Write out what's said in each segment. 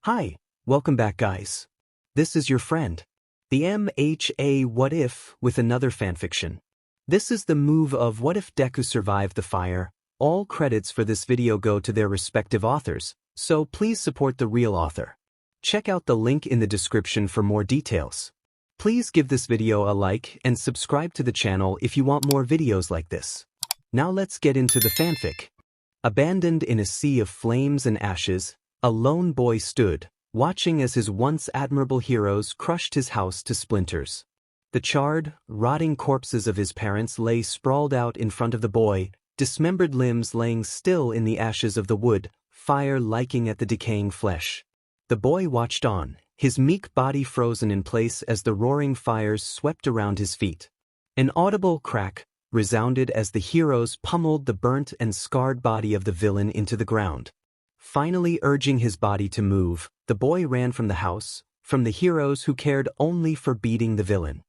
Hi, welcome back guys. This is your friend, the MHA What If with another fanfiction. This is the move of what if Deku survived the fire. All credits for this video go to their respective authors, so please support the real author. Check out the link in the description for more details. Please give this video a like and subscribe to the channel if you want more videos like this. Now let's get into the fanfic. Abandoned in a sea of flames and ashes, a lone boy stood, watching as his once admirable heroes crushed his house to splinters. The charred, rotting corpses of his parents lay sprawled out in front of the boy, dismembered limbs laying still in the ashes of the wood, fire licking at the decaying flesh. The boy watched on, his meek body frozen in place as the roaring fires swept around his feet. An audible crack resounded as the heroes pummeled the burnt and scarred body of the villain into the ground. Finally urging his body to move, the boy ran from the house, from the heroes who cared only for beating the villain.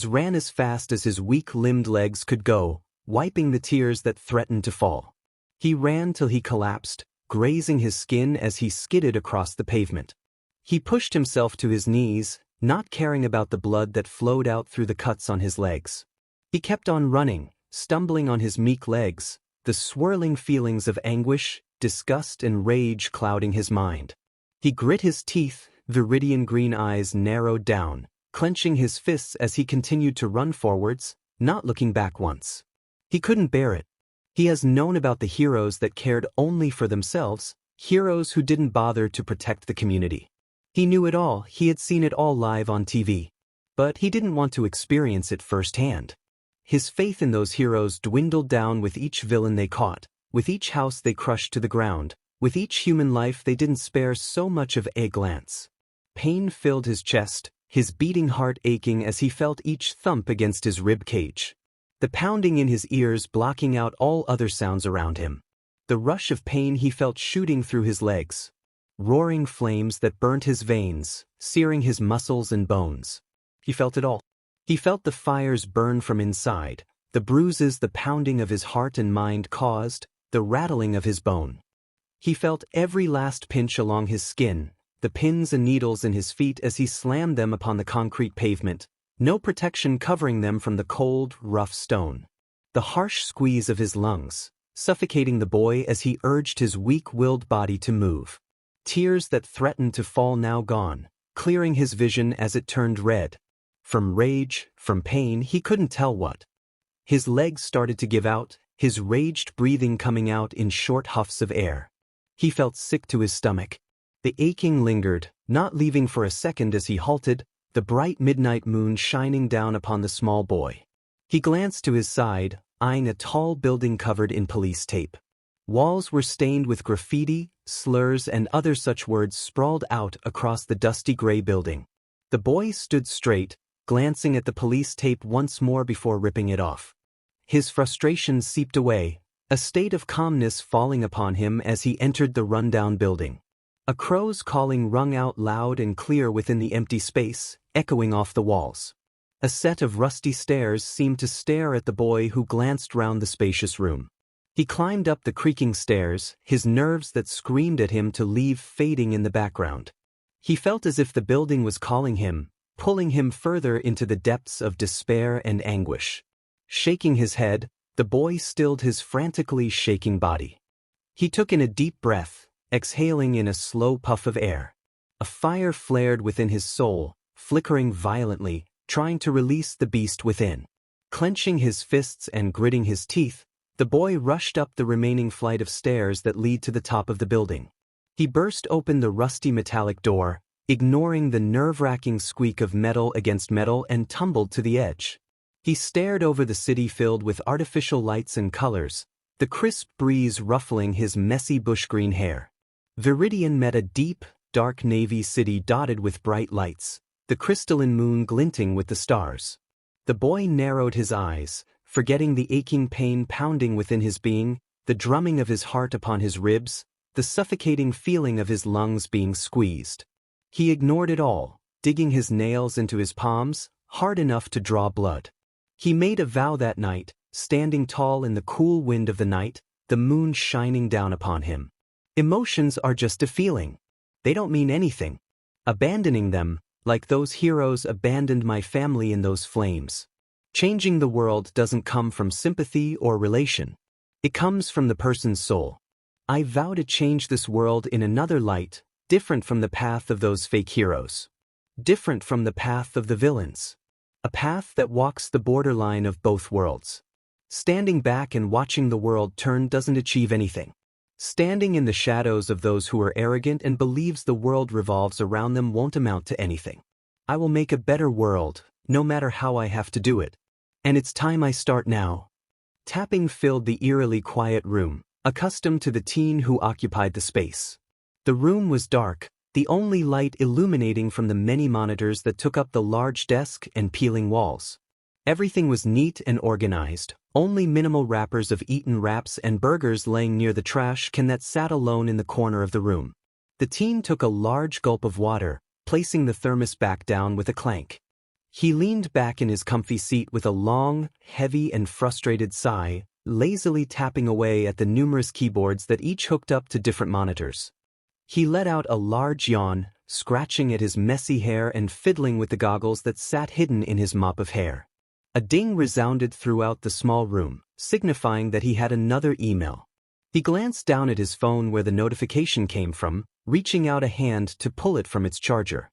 Ran as fast as his weak-limbed legs could go, wiping the tears that threatened to fall. He ran till he collapsed, grazing his skin as he skidded across the pavement. He pushed himself to his knees, not caring about the blood that flowed out through the cuts on his legs. He kept on running, stumbling on his meek legs, the swirling feelings of anguish, disgust and rage clouding his mind. He grit his teeth, viridian green eyes narrowed down, clenching his fists as he continued to run forwards, not looking back once. He couldn't bear it. He has known about the heroes that cared only for themselves, heroes who didn't bother to protect the community. He knew it all, he had seen it all live on TV. But he didn't want to experience it firsthand. His faith in those heroes dwindled down with each villain they caught, with each house they crushed to the ground, with each human life they didn't spare so much of a glance. Pain filled his chest, his beating heart aching as he felt each thump against his rib cage. The pounding in his ears blocking out all other sounds around him. The rush of pain he felt shooting through his legs. Roaring flames that burnt his veins, searing his muscles and bones. He felt it all. He felt the fires burn from inside, the bruises the pounding of his heart and mind caused, the rattling of his bone. He felt every last pinch along his skin, the pins and needles in his feet as he slammed them upon the concrete pavement, no protection covering them from the cold, rough stone. The harsh squeeze of his lungs, suffocating the boy as he urged his weak-willed body to move. Tears that threatened to fall now gone, clearing his vision as it turned red. From rage, from pain, he couldn't tell what. His legs started to give out, his raged breathing coming out in short huffs of air. He felt sick to his stomach. The aching lingered, not leaving for a second as he halted, the bright midnight moon shining down upon the small boy. He glanced to his side, eyeing a tall building covered in police tape. Walls were stained with graffiti, slurs and other such words sprawled out across the dusty gray building. The boy stood straight, glancing at the police tape once more before ripping it off. His frustration seeped away, a state of calmness falling upon him as he entered the rundown building. A crow's calling rung out loud and clear within the empty space, echoing off the walls. A set of rusty stairs seemed to stare at the boy who glanced round the spacious room. He climbed up the creaking stairs, his nerves that screamed at him to leave fading in the background. He felt as if the building was calling him, pulling him further into the depths of despair and anguish. Shaking his head, the boy stilled his frantically shaking body. He took in a deep breath, exhaling in a slow puff of air. A fire flared within his soul, flickering violently, trying to release the beast within. Clenching his fists and gritting his teeth, the boy rushed up the remaining flight of stairs that lead to the top of the building. He burst open the rusty metallic door, ignoring the nerve-wracking squeak of metal against metal and tumbled to the edge. He stared over the city filled with artificial lights and colors, the crisp breeze ruffling his messy bush-green hair. Viridian met a deep, dark navy city dotted with bright lights, the crystalline moon glinting with the stars. The boy narrowed his eyes, forgetting the aching pain pounding within his being, the drumming of his heart upon his ribs, the suffocating feeling of his lungs being squeezed. He ignored it all, digging his nails into his palms, hard enough to draw blood. He made a vow that night, standing tall in the cool wind of the night, the moon shining down upon him. Emotions are just a feeling. they don't mean anything. Abandoning them, like those heroes abandoned my family in those flames. Changing the world doesn't come from sympathy or relation. It comes from the person's soul. I vow to change this world in another light, different from the path of those fake heroes. Different from the path of the villains. A path that walks the borderline of both worlds. Standing back and watching the world turn doesn't achieve anything. Standing in the shadows of those who are arrogant and believes the world revolves around them won't amount to anything. I will make a better world, no matter how I have to do it. And it's time I start now. Tapping filled the eerily quiet room, accustomed to the teen who occupied the space. The room was dark, the only light illuminating from the many monitors that took up the large desk and peeling walls. Everything was neat and organized, only minimal wrappers of eaten wraps and burgers laying near the trash can that sat alone in the corner of the room. The teen took a large gulp of water, placing the thermos back down with a clank. He leaned back in his comfy seat with a long, heavy and frustrated sigh, lazily tapping away at the numerous keyboards that each hooked up to different monitors. He let out a large yawn, scratching at his messy hair and fiddling with the goggles that sat hidden in his mop of hair. A ding resounded throughout the small room, signifying that he had another email. He glanced down at his phone where the notification came from, reaching out a hand to pull it from its charger.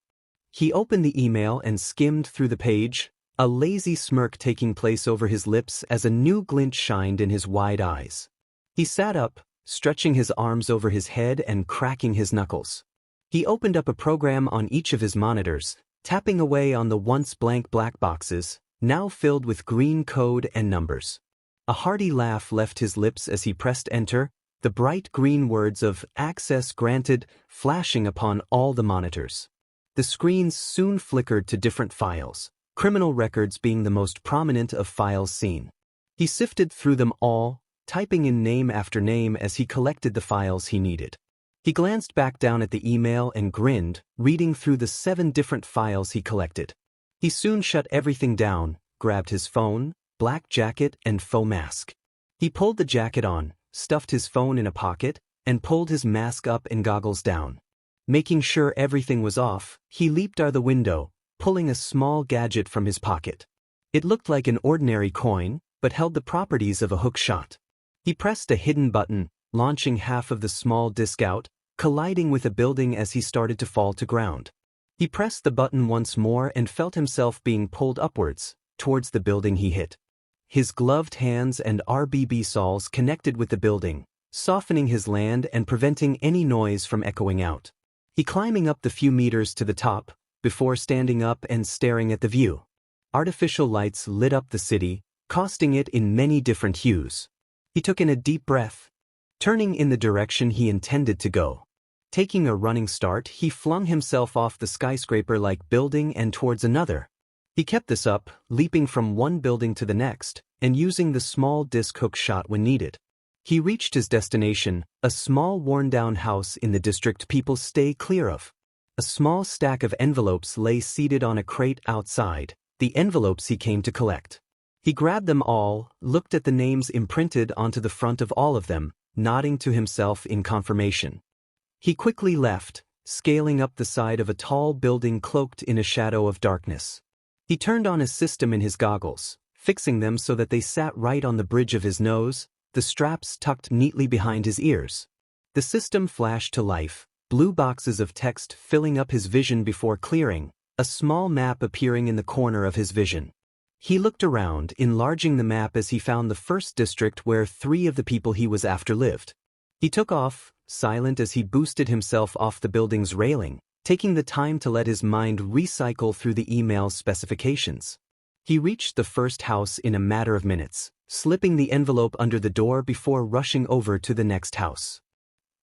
He opened the email and skimmed through the page, a lazy smirk taking place over his lips as a new glint shined in his wide eyes. He sat up, stretching his arms over his head and cracking his knuckles. He opened up a program on each of his monitors, tapping away on the once blank black boxes, now filled with green code and numbers. A hearty laugh left his lips as he pressed enter, the bright green words of "Access Granted" flashing upon all the monitors. The screens soon flickered to different files, criminal records being the most prominent of files seen. He sifted through them all, typing in name after name as he collected the files he needed. He glanced back down at the email and grinned, reading through the 7 different files he collected. He soon shut everything down, grabbed his phone, black jacket and faux mask. He pulled the jacket on, stuffed his phone in a pocket, and pulled his mask up and goggles down. Making sure everything was off, he leaped out the window, pulling a small gadget from his pocket. It looked like an ordinary coin, but held the properties of a hook shot. He pressed a hidden button, launching half of the small disc out, colliding with a building as he started to fall to ground. He pressed the button once more and felt himself being pulled upwards, towards the building he hit. His gloved hands and RBB saws connected with the building, softening his land and preventing any noise from echoing out. He climbing up the few meters to the top, before standing up and staring at the view. Artificial lights lit up the city, casting it in many different hues. He took in a deep breath, turning in the direction he intended to go. Taking a running start, he flung himself off the skyscraper-like building and towards another. He kept this up, leaping from one building to the next, and using the small disc hook shot when needed. He reached his destination, a small worn-down house in the district people stay clear of. A small stack of envelopes lay seated on a crate outside, the envelopes he came to collect. He grabbed them all, looked at the names imprinted onto the front of all of them, nodding to himself in confirmation. He quickly left, scaling up the side of a tall building cloaked in a shadow of darkness. He turned on a system in his goggles, fixing them so that they sat right on the bridge of his nose, the straps tucked neatly behind his ears. The system flashed to life, blue boxes of text filling up his vision before clearing, a small map appearing in the corner of his vision. He looked around, enlarging the map as he found the first district where 3 of the people he was after lived. He took off, silent as he boosted himself off the building's railing, taking the time to let his mind recycle through the email's specifications. He reached the first house in a matter of minutes, slipping the envelope under the door before rushing over to the next house.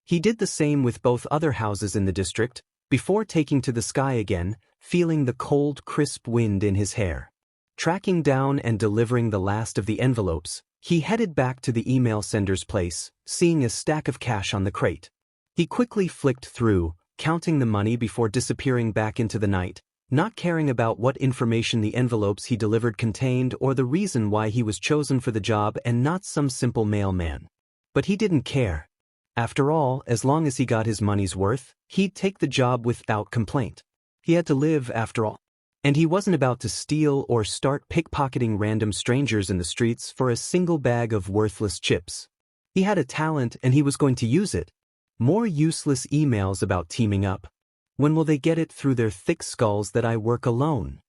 He did the same with both other houses in the district, before taking to the sky again, feeling the cold, crisp wind in his hair. Tracking down and delivering the last of the envelopes, he headed back to the email sender's place, seeing a stack of cash on the crate. He quickly flicked through, counting the money before disappearing back into the night, not caring about what information the envelopes he delivered contained or the reason why he was chosen for the job and not some simple mailman. But he didn't care. After all, as long as he got his money's worth, he'd take the job without complaint. He had to live, after all. And he wasn't about to steal or start pickpocketing random strangers in the streets for a single bag of worthless chips. He had a talent and he was going to use it. More useless emails about teaming up. When will they get it through their thick skulls that I work alone?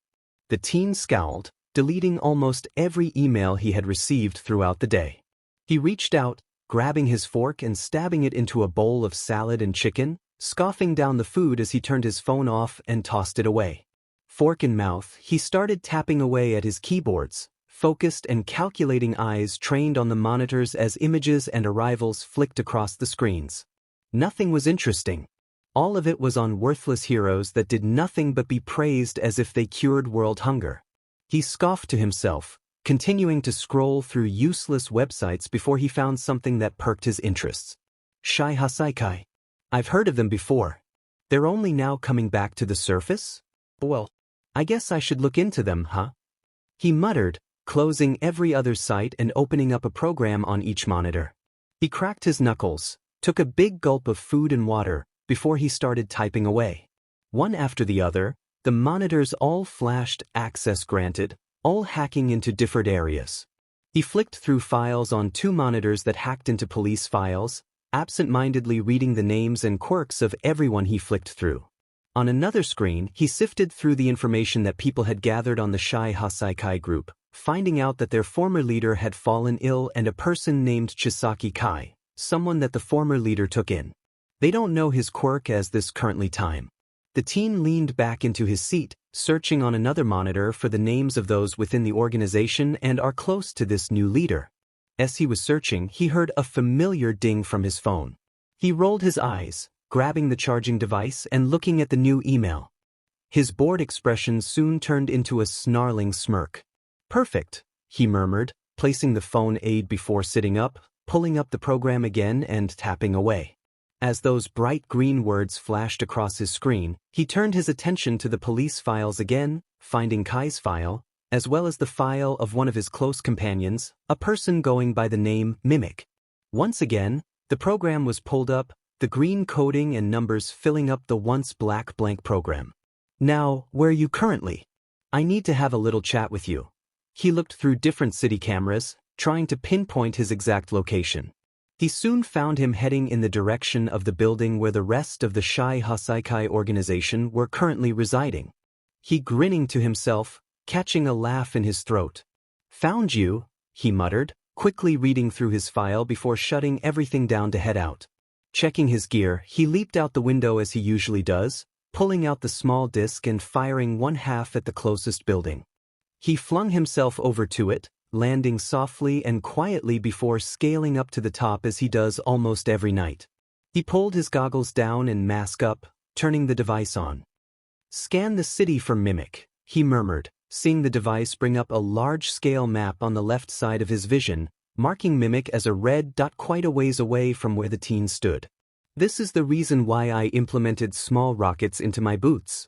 The teen scowled, deleting almost every email he had received throughout the day. He reached out, grabbing his fork and stabbing it into a bowl of salad and chicken, scoffing down the food as he turned his phone off and tossed it away. Fork in mouth, he started tapping away at his keyboards, focused and calculating, eyes trained on the monitors as images and arrivals flicked across the screens. Nothing was interesting. All of it was on worthless heroes that did nothing but be praised as if they cured world hunger. He scoffed to himself, continuing to scroll through useless websites before he found something that perked his interests. Shai Hasaikai. I've heard of them before. They're only now coming back to the surface? Well, I guess I should look into them, huh? He muttered, closing every other site and opening up a program on each monitor. He cracked his knuckles, took a big gulp of food and water, before he started typing away. One after the other, the monitors all flashed access granted, all hacking into different areas. He flicked through files on 2 monitors that hacked into police files, absent-mindedly reading the names and quirks of everyone he flicked through. On another screen, he sifted through the information that people had gathered on the Shai Hasaikai group, finding out that their former leader had fallen ill and a person named Chisaki Kai, someone that the former leader took in. They don't know his quirk as this currently time. The teen leaned back into his seat, searching on another monitor for the names of those within the organization and are close to this new leader. As he was searching, he heard a familiar ding from his phone. He rolled his eyes, grabbing the charging device and looking at the new email. His bored expression soon turned into a snarling smirk. Perfect, he murmured, placing the phone aid before sitting up, pulling up the program again and tapping away. As those bright green words flashed across his screen, he turned his attention to the police files again, finding Kai's file, as well as the file of one of his close companions, a person going by the name Mimic. Once again, the program was pulled up, the green coding and numbers filling up the once black blank program. Now, where are you currently? I need to have a little chat with you. He looked through different city cameras, trying to pinpoint his exact location. He soon found him heading in the direction of the building where the rest of the Shai Hasaikai organization were currently residing. He grinning to himself, catching a laugh in his throat. Found you, he muttered, quickly reading through his file before shutting everything down to head out. Checking his gear, he leaped out the window as he usually does, pulling out the small disc and firing one half at the closest building. He flung himself over to it, landing softly and quietly before scaling up to the top as he does almost every night. He pulled his goggles down and mask up, turning the device on. Scan the city for Mimic, he murmured, seeing the device bring up a large-scale map on the left side of his vision, marking Mimic as a red dot quite a ways away from where the teen stood. This is the reason why I implemented small rockets into my boots.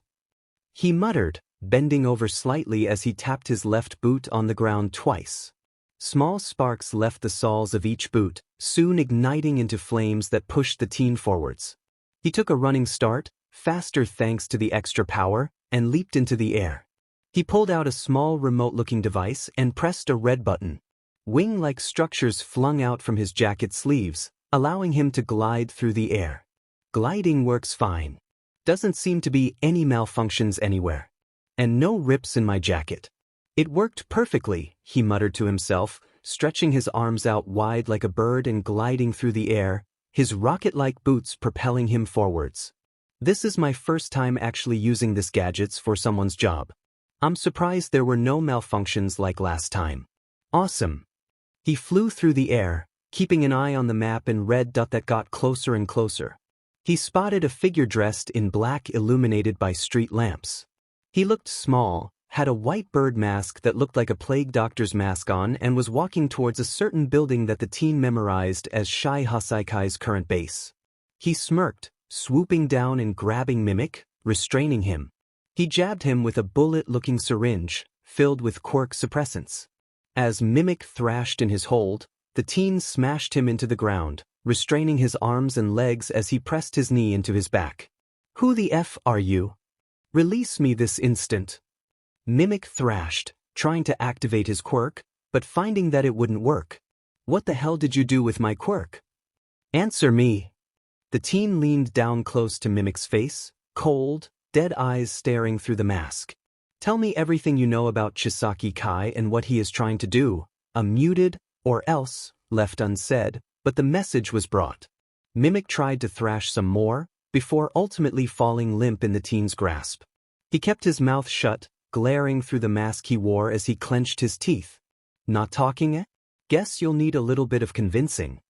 He muttered, bending over slightly as he tapped his left boot on the ground twice. Small sparks left the soles of each boot, soon igniting into flames that pushed the teen forwards. He took a running start, faster thanks to the extra power, and leaped into the air. He pulled out a small remote-looking device and pressed a red button. Wing-like structures flung out from his jacket sleeves, allowing him to glide through the air. Gliding works fine. Doesn't seem to be any malfunctions anywhere. And no rips in my jacket. It worked perfectly, he muttered to himself, stretching his arms out wide like a bird and gliding through the air, his rocket-like boots propelling him forwards. This is my first time actually using this gadgets for someone's job. I'm surprised there were no malfunctions like last time. Awesome. He flew through the air, keeping an eye on the map and red dot that got closer and closer. He spotted a figure dressed in black illuminated by street lamps. He looked small, had a white bird mask that looked like a plague doctor's mask on and was walking towards a certain building that the teen memorized as Shai Hasaikai's current base. He smirked, swooping down and grabbing Mimic, restraining him. He jabbed him with a bullet-looking syringe, filled with quirk suppressants. As Mimic thrashed in his hold, the teen smashed him into the ground, restraining his arms and legs as he pressed his knee into his back. "Who the F are you? Release me this instant." Mimic thrashed, trying to activate his quirk, but finding that it wouldn't work. "What the hell did you do with my quirk? Answer me." The teen leaned down close to Mimic's face, cold, dead eyes staring through the mask. "Tell me everything you know about Chisaki Kai and what he is trying to do." A muted, "or else," left unsaid, but the message was brought. Mimic tried to thrash some more, before ultimately falling limp in the teen's grasp. He kept his mouth shut, glaring through the mask he wore as he clenched his teeth. "Not talking, eh? Guess you'll need a little bit of convincing."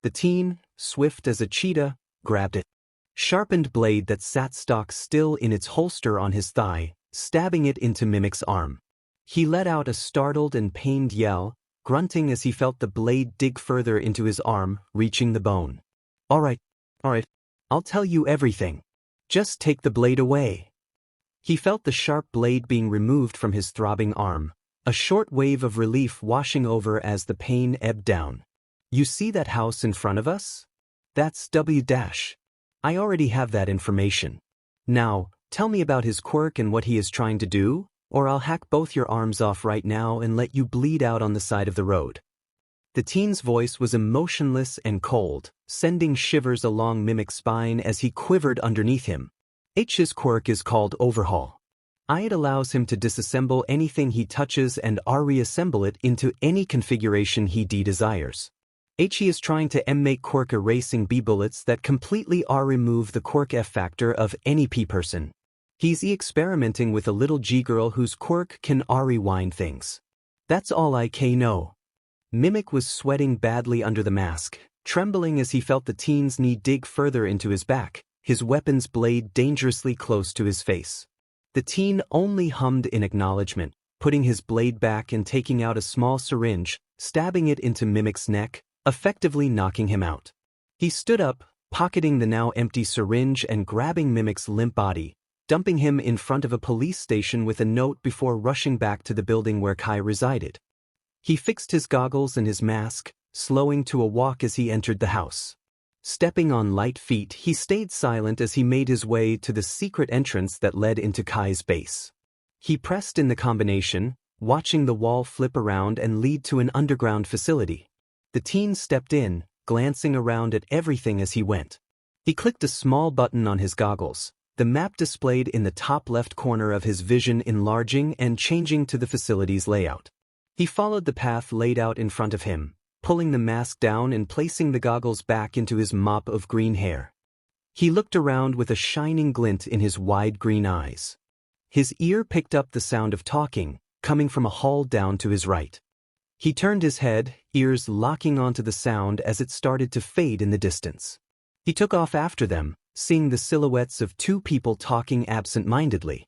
The teen, swift as a cheetah, grabbed it. Sharpened blade that sat stock still in its holster on his thigh, stabbing it into Mimic's arm. He let out a startled and pained yell, grunting as he felt the blade dig further into his arm, reaching the bone. All right, I'll tell you everything. Just take the blade away." He felt the sharp blade being removed from his throbbing arm, a short wave of relief washing over as the pain ebbed down. "You see that house in front of us? That's W-. I already have that information. Now, tell me about his quirk and what he is trying to do, or I'll hack both your arms off right now and let you bleed out on the side of the road." The teen's voice was emotionless and cold, sending shivers along Mimic's spine as he quivered underneath him. H's quirk is called Overhaul. It allows him to disassemble anything he touches and reassemble it into any configuration he desires. He is trying to make quirk erasing B bullets that completely remove the quirk F factor of any P person. He's experimenting with a little G girl whose quirk can rewind things. That's all I know. Mimic was sweating badly under the mask, trembling as he felt the teen's knee dig further into his back, his weapon's blade dangerously close to his face. The teen only hummed in acknowledgement, putting his blade back and taking out a small syringe, stabbing it into Mimic's neck, effectively knocking him out. He stood up, pocketing the now empty syringe and grabbing Mimic's limp body, dumping him in front of a police station with a note before rushing back to the building where Kai resided. He fixed his goggles and his mask, slowing to a walk as he entered the house. Stepping on light feet, he stayed silent as he made his way to the secret entrance that led into Kai's base. He pressed in the combination, watching the wall flip around and lead to an underground facility. The teen stepped in, glancing around at everything as he went. He clicked a small button on his goggles, the map displayed in the top left corner of his vision enlarging and changing to the facility's layout. He followed the path laid out in front of him, pulling the mask down and placing the goggles back into his mop of green hair. He looked around with a shining glint in his wide green eyes. His ear picked up the sound of talking, coming from a hall down to his right. He turned his head, ears locking onto the sound as it started to fade in the distance. He took off after them, seeing the silhouettes of two people talking absent-mindedly.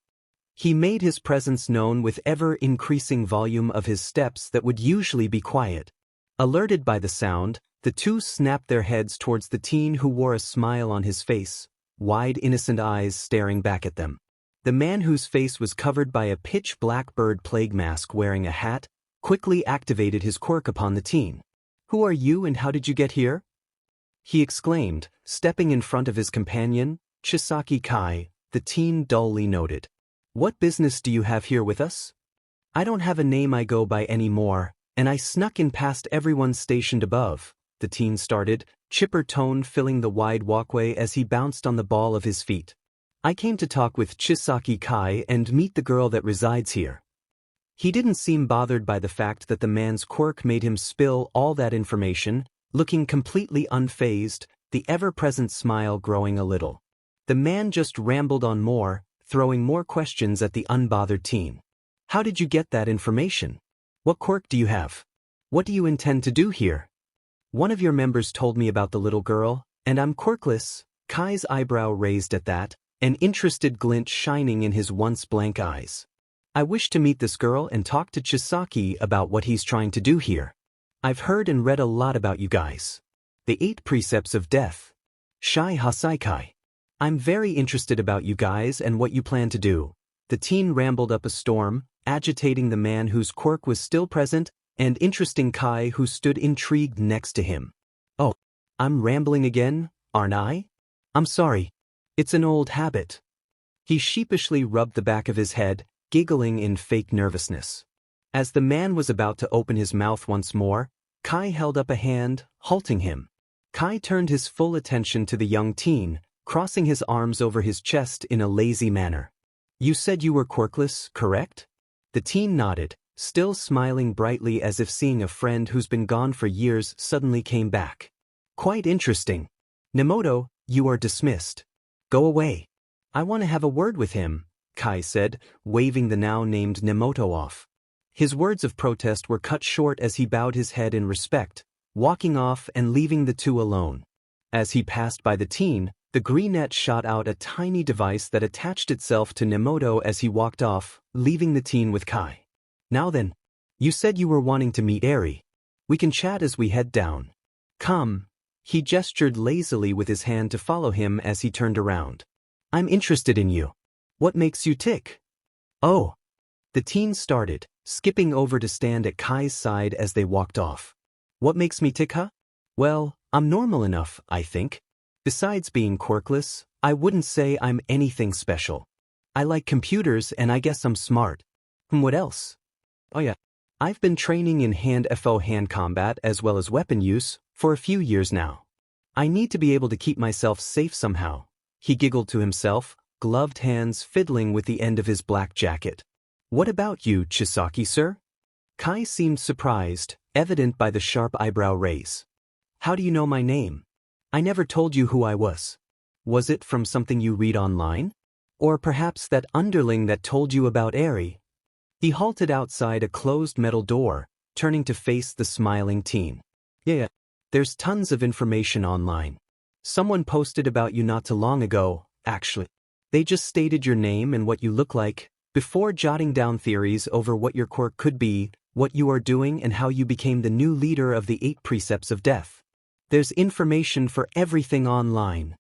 He made his presence known with ever-increasing volume of his steps that would usually be quiet. Alerted by the sound, the two snapped their heads towards the teen who wore a smile on his face, wide innocent eyes staring back at them. The man whose face was covered by a pitch-black bird plague mask wearing a hat, quickly activated his quirk upon the teen. "Who are you and how did you get here?" he exclaimed, stepping in front of his companion, Chisaki Kai. The teen dully noted. "What business do you have here with us?" "I don't have a name I go by anymore, and I snuck in past everyone stationed above," the teen started, chipper tone filling the wide walkway as he bounced on the ball of his feet. "I came to talk with Chisaki Kai and meet the girl that resides here." He didn't seem bothered by the fact that the man's quirk made him spill all that information, looking completely unfazed, the ever-present smile growing a little. The man just rambled on more, throwing more questions at the unbothered teen. "How did you get that information? What quirk do you have? What do you intend to do here?" "One of your members told me about the little girl, and I'm quirkless." Kai's eyebrow raised at that, an interested glint shining in his once blank eyes. "I wish to meet this girl and talk to Chisaki about what he's trying to do here. I've heard and read a lot about you guys. The 8 precepts of death. Shai Hasaikai. I'm very interested about you guys and what you plan to do." The teen rambled up a storm, agitating the man whose quirk was still present and interesting Kai who stood intrigued next to him. I'm rambling again, aren't I? I'm sorry. It's an old habit. He sheepishly rubbed the back of his head, giggling in fake nervousness. As the man was about to open his mouth once more, Kai held up a hand, halting him. Kai turned his full attention to the young teen, crossing his arms over his chest in a lazy manner. You said you were quirkless, correct? The teen nodded, still smiling brightly as if seeing a friend who's been gone for years suddenly came back. Quite interesting. Nemoto, you are dismissed. Go away. I want to have a word with him, Kai said, waving the now-named Nemoto off. His words of protest were cut short as he bowed his head in respect, walking off and leaving the two alone. As he passed by the teen, the greenette shot out a tiny device that attached itself to Nemoto as he walked off, leaving the teen with Kai. Now then, you said you were wanting to meet Eri. We can chat as we head down. Come. He gestured lazily with his hand to follow him as he turned around. I'm interested in you. What makes you tick? Oh. The teen started, skipping over to stand at Kai's side as they walked off. What makes me tick, huh? Well, I'm normal enough, I think. Besides being quirkless, I wouldn't say I'm anything special. I like computers and I guess I'm smart. What else? Oh yeah. I've been training in hand-FO hand combat as well as weapon use for a few years now. I need to be able to keep myself safe somehow. He giggled to himself, gloved hands fiddling with the end of his black jacket. What about you, Chisaki, sir? Kai seemed surprised, evident by the sharp eyebrow raise. How do you know my name? I never told you who I was. Was it from something you read online? Or perhaps that underling that told you about Eri? He halted outside a closed metal door, turning to face the smiling teen. Yeah, there's tons of information online. Someone posted about you not too long ago, actually. They just stated your name and what you look like, before jotting down theories over what your quirk could be, what you are doing and how you became the new leader of the 8 Precepts of Death. There's information for everything online.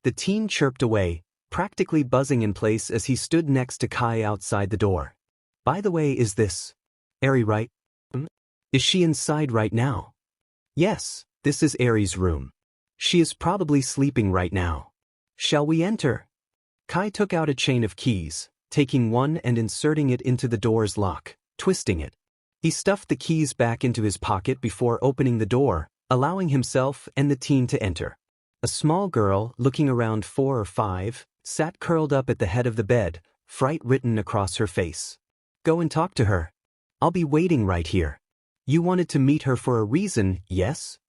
The teen chirped away, practically buzzing in place as he stood next to Kai outside the door. By the way, is this Eri, right? Is she inside right now? Yes, this is Eri's room. She is probably sleeping right now. Shall we enter? Kai took out a chain of keys, taking one and inserting it into the door's lock, twisting it. He stuffed the keys back into his pocket before opening the door, allowing himself and the teen to enter. A small girl, looking around 4 or 5, sat curled up at the head of the bed, fright written across her face. Go and talk to her. I'll be waiting right here. You wanted to meet her for a reason, yes?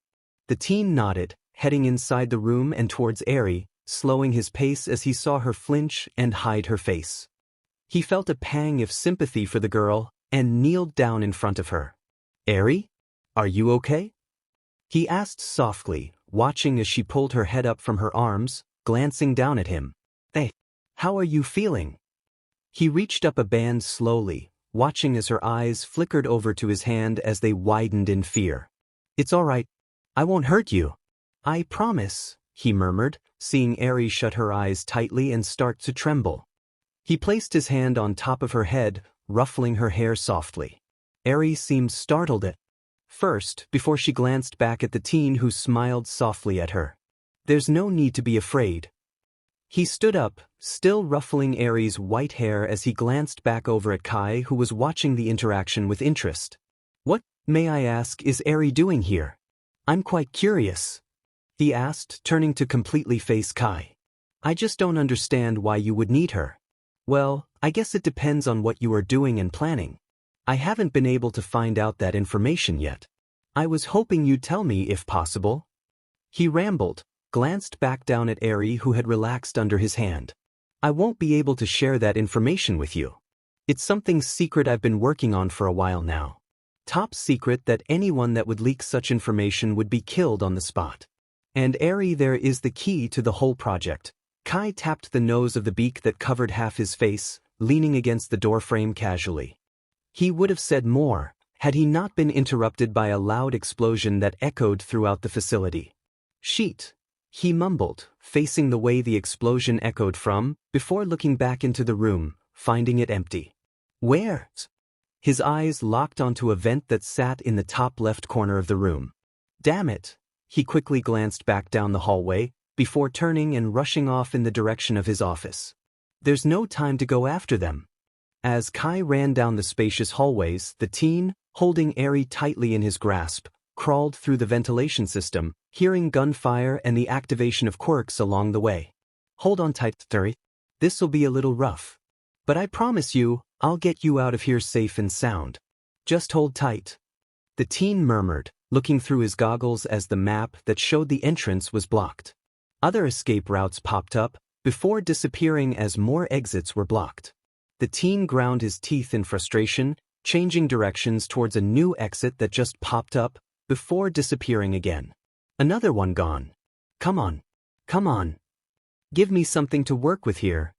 The teen nodded, heading inside the room and towards Eri, slowing his pace as he saw her flinch and hide her face. He felt a pang of sympathy for the girl and kneeled down in front of her. Eri? Are you okay? He asked softly, watching as she pulled her head up from her arms, glancing down at him. Hey, how are you feeling? He reached up a band slowly, watching as her eyes flickered over to his hand as they widened in fear. It's all right. I won't hurt you. I promise, he murmured, seeing Eri shut her eyes tightly and start to tremble. He placed his hand on top of her head, ruffling her hair softly. Eri seemed startled at first before she glanced back at the teen who smiled softly at her. There's no need to be afraid. He stood up, still ruffling Eri's white hair as he glanced back over at Kai, who was watching the interaction with interest. What, may I ask, is Eri doing here? I'm quite curious, he asked, turning to completely face Kai. I just don't understand why you would need her. Well, I guess it depends on what you are doing and planning. I haven't been able to find out that information yet. I was hoping you'd tell me if possible. He rambled, glanced back down at Eri who had relaxed under his hand. I won't be able to share that information with you. It's something secret I've been working on for a while now. Top secret that anyone that would leak such information would be killed on the spot. And Eri, there is the key to the whole project. Kai tapped the nose of the beak that covered half his face, leaning against the doorframe casually. He would have said more, had he not been interrupted by a loud explosion that echoed throughout the facility. Sheet, he mumbled, facing the way the explosion echoed from, before looking back into the room, finding it empty. Where? His eyes locked onto a vent that sat in the top left corner of the room. Damn it, he quickly glanced back down the hallway, before turning and rushing off in the direction of his office. There's no time to go after them. As Kai ran down the spacious hallways, the teen, holding Eri tightly in his grasp, crawled through the ventilation system, hearing gunfire and the activation of quirks along the way. Hold on tight, Eri. This'll be a little rough. But I promise you, I'll get you out of here safe and sound. Just hold tight. The teen murmured, looking through his goggles as the map that showed the entrance was blocked. Other escape routes popped up, before disappearing as more exits were blocked. The teen ground his teeth in frustration, changing directions towards a new exit that just popped up, before disappearing again. Another one gone. Come on. Come on. Give me something to work with here.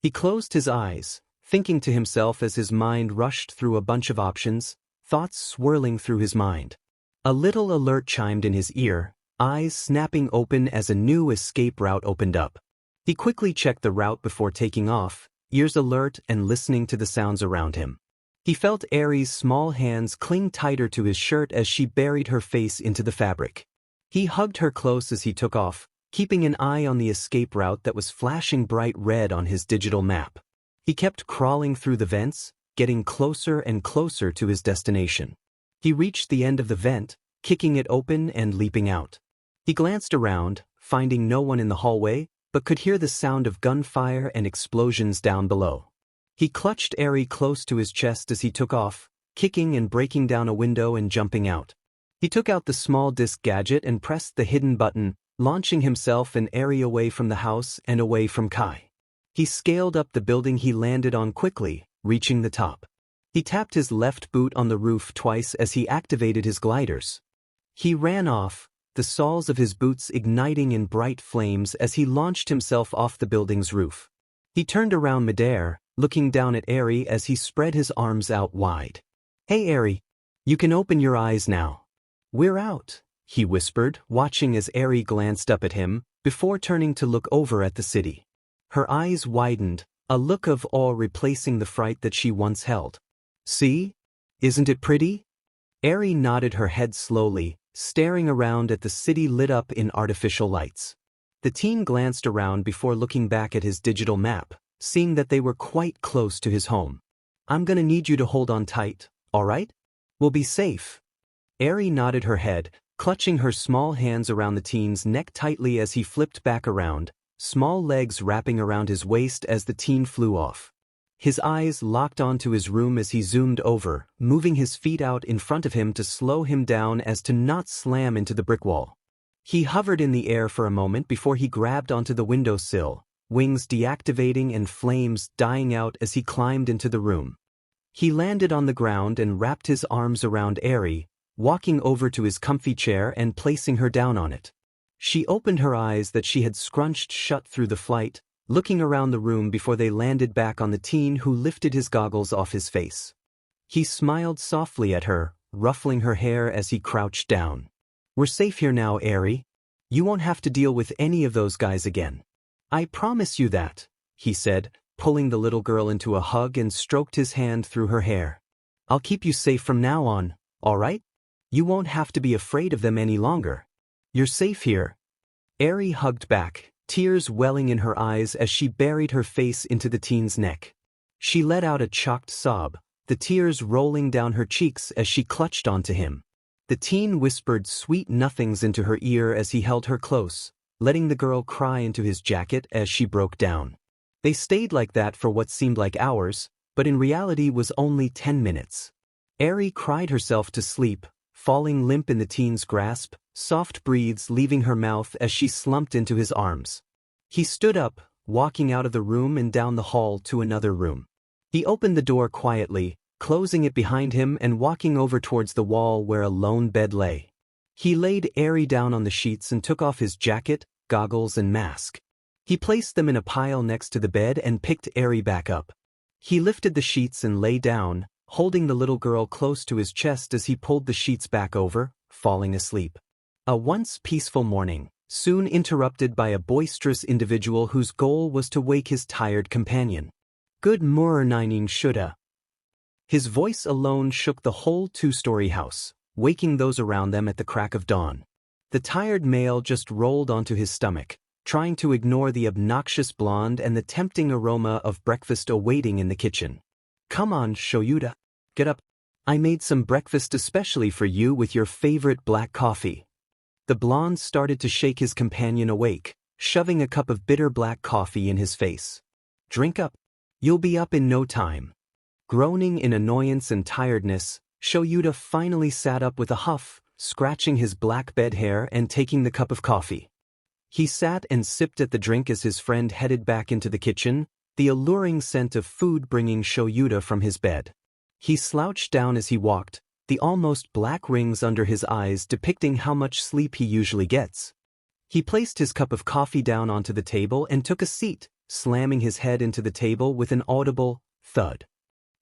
He closed his eyes, thinking to himself as his mind rushed through a bunch of options, thoughts swirling through his mind. A little alert chimed in his ear, eyes snapping open as a new escape route opened up. He quickly checked the route before taking off, ears alert and listening to the sounds around him. He felt Eri's small hands cling tighter to his shirt as she buried her face into the fabric. He hugged her close as he took off, keeping an eye on the escape route that was flashing bright red on his digital map. He kept crawling through the vents, getting closer and closer to his destination. He reached the end of the vent, kicking it open and leaping out. He glanced around, finding no one in the hallway, but could hear the sound of gunfire and explosions down below. He clutched Eri close to his chest as he took off, kicking and breaking down a window and jumping out. He took out the small disc gadget and pressed the hidden button, launching himself and Eri away from the house and away from Kai. He scaled up the building he landed on quickly, reaching the top. He tapped his left boot on the roof twice as he activated his gliders. He ran off, the soles of his boots igniting in bright flames as he launched himself off the building's roof. He turned around midair, looking down at Eri as he spread his arms out wide. "Hey Eri, you can open your eyes now. We're out," he whispered, watching as Eri glanced up at him, before turning to look over at the city. Her eyes widened, a look of awe replacing the fright that she once held. "See? Isn't it pretty?" Eri nodded her head slowly, staring around at the city lit up in artificial lights. The teen glanced around before looking back at his digital map, seeing that they were quite close to his home. "I'm gonna need you to hold on tight, all right? We'll be safe." Eri nodded her head, clutching her small hands around the teen's neck tightly as he flipped back around, small legs wrapping around his waist as the teen flew off. His eyes locked onto his room as he zoomed over, moving his feet out in front of him to slow him down as to not slam into the brick wall. He hovered in the air for a moment before he grabbed onto the windowsill, wings deactivating and flames dying out as he climbed into the room. He landed on the ground and wrapped his arms around Eri, walking over to his comfy chair and placing her down on it. She opened her eyes that she had scrunched shut through the flight, looking around the room before they landed back on the teen who lifted his goggles off his face. He smiled softly at her, ruffling her hair as he crouched down. "We're safe here now, Eri. You won't have to deal with any of those guys again. I promise you that," he said, pulling the little girl into a hug and stroked his hand through her hair. "I'll keep you safe from now on, all right? You won't have to be afraid of them any longer. You're safe here." Eri hugged back, tears welling in her eyes as she buried her face into the teen's neck. She let out a choked sob, the tears rolling down her cheeks as she clutched onto him. The teen whispered sweet nothings into her ear as he held her close, letting the girl cry into his jacket as she broke down. They stayed like that for what seemed like hours, but in reality was only 10 minutes. Eri cried herself to sleep, falling limp in the teen's grasp, soft breaths leaving her mouth as she slumped into his arms. He stood up, walking out of the room and down the hall to another room. He opened the door quietly, closing it behind him and walking over towards the wall where a lone bed lay. He laid Eri down on the sheets and took off his jacket, goggles and mask. He placed them in a pile next to the bed and picked Eri back up. He lifted the sheets and lay down, holding the little girl close to his chest as he pulled the sheets back over, falling asleep. A once peaceful morning, soon interrupted by a boisterous individual whose goal was to wake his tired companion. "Good morning, shoulda." His voice alone shook the whole two-story house, waking those around them at the crack of dawn. The tired male just rolled onto his stomach, trying to ignore the obnoxious blonde and the tempting aroma of breakfast awaiting in the kitchen. Come on, Shoyuta. Get up. I made some breakfast especially for you with your favorite black coffee. The blonde started to shake his companion awake, shoving a cup of bitter black coffee in his face. Drink up. You'll be up in no time. Groaning in annoyance and tiredness, Shoyuta finally sat up with a huff, scratching his black bed hair and taking the cup of coffee. He sat and sipped at the drink as his friend headed back into the kitchen, the alluring scent of food bringing Shoyuta from his bed. He slouched down as he walked, the almost black rings under his eyes depicting how much sleep he usually gets. He placed his cup of coffee down onto the table and took a seat, slamming his head into the table with an audible thud.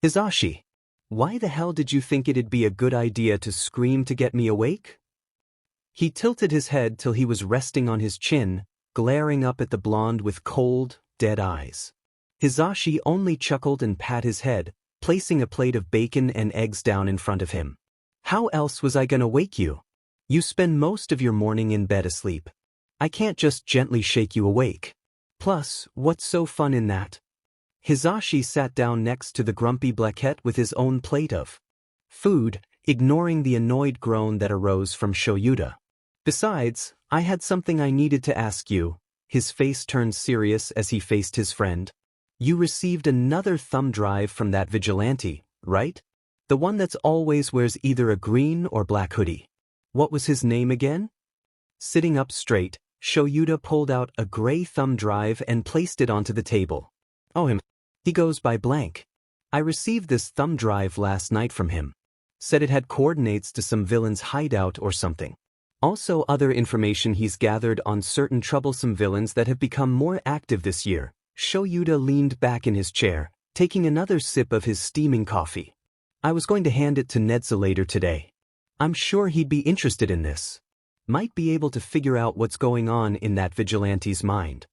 Hizashi, why the hell did you think it'd be a good idea to scream to get me awake? He tilted his head till he was resting on his chin, glaring up at the blonde with cold, dead eyes. Hizashi only chuckled and pat his head, placing a plate of bacon and eggs down in front of him. How else was I gonna wake you? You spend most of your morning in bed asleep. I can't just gently shake you awake. Plus, what's so fun in that? Hizashi sat down next to the grumpy Blackette with his own plate of food, ignoring the annoyed groan that arose from Shoyuta. Besides, I had something I needed to ask you. His face turned serious as he faced his friend. You received another thumb drive from that vigilante, right? The one that's always wears either a green or black hoodie. What was his name again? Sitting up straight, Shoyuta pulled out a gray thumb drive and placed it onto the table. Oh, him. He goes by blank. I received this thumb drive last night from him. Said it had coordinates to some villain's hideout or something. Also other information he's gathered on certain troublesome villains that have become more active this year. Shoyuta leaned back in his chair, taking another sip of his steaming coffee. I was going to hand it to Nedza later today. I'm sure he'd be interested in this. Might be able to figure out what's going on in that vigilante's mind.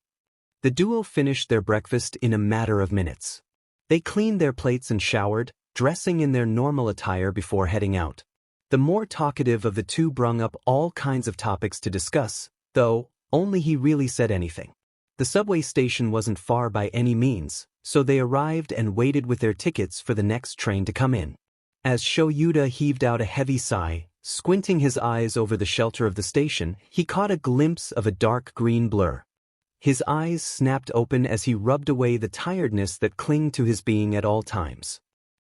The duo finished their breakfast in a matter of minutes. They cleaned their plates and showered, dressing in their normal attire before heading out. The more talkative of the two brung up all kinds of topics to discuss, though only he really said anything. The subway station wasn't far by any means, so they arrived and waited with their tickets for the next train to come in. As Shoyuta heaved out a heavy sigh, squinting his eyes over the shelter of the station, he caught a glimpse of a dark green blur. His eyes snapped open as he rubbed away the tiredness that clung to his being at all times.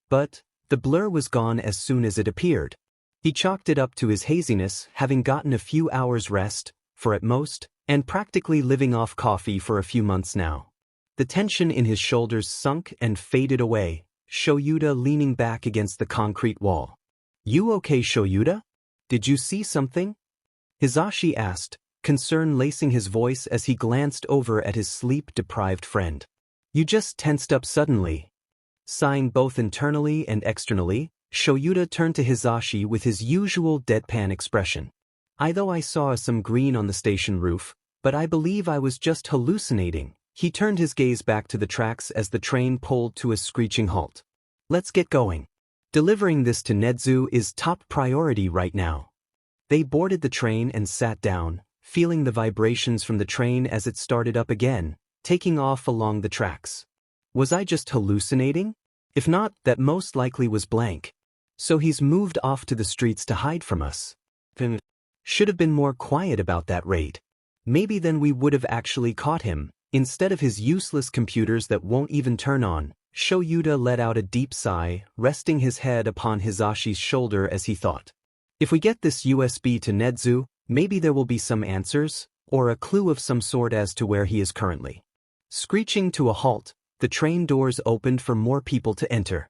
But the blur was gone as soon as it appeared. He chalked it up to his haziness, having gotten a few hours' rest, for at most, and practically living off coffee for a few months now. The tension in his shoulders sunk and faded away, Shoyuta leaning back against the concrete wall. You okay, Shoyuta? Did you see something? Hizashi asked, concern lacing his voice as he glanced over at his sleep-deprived friend. You just tensed up suddenly. Sighing both internally and externally, Shoyuta turned to Hizashi with his usual deadpan expression. Though I saw some green on the station roof, but I believe I was just hallucinating. He turned his gaze back to the tracks as the train pulled to a screeching halt. Let's get going. Delivering this to Nedzu is top priority right now. They boarded the train and sat down, feeling the vibrations from the train as it started up again, taking off along the tracks. Was I just hallucinating? If not, that most likely was blank. So he's moved off to the streets to hide from us. Should have been more quiet about that rate. Maybe then we would have actually caught him, instead of his useless computers that won't even turn on. Shoyuta let out a deep sigh, resting his head upon Hizashi's shoulder as he thought. If we get this USB to Nedzu, maybe there will be some answers, or a clue of some sort as to where he is currently. Screeching to a halt, the train doors opened for more people to enter.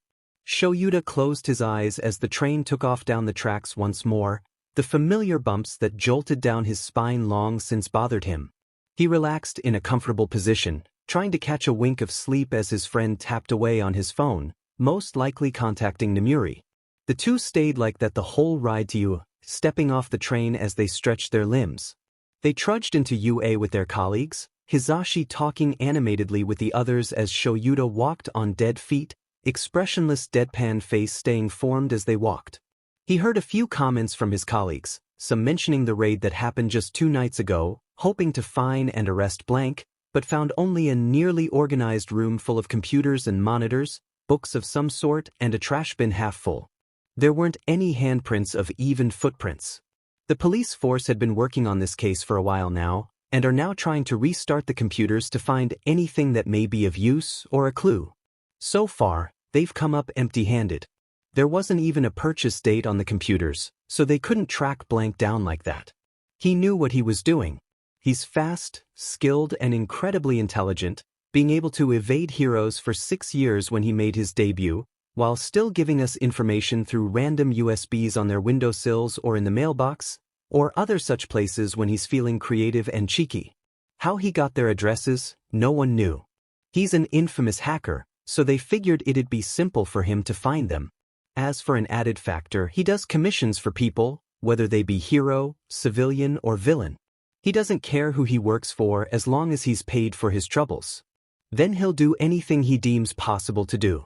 Shoyuta closed his eyes as the train took off down the tracks once more, the familiar bumps that jolted down his spine long since bothered him. He relaxed in a comfortable position, trying to catch a wink of sleep as his friend tapped away on his phone, most likely contacting Namuri. The two stayed like that the whole ride to UA, stepping off the train as they stretched their limbs. They trudged into UA with their colleagues, Hizashi talking animatedly with the others as Shoyuta walked on dead feet, expressionless deadpan face staying formed as they walked. He heard a few comments from his colleagues, some mentioning the raid that happened just 2 nights ago, hoping to find and arrest blank, but found only a nearly organized room full of computers and monitors, books of some sort, and a trash bin half full. There weren't any handprints of even footprints. The police force had been working on this case for a while now, and are now trying to restart the computers to find anything that may be of use or a clue. So far, they've come up empty-handed. There wasn't even a purchase date on the computers, so they couldn't track blank down like that. He knew what he was doing. He's fast, skilled, and incredibly intelligent, being able to evade heroes for 6 years when he made his debut, while still giving us information through random USBs on their windowsills or in the mailbox, or other such places when he's feeling creative and cheeky. How he got their addresses, no one knew. He's an infamous hacker, so they figured it'd be simple for him to find them. As for an added factor, he does commissions for people, whether they be hero, civilian, or villain. He doesn't care who he works for as long as he's paid for his troubles. Then he'll do anything he deems possible to do.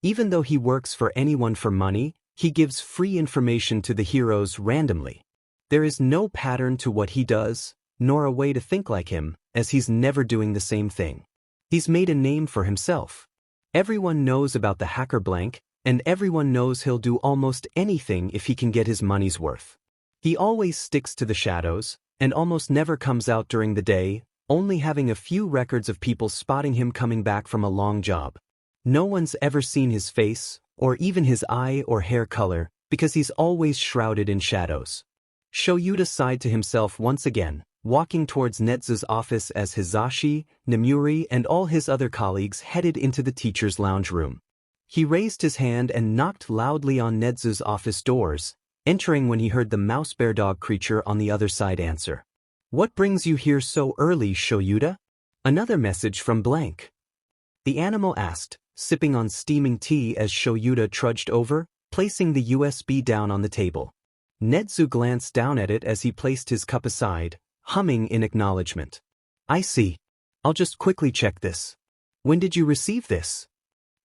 Even though he works for anyone for money, he gives free information to the heroes randomly. There is no pattern to what he does, nor a way to think like him, as he's never doing the same thing. He's made a name for himself. Everyone knows about the hacker blank, and everyone knows he'll do almost anything if he can get his money's worth. He always sticks to the shadows, and almost never comes out during the day, only having a few records of people spotting him coming back from a long job. No one's ever seen his face, or even his eye or hair color, because he's always shrouded in shadows. Shoyuta sighed to himself once again, walking towards Netsu's office as Hizashi, Nemuri, and all his other colleagues headed into the teacher's lounge room. He raised his hand and knocked loudly on Netsu's office doors, entering when he heard the mouse-bear-dog creature on the other side answer. "What brings you here so early, Shoyuta?" "Another message from blank." The animal asked, sipping on steaming tea as Shoyuta trudged over, placing the USB down on the table. Netsu glanced down at it as he placed his cup aside, humming in acknowledgement. "I see. I'll just quickly check this. When did you receive this?"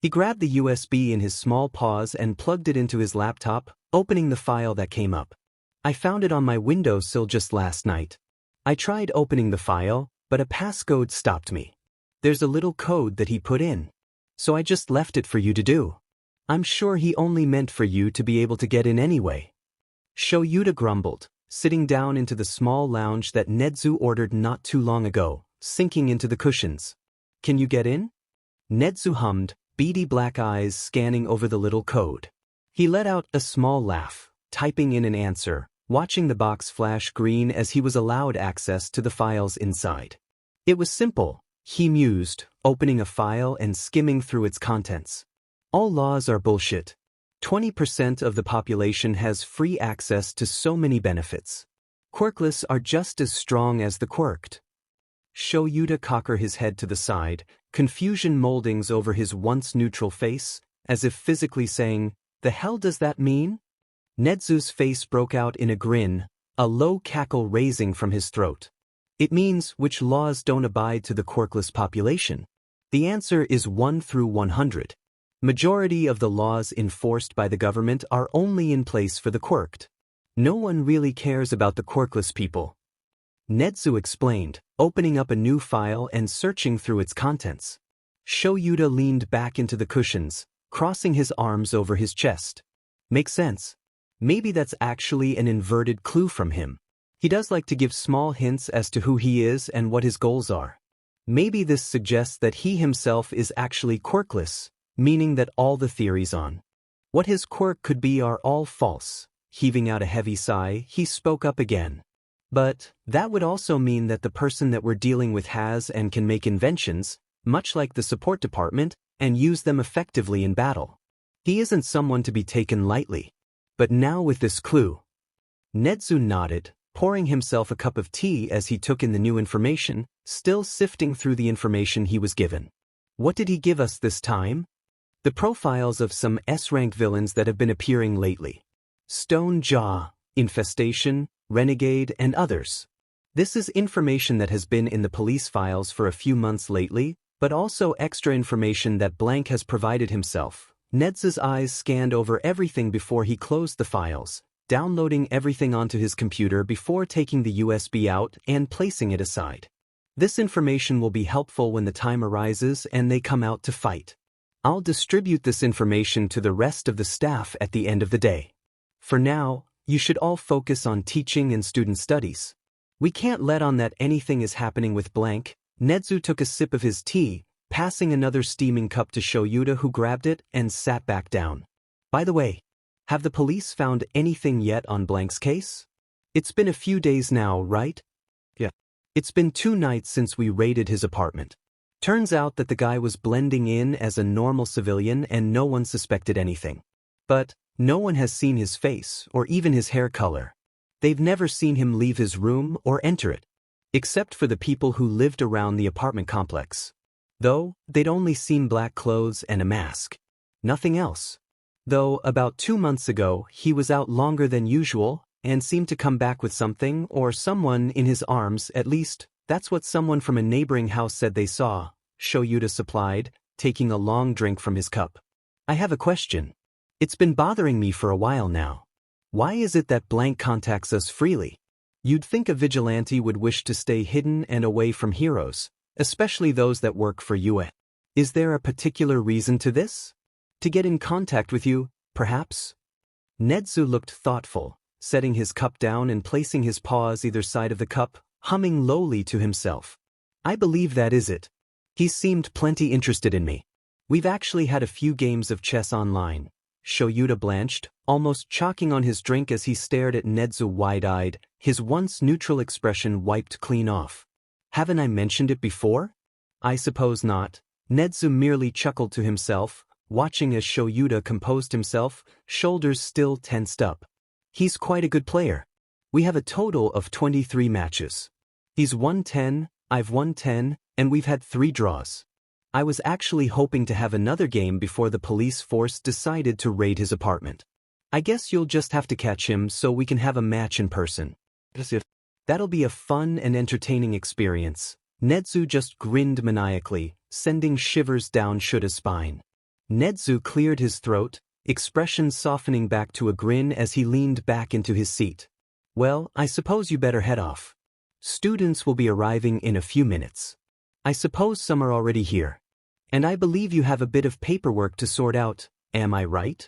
He grabbed the USB in his small paws and plugged it into his laptop, opening the file that came up. "I found it on my windowsill just last night. I tried opening the file, but a passcode stopped me. There's a little code that he put in. So I just left it for you to do. I'm sure he only meant for you to be able to get in anyway." Shoyuta grumbled, sitting down into the small lounge that Netsu ordered not too long ago, sinking into the cushions. "Can you get in?" Netsu hummed, beady black eyes scanning over the little code. He let out a small laugh, typing in an answer, watching the box flash green as he was allowed access to the files inside. It was simple, he mused, opening a file and skimming through its contents. All laws are bullshit. 20% of the population has free access to so many benefits. Quirkless are just as strong as the quirked. Shoyuta cocked his head to the side, confusion moldings over his once neutral face, as if physically saying, "The hell does that mean?" Netsu's face broke out in a grin, a low cackle raising from his throat. "It means which laws don't abide to the quirkless population. The answer is 1 through 100. Majority of the laws enforced by the government are only in place for the quirked. No one really cares about the quirkless people." Netsu explained, opening up a new file and searching through its contents. Shoyuta leaned back into the cushions, crossing his arms over his chest. "Makes sense. Maybe that's actually an inverted clue from him. He does like to give small hints as to who he is and what his goals are. Maybe this suggests that he himself is actually quirkless, meaning that all the theories on what his quirk could be are all false." Heaving out a heavy sigh, he spoke up again. "But that would also mean that the person that we're dealing with has and can make inventions, much like the support department, and use them effectively in battle. He isn't someone to be taken lightly. But now with this clue." Netsu nodded, pouring himself a cup of tea as he took in the new information, still sifting through the information he was given. "What did he give us this time?" "The profiles of some S-rank villains that have been appearing lately. Stone Jaw, Infestation, Renegade, and others. This is information that has been in the police files for a few months lately, but also extra information that Blank has provided himself." Netsu's eyes scanned over everything before he closed the files, downloading everything onto his computer before taking the USB out and placing it aside. This information will be helpful when the time arises and they come out to fight. I'll distribute this information to the rest of the staff at the end of the day. For now, you should all focus on teaching and student studies. We can't let on that anything is happening with blank. Nedzu took a sip of his tea, passing another steaming cup to Shoyuta, who grabbed it and sat back down. By the way, have the police found anything yet on blank's case? It's been a few days now, right? Yeah. It's been 2 nights since we raided his apartment. Turns out that the guy was blending in as a normal civilian and no one suspected anything. But no one has seen his face or even his hair color. They've never seen him leave his room or enter it, except for the people who lived around the apartment complex. Though, they'd only seen black clothes and a mask. Nothing else. Though, about 2 months ago, he was out longer than usual and seemed to come back with something or someone in his arms. At least, that's what someone from a neighboring house said they saw, Shoyuta supplied, taking a long drink from his cup. I have a question. It's been bothering me for a while now. Why is it that blank contacts us freely? You'd think a vigilante would wish to stay hidden and away from heroes, especially those that work for you. Is there a particular reason to this? To get in contact with you, perhaps? Nedzu looked thoughtful, setting his cup down and placing his paws either side of the cup, humming lowly to himself. I believe that is it. He seemed plenty interested in me. We've actually had a few games of chess online. Shoyuta blanched, almost choking on his drink as he stared at Nedzu wide-eyed, his once neutral expression wiped clean off. Haven't I mentioned it before? I suppose not. Nedzu merely chuckled to himself, watching as Shoyuta composed himself, shoulders still tensed up. He's quite a good player. We have a total of 23 matches. He's won 10, I've won 10, and we've had 3 draws. I was actually hoping to have another game before the police force decided to raid his apartment. I guess you'll just have to catch him so we can have a match in person. That'll be a fun and entertaining experience. Nedzu just grinned maniacally, sending shivers down Shuta's spine. Nedzu cleared his throat, expression softening back to a grin as he leaned back into his seat. Well, I suppose you better head off. Students will be arriving in a few minutes. I suppose some are already here. And I believe you have a bit of paperwork to sort out, am I right?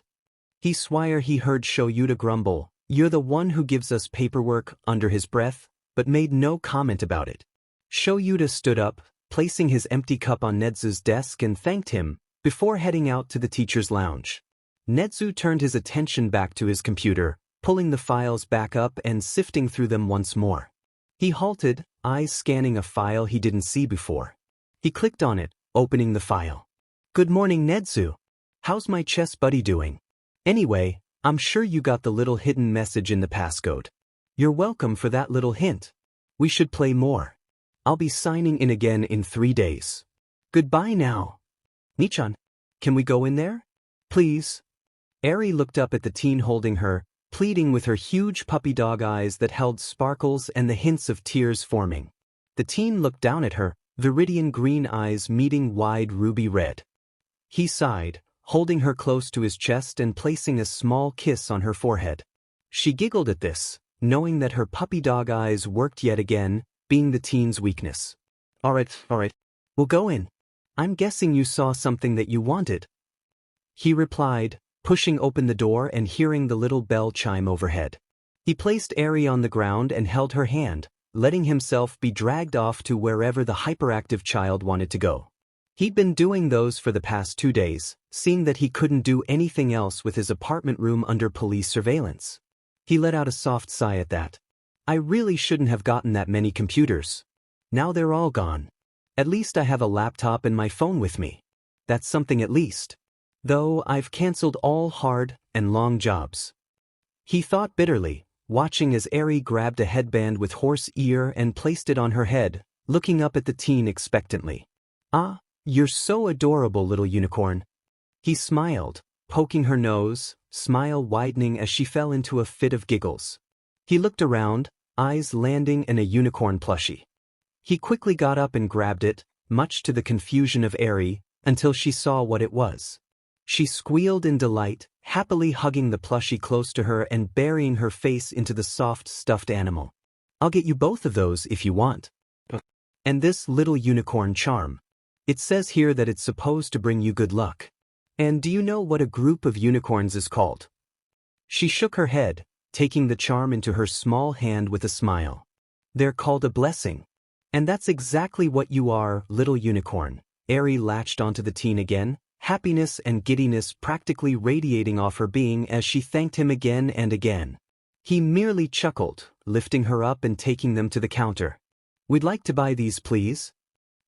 He heard Shoyuta grumble, "You're the one who gives us paperwork," under his breath, but made no comment about it. Shoyuta stood up, placing his empty cup on Nedzu's desk and thanked him, before heading out to the teacher's lounge. Nedzu turned his attention back to his computer, pulling the files back up and sifting through them once more. He halted, eyes scanning a file he didn't see before. He clicked on it, opening the file. Good morning, Nedzu. How's my chess buddy doing? Anyway, I'm sure you got the little hidden message in the passcode. You're welcome for that little hint. We should play more. I'll be signing in again in 3 days. Goodbye now. Nichan, can we go in there? Please. Eri looked up at the teen holding her, pleading with her huge puppy dog eyes that held sparkles and the hints of tears forming. The teen looked down at her, viridian green eyes meeting wide ruby red. He sighed, holding her close to his chest and placing a small kiss on her forehead. She giggled at this, knowing that her puppy dog eyes worked yet again, being the teen's weakness. All right, we'll go in. I'm guessing you saw something that you wanted. He replied, pushing open the door and hearing the little bell chime overhead. He placed Eri on the ground and held her hand, letting himself be dragged off to wherever the hyperactive child wanted to go. He'd been doing those for the past 2 days, seeing that he couldn't do anything else with his apartment room under police surveillance. He let out a soft sigh at that. I really shouldn't have gotten that many computers. Now they're all gone. At least I have a laptop and my phone with me. That's something at least. Though I've cancelled all hard and long jobs. He thought bitterly, watching as Eri grabbed a headband with horse ear and placed it on her head, looking up at the teen expectantly. Ah, you're so adorable, little unicorn. He smiled, poking her nose, smile widening as she fell into a fit of giggles. He looked around, eyes landing in a unicorn plushie. He quickly got up and grabbed it, much to the confusion of Eri, until she saw what it was. She squealed in delight, happily hugging the plushie close to her and burying her face into the soft stuffed animal. I'll get you both of those if you want. And this little unicorn charm. It says here that it's supposed to bring you good luck. And do you know what a group of unicorns is called? She shook her head, taking the charm into her small hand with a smile. They're called a blessing. And that's exactly what you are, little unicorn. Eri latched onto the teen again, happiness and giddiness practically radiating off her being as she thanked him again and again. He merely chuckled, lifting her up and taking them to the counter. We'd like to buy these, please.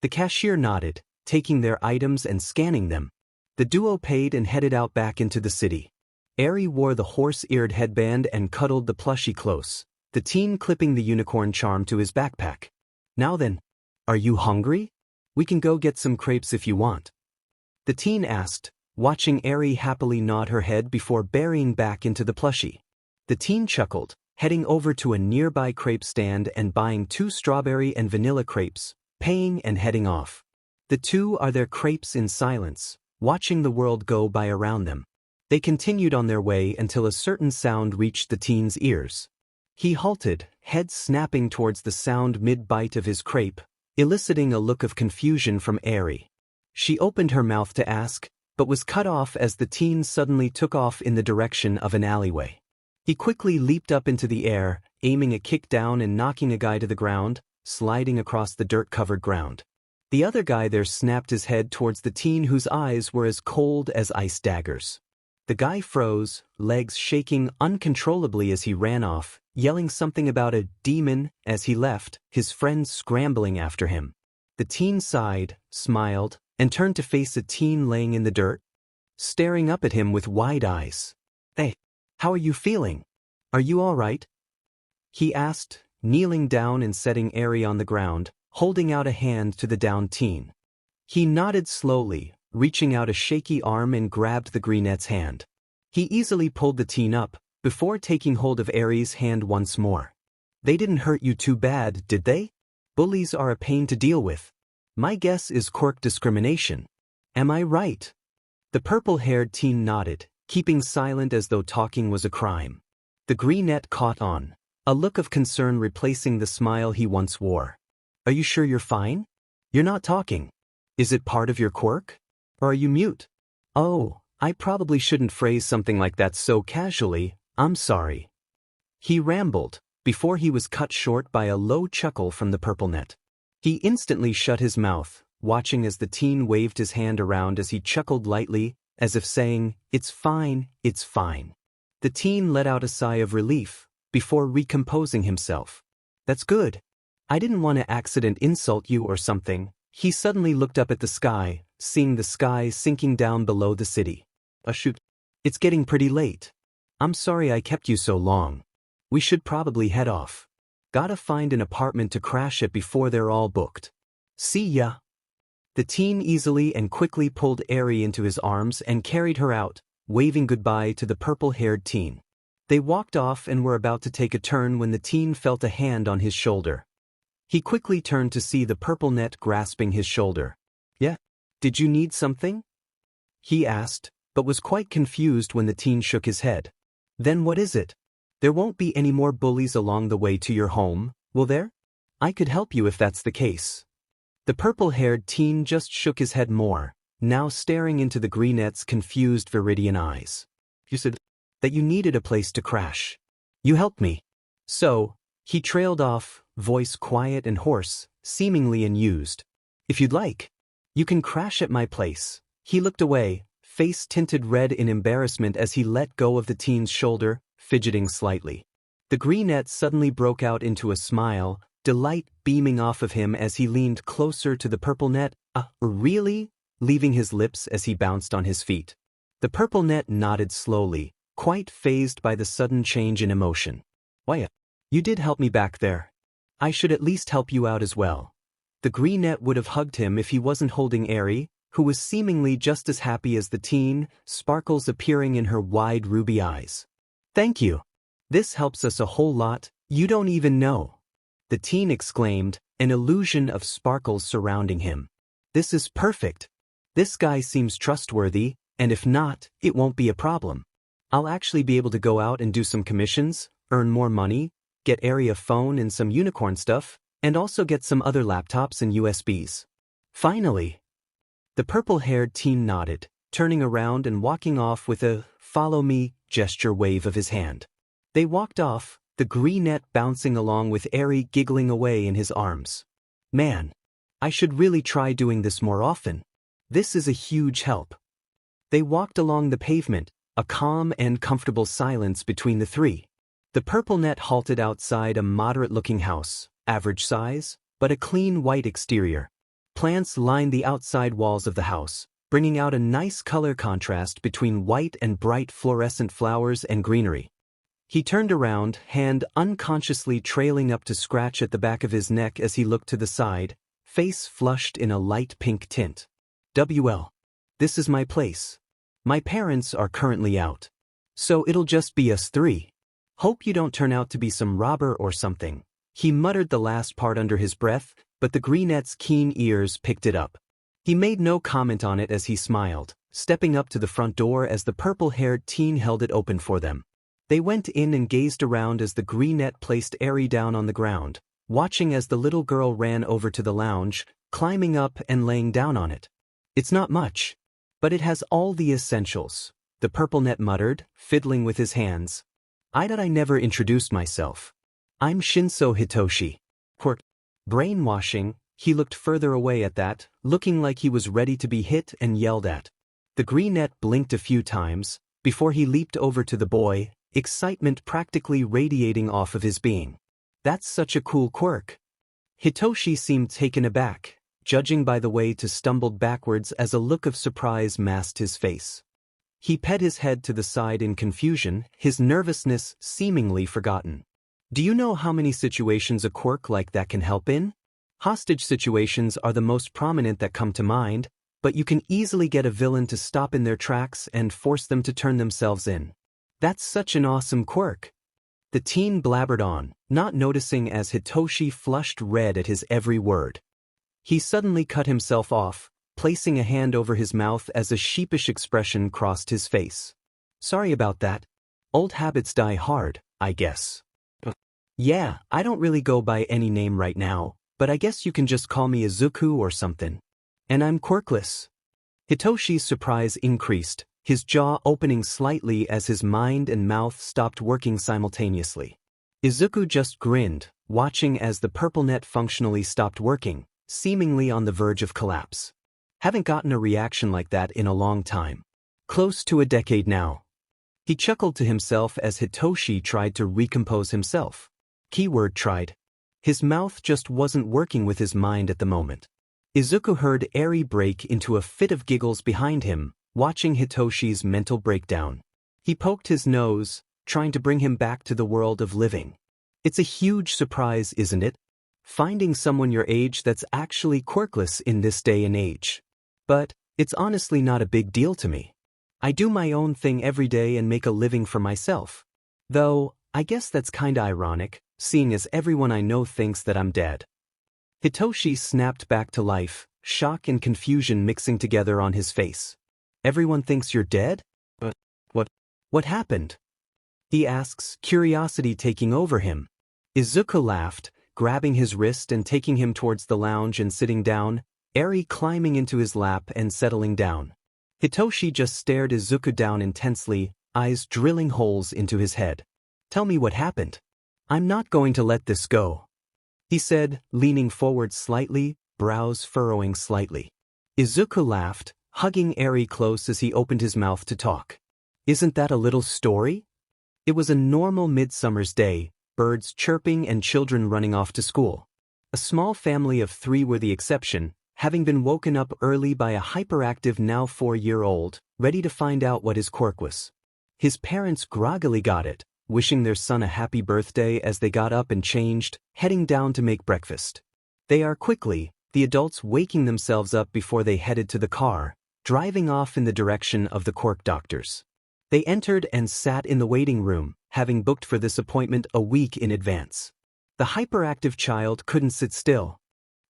The cashier nodded, taking their items and scanning them. The duo paid and headed out back into the city. Eri wore the horse-eared headband and cuddled the plushie close, the teen clipping the unicorn charm to his backpack. Now then, are you hungry? We can go get some crepes if you want. The teen asked, watching Eri happily nod her head before burying back into the plushie. The teen chuckled, heading over to a nearby crepe stand and buying 2 strawberry and vanilla crepes, paying and heading off. The two are their crepes in silence, watching the world go by around them. They continued on their way until a certain sound reached the teen's ears. He halted, head snapping towards the sound mid-bite of his crepe, eliciting a look of confusion from Eri. She opened her mouth to ask, but was cut off as the teen suddenly took off in the direction of an alleyway. He quickly leaped up into the air, aiming a kick down and knocking a guy to the ground, sliding across the dirt-covered ground. The other guy there snapped his head towards the teen whose eyes were as cold as ice daggers. The guy froze, legs shaking uncontrollably as he ran off, yelling something about a demon as he left, his friends scrambling after him. The teen sighed, smiled, and turned to face a teen laying in the dirt, staring up at him with wide eyes. Hey, how are you feeling? Are you all right? He asked, kneeling down and setting Eri on the ground, holding out a hand to the downed teen. He nodded slowly, reaching out a shaky arm and grabbed the greenette's hand. He easily pulled the teen up, before taking hold of Eri's hand once more. They didn't hurt you too bad, did they? Bullies are a pain to deal with. My guess is quirk discrimination. Am I right? The purple-haired teen nodded, keeping silent as though talking was a crime. The greenette caught on, a look of concern replacing the smile he once wore. Are you sure you're fine? You're not talking. Is it part of your quirk? Or are you mute? Oh, I probably shouldn't phrase something like that so casually, I'm sorry. He rambled, before he was cut short by a low chuckle from the purple net. He instantly shut his mouth, watching as the teen waved his hand around as he chuckled lightly, as if saying, it's fine, it's fine. The teen let out a sigh of relief, before recomposing himself. That's good. I didn't want to accident insult you or something. He suddenly looked up at the sky, seeing the sky sinking down below the city. Shoot. It's getting pretty late. I'm sorry I kept you so long. We should probably head off. Gotta find an apartment to crash at before they're all booked. See ya. The teen easily and quickly pulled Eri into his arms and carried her out, waving goodbye to the purple-haired teen. They walked off and were about to take a turn when the teen felt a hand on his shoulder. He quickly turned to see the purple net grasping his shoulder. Yeah? Did you need something? He asked, but was quite confused when the teen shook his head. Then what is it? There won't be any more bullies along the way to your home, will there? I could help you if that's the case. The purple-haired teen just shook his head more, now staring into the greenette's confused Viridian eyes. You said that you needed a place to crash. You helped me. So, he trailed off, voice quiet and hoarse, seemingly unused. If you'd like, you can crash at my place. He looked away, face tinted red in embarrassment as he let go of the teen's shoulder, fidgeting slightly. The greenette suddenly broke out into a smile, delight beaming off of him as he leaned closer to the purple net. Really? Leaving his lips as he bounced on his feet. The purple net nodded slowly, quite fazed by the sudden change in emotion. Why, you did help me back there. I should at least help you out as well. The greenette would have hugged him if he wasn't holding Eri, who was seemingly just as happy as the teen, sparkles appearing in her wide ruby eyes. Thank you. This helps us a whole lot, you don't even know. The teen exclaimed, an illusion of sparkles surrounding him. This is perfect. This guy seems trustworthy, and if not, it won't be a problem. I'll actually be able to go out and do some commissions, earn more money, get area phone and some unicorn stuff, and also get some other laptops and USBs. Finally, the purple-haired teen nodded, turning around and walking off with a "follow me" gesture wave of his hand. They walked off, the greenette bouncing along with Eri giggling away in his arms. Man, I should really try doing this more often. This is a huge help. They walked along the pavement, a calm and comfortable silence between the three. The purple net halted outside a moderate-looking house, average size, but a clean white exterior. Plants lined the outside walls of the house, bringing out a nice color contrast between white and bright fluorescent flowers and greenery. He turned around, hand unconsciously trailing up to scratch at the back of his neck as he looked to the side, face flushed in a light pink tint. "WL. This is my place. My parents are currently out. So it'll just be us three. Hope you don't turn out to be some robber or something." He muttered the last part under his breath, but the greenette's keen ears picked it up. He made no comment on it as he smiled, stepping up to the front door as the purple-haired teen held it open for them. They went in and gazed around as the greenette placed Eri down on the ground, watching as the little girl ran over to the lounge, climbing up and laying down on it. "It's not much, but it has all the essentials," the purple net muttered, fiddling with his hands. "I never introduced myself. I'm Shinso Hitoshi." Brainwashing, he looked further away at that, looking like he was ready to be hit and yelled at. The greenette blinked a few times, before he leaped over to the boy, excitement practically radiating off of his being. "That's such a cool quirk." Hitoshi seemed taken aback, judging by the way he stumbled backwards as a look of surprise masked his face. He pet his head to the side in confusion, his nervousness seemingly forgotten. "Do you know how many situations a quirk like that can help in? Hostage situations are the most prominent that come to mind, but you can easily get a villain to stop in their tracks and force them to turn themselves in. That's such an awesome quirk." The teen blabbered on, not noticing as Hitoshi flushed red at his every word. He suddenly cut himself off, placing a hand over his mouth as a sheepish expression crossed his face. "Sorry about that. Old habits die hard, I guess. Yeah, I don't really go by any name right now, but I guess you can just call me Izuku or something. And I'm quirkless." Hitoshi's surprise increased, his jaw opening slightly as his mind and mouth stopped working simultaneously. Izuku just grinned, watching as the purple net functionally stopped working, seemingly on the verge of collapse. Haven't gotten a reaction like that in a long time. Close to a decade now. He chuckled to himself as Hitoshi tried to recompose himself. Keyword tried. His mouth just wasn't working with his mind at the moment. Izuku heard Eri break into a fit of giggles behind him, watching Hitoshi's mental breakdown. He poked his nose, trying to bring him back to the world of living. "It's a huge surprise, isn't it? Finding someone your age that's actually quirkless in this day and age. But it's honestly not a big deal to me. I do my own thing every day and make a living for myself. Though, I guess that's kinda ironic, seeing as everyone I know thinks that I'm dead." Hitoshi snapped back to life, shock and confusion mixing together on his face. "Everyone thinks you're dead? But what happened?" he asks, curiosity taking over him. Izuku laughed, grabbing his wrist and taking him towards the lounge and sitting down, Eri climbing into his lap and settling down. Hitoshi just stared Izuku down intensely, eyes drilling holes into his head. "Tell me what happened. I'm not going to let this go," he said, leaning forward slightly, brows furrowing slightly. Izuku laughed, hugging Eri close as he opened his mouth to talk. "Isn't that a little story?" It was a normal midsummer's day, birds chirping and children running off to school. A small family of 3 were the exception, having been woken up early by a hyperactive now 4-year-old, ready to find out what his quirk was. His parents groggily got it, wishing their son a happy birthday as they got up and changed, heading down to make breakfast. They are quickly, the adults waking themselves up before they headed to the car, driving off in the direction of the quirk doctors. They entered and sat in the waiting room, having booked for this appointment a week in advance. The hyperactive child couldn't sit still.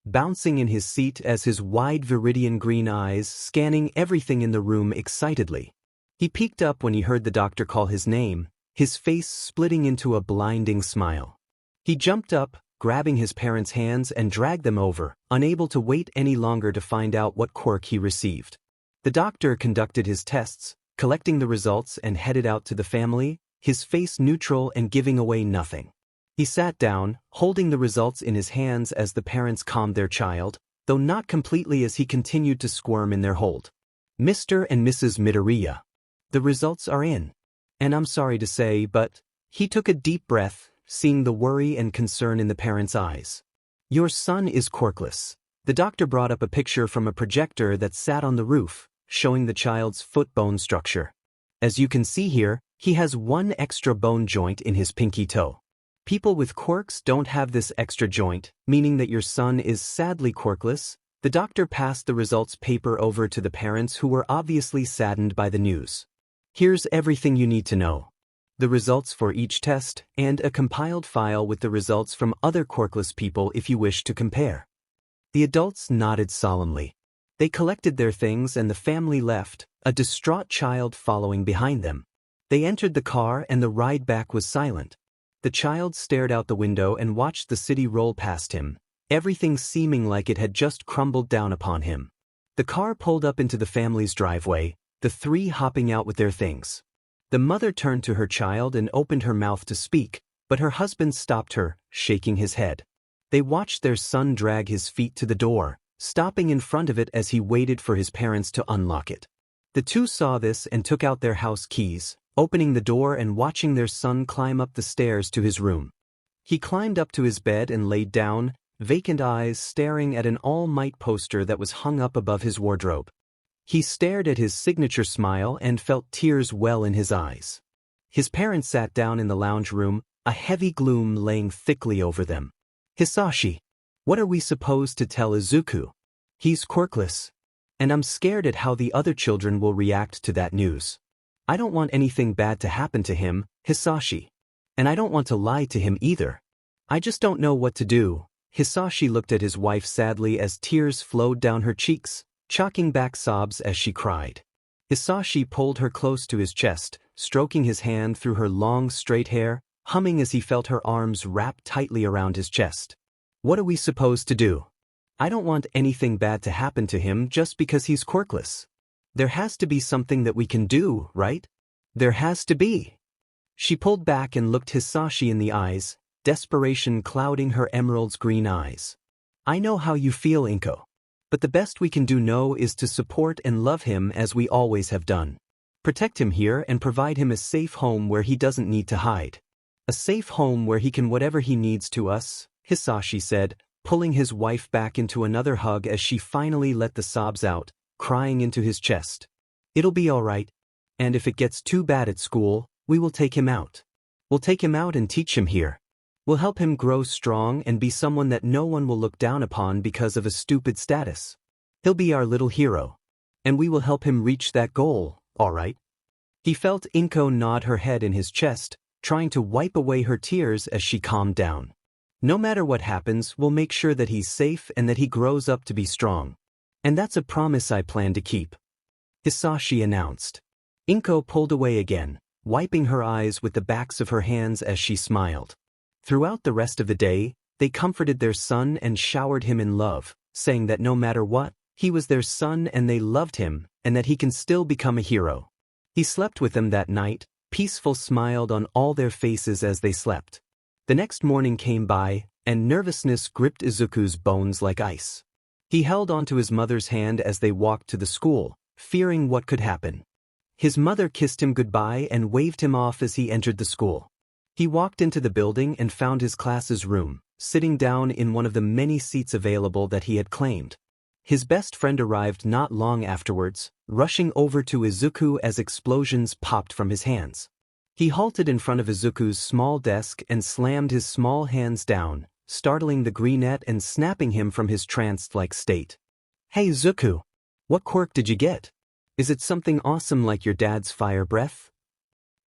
bouncing in his seat as his wide viridian green eyes scanning everything in the room excitedly. He peeked up when he heard the doctor call his name, his face splitting into a blinding smile. He jumped up, grabbing his parents' hands and dragged them over, unable to wait any longer to find out what quirk he received. The doctor conducted his tests, collecting the results and headed out to the family, his face neutral and giving away nothing. He sat down, holding the results in his hands as the parents calmed their child, though not completely as he continued to squirm in their hold. Mr. and Mrs. Midoriya. The results are in. And I'm sorry to say, but... He took a deep breath, seeing the worry and concern in the parents' eyes. Your son is quirkless. The doctor brought up a picture from a projector that sat on the roof, showing the child's foot bone structure. As you can see here, he has one extra bone joint in his pinky toe. People with quirks don't have this extra joint, meaning that your son is sadly quirkless. The doctor passed the results paper over to the parents who were obviously saddened by the news. Here's everything you need to know. The results for each test, and a compiled file with the results from other quirkless people if you wish to compare. The adults nodded solemnly. They collected their things and the family left, a distraught child following behind them. They entered the car and the ride back was silent. The child stared out the window and watched the city roll past him, everything seeming like it had just crumbled down upon him. The car pulled up into the family's driveway, the three hopping out with their things. The mother turned to her child and opened her mouth to speak, but her husband stopped her, shaking his head. They watched their son drag his feet to the door, stopping in front of it as he waited for his parents to unlock it. The two saw this and took out their house keys, opening the door and watching their son climb up the stairs to his room. He climbed up to his bed and laid down, vacant eyes staring at an All Might poster that was hung up above his wardrobe. He stared at his signature smile and felt tears well in his eyes. His parents sat down in the lounge room, a heavy gloom laying thickly over them. Hisashi, what are we supposed to tell Izuku? He's quirkless. And I'm scared at how the other children will react to that news. I don't want anything bad to happen to him, Hisashi. And I don't want to lie to him either. I just don't know what to do. Hisashi looked at his wife sadly as tears flowed down her cheeks, chalking back sobs as she cried. Hisashi pulled her close to his chest, stroking his hand through her long straight hair, humming as he felt her arms wrapped tightly around his chest. What are we supposed to do? I don't want anything bad to happen to him just because he's quirkless. There has to be something that we can do, right? There has to be. She pulled back and looked Hisashi in the eyes, desperation clouding her emerald's green eyes. I know how you feel, Inko. But the best we can do now is to support and love him as we always have done. Protect him here and provide him a safe home where he doesn't need to hide. A safe home where he can whatever he needs to us, Hisashi said, pulling his wife back into another hug as she finally let the sobs out, crying into his chest. It'll be all right. And if it gets too bad at school, we will take him out. We'll take him out and teach him here. We'll help him grow strong and be someone that no one will look down upon because of a stupid status. He'll be our little hero. And we will help him reach that goal, all right? He felt Inko nod her head in his chest, trying to wipe away her tears as she calmed down. No matter what happens, we'll make sure that he's safe and that he grows up to be strong. And that's a promise I plan to keep. Hisashi announced. Inko pulled away again, wiping her eyes with the backs of her hands as she smiled. Throughout the rest of the day, they comforted their son and showered him in love, saying that no matter what, he was their son and they loved him, and that he can still become a hero. He slept with them that night, peaceful smiled on all their faces as they slept. The next morning came by, and nervousness gripped Izuku's bones like ice. He held onto his mother's hand as they walked to the school, fearing what could happen. His mother kissed him goodbye and waved him off as he entered the school. He walked into the building and found his class's room, sitting down in one of the many seats available that he had claimed. His best friend arrived not long afterwards, rushing over to Izuku as explosions popped from his hands. He halted in front of Izuku's small desk and slammed his small hands down, startling the greenette and snapping him from his trance-like state. Hey Izuku! What quirk did you get? Is it something awesome like your dad's fire breath?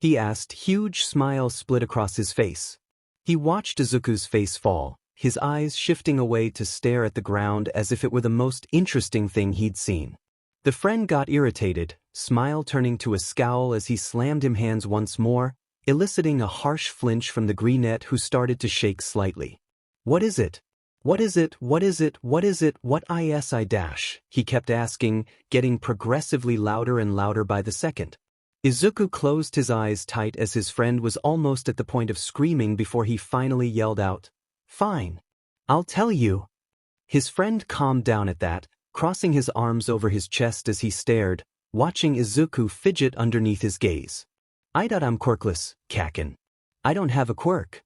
He asked, huge smile split across his face. He watched Izuku's face fall, his eyes shifting away to stare at the ground as if it were the most interesting thing he'd seen. The friend got irritated, smile turning to a scowl as he slammed him hands once more, eliciting a harsh flinch from the greenette who started to shake slightly. "What is it? What is it? What is it? What is it? What is I dash?" he kept asking, getting progressively louder and louder by the second. Izuku closed his eyes tight as his friend was almost at the point of screaming before he finally yelled out, "Fine. I'll tell you." His friend calmed down at that, crossing his arms over his chest as he stared, watching Izuku fidget underneath his gaze. I'm quirkless, Kakin. I don't have a quirk,"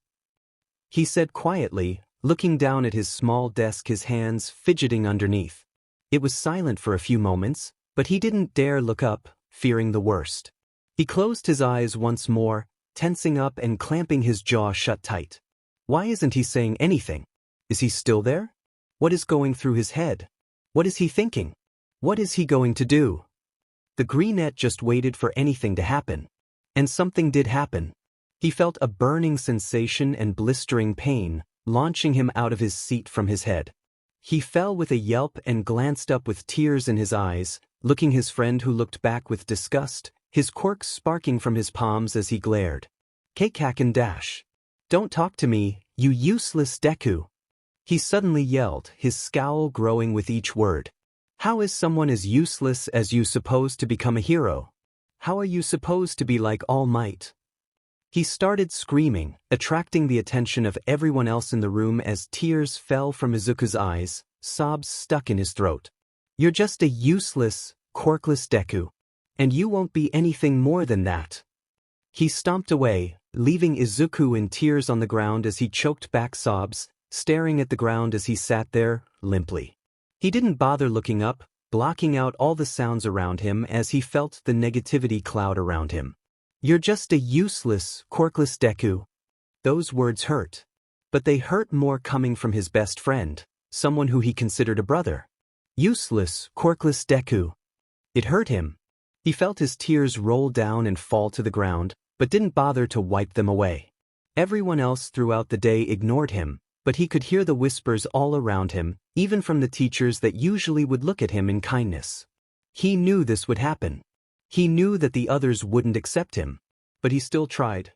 he said quietly, looking down at his small desk, his hands fidgeting underneath. It was silent for a few moments, but he didn't dare look up, fearing the worst. He closed his eyes once more, tensing up and clamping his jaw shut tight. Why isn't he saying anything? Is he still there? What is going through his head? What is he thinking? What is he going to do? The greenette just waited for anything to happen. And something did happen. He felt a burning sensation and blistering pain, launching him out of his seat from his head. He fell with a yelp and glanced up with tears in his eyes, looking his friend who looked back with disgust, his quirks sparking from his palms as he glared. "Kakin dash. Don't talk to me, you useless Deku," he suddenly yelled, his scowl growing with each word. "How is someone as useless as you supposed to become a hero? How are you supposed to be like All Might?" He started screaming, attracting the attention of everyone else in the room as tears fell from Izuku's eyes, sobs stuck in his throat. "You're just a useless, quirkless Deku. And you won't be anything more than that." He stomped away, leaving Izuku in tears on the ground as he choked back sobs, staring at the ground as he sat there, limply. He didn't bother looking up, blocking out all the sounds around him as he felt the negativity cloud around him. "You're just a useless, quirkless Deku." Those words hurt. But they hurt more coming from his best friend, someone who he considered a brother. Useless, quirkless Deku. It hurt him. He felt his tears roll down and fall to the ground, but didn't bother to wipe them away. Everyone else throughout the day ignored him, but he could hear the whispers all around him, even from the teachers that usually would look at him in kindness. He knew this would happen. He knew that the others wouldn't accept him, but he still tried,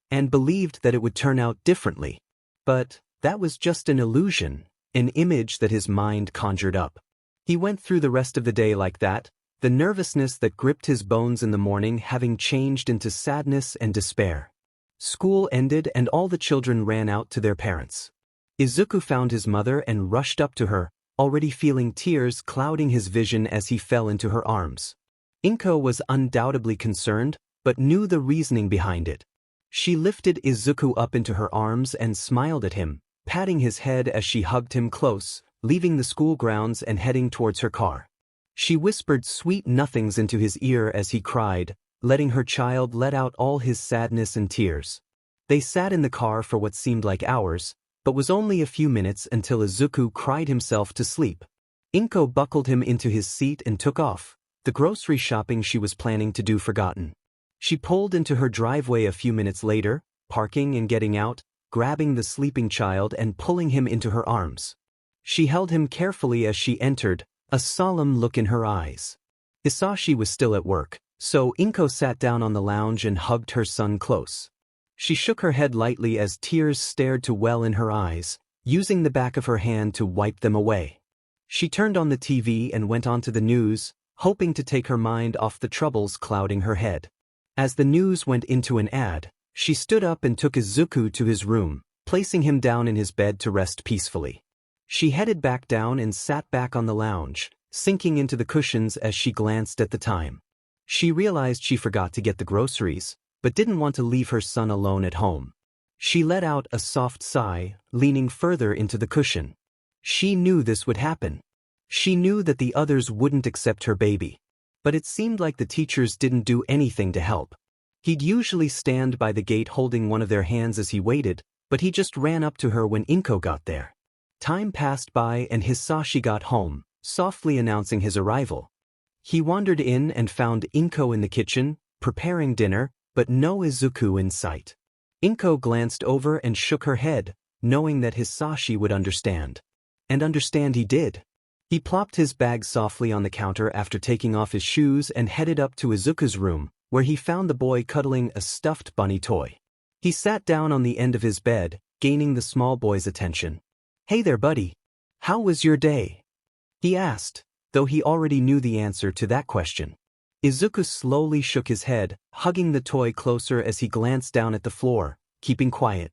and believed that it would turn out differently. But that was just an illusion, an image that his mind conjured up. He went through the rest of the day like that, the nervousness that gripped his bones in the morning having changed into sadness and despair. School ended and all the children ran out to their parents. Izuku found his mother and rushed up to her, already feeling tears clouding his vision as he fell into her arms. Inko was undoubtedly concerned, but knew the reasoning behind it. She lifted Izuku up into her arms and smiled at him, patting his head as she hugged him close, leaving the school grounds and heading towards her car. She whispered sweet nothings into his ear as he cried, letting her child let out all his sadness and tears. They sat in the car for what seemed like hours, but was only a few minutes until Izuku cried himself to sleep. Inko buckled him into his seat and took off, the grocery shopping she was planning to do forgotten. She pulled into her driveway a few minutes later, parking and getting out, grabbing the sleeping child and pulling him into her arms. She held him carefully as she entered, a solemn look in her eyes. Hisashi was still at work, so Inko sat down on the lounge and hugged her son close. She shook her head lightly as tears stared to well in her eyes, using the back of her hand to wipe them away. She turned on the TV and went on to the news, hoping to take her mind off the troubles clouding her head. As the news went into an ad, she stood up and took Izuku to his room, placing him down in his bed to rest peacefully. She headed back down and sat back on the lounge, sinking into the cushions as she glanced at the time. She realized she forgot to get the groceries, but didn't want to leave her son alone at home. She let out a soft sigh, leaning further into the cushion. She knew this would happen. She knew that the others wouldn't accept her baby. But it seemed like the teachers didn't do anything to help. He'd usually stand by the gate holding one of their hands as he waited, but he just ran up to her when Inko got there. Time passed by and Hisashi got home, softly announcing his arrival. He wandered in and found Inko in the kitchen, preparing dinner, but no Izuku in sight. Inko glanced over and shook her head, knowing that Hisashi would understand. And understand he did. He plopped his bag softly on the counter after taking off his shoes and headed up to Izuku's room, where he found the boy cuddling a stuffed bunny toy. He sat down on the end of his bed, gaining the small boy's attention. "Hey there, buddy. How was your day?" he asked, though he already knew the answer to that question. Izuku slowly shook his head, hugging the toy closer as he glanced down at the floor, keeping quiet.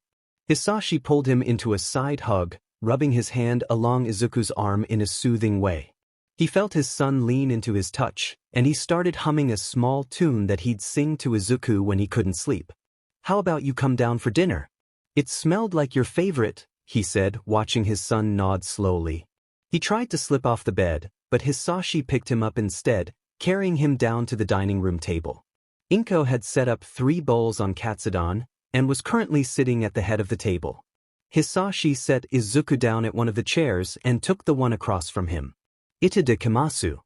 Hisashi pulled him into a side hug, rubbing his hand along Izuku's arm in a soothing way. He felt his son lean into his touch, and he started humming a small tune that he'd sing to Izuku when he couldn't sleep. "How about you come down for dinner? It smelled like your favorite," he said, watching his son nod slowly. He tried to slip off the bed, but Hisashi picked him up instead, carrying him down to the dining room table. Inko had set up 3 bowls on katsudon, and was currently sitting at the head of the table. Hisashi set Izuku down at one of the chairs and took the one across from him. Itadakimasu.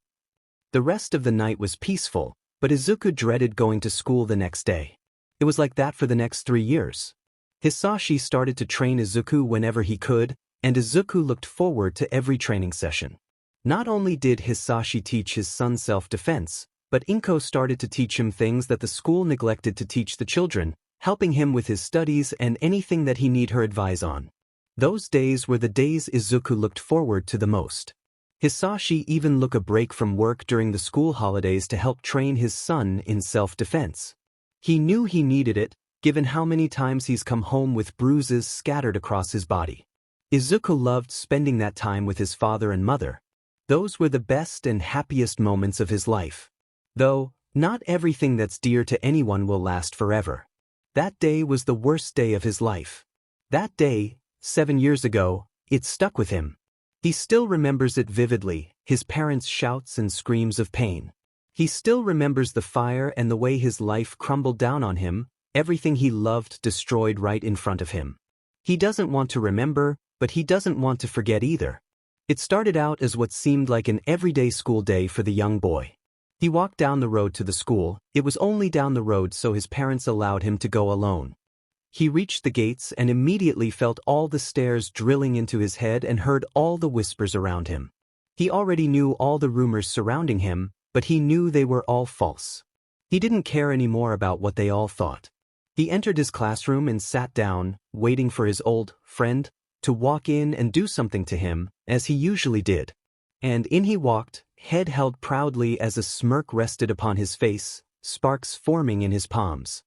The rest of the night was peaceful, but Izuku dreaded going to school the next day. It was like that for the next 3 years. Hisashi started to train Izuku whenever he could, and Izuku looked forward to every training session. Not only did Hisashi teach his son self-defense, but Inko started to teach him things that the school neglected to teach the children, helping him with his studies and anything that he need her advise on. Those days were the days Izuku looked forward to the most. Hisashi even took a break from work during the school holidays to help train his son in self-defense. He knew he needed it, given how many times he's come home with bruises scattered across his body. Izuku loved spending that time with his father and mother. Those were the best and happiest moments of his life. Though, not everything that's dear to anyone will last forever. That day was the worst day of his life. That day, 7 years ago, it stuck with him. He still remembers it vividly, his parents' shouts and screams of pain. He still remembers the fire and the way his life crumbled down on him, everything he loved destroyed right in front of him. He doesn't want to remember, but he doesn't want to forget either. It started out as what seemed like an everyday school day for the young boy. He walked down the road to the school. It was only down the road, so his parents allowed him to go alone. He reached the gates and immediately felt all the stares drilling into his head and heard all the whispers around him. He already knew all the rumors surrounding him, but he knew they were all false. He didn't care anymore about what they all thought. He entered his classroom and sat down, waiting for his old friend to walk in and do something to him, as he usually did. And in he walked, head held proudly as a smirk rested upon his face, sparks forming in his palms.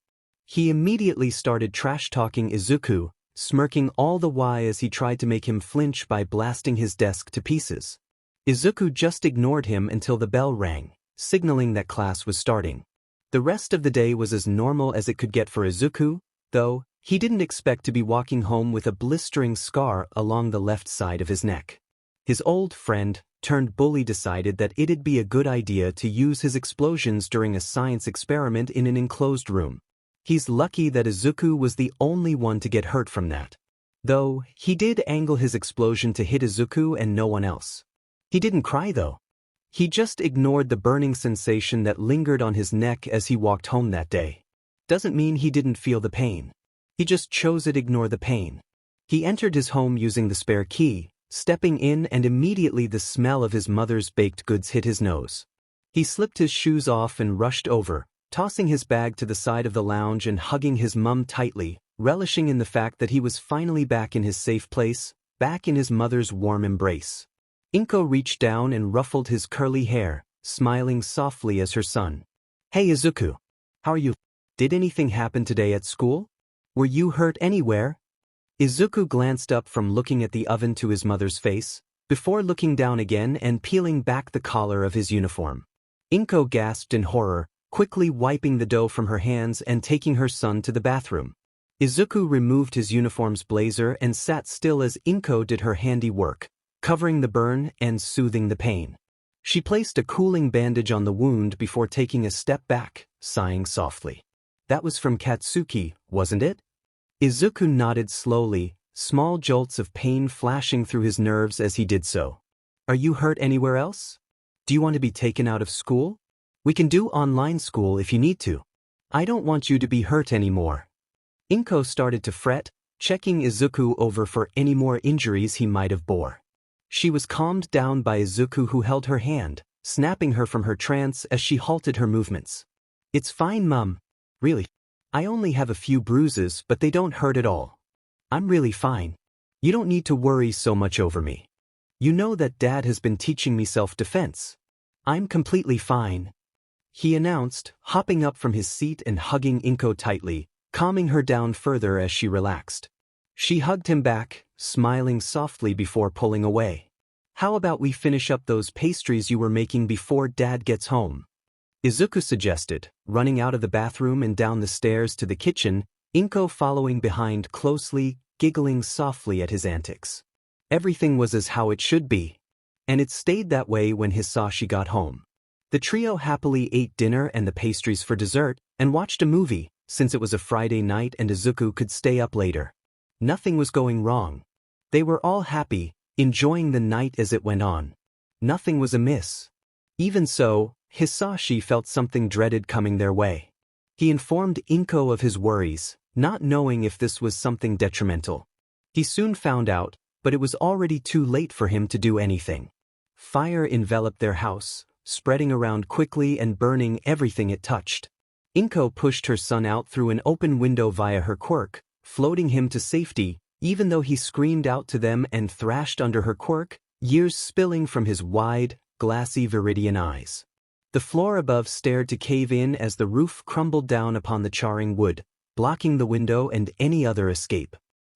He immediately started trash-talking Izuku, smirking all the while as he tried to make him flinch by blasting his desk to pieces. Izuku just ignored him until the bell rang, signaling that class was starting. The rest of the day was as normal as it could get for Izuku, though he didn't expect to be walking home with a blistering scar along the left side of his neck. His old friend, turned bully, decided that it'd be a good idea to use his explosions during a science experiment in an enclosed room. He's lucky that Izuku was the only one to get hurt from that. Though, he did angle his explosion to hit Izuku and no one else. He didn't cry though. He just ignored the burning sensation that lingered on his neck as he walked home that day. Doesn't mean he didn't feel the pain. He just chose to ignore the pain. He entered his home using the spare key, stepping in, and immediately the smell of his mother's baked goods hit his nose. He slipped his shoes off and rushed over, tossing his bag to the side of the lounge and hugging his mum tightly, relishing in the fact that he was finally back in his safe place, back in his mother's warm embrace. Inko reached down and ruffled his curly hair, smiling softly as her son. "Hey Izuku. How are you? Did anything happen today at school? Were you hurt anywhere?" Izuku glanced up from looking at the oven to his mother's face, before looking down again and peeling back the collar of his uniform. Inko gasped in horror, quickly wiping the dough from her hands and taking her son to the bathroom. Izuku removed his uniform's blazer and sat still as Inko did her handy work, covering the burn and soothing the pain. She placed a cooling bandage on the wound before taking a step back, sighing softly. "That was from Katsuki, wasn't it?" Izuku nodded slowly, small jolts of pain flashing through his nerves as he did so. "Are you hurt anywhere else? Do you want to be taken out of school? We can do online school if you need to. I don't want you to be hurt anymore." Inko started to fret, checking Izuku over for any more injuries he might have bore. She was calmed down by Izuku, who held her hand, snapping her from her trance as she halted her movements. "It's fine, Mum. Really. I only have a few bruises, but they don't hurt at all. I'm really fine. You don't need to worry so much over me. You know that Dad has been teaching me self-defense. I'm completely fine," he announced, hopping up from his seat and hugging Inko tightly, calming her down further as she relaxed. She hugged him back, smiling softly before pulling away. "How about we finish up those pastries you were making before Dad gets home?" Izuku suggested, running out of the bathroom and down the stairs to the kitchen, Inko following behind closely, giggling softly at his antics. Everything was as how it should be. And it stayed that way when Hisashi got home. The trio happily ate dinner and the pastries for dessert, and watched a movie, since it was a Friday night and Izuku could stay up later. Nothing was going wrong. They were all happy, enjoying the night as it went on. Nothing was amiss. Even so, Hisashi felt something dreaded coming their way. He informed Inko of his worries, not knowing if this was something detrimental. He soon found out, but it was already too late for him to do anything. Fire enveloped their house, spreading around quickly and burning everything it touched. Inko pushed her son out through an open window via her quirk, floating him to safety, even though he screamed out to them and thrashed under her quirk, years spilling from his wide, glassy viridian eyes. The floor above stared to cave in as the roof crumbled down upon the charring wood, blocking the window and any other escape.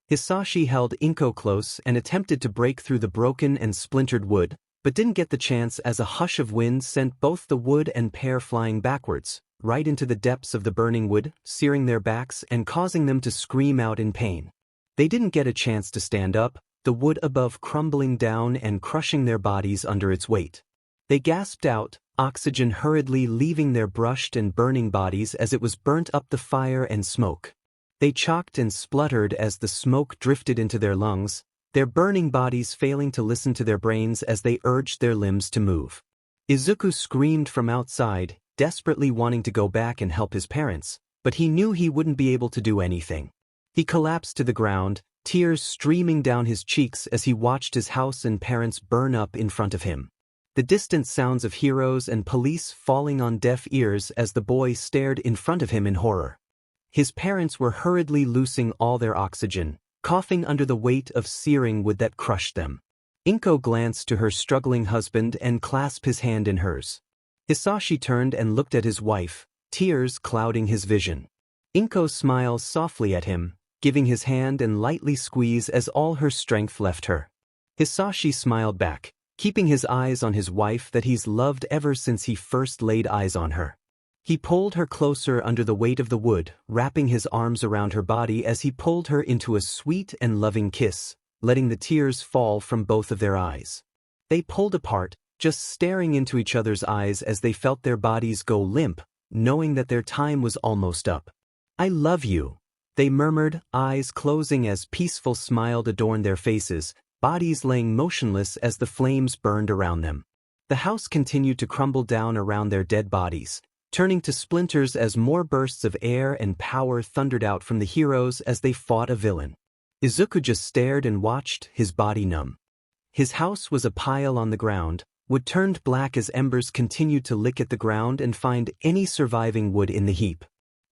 Hisashi held Inko close and attempted to break through the broken and splintered wood, but didn't get the chance as a hush of wind sent both the wood and pair flying backwards, right into the depths of the burning wood, searing their backs and causing them to scream out in pain. They didn't get a chance to stand up, the wood above crumbling down and crushing their bodies under its weight. They gasped out, oxygen hurriedly leaving their brushed and burning bodies as it was burnt up the fire and smoke. They choked and spluttered as the smoke drifted into their lungs, their burning bodies failing to listen to their brains as they urged their limbs to move. Izuku screamed from outside, desperately wanting to go back and help his parents, but he knew he wouldn't be able to do anything. He collapsed to the ground, tears streaming down his cheeks as he watched his house and parents burn up in front of him. The distant sounds of heroes and police falling on deaf ears as the boy stared in front of him in horror. His parents were hurriedly losing all their oxygen, coughing under the weight of searing wood that crushed them. Inko glanced to her struggling husband and clasped his hand in hers. Hisashi turned and looked at his wife, tears clouding his vision. Inko smiled softly at him, giving his hand and lightly squeeze as all her strength left her. Hisashi smiled back, keeping his eyes on his wife that he's loved ever since he first laid eyes on her. He pulled her closer under the weight of the wood, wrapping his arms around her body as he pulled her into a sweet and loving kiss, letting the tears fall from both of their eyes. They pulled apart, just staring into each other's eyes as they felt their bodies go limp, knowing that their time was almost up. "I love you," they murmured, eyes closing as peaceful smile adorned their faces, bodies laying motionless as the flames burned around them. The house continued to crumble down around their dead bodies, turning to splinters as more bursts of air and power thundered out from the heroes as they fought a villain. Izuku just stared and watched, his body numb. His house was a pile on the ground, wood turned black as embers continued to lick at the ground and find any surviving wood in the heap.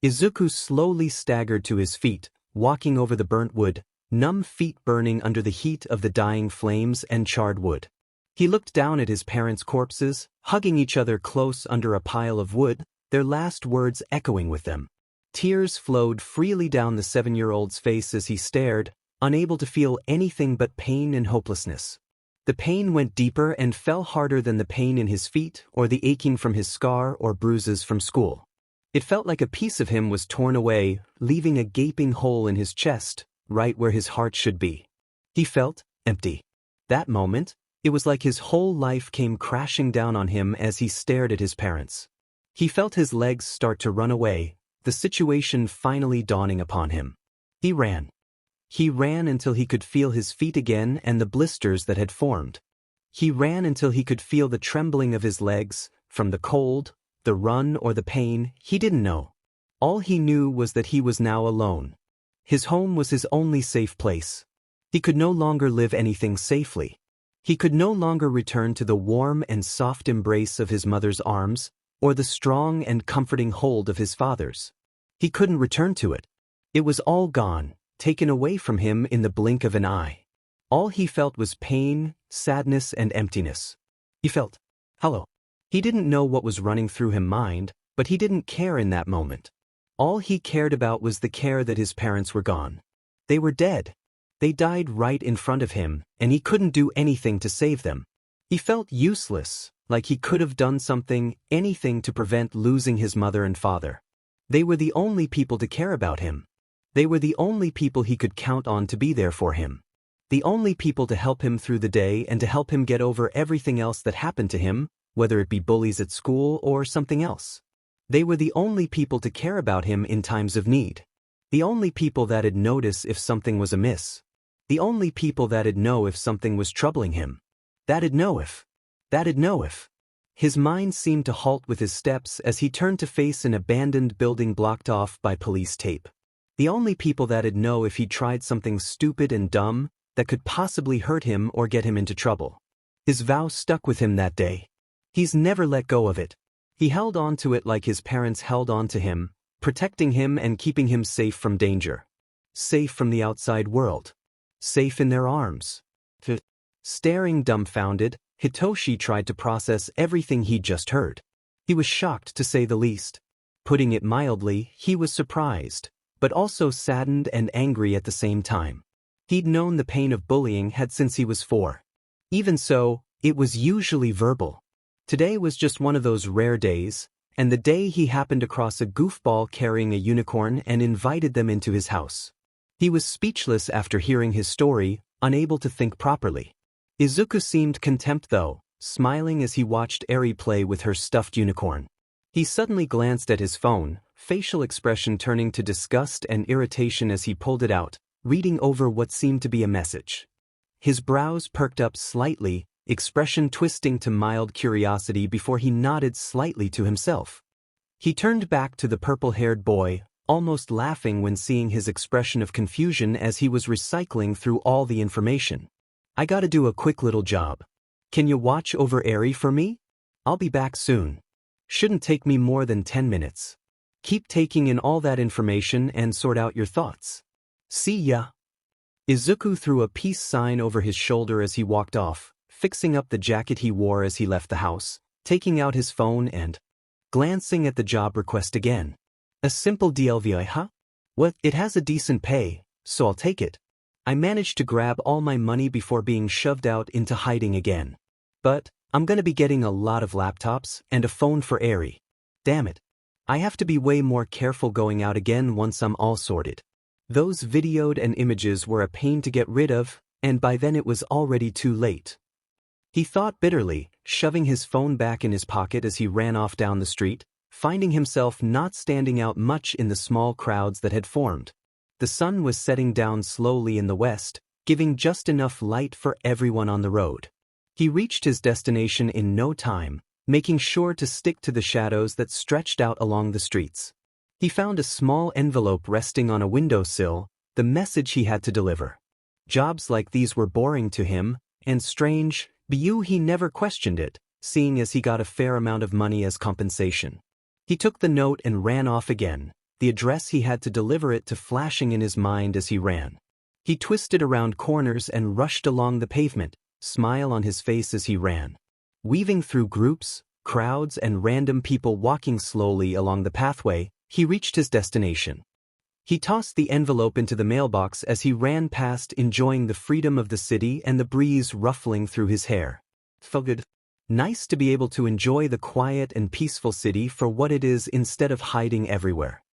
Izuku slowly staggered to his feet, walking over the burnt wood, numb feet burning under the heat of the dying flames and charred wood. He looked down at his parents' corpses, hugging each other close under a pile of wood, their last words echoing with them. Tears flowed freely down the 7-year-old's face as he stared, unable to feel anything but pain and hopelessness. The pain went deeper and fell harder than the pain in his feet or the aching from his scar or bruises from school. It felt like a piece of him was torn away, leaving a gaping hole in his chest, right where his heart should be. He felt empty. That moment, it was like his whole life came crashing down on him as he stared at his parents. He felt his legs start to run away, the situation finally dawning upon him. He ran. He ran until he could feel his feet again and the blisters that had formed. He ran until he could feel the trembling of his legs, from the cold, the run or the pain, he didn't know. All he knew was that he was now alone. His home was his only safe place. He could no longer live anything safely. He could no longer return to the warm and soft embrace of his mother's arms, or the strong and comforting hold of his father's. He couldn't return to it. It was all gone, taken away from him in the blink of an eye. All he felt was pain, sadness, and emptiness. He felt hollow. He didn't know what was running through his mind, but he didn't care in that moment. All he cared about was the care that his parents were gone. They were dead. They died right in front of him, and he couldn't do anything to save them. He felt useless, like he could have done something, anything to prevent losing his mother and father. They were the only people to care about him. They were the only people he could count on to be there for him. The only people to help him through the day and to help him get over everything else that happened to him, whether it be bullies at school or something else. They were the only people to care about him in times of need. The only people that'd notice if something was amiss. The only people that'd know if something was troubling him. That'd know if. His mind seemed to halt with his steps as he turned to face an abandoned building blocked off by police tape. The only people that'd know if he tried something stupid and dumb that could possibly hurt him or get him into trouble. His vow stuck with him that day. He's never let go of it. He held on to it like his parents held on to him, protecting him and keeping him safe from danger. Safe from the outside world. Safe in their arms. Staring dumbfounded, Hitoshi tried to process everything he'd just heard. He was shocked, to say the least. Putting it mildly, he was surprised, but also saddened and angry at the same time. He'd known the pain of bullying since he was 4. Even so, it was usually verbal. Today was just one of those rare days, and the day he happened across a goofball carrying a unicorn and invited them into his house. He was speechless after hearing his story, unable to think properly. Izuku seemed content though, smiling as he watched Eri play with her stuffed unicorn. He suddenly glanced at his phone, facial expression turning to disgust and irritation as he pulled it out, reading over what seemed to be a message. His brows perked up slightly, expression twisting to mild curiosity before he nodded slightly to himself. He turned back to the purple-haired boy, almost laughing when seeing his expression of confusion as he was recycling through all the information. "I gotta do a quick little job. Can you watch over Eri for me? I'll be back soon. Shouldn't take me more than 10 minutes. Keep taking in all that information and sort out your thoughts. See ya." Izuku threw a peace sign over his shoulder as he walked off, fixing up the jacket he wore as he left the house, taking out his phone and glancing at the job request again. "A simple DLVI, huh? What? It has a decent pay, so I'll take it. I managed to grab all my money before being shoved out into hiding again. But I'm gonna be getting a lot of laptops and a phone for Eri. Damn it. I have to be way more careful going out again once I'm all sorted." Those videoed and images were a pain to get rid of, and by then it was already too late. He thought bitterly, shoving his phone back in his pocket as he ran off down the street, finding himself not standing out much in the small crowds that had formed. The sun was setting down slowly in the west, giving just enough light for everyone on the road. He reached his destination in no time, making sure to stick to the shadows that stretched out along the streets. He found a small envelope resting on a windowsill, the message he had to deliver. Jobs like these were boring to him, and strange, but he never questioned it, seeing as he got a fair amount of money as compensation. He took the note and ran off again, the address he had to deliver it to flashing in his mind as he ran. He twisted around corners and rushed along the pavement, smile on his face as he ran. Weaving through groups, crowds, and random people walking slowly along the pathway, he reached his destination. He tossed the envelope into the mailbox as he ran past, enjoying the freedom of the city and the breeze ruffling through his hair. Felt good. Nice to be able to enjoy the quiet and peaceful city for what it is instead of hiding everywhere.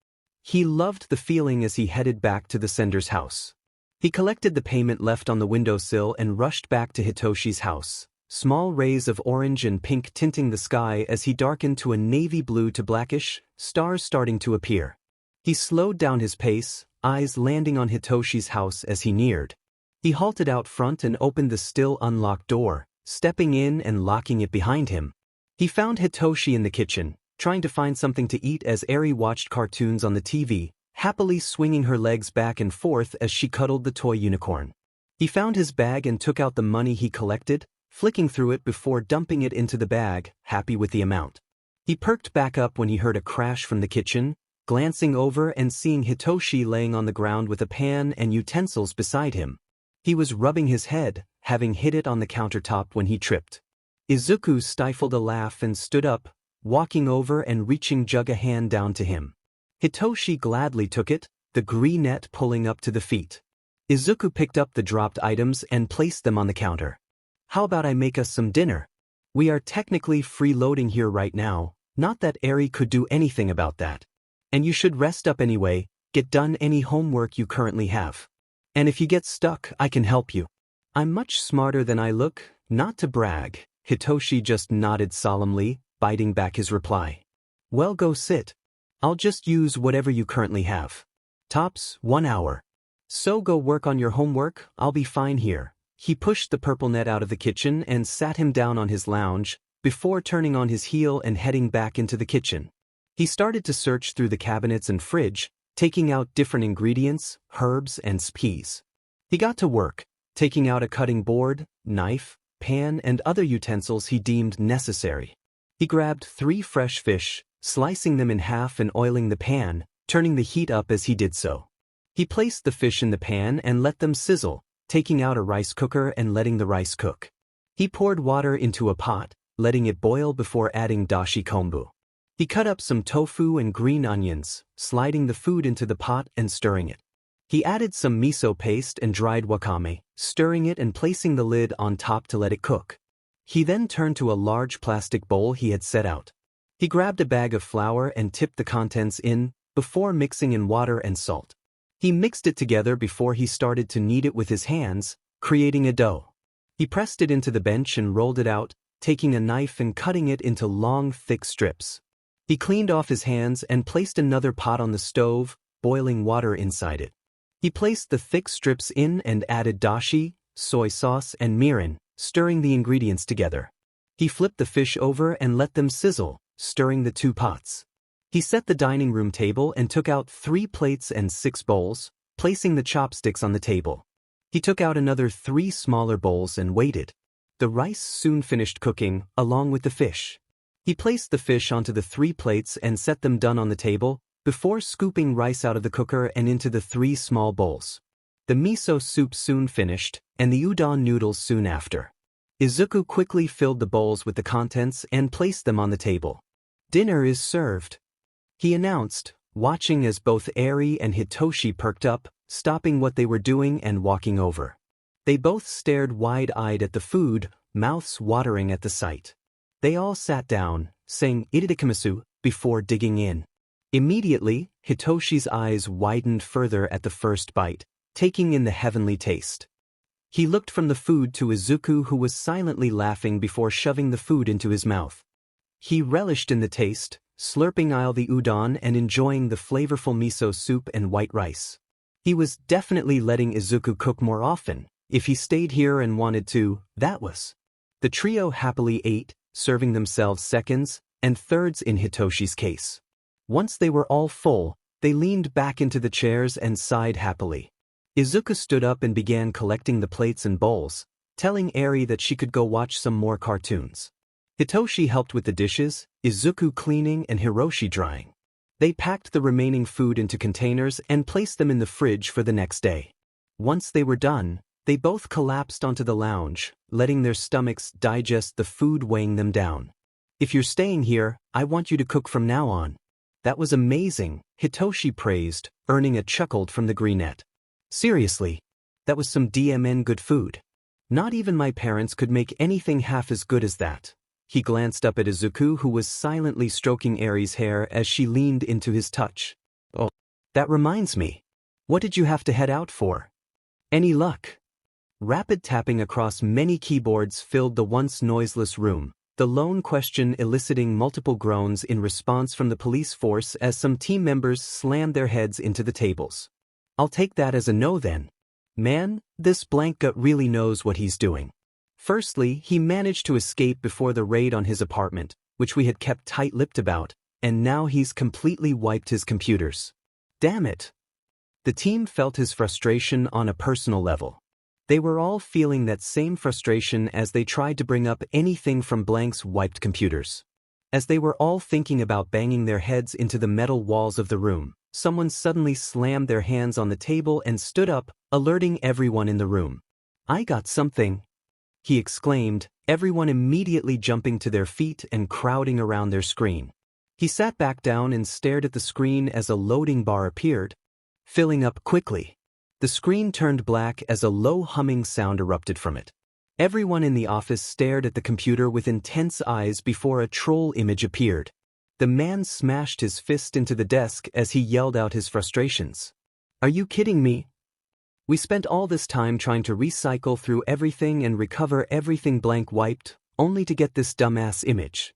He loved the feeling as he headed back to the sender's house. He collected the payment left on the windowsill and rushed back to Hitoshi's house, small rays of orange and pink tinting the sky as he darkened to a navy blue to blackish, stars starting to appear. He slowed down his pace, eyes landing on Hitoshi's house as he neared. He halted out front and opened the still unlocked door, stepping in and locking it behind him. He found Hitoshi in the kitchen, trying to find something to eat as Eri watched cartoons on the TV, happily swinging her legs back and forth as she cuddled the toy unicorn. He found his bag and took out the money he collected, flicking through it before dumping it into the bag, happy with the amount. He perked back up when he heard a crash from the kitchen, glancing over and seeing Hitoshi laying on the ground with a pan and utensils beside him. He was rubbing his head, having hit it on the countertop when he tripped. Izuku stifled a laugh and stood up, walking over and reaching Jug a hand down to him. Hitoshi gladly took it, the green net pulling up to the feet. Izuku picked up the dropped items and placed them on the counter. How about I make us some dinner? We are technically freeloading here right now, not that Eri could do anything about that. And you should rest up anyway, get done any homework you currently have. And if you get stuck, I can help you. I'm much smarter than I look, not to brag. Hitoshi just nodded solemnly, biting back his reply. Well, go sit. I'll just use whatever you currently have. Tops, 1 hour. So go work on your homework, I'll be fine here. He pushed the purple net out of the kitchen and sat him down on his lounge, before turning on his heel and heading back into the kitchen. He started to search through the cabinets and fridge, taking out different ingredients, herbs and spices. He got to work, taking out a cutting board, knife, pan and other utensils he deemed necessary. He grabbed 3 fresh fish, slicing them in half and oiling the pan, turning the heat up as he did so. He placed the fish in the pan and let them sizzle, taking out a rice cooker and letting the rice cook. He poured water into a pot, letting it boil before adding dashi kombu. He cut up some tofu and green onions, sliding the food into the pot and stirring it. He added some miso paste and dried wakame, stirring it and placing the lid on top to let it cook. He then turned to a large plastic bowl he had set out. He grabbed a bag of flour and tipped the contents in, before mixing in water and salt. He mixed it together before he started to knead it with his hands, creating a dough. He pressed it into the bench and rolled it out, taking a knife and cutting it into long, thick strips. He cleaned off his hands and placed another pot on the stove, boiling water inside it. He placed the thick strips in and added dashi, soy sauce and mirin, stirring the ingredients together. He flipped the fish over and let them sizzle, stirring the 2 pots. He set the dining room table and took out 3 plates and 6 bowls, placing the chopsticks on the table. He took out another 3 smaller bowls and waited. The rice soon finished cooking, along with the fish. He placed the fish onto the 3 plates and set them done on the table, before scooping rice out of the cooker and into the 3 small bowls. The miso soup soon finished, and the udon noodles soon after. Izuku quickly filled the bowls with the contents and placed them on the table. Dinner is served, he announced, watching as both Eri and Hitoshi perked up, stopping what they were doing and walking over. They both stared wide-eyed at the food, mouths watering at the sight. They all sat down, saying "Itadakimasu" before digging in. Immediately, Hitoshi's eyes widened further at the first bite, taking in the heavenly taste. He looked from the food to Izuku, who was silently laughing before shoving the food into his mouth. He relished in the taste, slurping the udon and enjoying the flavorful miso soup and white rice. He was definitely letting Izuku cook more often, if he stayed here and wanted to, that was. The trio happily ate, serving themselves seconds and thirds in Hitoshi's case. Once they were all full, they leaned back into the chairs and sighed happily. Izuku stood up and began collecting the plates and bowls, telling Eri that she could go watch some more cartoons. Hitoshi helped with the dishes, Izuku cleaning and Hiroshi drying. They packed the remaining food into containers and placed them in the fridge for the next day. Once they were done, they both collapsed onto the lounge, letting their stomachs digest the food weighing them down. If you're staying here, I want you to cook from now on. That was amazing, Hitoshi praised, earning a chuckle from the greenette. Seriously, that was some DMN good food. Not even my parents could make anything half as good as that. He glanced up at Izuku, who was silently stroking Eri's hair as she leaned into his touch. Oh, that reminds me. What did you have to head out for? Any luck? Rapid tapping across many keyboards filled the once noiseless room, the lone question eliciting multiple groans in response from the police force as some team members slammed their heads into the tables. I'll take that as a no then. Man, this blank gut really knows what he's doing. Firstly, he managed to escape before the raid on his apartment, which we had kept tight-lipped about, and now he's completely wiped his computers. Damn it. The team felt his frustration on a personal level. They were all feeling that same frustration as they tried to bring up anything from Blank's wiped computers. As they were all thinking about banging their heads into the metal walls of the room, someone suddenly slammed their hands on the table and stood up, alerting everyone in the room. "I got something," he exclaimed, everyone immediately jumping to their feet and crowding around their screen. He sat back down and stared at the screen as a loading bar appeared, filling up quickly. The screen turned black as a low humming sound erupted from it. Everyone in the office stared at the computer with intense eyes before a troll image appeared. The man smashed his fist into the desk as he yelled out his frustrations. "Are you kidding me? We spent all this time trying to recycle through everything and recover everything Blank wiped, only to get this dumbass image."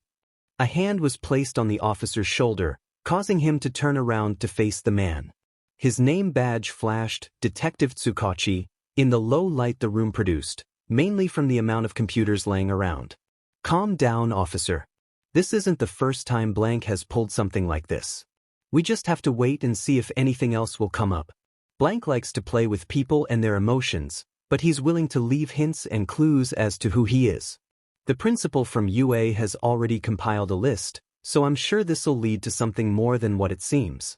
A hand was placed on the officer's shoulder, causing him to turn around to face the man. His name badge flashed, Detective Tsukachi, in the low light the room produced, mainly from the amount of computers laying around. "Calm down, officer. This isn't the first time Blank has pulled something like this. We just have to wait and see if anything else will come up. Blank likes to play with people and their emotions, but he's willing to leave hints and clues as to who he is. The principal from UA has already compiled a list, so I'm sure this'll lead to something more than what it seems,"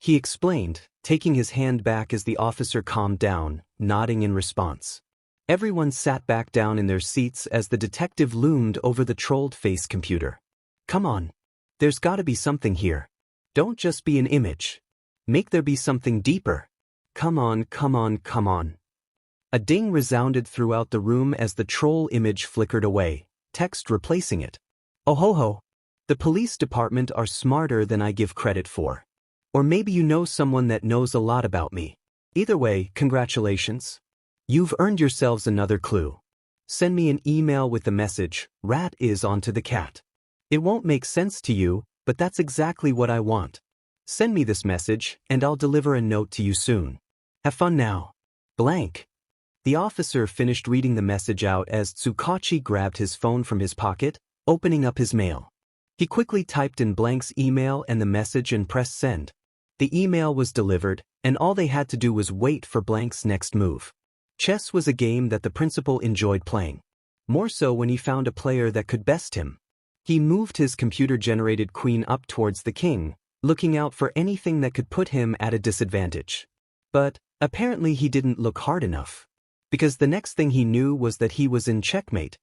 he explained, taking his hand back as the officer calmed down, nodding in response. Everyone sat back down in their seats as the detective loomed over the trolled face computer. "Come on. There's gotta be something here. Don't just be an image. Make there be something deeper. Come on, come on, come on." A ding resounded throughout the room as the troll image flickered away, text replacing it. "Oh ho ho. The police department are smarter than I give credit for. Or maybe you know someone that knows a lot about me. Either way, congratulations. You've earned yourselves another clue. Send me an email with the message, 'Rat is onto the cat.' It won't make sense to you, but that's exactly what I want. Send me this message, and I'll deliver a note to you soon. Have fun now. Blank." The officer finished reading the message out as Tsukachi grabbed his phone from his pocket, opening up his mail. He quickly typed in Blank's email and the message and pressed send. The email was delivered, and all they had to do was wait for Blank's next move. Chess was a game that the principal enjoyed playing. More so when he found a player that could best him. He moved his computer-generated queen up towards the king, looking out for anything that could put him at a disadvantage. But apparently he didn't look hard enough, because the next thing he knew was that he was in checkmate.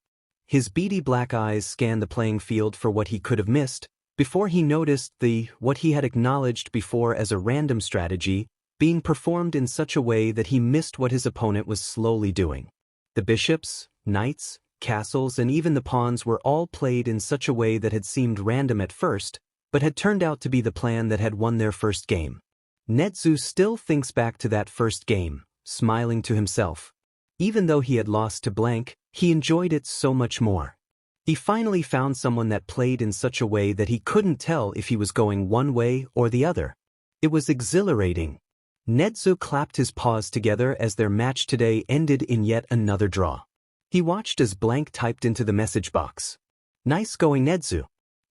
His beady black eyes scanned the playing field for what he could have missed, before he noticed what he had acknowledged before as a random strategy, being performed in such a way that he missed what his opponent was slowly doing. The bishops, knights, castles, and even the pawns were all played in such a way that had seemed random at first, but had turned out to be the plan that had won their first game. Netsu still thinks back to that first game, smiling to himself. Even though he had lost to Blank, he enjoyed it so much more. He finally found someone that played in such a way that he couldn't tell if he was going one way or the other. It was exhilarating. Netsu clapped his paws together as their match today ended in yet another draw. He watched as Blank typed into the message box. "Nice going, Netsu.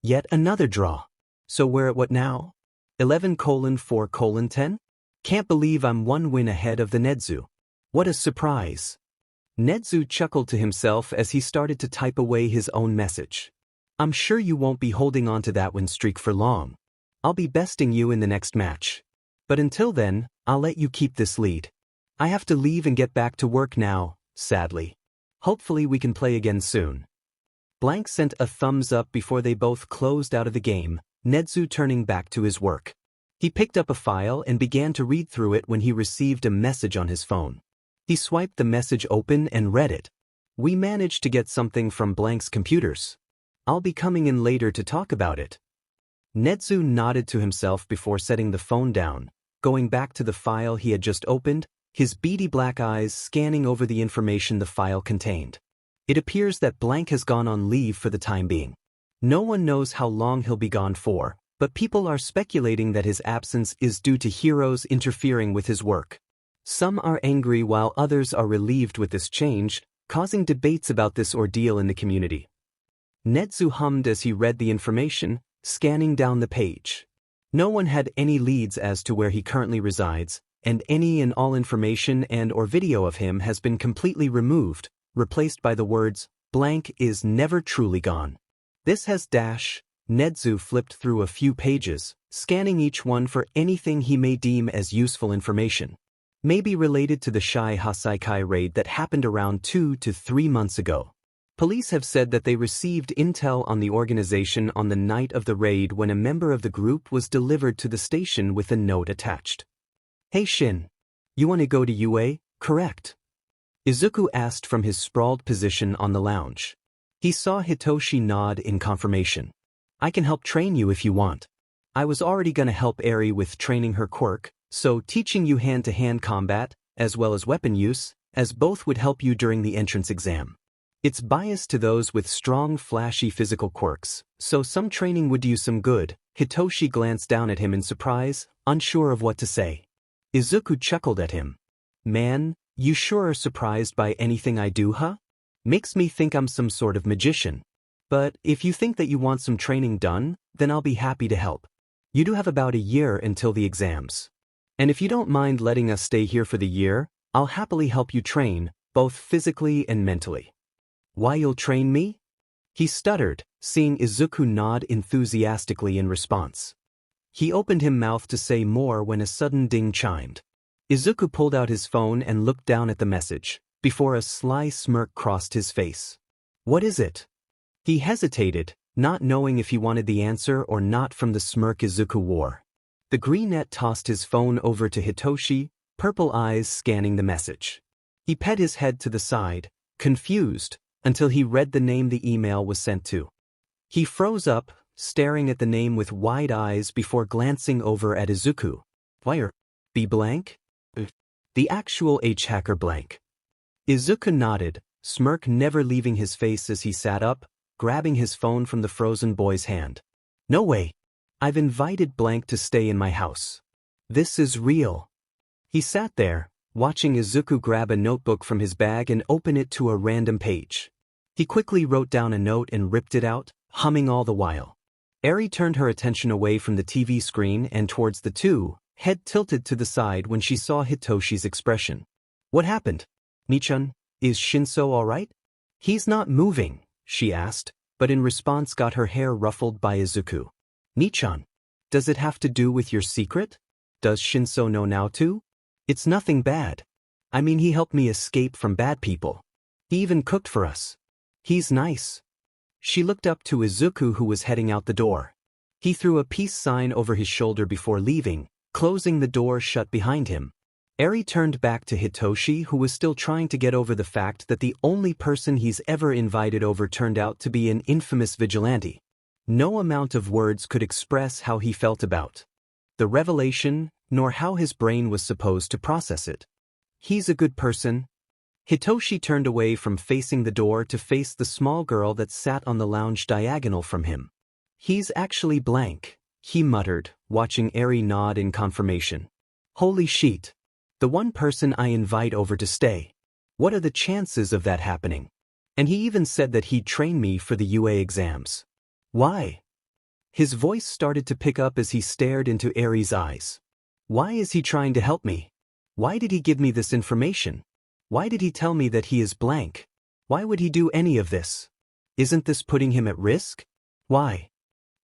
Yet another draw. So we're at what now? 11:4:10? Can't believe I'm one win ahead of the Netsu. What a surprise." Netsu chuckled to himself as he started to type away his own message. "I'm sure you won't be holding on to that win streak for long. I'll be besting you in the next match. But until then, I'll let you keep this lead. I have to leave and get back to work now, sadly. Hopefully we can play again soon." Blank sent a thumbs up before they both closed out of the game, Netsu turning back to his work. He picked up a file and began to read through it when he received a message on his phone. He swiped the message open and read it. "We managed to get something from Blank's computers. I'll be coming in later to talk about it." Netsu nodded to himself before setting the phone down, going back to the file he had just opened, his beady black eyes scanning over the information the file contained. It appears that Blank has gone on leave for the time being. No one knows how long he'll be gone for, but people are speculating that his absence is due to heroes interfering with his work. Some are angry while others are relieved with this change, causing debates about this ordeal in the community. Netsu hummed as he read the information, scanning down the page. No one had any leads as to where he currently resides, and any and all information and/or video of him has been completely removed, replaced by the words, "blank is never truly gone." This has Nedzu flipped through a few pages, scanning each one for anything he may deem as useful information. Maybe related to the Shai Hasaikai raid that happened around 2 to 3 months ago. Police have said that they received intel on the organization on the night of the raid when a member of the group was delivered to the station with a note attached. "Hey Shin, you want to go to UA, correct?" Izuku asked from his sprawled position on the lounge. He saw Hitoshi nod in confirmation. "I can help train you if you want. I was already gonna help Eri with training her quirk, so teaching you hand-to-hand combat, as well as weapon use, as both would help you during the entrance exam. It's biased to those with strong flashy physical quirks, so some training would do you some good." Hitoshi glanced down at him in surprise, unsure of what to say. Izuku chuckled at him. "Man, you sure are surprised by anything I do, huh? Makes me think I'm some sort of magician. But if you think that you want some training done, then I'll be happy to help. You do have about a year until the exams. And if you don't mind letting us stay here for the year, I'll happily help you train, both physically and mentally." "Why you'll train me?" he stuttered, seeing Izuku nod enthusiastically in response. He opened his mouth to say more when a sudden ding chimed. Izuku pulled out his phone and looked down at the message, before a sly smirk crossed his face. "What is it?" He hesitated, not knowing if he wanted the answer or not from the smirk Izuku wore. The greenette tossed his phone over to Hitoshi, purple eyes scanning the message. He pet his head to the side, confused, until he read the name the email was sent to. He froze up, staring at the name with wide eyes before glancing over at Izuku. "Wire? B blank? The actual H-hacker blank." Izuku nodded, smirk never leaving his face as he sat up, grabbing his phone from the frozen boy's hand. "No way. I've invited blank to stay in my house. This is real." He sat there, watching Izuku grab a notebook from his bag and open it to a random page. He quickly wrote down a note and ripped it out, humming all the while. Eri turned her attention away from the TV screen and towards the two, head tilted to the side when she saw Hitoshi's expression. "What happened? Nichan, is Shinso alright?" "He's not moving," she asked, but in response got her hair ruffled by Izuku. "Nichan, does it have to do with your secret? Does Shinso know now too?" "It's nothing bad. I mean, he helped me escape from bad people. He even cooked for us. He's nice." She looked up to Izuku, who was heading out the door. He threw a peace sign over his shoulder before leaving, closing the door shut behind him. Eri turned back to Hitoshi, who was still trying to get over the fact that the only person he's ever invited over turned out to be an infamous vigilante. No amount of words could express how he felt about the revelation, nor how his brain was supposed to process it. "He's a good person." Hitoshi turned away from facing the door to face the small girl that sat on the lounge diagonal from him. "He's actually blank," he muttered, watching Eri nod in confirmation. "Holy shit. The one person I invite over to stay. What are the chances of that happening? And he even said that he'd train me for the UA exams. Why?" His voice started to pick up as he stared into Eri's eyes. "Why is he trying to help me? Why did he give me this information? Why did he tell me that he is blank? Why would he do any of this? Isn't this putting him at risk? Why?"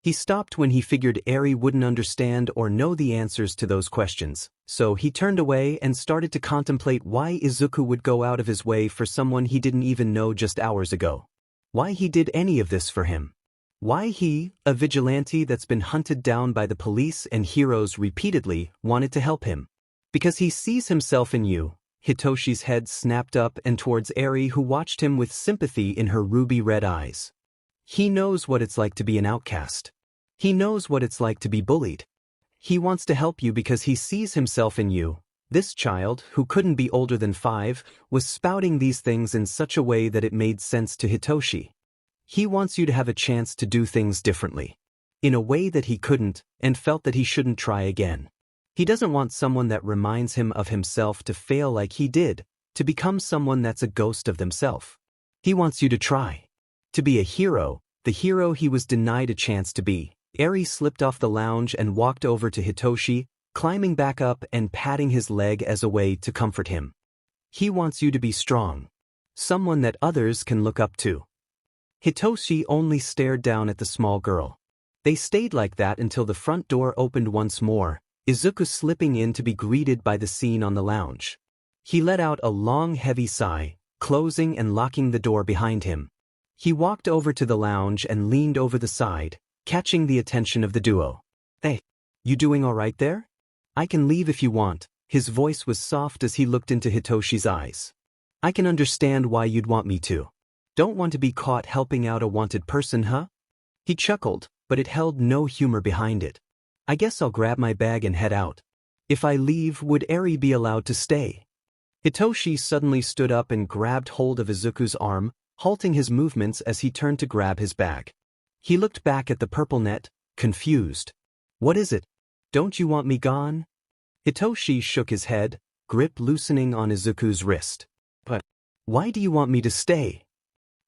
He stopped when he figured Eri wouldn't understand or know the answers to those questions, so he turned away and started to contemplate why Izuku would go out of his way for someone he didn't even know just hours ago. Why he did any of this for him. Why he, a vigilante that's been hunted down by the police and heroes repeatedly, wanted to help him. Because he sees himself in you. Hitoshi's head snapped up and towards Eri, who watched him with sympathy in her ruby-red eyes. He knows what it's like to be an outcast. He knows what it's like to be bullied. He wants to help you because he sees himself in you. This child, who couldn't be older than 5, was spouting these things in such a way that it made sense to Hitoshi. He wants you to have a chance to do things differently. In a way that he couldn't, and felt that he shouldn't try again. He doesn't want someone that reminds him of himself to fail like he did, to become someone that's a ghost of themselves. He wants you to try. To be a hero, the hero he was denied a chance to be, Eri slipped off the lounge and walked over to Hitoshi, climbing back up and patting his leg as a way to comfort him. He wants you to be strong. Someone that others can look up to. Hitoshi only stared down at the small girl. They stayed like that until the front door opened once more, Izuku slipping in to be greeted by the scene on the lounge. He let out a long heavy sigh, closing and locking the door behind him. He walked over to the lounge and leaned over the side, catching the attention of the duo. Hey, you doing all right there? I can leave if you want. His voice was soft as he looked into Hitoshi's eyes. I can understand why you'd want me to. Don't want to be caught helping out a wanted person, huh? He chuckled, but it held no humor behind it. I guess I'll grab my bag and head out. If I leave, would Eri be allowed to stay? Hitoshi suddenly stood up and grabbed hold of Izuku's arm, halting his movements as he turned to grab his bag. He looked back at the purple net, confused. What is it? Don't you want me gone? Hitoshi shook his head, grip loosening on Izuku's wrist. But why do you want me to stay?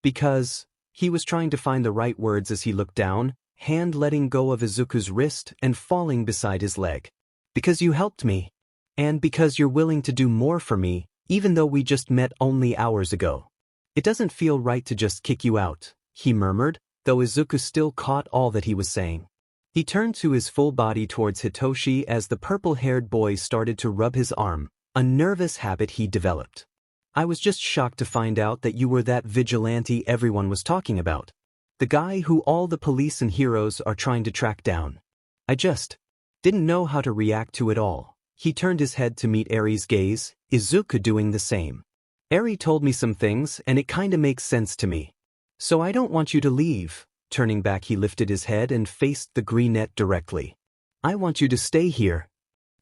Because, he was trying to find the right words as he looked down, hand letting go of Izuku's wrist and falling beside his leg. Because you helped me. And because you're willing to do more for me, even though we just met only hours ago. It doesn't feel right to just kick you out, he murmured, though Izuku still caught all that he was saying. He turned to his full body towards Hitoshi as the purple-haired boy started to rub his arm, a nervous habit he developed. I was just shocked to find out that you were that vigilante everyone was talking about. The guy who all the police and heroes are trying to track down. I just didn't know how to react to it all. He turned his head to meet Eri's gaze, Izuku doing the same. Eri told me some things and it kinda makes sense to me. So I don't want you to leave. Turning back, he lifted his head and faced the green net directly. I want you to stay here.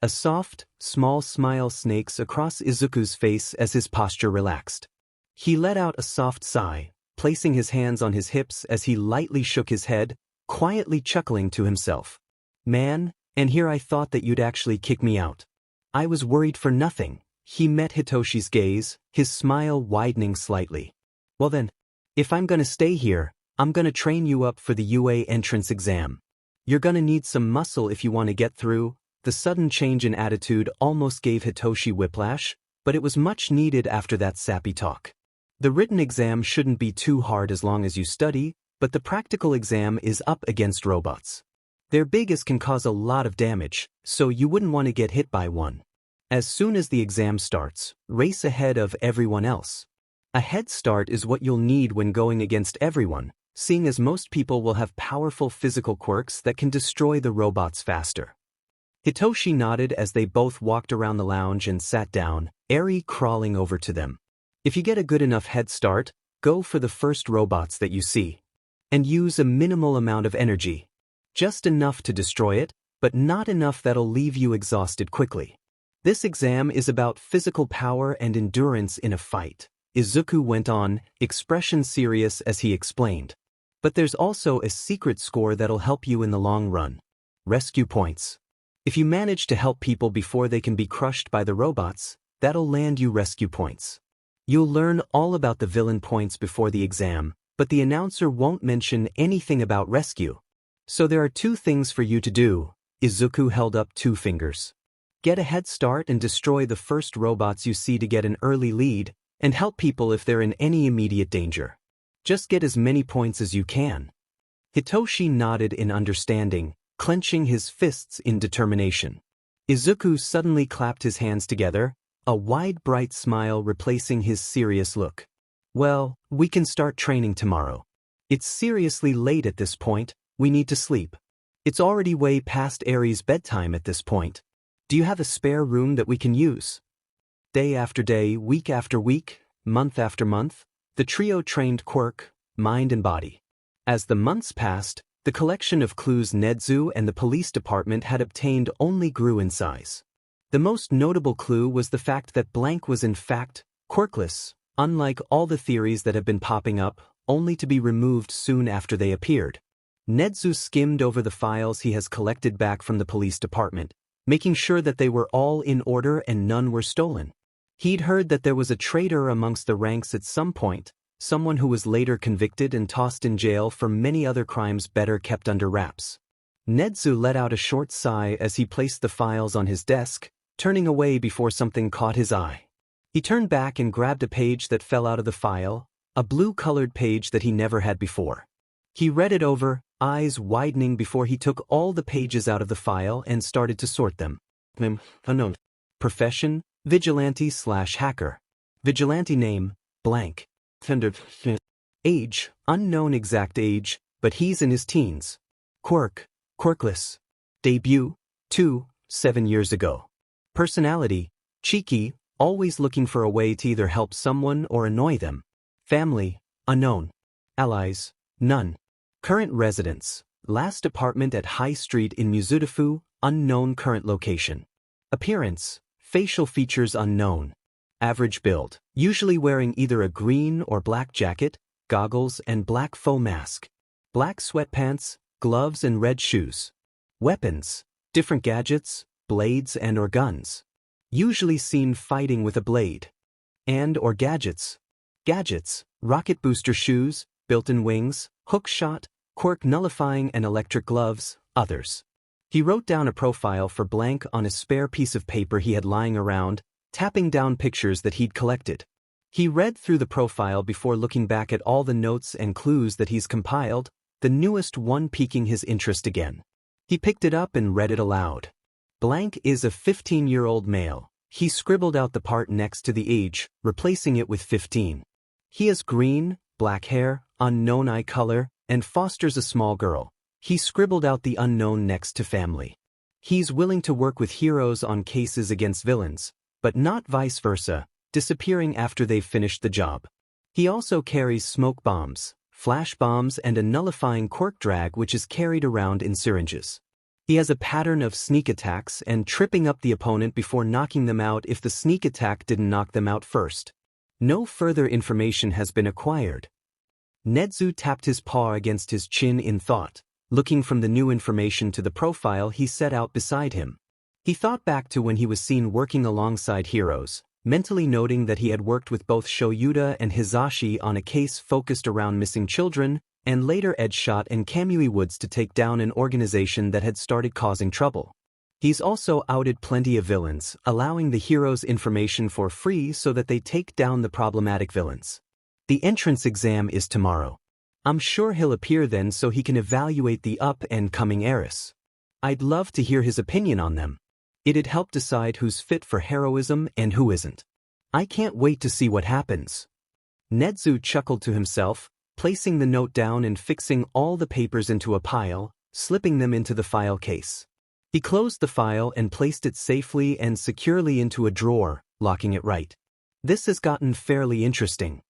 A soft, small smile snakes across Izuku's face as his posture relaxed. He let out a soft sigh, placing his hands on his hips as he lightly shook his head, quietly chuckling to himself. Man, and here I thought that you'd actually kick me out. I was worried for nothing. He met Hitoshi's gaze, his smile widening slightly. Well then, if I'm gonna stay here, I'm gonna train you up for the UA entrance exam. You're gonna need some muscle if you want to get through. The sudden change in attitude almost gave Hitoshi whiplash, but it was much needed after that sappy talk. The written exam shouldn't be too hard as long as you study, but the practical exam is up against robots. Their biggest can cause a lot of damage, so you wouldn't want to get hit by one. As soon as the exam starts, race ahead of everyone else. A head start is what you'll need when going against everyone, seeing as most people will have powerful physical quirks that can destroy the robots faster. Hitoshi nodded as they both walked around the lounge and sat down, Eri crawling over to them. If you get a good enough head start, go for the first robots that you see. And use a minimal amount of energy. Just enough to destroy it, but not enough that'll leave you exhausted quickly. This exam is about physical power and endurance in a fight, Izuku went on, expression serious as he explained. But there's also a secret score that'll help you in the long run. Rescue points. If you manage to help people before they can be crushed by the robots, that'll land you rescue points. You'll learn all about the villain points before the exam, but the announcer won't mention anything about rescue. So there are two things for you to do. Izuku held up 2 fingers. Get a head start and destroy the first robots you see to get an early lead, and help people if they're in any immediate danger. Just get as many points as you can. Hitoshi nodded in understanding, clenching his fists in determination. Izuku suddenly clapped his hands together, a wide bright smile replacing his serious look. Well, we can start training tomorrow. It's seriously late at this point, we need to sleep. It's already way past Eri's bedtime at this point. Do you have a spare room that we can use? Day after day, week after week, month after month, the trio trained quirk, mind and body. As the months passed, the collection of clues Nedzu and the police department had obtained only grew in size. The most notable clue was the fact that Blank was in fact quirkless, unlike all the theories that have been popping up, only to be removed soon after they appeared. Nedzu skimmed over the files he has collected back from the police department, making sure that they were all in order and none were stolen. He'd heard that there was a traitor amongst the ranks at some point, someone who was later convicted and tossed in jail for many other crimes better kept under wraps. Nedzu let out a short sigh as he placed the files on his desk, turning away before something caught his eye. He turned back and grabbed a page that fell out of the file, a blue-colored page that he never had before. He read it over, eyes widening before he took all the pages out of the file and started to sort them. Unknown. Profession, vigilante/hacker. Vigilante name, blank. Age, unknown exact age, but he's in his teens. Quirk, quirkless. Debut, 7 years ago. Personality, cheeky, always looking for a way to either help someone or annoy them. Family, unknown. Allies, none. Current residence, last apartment at High Street in Mizudafu, unknown current location. Appearance, facial features unknown. Average build, usually wearing either a green or black jacket, goggles and black faux mask. Black sweatpants, gloves and red shoes. Weapons, different gadgets, blades and or guns. Usually seen fighting with a blade. And or gadgets. Gadgets, rocket booster shoes, built-in wings, hook shot, quirk nullifying and electric gloves, others. He wrote down a profile for blank on a spare piece of paper he had lying around, tapping down pictures that he'd collected. He read through the profile before looking back at all the notes and clues that he's compiled, the newest one piquing his interest again. He picked it up and read it aloud. Blank is a 15-year-old male. He scribbled out the part next to the age, replacing it with 15. He has green, black hair, unknown eye color, and fosters a small girl. He scribbled out the unknown next to family. He's willing to work with heroes on cases against villains, but not vice versa, disappearing after they've finished the job. He also carries smoke bombs, flash bombs and a nullifying quirk drag which is carried around in syringes. He has a pattern of sneak attacks and tripping up the opponent before knocking them out if the sneak attack didn't knock them out first. No further information has been acquired. Nedzu tapped his paw against his chin in thought, looking from the new information to the profile he set out beside him. He thought back to when he was seen working alongside heroes, mentally noting that he had worked with both Shoyuda and Hizashi on a case focused around missing children, and later Edgeshot and Kamui Woods to take down an organization that had started causing trouble. He's also outed plenty of villains, allowing the heroes information for free so that they take down the problematic villains. The entrance exam is tomorrow. I'm sure he'll appear then so he can evaluate the up-and-coming heiress. I'd love to hear his opinion on them. It'd help decide who's fit for heroism and who isn't. I can't wait to see what happens. Nedzu chuckled to himself, placing the note down and fixing all the papers into a pile, slipping them into the file case. He closed the file and placed it safely and securely into a drawer, locking it right. This has gotten fairly interesting.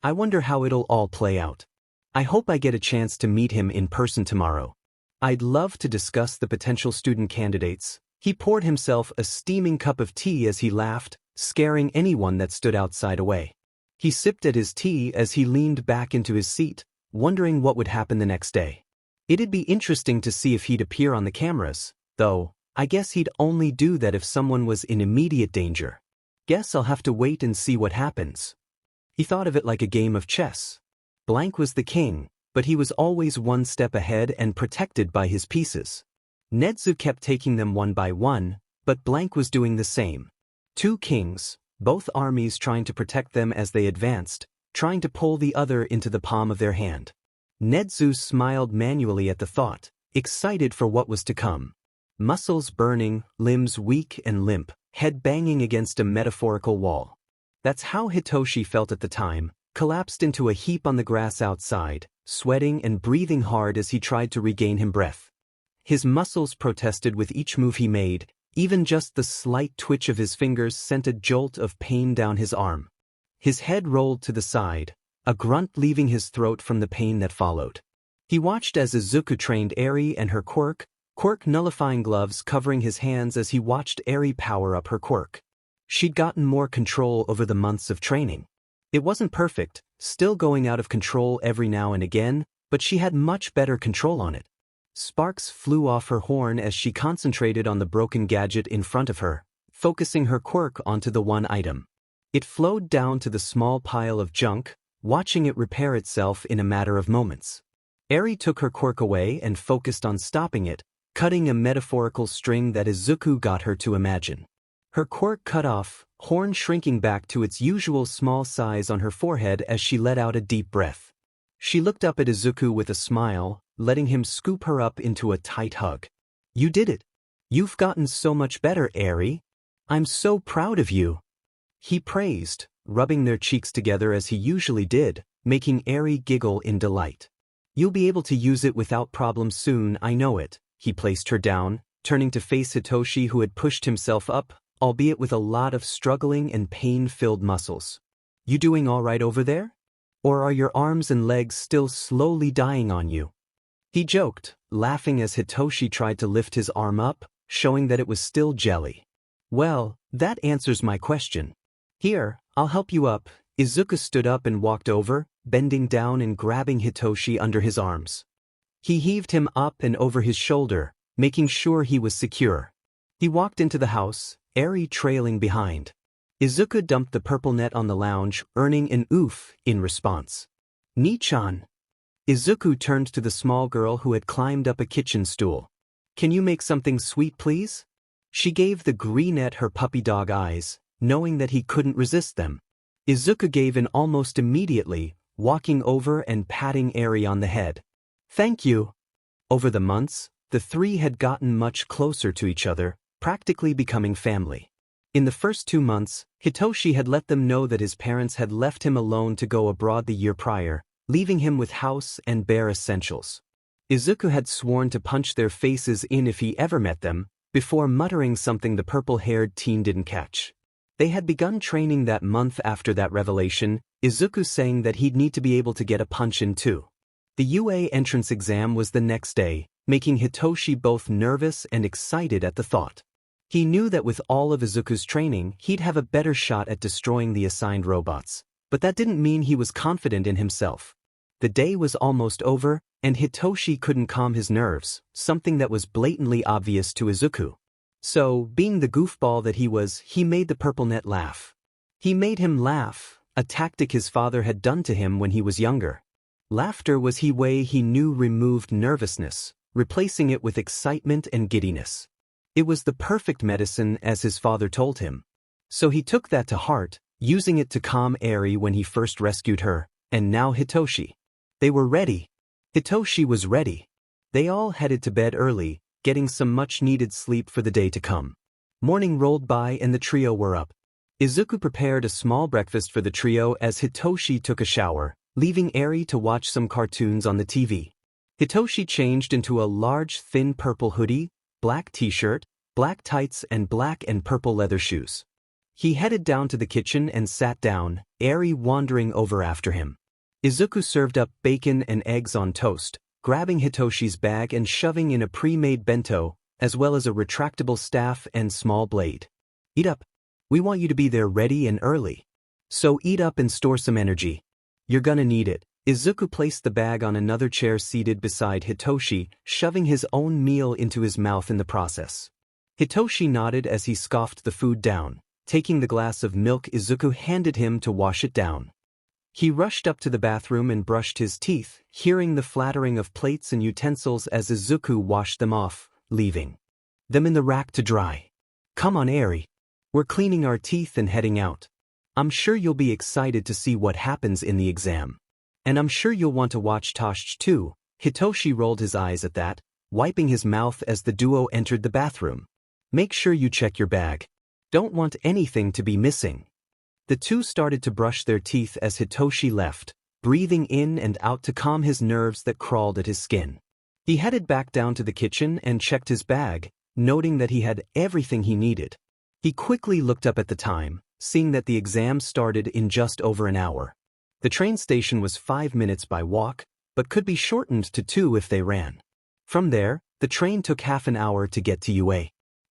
I wonder how it'll all play out. I hope I get a chance to meet him in person tomorrow. I'd love to discuss the potential student candidates. He poured himself a steaming cup of tea as he laughed, scaring anyone that stood outside away. He sipped at his tea as he leaned back into his seat, wondering what would happen the next day. It'd be interesting to see if he'd appear on the cameras, though I guess he'd only do that if someone was in immediate danger. Guess I'll have to wait and see what happens. He thought of it like a game of chess. Blank was the king, but he was always one step ahead and protected by his pieces. Nedzu kept taking them one by one, but Blank was doing the same. Two kings, both armies trying to protect them as they advanced, trying to pull the other into the palm of their hand. Nedzu smiled manually at the thought, excited for what was to come. Muscles burning, limbs weak and limp, head banging against a metaphorical wall. That's how Hitoshi felt at the time, collapsed into a heap on the grass outside, sweating and breathing hard as he tried to regain his breath. His muscles protested with each move he made, even just the slight twitch of his fingers sent a jolt of pain down his arm. His head rolled to the side, a grunt leaving his throat from the pain that followed. He watched as Izuku trained Eri and her quirk nullifying gloves covering his hands as he watched Eri power up her quirk. She'd gotten more control over the months of training. It wasn't perfect, still going out of control every now and again, but she had much better control on it. Sparks flew off her horn as she concentrated on the broken gadget in front of her, focusing her quirk onto the one item. It flowed down to the small pile of junk, watching it repair itself in a matter of moments. Eri took her quirk away and focused on stopping it, cutting a metaphorical string that Izuku got her to imagine. Her quirk cut off, horn shrinking back to its usual small size on her forehead as she let out a deep breath. She looked up at Izuku with a smile, letting him scoop her up into a tight hug. You did it. You've gotten so much better, Eri. I'm so proud of you. He praised, rubbing their cheeks together as he usually did, making Eri giggle in delight. You'll be able to use it without problem soon, I know it. He placed her down, turning to face Hitoshi, who had pushed himself up, albeit with a lot of struggling and pain-filled muscles. You doing all right over there? Or are your arms and legs still slowly dying on you? He joked, laughing as Hitoshi tried to lift his arm up, showing that it was still jelly. Well, that answers my question. Here, I'll help you up. Izuku stood up and walked over, bending down and grabbing Hitoshi under his arms. He heaved him up and over his shoulder, making sure he was secure. He walked into the house, Eri trailing behind. Izuku dumped the purple net on the lounge, earning an oof in response. Ni-chan. Izuku turned to the small girl who had climbed up a kitchen stool. Can you make something sweet, please? She gave the greenette her puppy dog eyes, knowing that he couldn't resist them. Izuku gave in almost immediately, walking over and patting Eri on the head. Thank you. Over the months, the three had gotten much closer to each other, practically becoming family. In the first 2 months, Hitoshi had let them know that his parents had left him alone to go abroad the year prior, leaving him with house and bare essentials. Izuku had sworn to punch their faces in if he ever met them, before muttering something the purple-haired teen didn't catch. They had begun training that month after that revelation, Izuku saying that he'd need to be able to get a punch in too. The UA entrance exam was the next day, making Hitoshi both nervous and excited at the thought. He knew that with all of Izuku's training, he'd have a better shot at destroying the assigned robots, but that didn't mean he was confident in himself. The day was almost over, and Hitoshi couldn't calm his nerves, something that was blatantly obvious to Izuku. So, being the goofball that he was, he made the purple net laugh. He made him laugh, a tactic his father had done to him when he was younger. Laughter was the way he knew removed nervousness, replacing it with excitement and giddiness. It was the perfect medicine, as his father told him. So he took that to heart, using it to calm Eri when he first rescued her, and now Hitoshi. They were ready. Hitoshi was ready. They all headed to bed early, getting some much-needed sleep for the day to come. Morning rolled by and the trio were up. Izuku prepared a small breakfast for the trio as Hitoshi took a shower, leaving Eri to watch some cartoons on the TV. Hitoshi changed into a large thin purple hoodie, black t-shirt, black tights and black and purple leather shoes. He headed down to the kitchen and sat down, Eri wandering over after him. Izuku served up bacon and eggs on toast, grabbing Hitoshi's bag and shoving in a pre-made bento, as well as a retractable staff and small blade. Eat up. We want you to be there ready and early. So eat up and store some energy. You're gonna need it. Izuku placed the bag on another chair seated beside Hitoshi, shoving his own meal into his mouth in the process. Hitoshi nodded as he scoffed the food down, taking the glass of milk Izuku handed him to wash it down. He rushed up to the bathroom and brushed his teeth, hearing the flattering of plates and utensils as Izuku washed them off, leaving them in the rack to dry. Come on, Eri. We're cleaning our teeth and heading out. I'm sure you'll be excited to see what happens in the exam. And I'm sure you'll want to watch Tosh too. Hitoshi rolled his eyes at that, wiping his mouth as the duo entered the bathroom. Make sure you check your bag. Don't want anything to be missing. The two started to brush their teeth as Hitoshi left, breathing in and out to calm his nerves that crawled at his skin. He headed back down to the kitchen and checked his bag, noting that he had everything he needed. He quickly looked up at the time, seeing that the exam started in just over an hour. The train station was 5 minutes by walk, but could be shortened to 2 if they ran. From there, the train took half an hour to get to UA.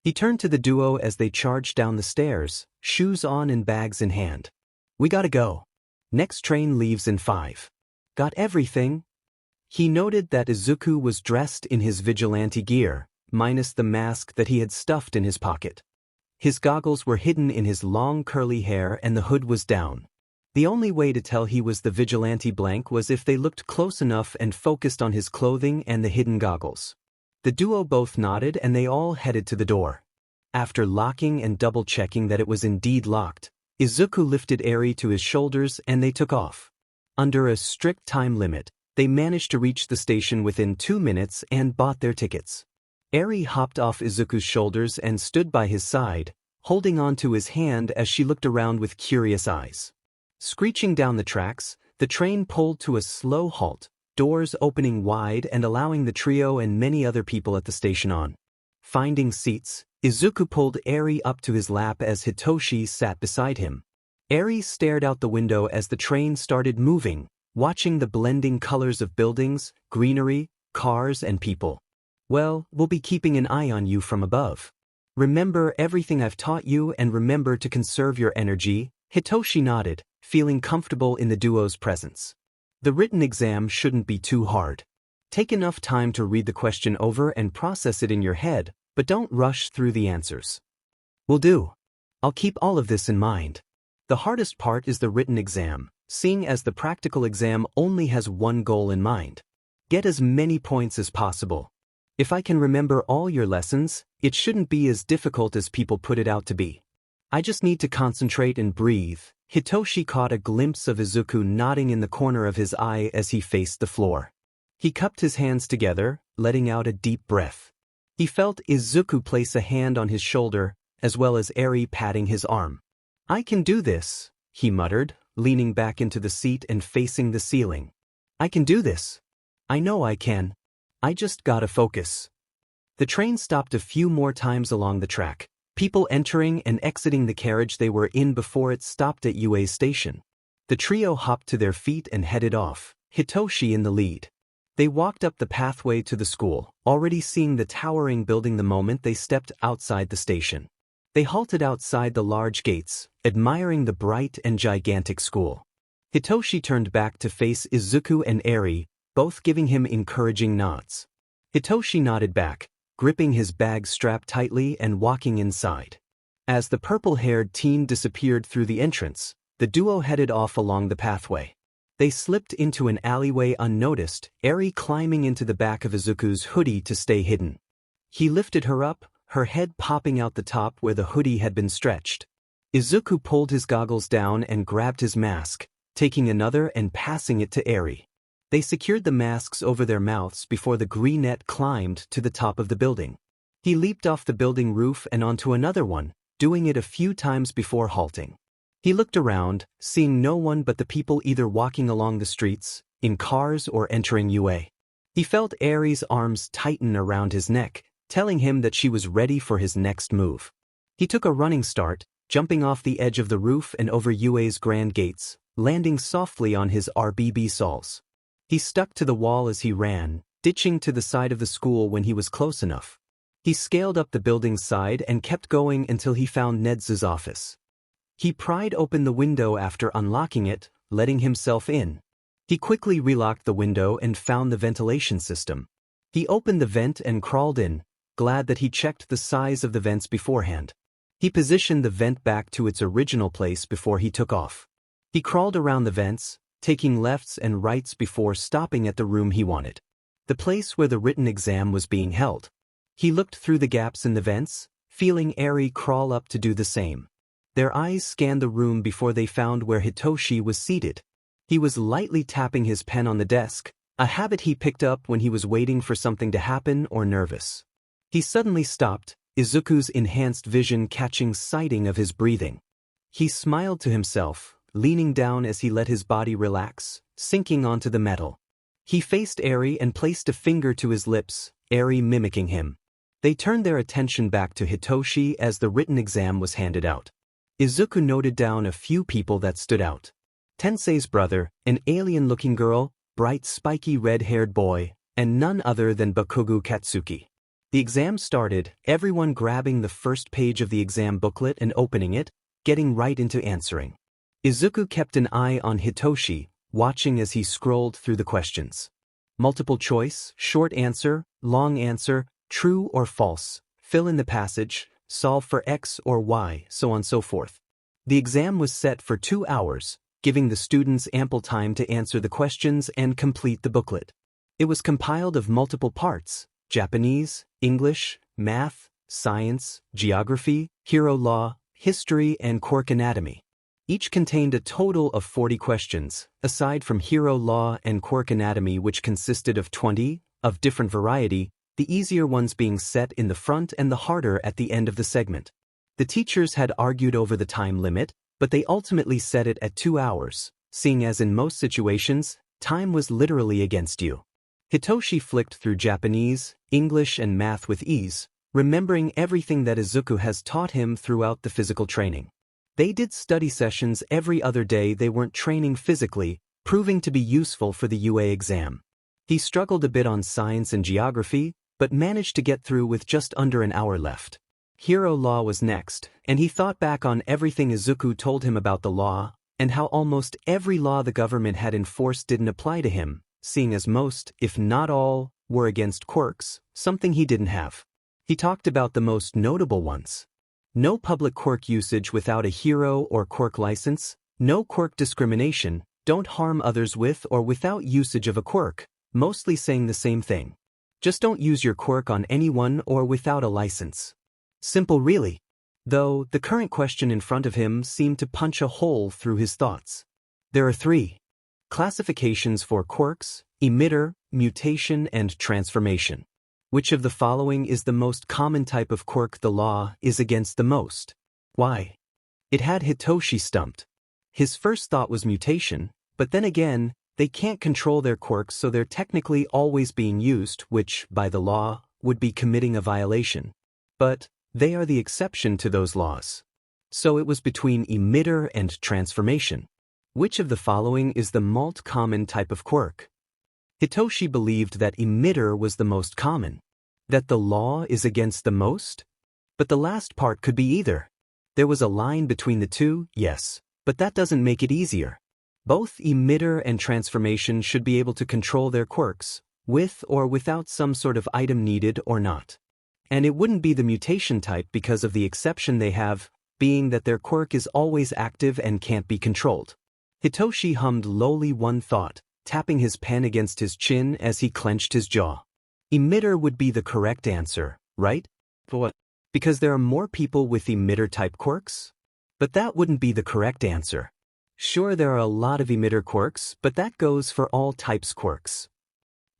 He turned to the duo as they charged down the stairs, shoes on and bags in hand. We gotta go. Next train leaves in 5. Got everything? He noted that Izuku was dressed in his vigilante gear, minus the mask that he had stuffed in his pocket. His goggles were hidden in his long curly hair and the hood was down. The only way to tell he was the vigilante blank was if they looked close enough and focused on his clothing and the hidden goggles. The duo both nodded and they all headed to the door. After locking and double-checking that it was indeed locked, Izuku lifted Eri to his shoulders and they took off. Under a strict time limit, they managed to reach the station within 2 minutes and bought their tickets. Eri hopped off Izuku's shoulders and stood by his side, holding onto his hand as she looked around with curious eyes. Screeching down the tracks, the train pulled to a slow halt, doors opening wide and allowing the trio and many other people at the station on. Finding seats, Izuku pulled Eri up to his lap as Hitoshi sat beside him. Eri stared out the window as the train started moving, watching the blending colors of buildings, greenery, cars and people. Well, we'll be keeping an eye on you from above. Remember everything I've taught you and remember to conserve your energy. Hitoshi nodded, feeling comfortable in the duo's presence. The written exam shouldn't be too hard. Take enough time to read the question over and process it in your head, but don't rush through the answers. Will do. I'll keep all of this in mind. The hardest part is the written exam, seeing as the practical exam only has one goal in mind. Get as many points as possible. If I can remember all your lessons, it shouldn't be as difficult as people put it out to be. I just need to concentrate and breathe. Hitoshi caught a glimpse of Izuku nodding in the corner of his eye as he faced the floor. He cupped his hands together, letting out a deep breath. He felt Izuku place a hand on his shoulder, as well as Eri patting his arm. I can do this, he muttered, leaning back into the seat and facing the ceiling. I can do this. I know I can. I just gotta focus. The train stopped a few more times along the track, people entering and exiting the carriage they were in before it stopped at UA station. The trio hopped to their feet and headed off, Hitoshi in the lead. They walked up the pathway to the school, already seeing the towering building the moment they stepped outside the station. They halted outside the large gates, admiring the bright and gigantic school. Hitoshi turned back to face Izuku and Eri, both giving him encouraging nods. Hitoshi nodded back, gripping his bag strapped tightly and walking inside. As the purple-haired teen disappeared through the entrance, the duo headed off along the pathway. They slipped into an alleyway unnoticed, Eri climbing into the back of Izuku's hoodie to stay hidden. He lifted her up, her head popping out the top where the hoodie had been stretched. Izuku pulled his goggles down and grabbed his mask, taking another and passing it to Eri. They secured the masks over their mouths before the greenette climbed to the top of the building. He leaped off the building roof and onto another one, doing it a few times before halting. He looked around, seeing no one but the people either walking along the streets, in cars or entering UA. He felt Eri's arms tighten around his neck, telling him that she was ready for his next move. He took a running start, jumping off the edge of the roof and over UA's grand gates, landing softly on his RBB soles. He stuck to the wall as he ran, ditching to the side of the school when he was close enough. He scaled up the building's side and kept going until he found Nedzu's office. He pried open the window after unlocking it, letting himself in. He quickly relocked the window and found the ventilation system. He opened the vent and crawled in, glad that he checked the size of the vents beforehand. He positioned the vent back to its original place before he took off. He crawled around the vents, taking lefts and rights before stopping at the room he wanted. The place where the written exam was being held. He looked through the gaps in the vents, feeling Eri crawl up to do the same. Their eyes scanned the room before they found where Hitoshi was seated. He was lightly tapping his pen on the desk, a habit he picked up when he was waiting for something to happen or nervous. He suddenly stopped, Izuku's enhanced vision catching sighting of his breathing. He smiled to himself, leaning down as he let his body relax, sinking onto the metal. He faced Eri and placed a finger to his lips, Eri mimicking him. They turned their attention back to Hitoshi as the written exam was handed out. Izuku noted down a few people that stood out. Tensei's brother, an alien-looking girl, bright spiky red-haired boy, and none other than Bakugo Katsuki. The exam started, everyone grabbing the first page of the exam booklet and opening it, getting right into answering. Izuku kept an eye on Hitoshi, watching as he scrolled through the questions. Multiple choice, short answer, long answer, true or false, fill in the passage, solve for X or Y, so on and so forth. The exam was set for 2 hours, giving the students ample time to answer the questions and complete the booklet. It was compiled of multiple parts, Japanese, English, math, science, geography, hero law, history, and quirk anatomy. Each contained a total of 40 questions, aside from hero law and quirk anatomy, which consisted of 20, of different variety, the easier ones being set in the front and the harder at the end of the segment. The teachers had argued over the time limit, but they ultimately set it at 2 hours, seeing as in most situations, time was literally against you. Hitoshi flicked through Japanese, English, and math with ease, remembering everything that Izuku has taught him throughout the physical training. They did study sessions every other day. They weren't training physically, proving to be useful for the UA exam. He struggled a bit on science and geography, but managed to get through with just under an hour left. Hero law was next, and he thought back on everything Izuku told him about the law, and how almost every law the government had enforced didn't apply to him, seeing as most, if not all, were against quirks, something he didn't have. He talked about the most notable ones. No public quirk usage without a hero or quirk license, no quirk discrimination, don't harm others with or without usage of a quirk, mostly saying the same thing. Just don't use your quirk on anyone or without a license. Simple really. Though, the current question in front of him seemed to punch a hole through his thoughts. There are 3 classifications for quirks: emitter, mutation, and transformation. Which of the following is the most common type of quirk the law is against the most? Why? It had Hitoshi stumped. His first thought was mutation, but then again, they can't control their quirks, so they're technically always being used, which, by the law, would be committing a violation. But they are the exception to those laws. So it was between emitter and transformation. Which of the following is the most common type of quirk? Hitoshi believed that emitter was the most common. That the law is against the most? But the last part could be either. There was a line between the two, yes, but that doesn't make it easier. Both emitter and transformation should be able to control their quirks, with or without some sort of item needed or not. And it wouldn't be the mutation type because of the exception they have, being that their quirk is always active and can't be controlled. Hitoshi hummed lowly one thought, tapping his pen against his chin as he clenched his jaw. Emitter would be the correct answer, right? For what? Because there are more people with emitter-type quirks? But that wouldn't be the correct answer. Sure, there are a lot of emitter quirks, but that goes for all types quirks.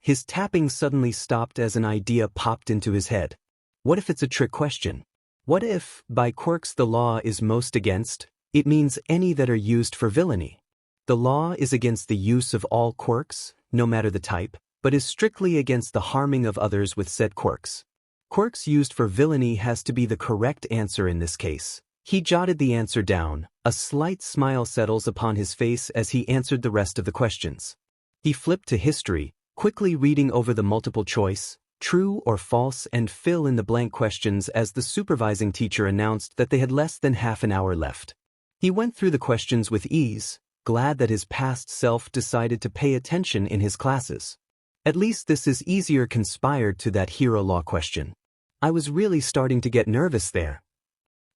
His tapping suddenly stopped as an idea popped into his head. What if it's a trick question? What if, by quirks the law is most against, it means any that are used for villainy? The law is against the use of all quirks, no matter the type, but is strictly against the harming of others with said quirks. Quirks used for villainy has to be the correct answer in this case. He jotted the answer down. A slight smile settles upon his face as he answered the rest of the questions. He flipped to history, quickly reading over the multiple choice, true or false, and fill in the blank questions as the supervising teacher announced that they had less than half an hour left. He went through the questions with ease, glad that his past self decided to pay attention in his classes. At least this is easier conspired to that hero law question. I was really starting to get nervous there.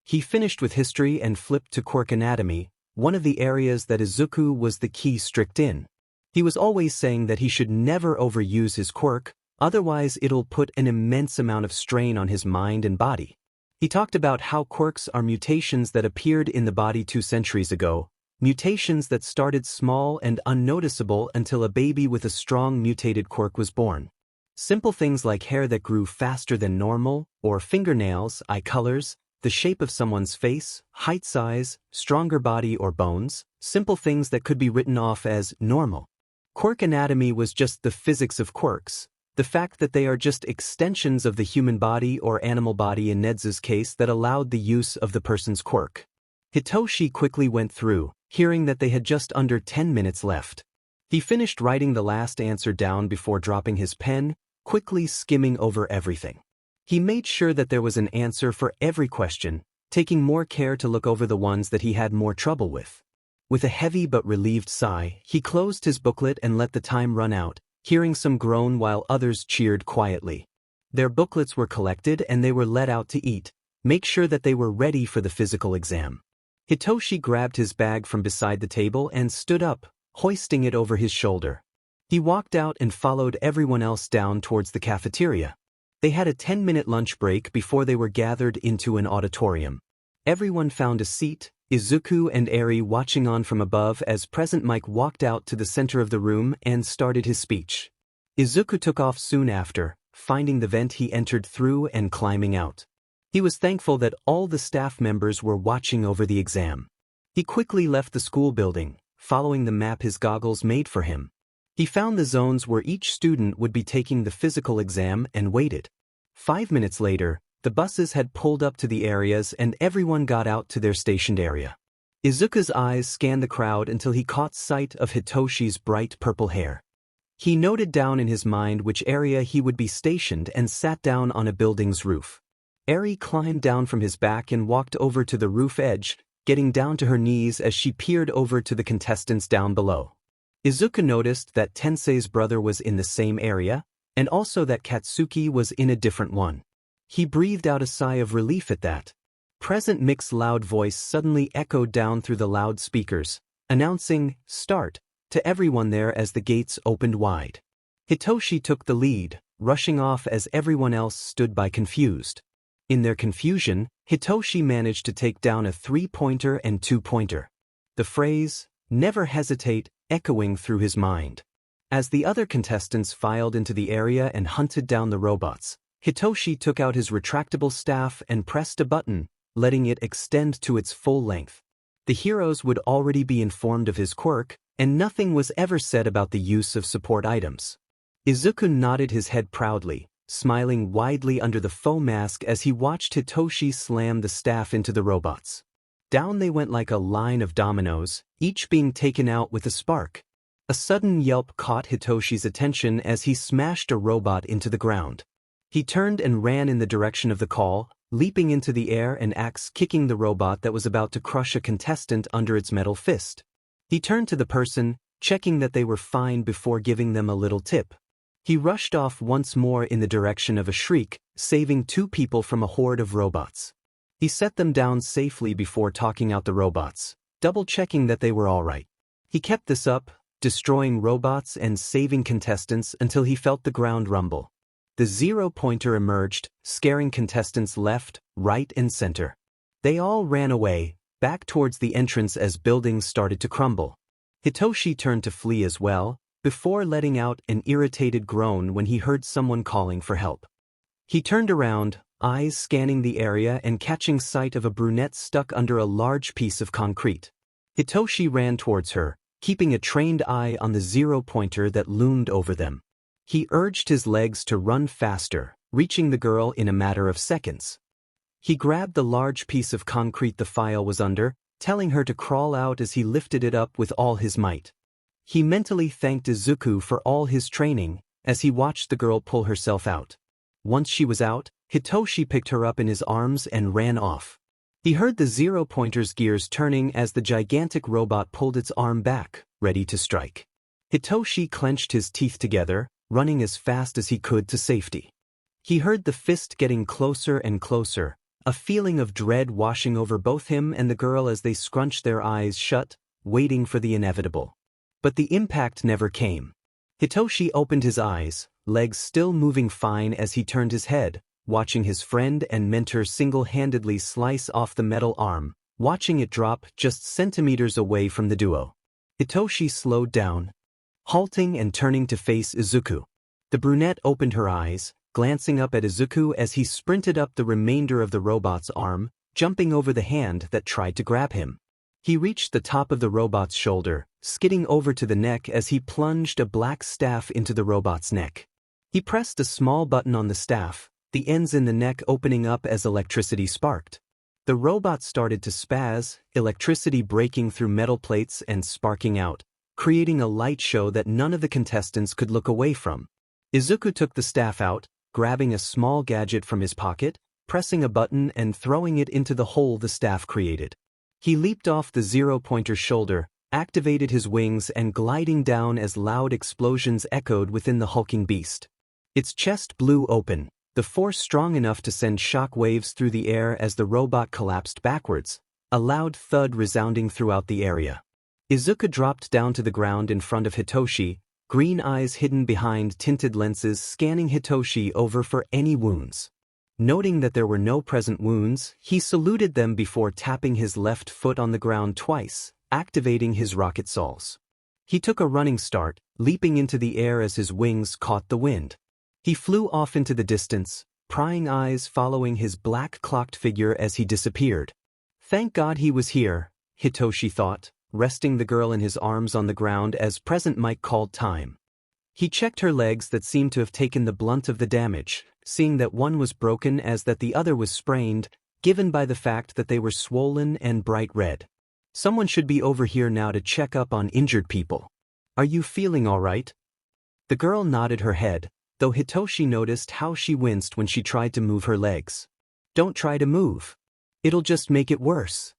He finished with history and flipped to quirk anatomy, one of the areas that Izuku was the key strict in. He was always saying that he should never overuse his quirk, otherwise it'll put an immense amount of strain on his mind and body. He talked about how quirks are mutations that appeared in the body 2 centuries ago, mutations that started small and unnoticeable until a baby with a strong mutated quirk was born. Simple things like hair that grew faster than normal, or fingernails, eye colors, the shape of someone's face, height, size, stronger body or bones, simple things that could be written off as normal. Quirk anatomy was just the physics of quirks, the fact that they are just extensions of the human body or animal body in Ned's case that allowed the use of the person's quirk. Hitoshi quickly went through, hearing that they had just under 10 minutes left. He finished writing the last answer down before dropping his pen, quickly skimming over everything. He made sure that there was an answer for every question, taking more care to look over the ones that he had more trouble with. With a heavy but relieved sigh, he closed his booklet and let the time run out, hearing some groan while others cheered quietly. Their booklets were collected and they were let out to eat, make sure that they were ready for the physical exam. Hitoshi grabbed his bag from beside the table and stood up, hoisting it over his shoulder. He walked out and followed everyone else down towards the cafeteria. They had a 10-minute lunch break before they were gathered into an auditorium. Everyone found a seat, Izuku and Eri watching on from above as Present Mike walked out to the center of the room and started his speech. Izuku took off soon after, finding the vent he entered through and climbing out. He was thankful that all the staff members were watching over the exam. He quickly left the school building, following the map his goggles made for him. He found the zones where each student would be taking the physical exam and waited. 5 minutes later, the buses had pulled up to the areas and everyone got out to their stationed area. Izuku's eyes scanned the crowd until he caught sight of Hitoshi's bright purple hair. He noted down in his mind which area he would be stationed and sat down on a building's roof. Eri climbed down from his back and walked over to the roof edge, getting down to her knees as she peered over to the contestants down below. Izuku noticed that Tensei's brother was in the same area, and also that Katsuki was in a different one. He breathed out a sigh of relief at that. Present Mic's loud voice suddenly echoed down through the loudspeakers, announcing, "Start," to everyone there as the gates opened wide. Hitoshi took the lead, rushing off as everyone else stood by confused. In their confusion, Hitoshi managed to take down a 3-pointer and 2-pointer. The phrase, "Never hesitate," echoing through his mind. As the other contestants filed into the area and hunted down the robots, Hitoshi took out his retractable staff and pressed a button, letting it extend to its full length. The heroes would already be informed of his quirk, and nothing was ever said about the use of support items. Izuku nodded his head proudly, smiling widely under the faux mask as he watched Hitoshi slam the staff into the robots. Down they went like a line of dominoes, each being taken out with a spark. A sudden yelp caught Hitoshi's attention as he smashed a robot into the ground. He turned and ran in the direction of the call, leaping into the air and axe-kicking the robot that was about to crush a contestant under its metal fist. He turned to the person, checking that they were fine before giving them a little tip. He rushed off once more in the direction of a shriek, saving 2 people from a horde of robots. He set them down safely before talking out the robots, double-checking that they were all right. He kept this up, destroying robots and saving contestants until he felt the ground rumble. The 0-pointer emerged, scaring contestants left, right, and center. They all ran away, back towards the entrance as buildings started to crumble. Hitoshi turned to flee as well, before letting out an irritated groan when he heard someone calling for help. He turned around, eyes scanning the area and catching sight of a brunette stuck under a large piece of concrete. Hitoshi ran towards her, keeping a trained eye on the 0-pointer that loomed over them. He urged his legs to run faster, reaching the girl in a matter of seconds. He grabbed the large piece of concrete the file was under, telling her to crawl out as he lifted it up with all his might. He mentally thanked Izuku for all his training, as he watched the girl pull herself out. Once she was out, Hitoshi picked her up in his arms and ran off. He heard the 0-pointer's gears turning as the gigantic robot pulled its arm back, ready to strike. Hitoshi clenched his teeth together, running as fast as he could to safety. He heard the fist getting closer and closer, a feeling of dread washing over both him and the girl as they scrunched their eyes shut, waiting for the inevitable. But the impact never came. Hitoshi opened his eyes, legs still moving fine as he turned his head, watching his friend and mentor single-handedly slice off the metal arm, watching it drop just centimeters away from the duo. Hitoshi slowed down, halting and turning to face Izuku. The brunette opened her eyes, glancing up at Izuku as he sprinted up the remainder of the robot's arm, jumping over the hand that tried to grab him. He reached the top of the robot's shoulder, skidding over to the neck as he plunged a black staff into the robot's neck. He pressed a small button on the staff, the ends in the neck opening up as electricity sparked. The robot started to spaz, electricity breaking through metal plates and sparking out, creating a light show that none of the contestants could look away from. Izuku took the staff out, grabbing a small gadget from his pocket, pressing a button and throwing it into the hole the staff created. He leaped off the 0-pointer's shoulder, activated his wings and gliding down as loud explosions echoed within the hulking beast. Its chest blew open, the force strong enough to send shock waves through the air as the robot collapsed backwards, a loud thud resounding throughout the area. Izuku dropped down to the ground in front of Hitoshi, green eyes hidden behind tinted lenses scanning Hitoshi over for any wounds. Noting that there were no present wounds, he saluted them before tapping his left foot on the ground twice, activating his rocket soles. He took a running start, leaping into the air as his wings caught the wind. He flew off into the distance, prying eyes following his black-clocked figure as he disappeared. Thank God he was here, Hitoshi thought, resting the girl in his arms on the ground as Present Mike called time. He checked her legs that seemed to have taken the blunt of the damage, seeing that one was broken as that the other was sprained, given by the fact that they were swollen and bright red. Someone should be over here now to check up on injured people. Are you feeling all right? The girl nodded her head, though Hitoshi noticed how she winced when she tried to move her legs. Don't try to move. It'll just make it worse.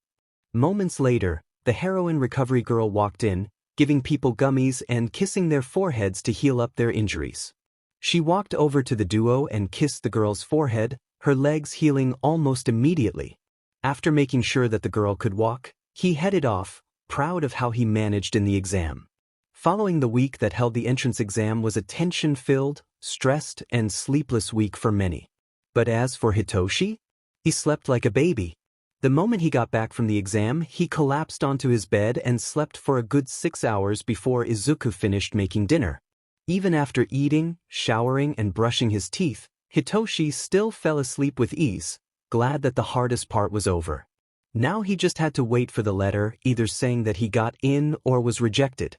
Moments later, the heroin recovery girl walked in, giving people gummies and kissing their foreheads to heal up their injuries. She walked over to the duo and kissed the girl's forehead, her legs healing almost immediately. After making sure that the girl could walk, he headed off, proud of how he managed in the exam. Following the week that held the entrance exam was a tension-filled, stressed, and sleepless week for many. But as for Hitoshi, he slept like a baby. The moment he got back from the exam, he collapsed onto his bed and slept for a good 6 hours before Izuku finished making dinner. Even after eating, showering, and brushing his teeth, Hitoshi still fell asleep with ease, glad that the hardest part was over. Now he just had to wait for the letter, either saying that he got in or was rejected.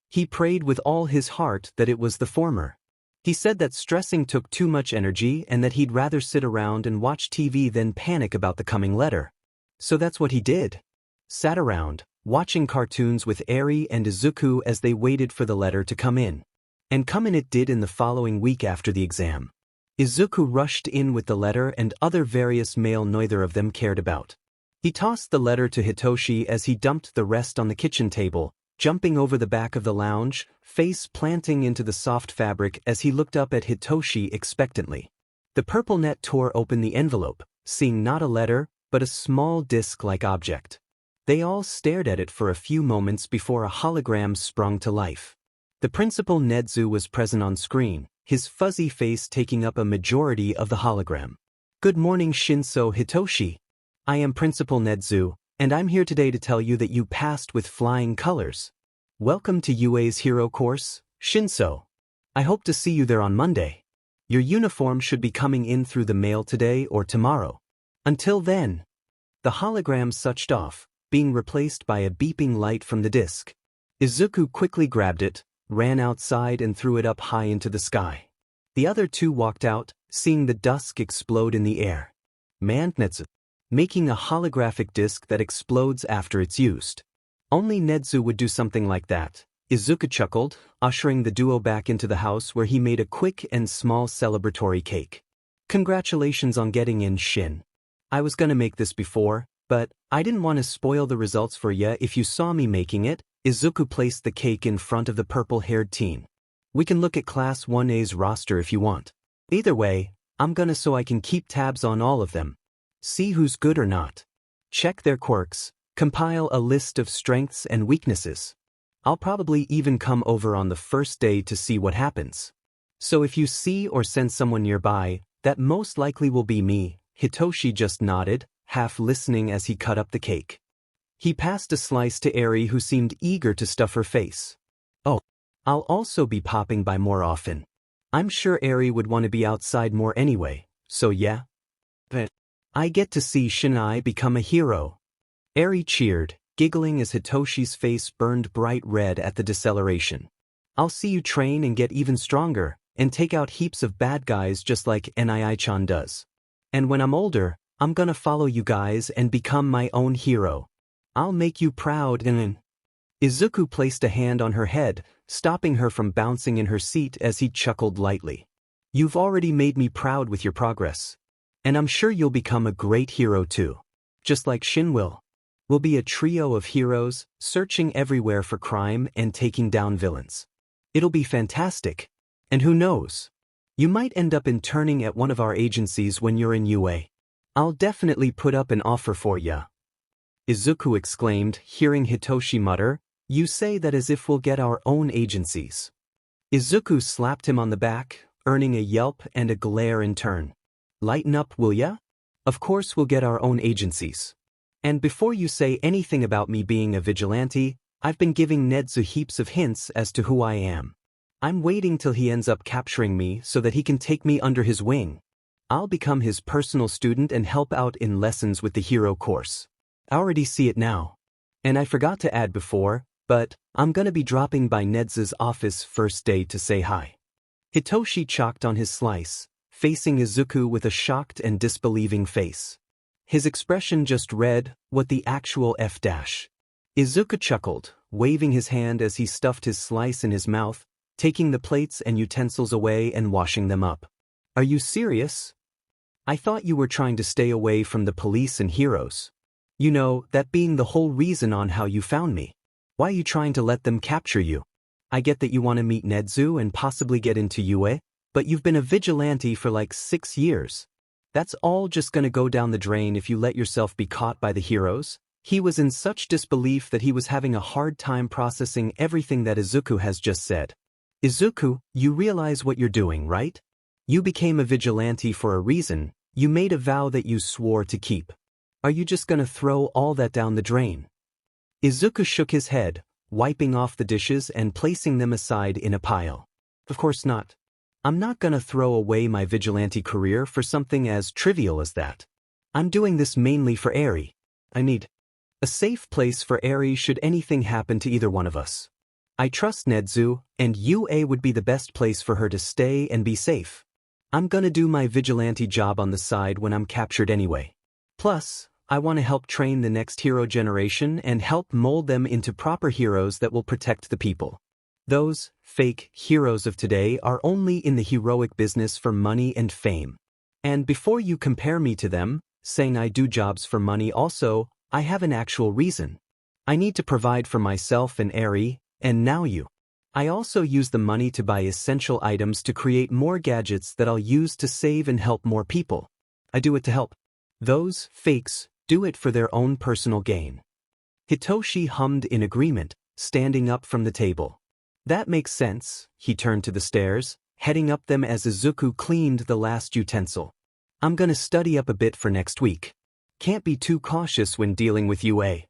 He prayed with all his heart that it was the former. He said that stressing took too much energy and that he'd rather sit around and watch TV than panic about the coming letter. So that's what he did. Sat around, watching cartoons with Eri and Izuku as they waited for the letter to come in. And come in it did in the following week after the exam. Izuku rushed in with the letter and other various mail neither of them cared about. He tossed the letter to Hitoshi as he dumped the rest on the kitchen table, jumping over the back of the lounge, face planting into the soft fabric as he looked up at Hitoshi expectantly. The purple net tore open the envelope, seeing not a letter, but a small disc-like object. They all stared at it for a few moments before a hologram sprung to life. The principal Nedzu was present on screen, his fuzzy face taking up a majority of the hologram. Good morning Shinso Hitoshi. I am Principal Nedzu, and I'm here today to tell you that you passed with flying colors. Welcome to UA's hero course, Shinso. I hope to see you there on Monday. Your uniform should be coming in through the mail today or tomorrow. Until then. The hologram switched off, being replaced by a beeping light from the disc. Izuku quickly grabbed it, ran outside and threw it up high into the sky. The other two walked out, seeing the dusk explode in the air. Mantnetsu. Making a holographic disc that explodes after it's used. Only Nedzu would do something like that. Izuku chuckled, ushering the duo back into the house where he made a quick and small celebratory cake. Congratulations on getting in, Shin. I was gonna make this before, but I didn't want to spoil the results for ya if you saw me making it. Izuku placed the cake in front of the purple-haired teen. We can look at Class 1A's roster if you want. Either way, I'm gonna so I can keep tabs on all of them. See who's good or not. Check their quirks, compile a list of strengths and weaknesses. I'll probably even come over on the first day to see what happens. So if you see or send someone nearby, that most likely will be me. Hitoshi just nodded, half listening as he cut up the cake. He passed a slice to Eri who seemed eager to stuff her face. Oh, I'll also be popping by more often. I'm sure Eri would want to be outside more anyway, so yeah. But I get to see Shinai become a hero. Eri cheered, giggling as Hitoshi's face burned bright red at the deceleration. I'll see you train and get even stronger, and take out heaps of bad guys just like Nii-chan does. And when I'm older, I'm gonna follow you guys and become my own hero. I'll make you proud and... Izuku placed a hand on her head, stopping her from bouncing in her seat as he chuckled lightly. You've already made me proud with your progress. And I'm sure you'll become a great hero too. Just like Shin will. We'll be a trio of heroes, searching everywhere for crime and taking down villains. It'll be fantastic. And who knows? You might end up interning at one of our agencies when you're in UA. I'll definitely put up an offer for ya. Izuku exclaimed, hearing Hitoshi mutter, You say that as if we'll get our own agencies. Izuku slapped him on the back, earning a yelp and a glare in turn. Lighten up, will ya? Of course we'll get our own agencies. And before you say anything about me being a vigilante, I've been giving Nedzu heaps of hints as to who I am. I'm waiting till he ends up capturing me so that he can take me under his wing. I'll become his personal student and help out in lessons with the hero course. I already see it now. And I forgot to add before, but I'm gonna be dropping by Nedzu's office first day to say hi. Hitoshi chalked on his slice, facing Izuku with a shocked and disbelieving face. His expression just read, what the actual F dash. Izuku chuckled, waving his hand as he stuffed his slice in his mouth, taking the plates and utensils away and washing them up. Are you serious? I thought you were trying to stay away from the police and heroes. You know, that being the whole reason on how you found me. Why are you trying to let them capture you? I get that you want to meet Nedzu and possibly get into UA, but you've been a vigilante for like 6 years. That's all just gonna go down the drain if you let yourself be caught by the heroes. He was in such disbelief that he was having a hard time processing everything that Izuku has just said. Izuku, you realize what you're doing, right? You became a vigilante for a reason. You made a vow that you swore to keep. Are you just gonna throw all that down the drain? Izuku shook his head, wiping off the dishes and placing them aside in a pile. Of course not. I'm not gonna throw away my vigilante career for something as trivial as that. I'm doing this mainly for Eri. I need a safe place for Eri should anything happen to either one of us. I trust Nedzu, and UA would be the best place for her to stay and be safe. I'm gonna do my vigilante job on the side when I'm captured anyway. Plus, I want to help train the next hero generation and help mold them into proper heroes that will protect the people. Those fake heroes of today are only in the heroic business for money and fame. And before you compare me to them, saying I do jobs for money also, I have an actual reason. I need to provide for myself and Eri, and now you. I also use the money to buy essential items to create more gadgets that I'll use to save and help more people. I do it to help. Those fakes do it for their own personal gain. Hitoshi hummed in agreement, standing up from the table. That makes sense. He turned to the stairs, heading up them as Izuku cleaned the last utensil. I'm gonna study up a bit for next week. Can't be too cautious when dealing with UA.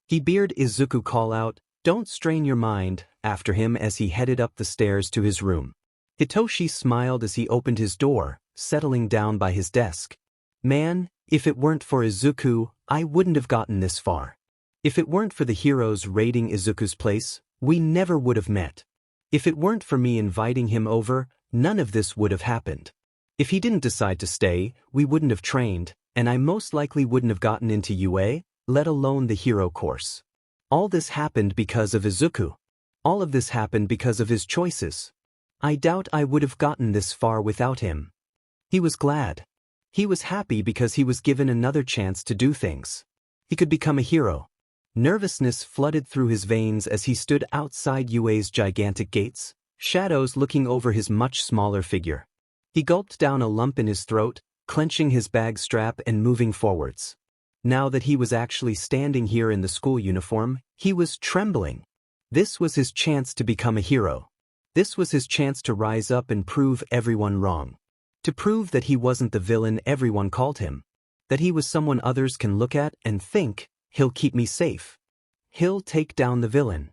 He beard Izuku call out, "Don't strain your mind," after him as he headed up the stairs to his room. Hitoshi smiled as he opened his door, settling down by his desk. Man, if it weren't for Izuku, I wouldn't have gotten this far. If it weren't for the heroes raiding Izuku's place, we never would have met. If it weren't for me inviting him over, none of this would have happened. If he didn't decide to stay, we wouldn't have trained, and I most likely wouldn't have gotten into UA, let alone the hero course. All this happened because of Izuku. All of this happened because of his choices. I doubt I would have gotten this far without him. He was glad. He was happy because he was given another chance to do things. He could become a hero. Nervousness flooded through his veins as he stood outside UA's gigantic gates, shadows looking over his much smaller figure. He gulped down a lump in his throat, clenching his bag strap and moving forwards. Now that he was actually standing here in the school uniform, he was trembling. This was his chance to become a hero. This was his chance to rise up and prove everyone wrong. To prove that he wasn't the villain everyone called him. That he was someone others can look at and think, he'll keep me safe. He'll take down the villain.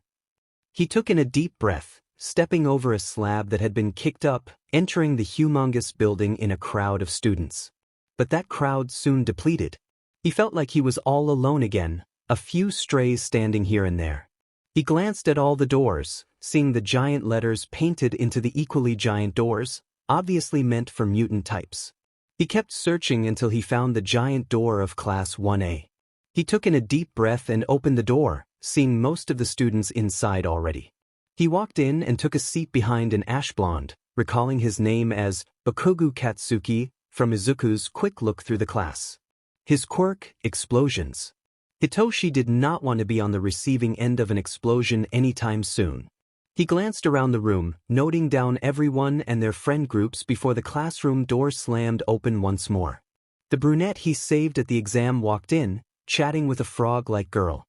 He took in a deep breath, stepping over a slab that had been kicked up, entering the humongous building in a crowd of students. But that crowd soon depleted. He felt like he was all alone again, a few strays standing here and there. He glanced at all the doors, seeing the giant letters painted into the equally giant doors, obviously meant for mutant types. He kept searching until he found the giant door of Class 1A. He took in a deep breath and opened the door, seeing most of the students inside already. He walked in and took a seat behind an ash blonde, recalling his name as Bakugo Katsuki from Izuku's quick look through the class. His quirk, explosions. Hitoshi did not want to be on the receiving end of an explosion anytime soon. He glanced around the room, noting down everyone and their friend groups before the classroom door slammed open once more. The brunette he saved at the exam walked in, chatting with a frog-like girl.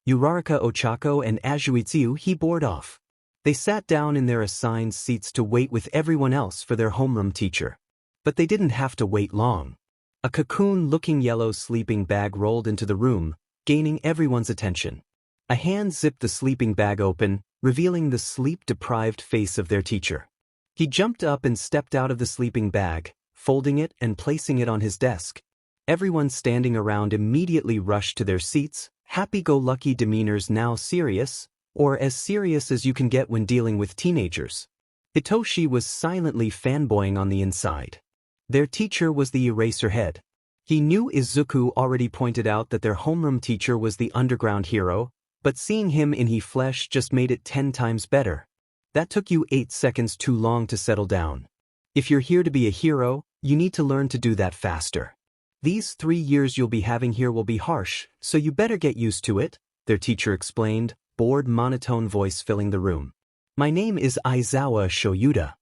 Uraraka Ochako and Azuitsu he bored off. They sat down in their assigned seats to wait with everyone else for their homeroom teacher. But they didn't have to wait long. A cocoon-looking yellow sleeping bag rolled into the room, gaining everyone's attention. A hand zipped the sleeping bag open, revealing the sleep-deprived face of their teacher. He jumped up and stepped out of the sleeping bag, folding it and placing it on his desk. Everyone standing around immediately rushed to their seats, happy-go-lucky demeanors now serious, or as serious as you can get when dealing with teenagers. Hitoshi was silently fanboying on the inside. Their teacher was the Eraserhead. He knew Izuku already pointed out that their homeroom teacher was the underground hero, but seeing him in flesh just made it 10 times better. That took you 8 seconds too long to settle down. If you're here to be a hero, you need to learn to do that faster. These 3 years you'll be having here will be harsh, so you better get used to it, their teacher explained, bored monotone voice filling the room. My name is Aizawa Shoyuda.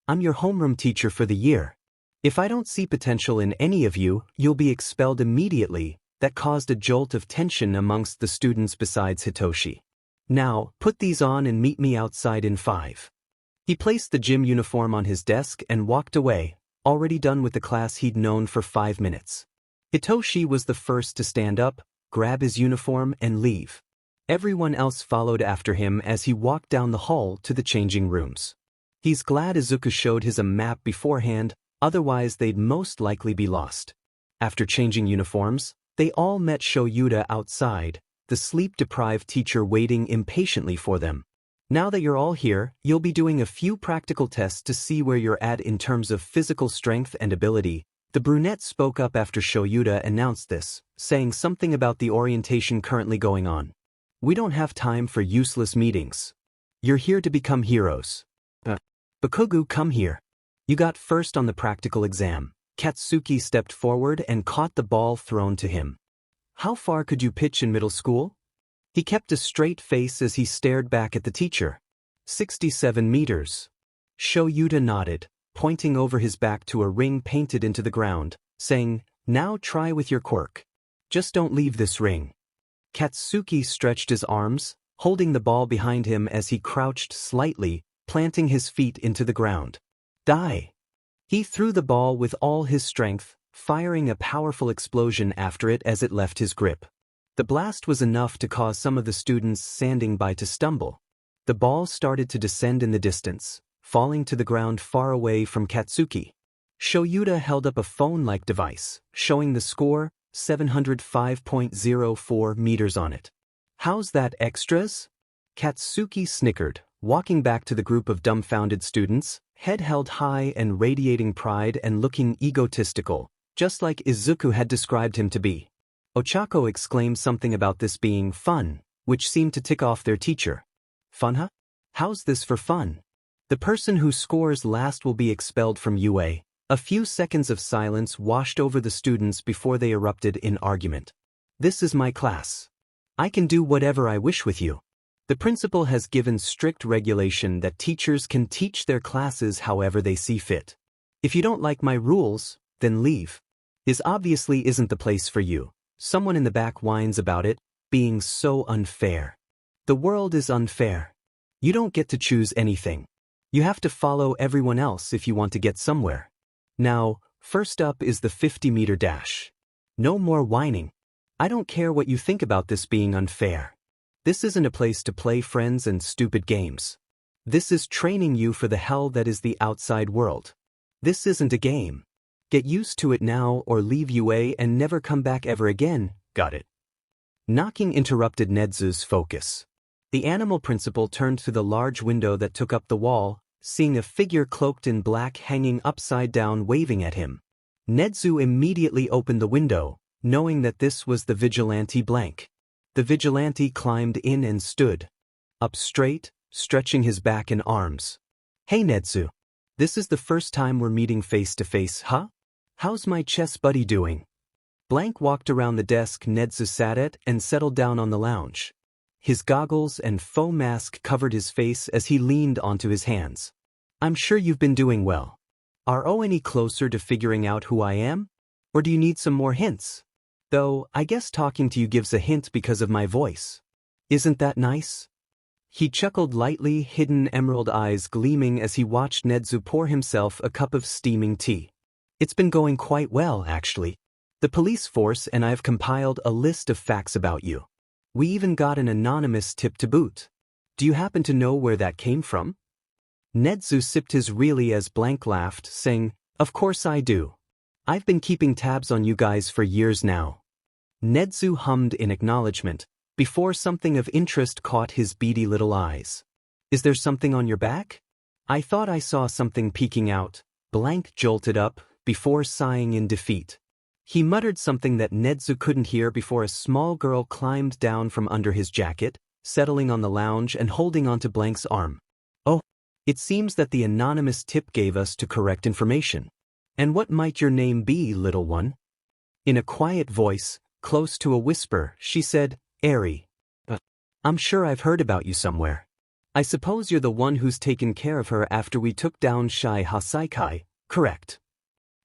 I'm your homeroom teacher for the year. If I don't see potential in any of you, you'll be expelled immediately. That caused a jolt of tension amongst the students besides Hitoshi. Now, put these on and meet me outside in 5. He placed the gym uniform on his desk and walked away, already done with the class he'd known for 5 minutes. Hitoshi was the first to stand up, grab his uniform and leave. Everyone else followed after him as he walked down the hall to the changing rooms. He's glad Izuku showed his a map beforehand, otherwise they'd most likely be lost. After changing uniforms, they all met Shoyuda outside, the sleep-deprived teacher waiting impatiently for them. Now that you're all here, you'll be doing a few practical tests to see where you're at in terms of physical strength and ability. The brunette spoke up after Shoyuda announced this, saying something about the orientation currently going on. We don't have time for useless meetings. You're here to become heroes. Bakugu, come here. You got first on the practical exam. Katsuki stepped forward and caught the ball thrown to him. How far could you pitch in middle school? He kept a straight face as he stared back at the teacher. 67 meters. Shoyuda nodded, pointing over his back to a ring painted into the ground, saying, now try with your quirk. Just don't leave this ring. Katsuki stretched his arms, holding the ball behind him as he crouched slightly, planting his feet into the ground. Die! He threw the ball with all his strength, firing a powerful explosion after it as it left his grip. The blast was enough to cause some of the students standing by to stumble. The ball started to descend in the distance, falling to the ground far away from Katsuki. Shoyuda held up a phone-like device, showing the score, 705.04 meters on it. How's that extras? Katsuki snickered, walking back to the group of dumbfounded students, head held high and radiating pride and looking egotistical, just like Izuku had described him to be. Ochako exclaimed something about this being fun, which seemed to tick off their teacher. Fun, huh? How's this for fun? The person who scores last will be expelled from UA. A few seconds of silence washed over the students before they erupted in argument. This is my class. I can do whatever I wish with you. The principal has given strict regulation that teachers can teach their classes however they see fit. If you don't like my rules, then leave. This obviously isn't the place for you. Someone in the back whines about it, being so unfair. The world is unfair. You don't get to choose anything. You have to follow everyone else if you want to get somewhere. Now, first up is the 50-meter dash. No more whining. I don't care what you think about this being unfair. This isn't a place to play friends and stupid games. This is training you for the hell that is the outside world. This isn't a game. Get used to it now or leave UA and never come back ever again, got it? Knocking interrupted Nedzu's focus. The animal principal turned to the large window that took up the wall, seeing a figure cloaked in black hanging upside down waving at him. Nedzu immediately opened the window, knowing that this was the vigilante blank. The vigilante climbed in and stood up straight, stretching his back and arms. Hey Nedzu. This is the first time we're meeting face to face, huh? How's my chess buddy doing? Blank walked around the desk Nedzu sat at and settled down on the lounge. His goggles and faux mask covered his face as he leaned onto his hands. I'm sure you've been doing well. Are you any closer to figuring out who I am? Or do you need some more hints? Though, I guess talking to you gives a hint because of my voice. Isn't that nice? He chuckled lightly, hidden emerald eyes gleaming as he watched Nezu pour himself a cup of steaming tea. It's been going quite well, actually. The police force and I have compiled a list of facts about you. We even got an anonymous tip to boot. Do you happen to know where that came from? Nezu sipped his really as blank laughed, saying, Of course I do. I've been keeping tabs on you guys for years now. Nezu hummed in acknowledgement, before something of interest caught his beady little eyes. Is there something on your back? I thought I saw something peeking out. Blank jolted up, before sighing in defeat. He muttered something that Nezu couldn't hear before a small girl climbed down from under his jacket, settling on the lounge and holding onto Blank's arm. Oh, it seems that the anonymous tip gave us to correct information. And what might your name be, little one? In a quiet voice, close to a whisper, she said, Eri. I'm sure I've heard about you somewhere. I suppose you're the one who's taken care of her after we took down Shai Hasaikai, correct?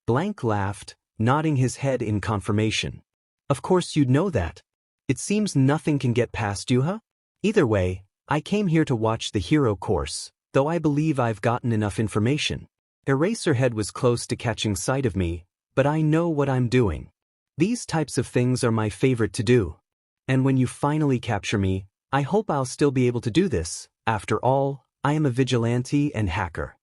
Blank laughed, nodding his head in confirmation. Of course you'd know that. It seems nothing can get past you, huh? Either way, I came here to watch the hero course, though I believe I've gotten enough information. Eraserhead was close to catching sight of me, but I know what I'm doing. These types of things are my favorite to do. And when you finally capture me, I hope I'll still be able to do this. After all, I am a vigilante and hacker.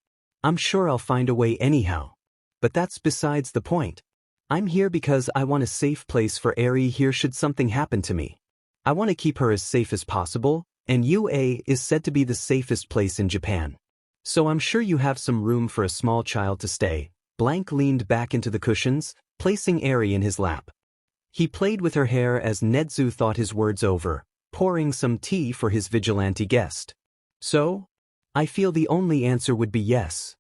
I'm sure I'll find a way anyhow. But that's besides the point. I'm here because I want a safe place for Eri here should something happen to me. I want to keep her as safe as possible, and UA is said to be the safest place in Japan. So I'm sure you have some room for a small child to stay. Blank leaned back into the cushions, placing Eri in his lap. He played with her hair as Nezu thought his words over, pouring some tea for his vigilante guest. So? I feel the only answer would be yes.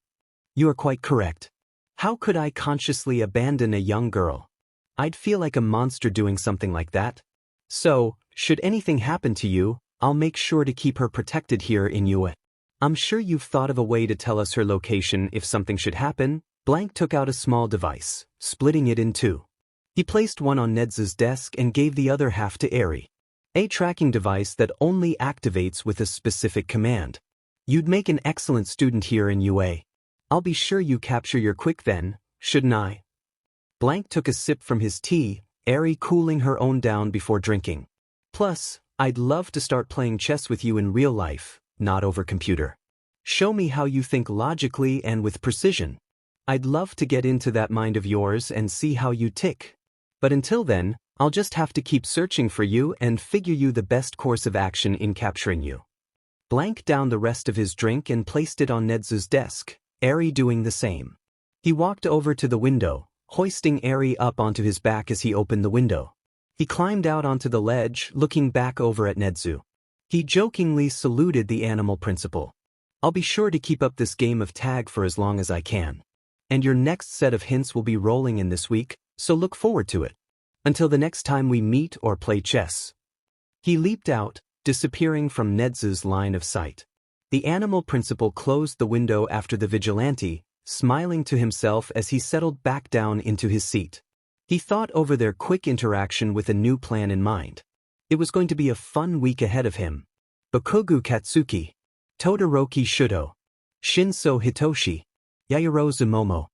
You are quite correct. How could I consciously abandon a young girl? I'd feel like a monster doing something like that. So, should anything happen to you, I'll make sure to keep her protected here in UA. I'm sure you've thought of a way to tell us her location if something should happen. Blank took out a small device, splitting it in two. He placed one on Nedzu's desk and gave the other half to Eri. A tracking device that only activates with a specific command. You'd make an excellent student here in UA. I'll be sure you capture your quick then, shouldn't I? Blank took a sip from his tea, Eri cooling her own down before drinking. Plus, I'd love to start playing chess with you in real life, not over computer. Show me how you think logically and with precision. I'd love to get into that mind of yours and see how you tick. But until then, I'll just have to keep searching for you and figure you the best course of action in capturing you. Blank downed the rest of his drink and placed it on Nedzu's desk, Eri doing the same. He walked over to the window, hoisting Eri up onto his back as he opened the window. He climbed out onto the ledge, looking back over at Nezu. He jokingly saluted the animal principal. I'll be sure to keep up this game of tag for as long as I can. And your next set of hints will be rolling in this week, so look forward to it. Until the next time we meet or play chess. He leaped out, disappearing from Nedzu's line of sight. The animal principal closed the window after the vigilante, smiling to himself as he settled back down into his seat. He thought over their quick interaction with a new plan in mind. It was going to be a fun week ahead of him. Bakugu Katsuki, Todoroki Shudo, Shinso Hitoshi, Yayoro Zumomo.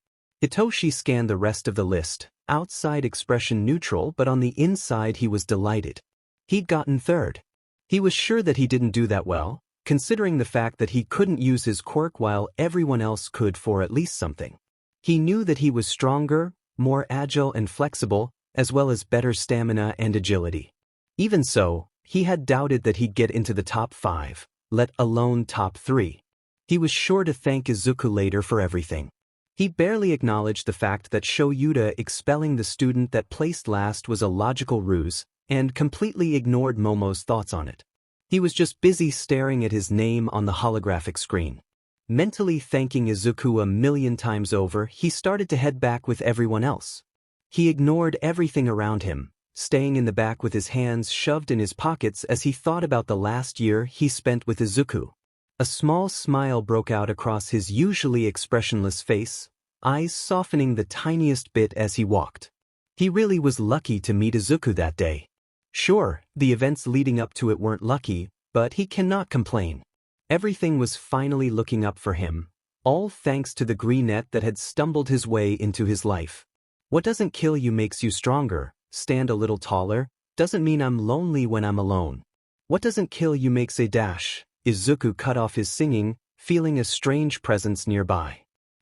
Hitoshi scanned the rest of the list, outside expression neutral but on the inside he was delighted. He'd gotten third. He was sure that he didn't do that well, considering the fact that he couldn't use his quirk while everyone else could for at least something. He knew that he was stronger, more agile and flexible, as well as better stamina and agility. Even so, he had doubted that he'd get into the top 5, let alone top 3. He was sure to thank Izuku later for everything. He barely acknowledged the fact that Shoyuda expelling the student that placed last was a logical ruse, and completely ignored Momo's thoughts on it. He was just busy staring at his name on the holographic screen. Mentally thanking Izuku a million times over, he started to head back with everyone else. He ignored everything around him, staying in the back with his hands shoved in his pockets as he thought about the last year he spent with Izuku. A small smile broke out across his usually expressionless face, eyes softening the tiniest bit as he walked. He really was lucky to meet Izuku that day. Sure, the events leading up to it weren't lucky, but he cannot complain. Everything was finally looking up for him, all thanks to the greenette that had stumbled his way into his life. What doesn't kill you makes you stronger. Stand a little taller, doesn't mean I'm lonely when I'm alone. What doesn't kill you makes a dash. Izuku cut off his singing, feeling a strange presence nearby.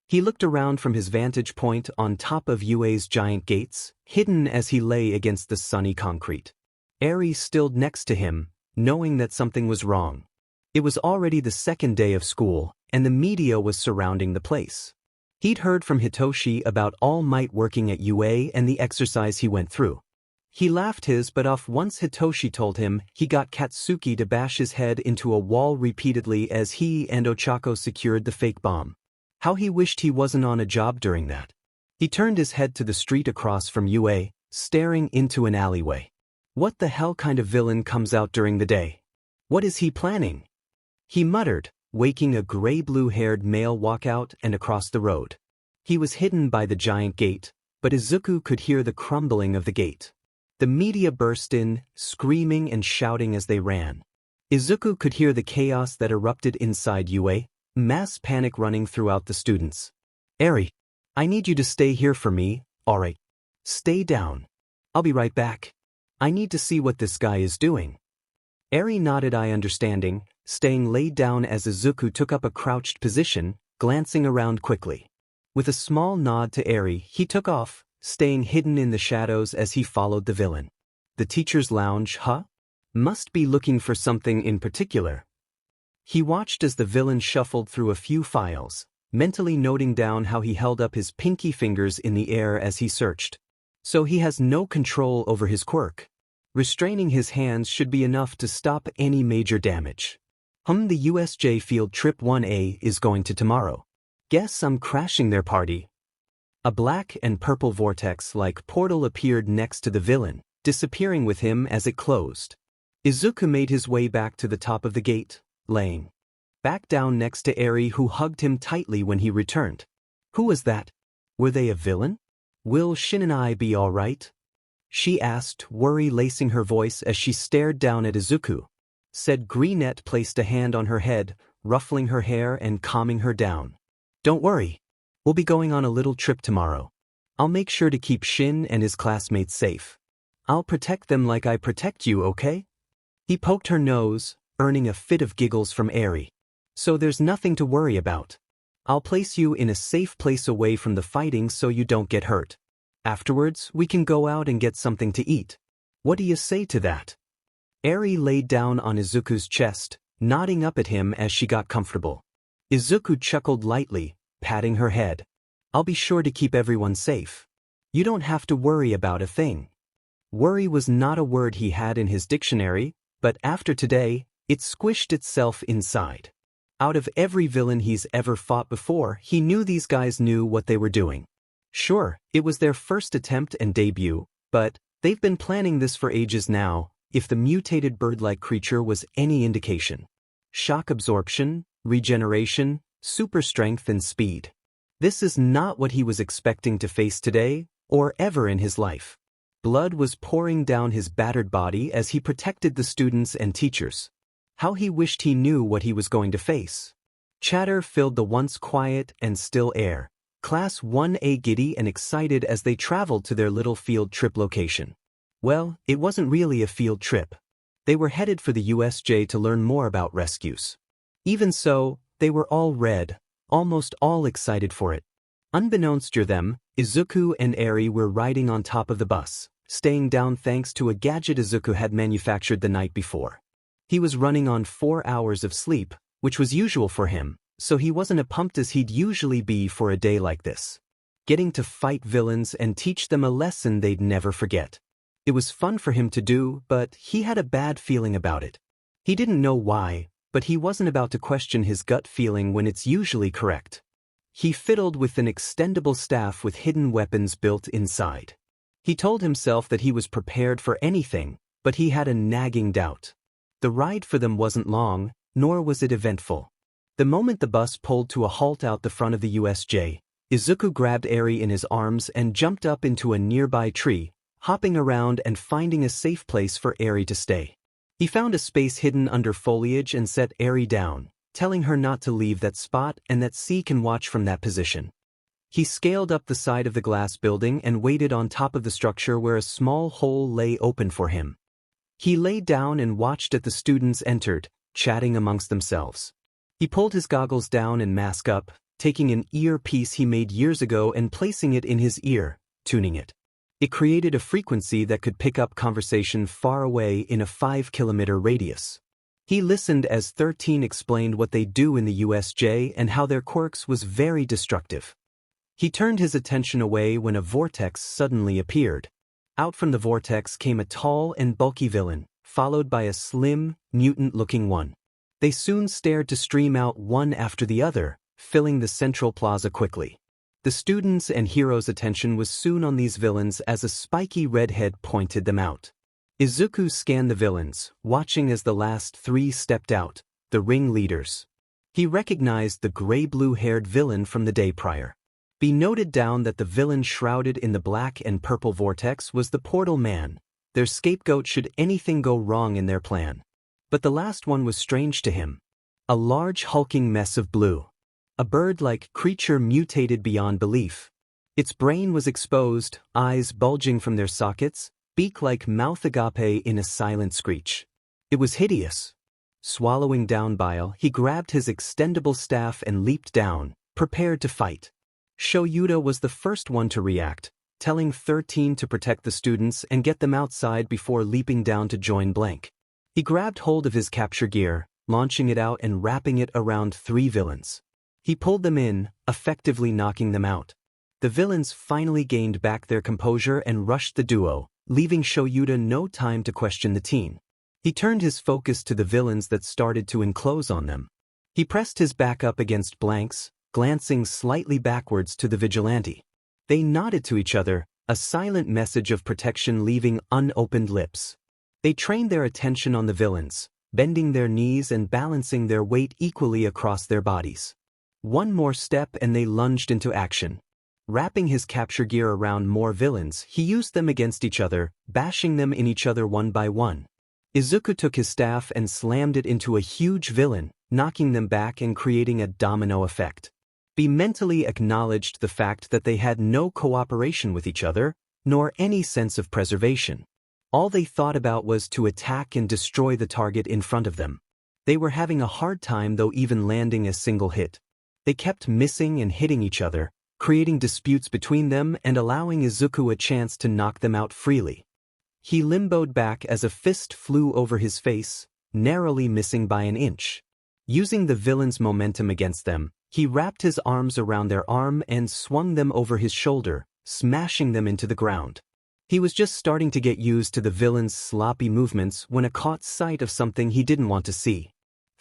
He looked around from his vantage point on top of UA's giant gates, hidden as he lay against the sunny concrete. Eri stilled next to him, knowing that something was wrong. It was already the second day of school, and the media was surrounding the place. He'd heard from Hitoshi about All Might working at UA and the exercise he went through. He laughed his butt off once Hitoshi told him he got Katsuki to bash his head into a wall repeatedly as he and Ochako secured the fake bomb. How he wished he wasn't on a job during that. He turned his head to the street across from UA, staring into an alleyway. What the hell kind of villain comes out during the day? What is he planning? He muttered, waking a gray-blue-haired male walk out and across the road. He was hidden by the giant gate, but Izuku could hear the crumbling of the gate. The media burst in, screaming and shouting as they ran. Izuku could hear the chaos that erupted inside UA, mass panic running throughout the students. Eri, I need you to stay here for me, alright? Stay down. I'll be right back. I need to see what this guy is doing. Eri nodded understanding, staying laid down as Izuku took up a crouched position, glancing around quickly. With a small nod to Eri, he took off, staying hidden in the shadows as he followed the villain. The teacher's lounge, huh? Must be looking for something in particular. He watched as the villain shuffled through a few files, mentally noting down how he held up his pinky fingers in the air as he searched. So he has no control over his quirk. Restraining his hands should be enough to stop any major damage. The USJ Field Trip 1A is going to tomorrow. Guess I'm crashing their party. A black and purple vortex-like portal appeared next to the villain, disappearing with him as it closed. Izuku made his way back to the top of the gate, laying back down next to Eri, who hugged him tightly when he returned. Who was that? Were they a villain? Will Shin and I be all right? She asked, worry lacing her voice as she stared down at Izuku. Said Greenette placed a hand on her head, ruffling her hair and calming her down. Don't worry. We'll be going on a little trip tomorrow. I'll make sure to keep Shin and his classmates safe. I'll protect them like I protect you, okay? He poked her nose, earning a fit of giggles from Eri. So there's nothing to worry about. I'll place you in a safe place away from the fighting so you don't get hurt. Afterwards, we can go out and get something to eat. What do you say to that? Eri laid down on Izuku's chest, nodding up at him as she got comfortable. Izuku chuckled lightly, patting her head. I'll be sure to keep everyone safe. You don't have to worry about a thing. Worry was not a word he had in his dictionary, but after today, it squished itself inside. Out of every villain he's ever fought before, he knew these guys knew what they were doing. Sure, it was their first attempt and debut, but they've been planning this for ages now, if the mutated bird-like creature was any indication. Shock absorption, regeneration, super strength and speed. This is not what he was expecting to face today, or ever in his life. Blood was pouring down his battered body as he protected the students and teachers. How he wished he knew what he was going to face. Chatter filled the once quiet and still air. Class 1A giddy and excited as they traveled to their little field trip location. Well, it wasn't really a field trip. They were headed for the USJ to learn more about rescues. Even so, they were all red, almost all excited for it. Unbeknownst to them, Izuku and Eri were riding on top of the bus, staying down thanks to a gadget Izuku had manufactured the night before. He was running on 4 hours of sleep, which was usual for him, so he wasn't as pumped as he'd usually be for a day like this. Getting to fight villains and teach them a lesson they'd never forget. It was fun for him to do, but he had a bad feeling about it. He didn't know why, but he wasn't about to question his gut feeling when it's usually correct. He fiddled with an extendable staff with hidden weapons built inside. He told himself that he was prepared for anything, but he had a nagging doubt. The ride for them wasn't long, nor was it eventful. The moment the bus pulled to a halt out the front of the USJ, Izuku grabbed Eri in his arms and jumped up into a nearby tree, hopping around and finding a safe place for Eri to stay. He found a space hidden under foliage and set Eri down, telling her not to leave that spot and that C can watch from that position. He scaled up the side of the glass building and waited on top of the structure where a small hole lay open for him. He lay down and watched as the students entered, chatting amongst themselves. He pulled his goggles down and mask up, taking an earpiece he made years ago and placing it in his ear, tuning it. It created a frequency that could pick up conversation far away in a 5-kilometer radius. He listened as 13 explained what they do in the USJ and how their quirks was very destructive. He turned his attention away when a vortex suddenly appeared. Out from the vortex came a tall and bulky villain, followed by a slim, mutant-looking one. They soon stared to stream out one after the other, filling the central plaza quickly. The students' and heroes' attention was soon on these villains as a spiky redhead pointed them out. Izuku scanned the villains, watching as the last 3 stepped out, the ringleaders. He recognized the gray-blue-haired villain from the day prior. He noted down that the villain shrouded in the black and purple vortex was the Portal Man, their scapegoat should anything go wrong in their plan. But the last one was strange to him. A large hulking mess of blue. A bird-like creature mutated beyond belief. Its brain was exposed, eyes bulging from their sockets, beak-like mouth agape in a silent screech. It was hideous. Swallowing down bile, he grabbed his extendable staff and leaped down, prepared to fight. Shoyuta was the first one to react, telling 13 to protect the students and get them outside before leaping down to join Blank. He grabbed hold of his capture gear, launching it out and wrapping it around 3 villains. He pulled them in, effectively knocking them out. The villains finally gained back their composure and rushed the duo, leaving Shoyuta no time to question the teen. He turned his focus to the villains that started to enclose on them. He pressed his back up against Blank's, glancing slightly backwards to the vigilante. They nodded to each other, a silent message of protection leaving unopened lips. They trained their attention on the villains, bending their knees and balancing their weight equally across their bodies. One more step and they lunged into action. Wrapping his capture gear around more villains, he used them against each other, bashing them in each other one by one. Izuku took his staff and slammed it into a huge villain, knocking them back and creating a domino effect. He mentally acknowledged the fact that they had no cooperation with each other, nor any sense of preservation. All they thought about was to attack and destroy the target in front of them. They were having a hard time though even landing a single hit. They kept missing and hitting each other, creating disputes between them and allowing Izuku a chance to knock them out freely. He limboed back as a fist flew over his face, narrowly missing by an inch. Using the villain's momentum against them, he wrapped his arms around their arm and swung them over his shoulder, smashing them into the ground. He was just starting to get used to the villain's sloppy movements when he caught sight of something he didn't want to see.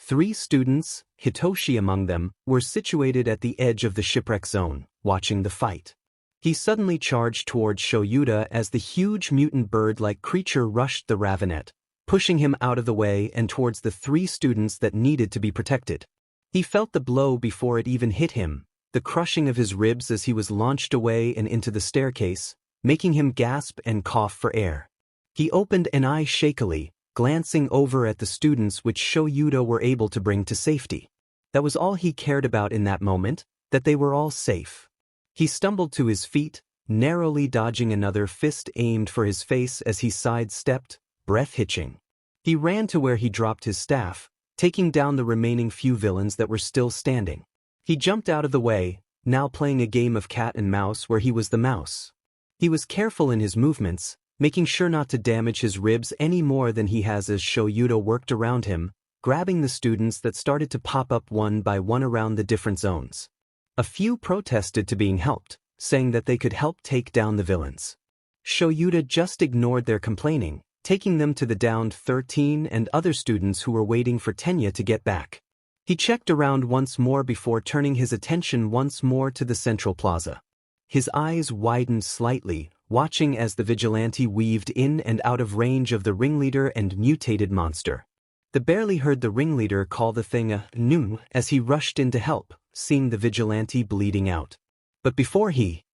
3 students, Hitoshi among them, were situated at the edge of the shipwreck zone, watching the fight. He suddenly charged towards Shoyuta as the huge mutant bird-like creature rushed the Ravenet, pushing him out of the way and towards the 3 students that needed to be protected. He felt the blow before it even hit him, the crushing of his ribs as he was launched away and into the staircase, making him gasp and cough for air. He opened an eye shakily, glancing over at the students which Shoyuta were able to bring to safety. That was all he cared about in that moment, that they were all safe. He stumbled to his feet, narrowly dodging another fist aimed for his face as he sidestepped, breath hitching. He ran to where he dropped his staff, taking down the remaining few villains that were still standing. He jumped out of the way, now playing a game of cat and mouse where he was the mouse. He was careful in his movements, making sure not to damage his ribs any more than he has as Shoyuta worked around him, grabbing the students that started to pop up one by one around the different zones. A few protested to being helped, saying that they could help take down the villains. Shoyuta just ignored their complaining, taking them to the downed 13 and other students who were waiting for Tenya to get back. He checked around once more before turning his attention once more to the central plaza. His eyes widened slightly, watching as the vigilante weaved in and out of range of the ringleader and mutated monster. They barely heard the ringleader call the thing a "nu" as he rushed in to help, seeing the vigilante bleeding out. But before he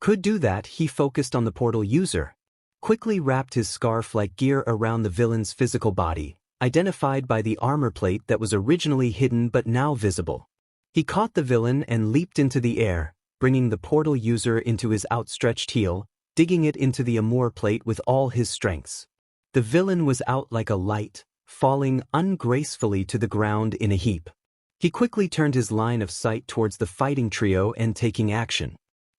could do that, he focused on the portal user. Quickly wrapped his scarf-like gear around the villain's physical body, identified by the armor plate that was originally hidden but now visible. He caught the villain and leaped into the air, bringing the portal user into his outstretched heel, digging it into the armor plate with all his strengths. The villain was out like a light, falling ungracefully to the ground in a heap. He quickly turned his line of sight towards the fighting trio and taking action.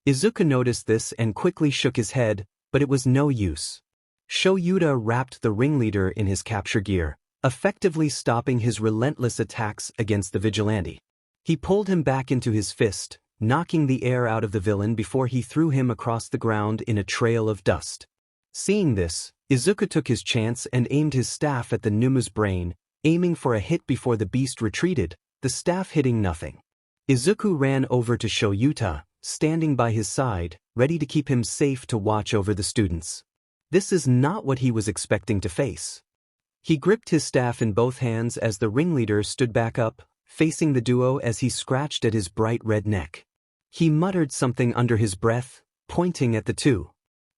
Izuku noticed this and quickly shook his head, but it was no use. Shoyuta wrapped the ringleader in his capture gear, effectively stopping his relentless attacks against the vigilante. He pulled him back into his fist, knocking the air out of the villain before he threw him across the ground in a trail of dust. Seeing this, Izuku took his chance and aimed his staff at the Numu's brain, aiming for a hit before the beast retreated, the staff hitting nothing. Izuku ran over to Shoyuta, standing by his side, ready to keep him safe to watch over the students. This is not what he was expecting to face. He gripped his staff in both hands as the ringleader stood back up, facing the duo as he scratched at his bright red neck. He muttered something under his breath, pointing at the two.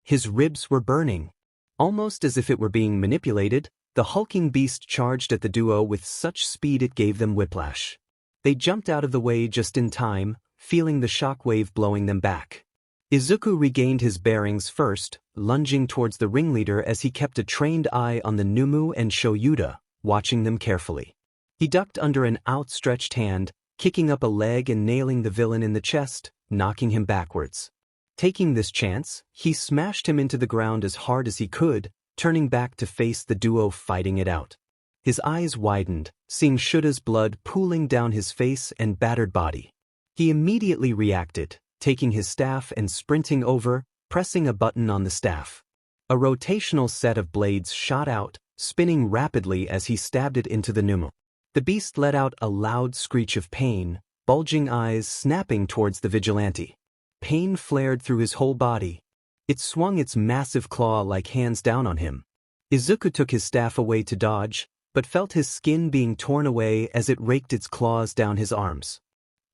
His ribs were burning. Almost as if it were being manipulated, the hulking beast charged at the duo with such speed it gave them whiplash. They jumped out of the way just in time, feeling the shockwave blowing them back. Izuku regained his bearings first, lunging towards the ringleader as he kept a trained eye on the Numu and Shoyuta, watching them carefully. He ducked under an outstretched hand, kicking up a leg and nailing the villain in the chest, knocking him backwards. Taking this chance, he smashed him into the ground as hard as he could, turning back to face the duo fighting it out. His eyes widened, seeing Shuta's blood pooling down his face and battered body. He immediately reacted, taking his staff and sprinting over, pressing a button on the staff. A rotational set of blades shot out, spinning rapidly as he stabbed it into the Numu. The beast let out a loud screech of pain, bulging eyes snapping towards the vigilante. Pain flared through his whole body. It swung its massive claw like hands down on him. Izuku took his staff away to dodge, but felt his skin being torn away as it raked its claws down his arms.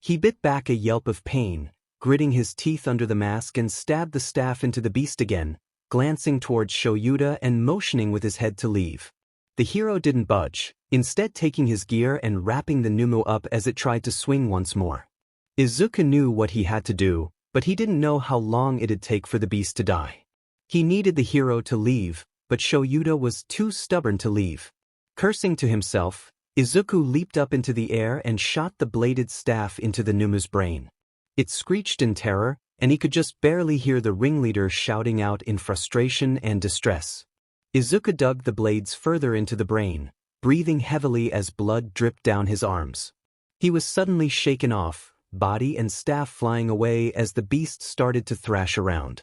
He bit back a yelp of pain, gritting his teeth under the mask and stabbed the staff into the beast again, glancing towards Shoyuta and motioning with his head to leave. The hero didn't budge, instead taking his gear and wrapping the Numu up as it tried to swing once more. Izuku knew what he had to do, but he didn't know how long it'd take for the beast to die. He needed the hero to leave, but Shoyuta was too stubborn to leave. Cursing to himself, Izuku leaped up into the air and shot the bladed staff into the Numu's brain. It screeched in terror, and he could just barely hear the ringleader shouting out in frustration and distress. Izuku dug the blades further into the brain, breathing heavily as blood dripped down his arms. He was suddenly shaken off, body and staff flying away as the beast started to thrash around.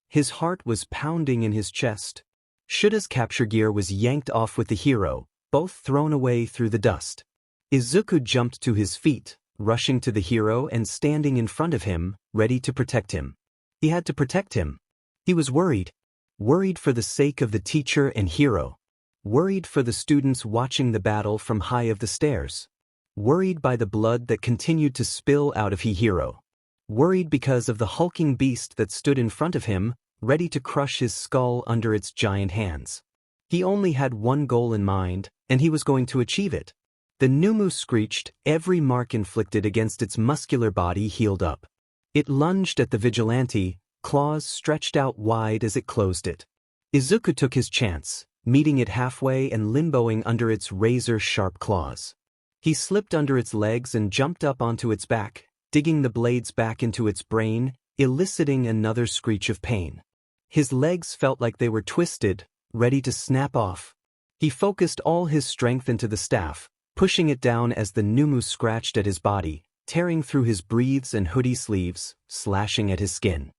His heart was pounding in his chest. Shuta's capture gear was yanked off with the hero, both thrown away through the dust. Izuku jumped to his feet, rushing to the hero and standing in front of him, ready to protect him. He had to protect him. He was worried. Worried for the sake of the teacher and hero. Worried for the students watching the battle from high of the stairs. Worried by the blood that continued to spill out of hero. Worried because of the hulking beast that stood in front of him, ready to crush his skull under its giant hands. He only had one goal in mind, and he was going to achieve it. The Numu screeched, every mark inflicted against its muscular body healed up. It lunged at the vigilante, claws stretched out wide as it closed it. Izuku took his chance, meeting it halfway and limboing under its razor-sharp claws. He slipped under its legs and jumped up onto its back, digging the blades back into its brain, eliciting another screech of pain. His legs felt like they were twisted, ready to snap off. He focused all his strength into the staff, pushing it down as the Numu scratched at his body, tearing through his breaths and hoodie sleeves, slashing at his skin.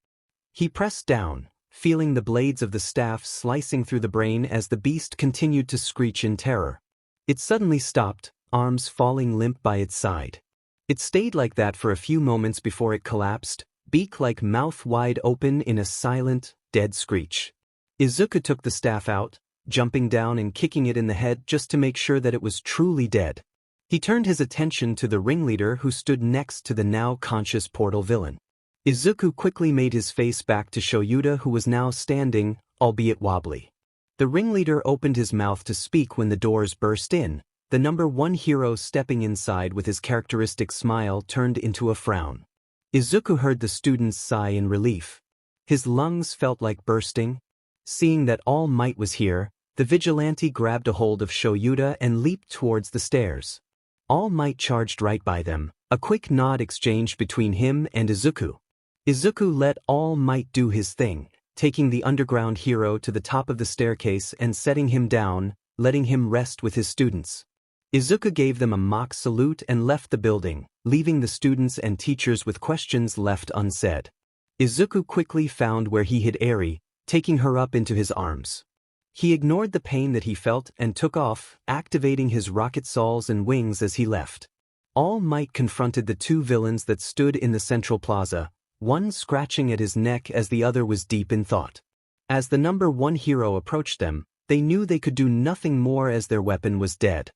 He pressed down, feeling the blades of the staff slicing through the brain as the beast continued to screech in terror. It suddenly stopped, arms falling limp by its side. It stayed like that for a few moments before it collapsed, beak like mouth wide open in a silent, dead screech. Izuku took the staff out, jumping down and kicking it in the head just to make sure that it was truly dead. He turned his attention to the ringleader who stood next to the now conscious portal villain. Izuku quickly made his face back to Shoyuta who was now standing, albeit wobbly. The ringleader opened his mouth to speak when the doors burst in. The number 1 hero stepping inside with his characteristic smile turned into a frown. Izuku heard the student's sigh in relief. His lungs felt like bursting. Seeing that All Might was here, the vigilante grabbed a hold of Shoyuta and leaped towards the stairs. All Might charged right by them, a quick nod exchanged between him and Izuku. Izuku let All Might do his thing, taking the underground hero to the top of the staircase and setting him down, letting him rest with his students. Izuku gave them a mock salute and left the building, leaving the students and teachers with questions left unsaid. Izuku quickly found where he hid Eri, taking her up into his arms. He ignored the pain that he felt and took off, activating his rocket saws and wings as he left. All Might confronted the 2 villains that stood in the central plaza, one scratching at his neck as the other was deep in thought. As the number 1 hero approached them, they knew they could do nothing more as their weapon was dead.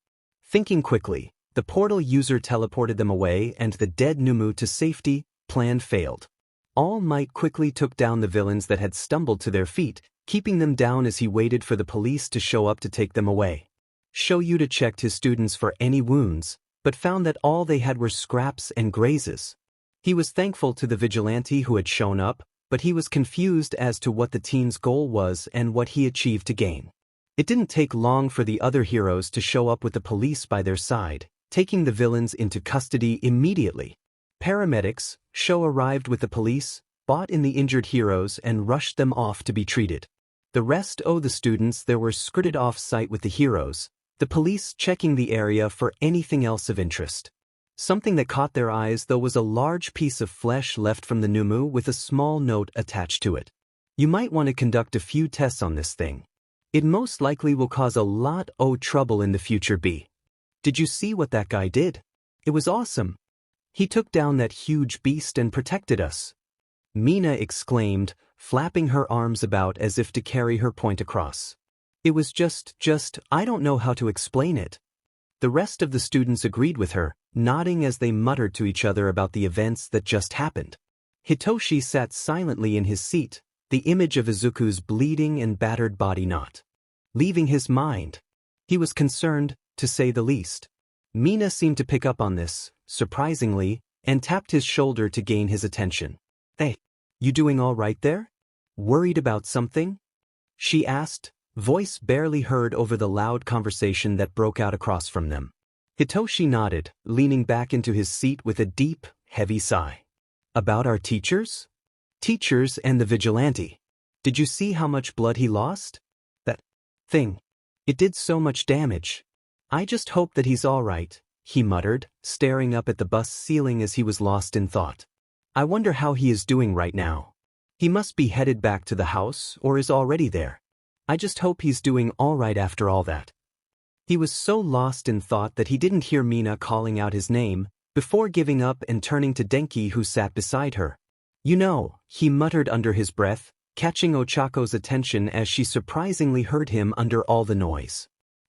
Thinking quickly, the portal user teleported them away and the dead Numu to safety. Plan failed. All Might quickly took down the villains that had stumbled to their feet, keeping them down as he waited for the police to show up to take them away. Shoyuta checked his students for any wounds, but found that all they had were scraps and grazes. He was thankful to the vigilante who had shown up, but he was confused as to what the teen's goal was and what he achieved to gain. It didn't take long for the other heroes to show up with the police by their side, taking the villains into custody immediately. Paramedics, Sho arrived with the police, brought in the injured heroes and rushed them off to be treated. The rest of the students there were skirted off-site with the heroes, the police checking the area for anything else of interest. Something that caught their eyes though was a large piece of flesh left from the Numu with a small note attached to it. You might want to conduct a few tests on this thing. It most likely will cause a lot of trouble in the future. Did you see what that guy did? It was awesome. He took down that huge beast and protected us. Mina exclaimed, flapping her arms about as if to carry her point across. It was just, I don't know how to explain it. The rest of the students agreed with her, nodding as they muttered to each other about the events that just happened. Hitoshi sat silently in his seat, the image of Izuku's bleeding and battered body not leaving his mind. He was concerned, to say the least. Mina seemed to pick up on this, surprisingly, and tapped his shoulder to gain his attention. Hey, you doing all right there? Worried about something? She asked, voice barely heard over the loud conversation that broke out across from them. Hitoshi nodded, leaning back into his seat with a deep, heavy sigh. About our teachers? Teachers and the vigilante. Did you see how much blood he lost? That thing. It did so much damage. I just hope that he's all right, he muttered, staring up at the bus ceiling as he was lost in thought. I wonder how he is doing right now. He must be headed back to the house or is already there. I just hope he's doing all right after all that. He was so lost in thought that he didn't hear Mina calling out his name, before giving up and turning to Denki who sat beside her. You know, he muttered under his breath, catching Ochako's attention as she surprisingly heard him under all the noise.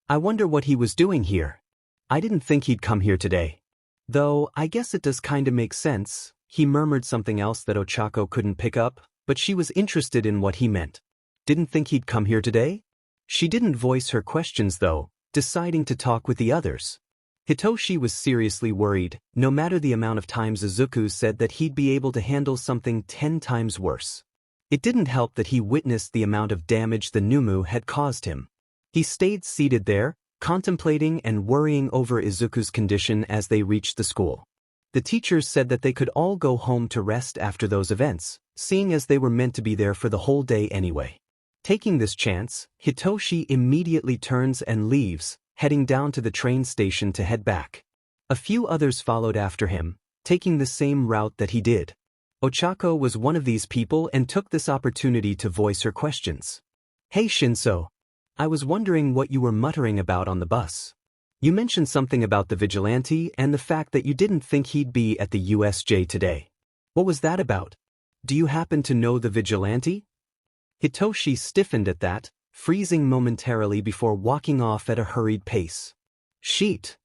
I wonder what he was doing here. I didn't think he'd come here today. Though, I guess it does kinda make sense. He murmured something else that Ochako couldn't pick up, but she was interested in what he meant. Didn't think he'd come here today? She didn't voice her questions though, deciding to talk with the others. Hitoshi was seriously worried, no matter the amount of times Izuku said that he'd be able to handle something 10 times worse. It didn't help that he witnessed the amount of damage the Numu had caused him. He stayed seated there, contemplating and worrying over Izuku's condition as they reached the school. The teachers said that they could all go home to rest after those events, seeing as they were meant to be there for the whole day anyway. Taking this chance, Hitoshi immediately turns and leaves, heading down to the train station to head back. A few others followed after him, taking the same route that he did. Ochako was one of these people and took this opportunity to voice her questions. Hey Shinso. I was wondering what you were muttering about on the bus. You mentioned something about the vigilante and the fact that you didn't think he'd be at the USJ today. What was that about? Do you happen to know the vigilante? Hitoshi stiffened at that, freezing momentarily before walking off at a hurried pace. Sheet.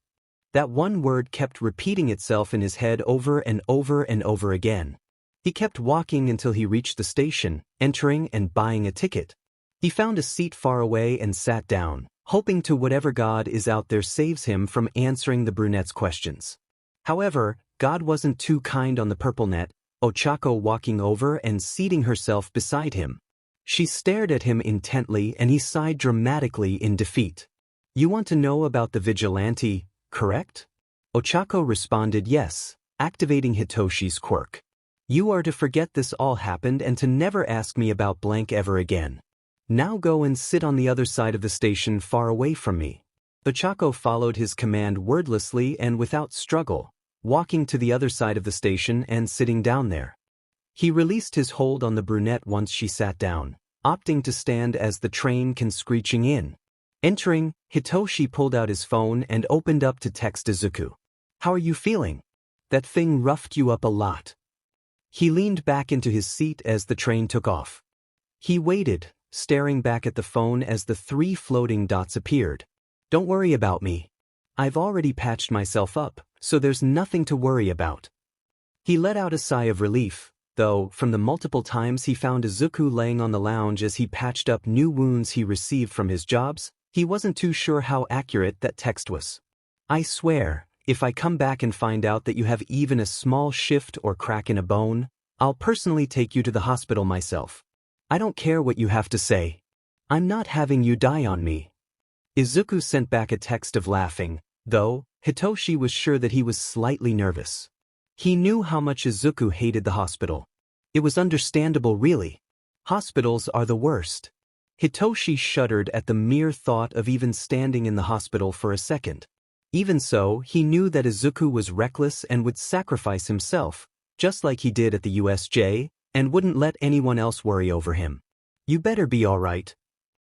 That one word kept repeating itself in his head over and over and over again. He kept walking until he reached the station, entering and buying a ticket. He found a seat far away and sat down, hoping to whatever God is out there saves him from answering the brunette's questions. However, God wasn't too kind on the purple net, Ochako walking over and seating herself beside him. She stared at him intently and he sighed dramatically in defeat. "You want to know about the vigilante, correct?" Ochako responded yes, activating Hitoshi's quirk. "You are to forget this all happened and to never ask me about blank ever again. Now go and sit on the other side of the station far away from me." Ochako followed his command wordlessly and without struggle, walking to the other side of the station and sitting down there. He released his hold on the brunette once she sat down, opting to stand as the train came screeching in. Entering, Hitoshi pulled out his phone and opened up to text Izuku. "How are you feeling? That thing roughed you up a lot." He leaned back into his seat as the train took off. He waited, staring back at the phone as the 3 floating dots appeared. "Don't worry about me. I've already patched myself up, so there's nothing to worry about." He let out a sigh of relief, though, from the multiple times he found Izuku laying on the lounge as he patched up new wounds he received from his jobs, he wasn't too sure how accurate that text was. "I swear, if I come back and find out that you have even a small shift or crack in a bone, I'll personally take you to the hospital myself. I don't care what you have to say. I'm not having you die on me." Izuku sent back a text of laughing, though Hitoshi was sure that he was slightly nervous. He knew how much Izuku hated the hospital. It was understandable really. Hospitals are the worst. Hitoshi shuddered at the mere thought of even standing in the hospital for a second. Even so, he knew that Izuku was reckless and would sacrifice himself, just like he did at the USJ, and wouldn't let anyone else worry over him. "You better be all right."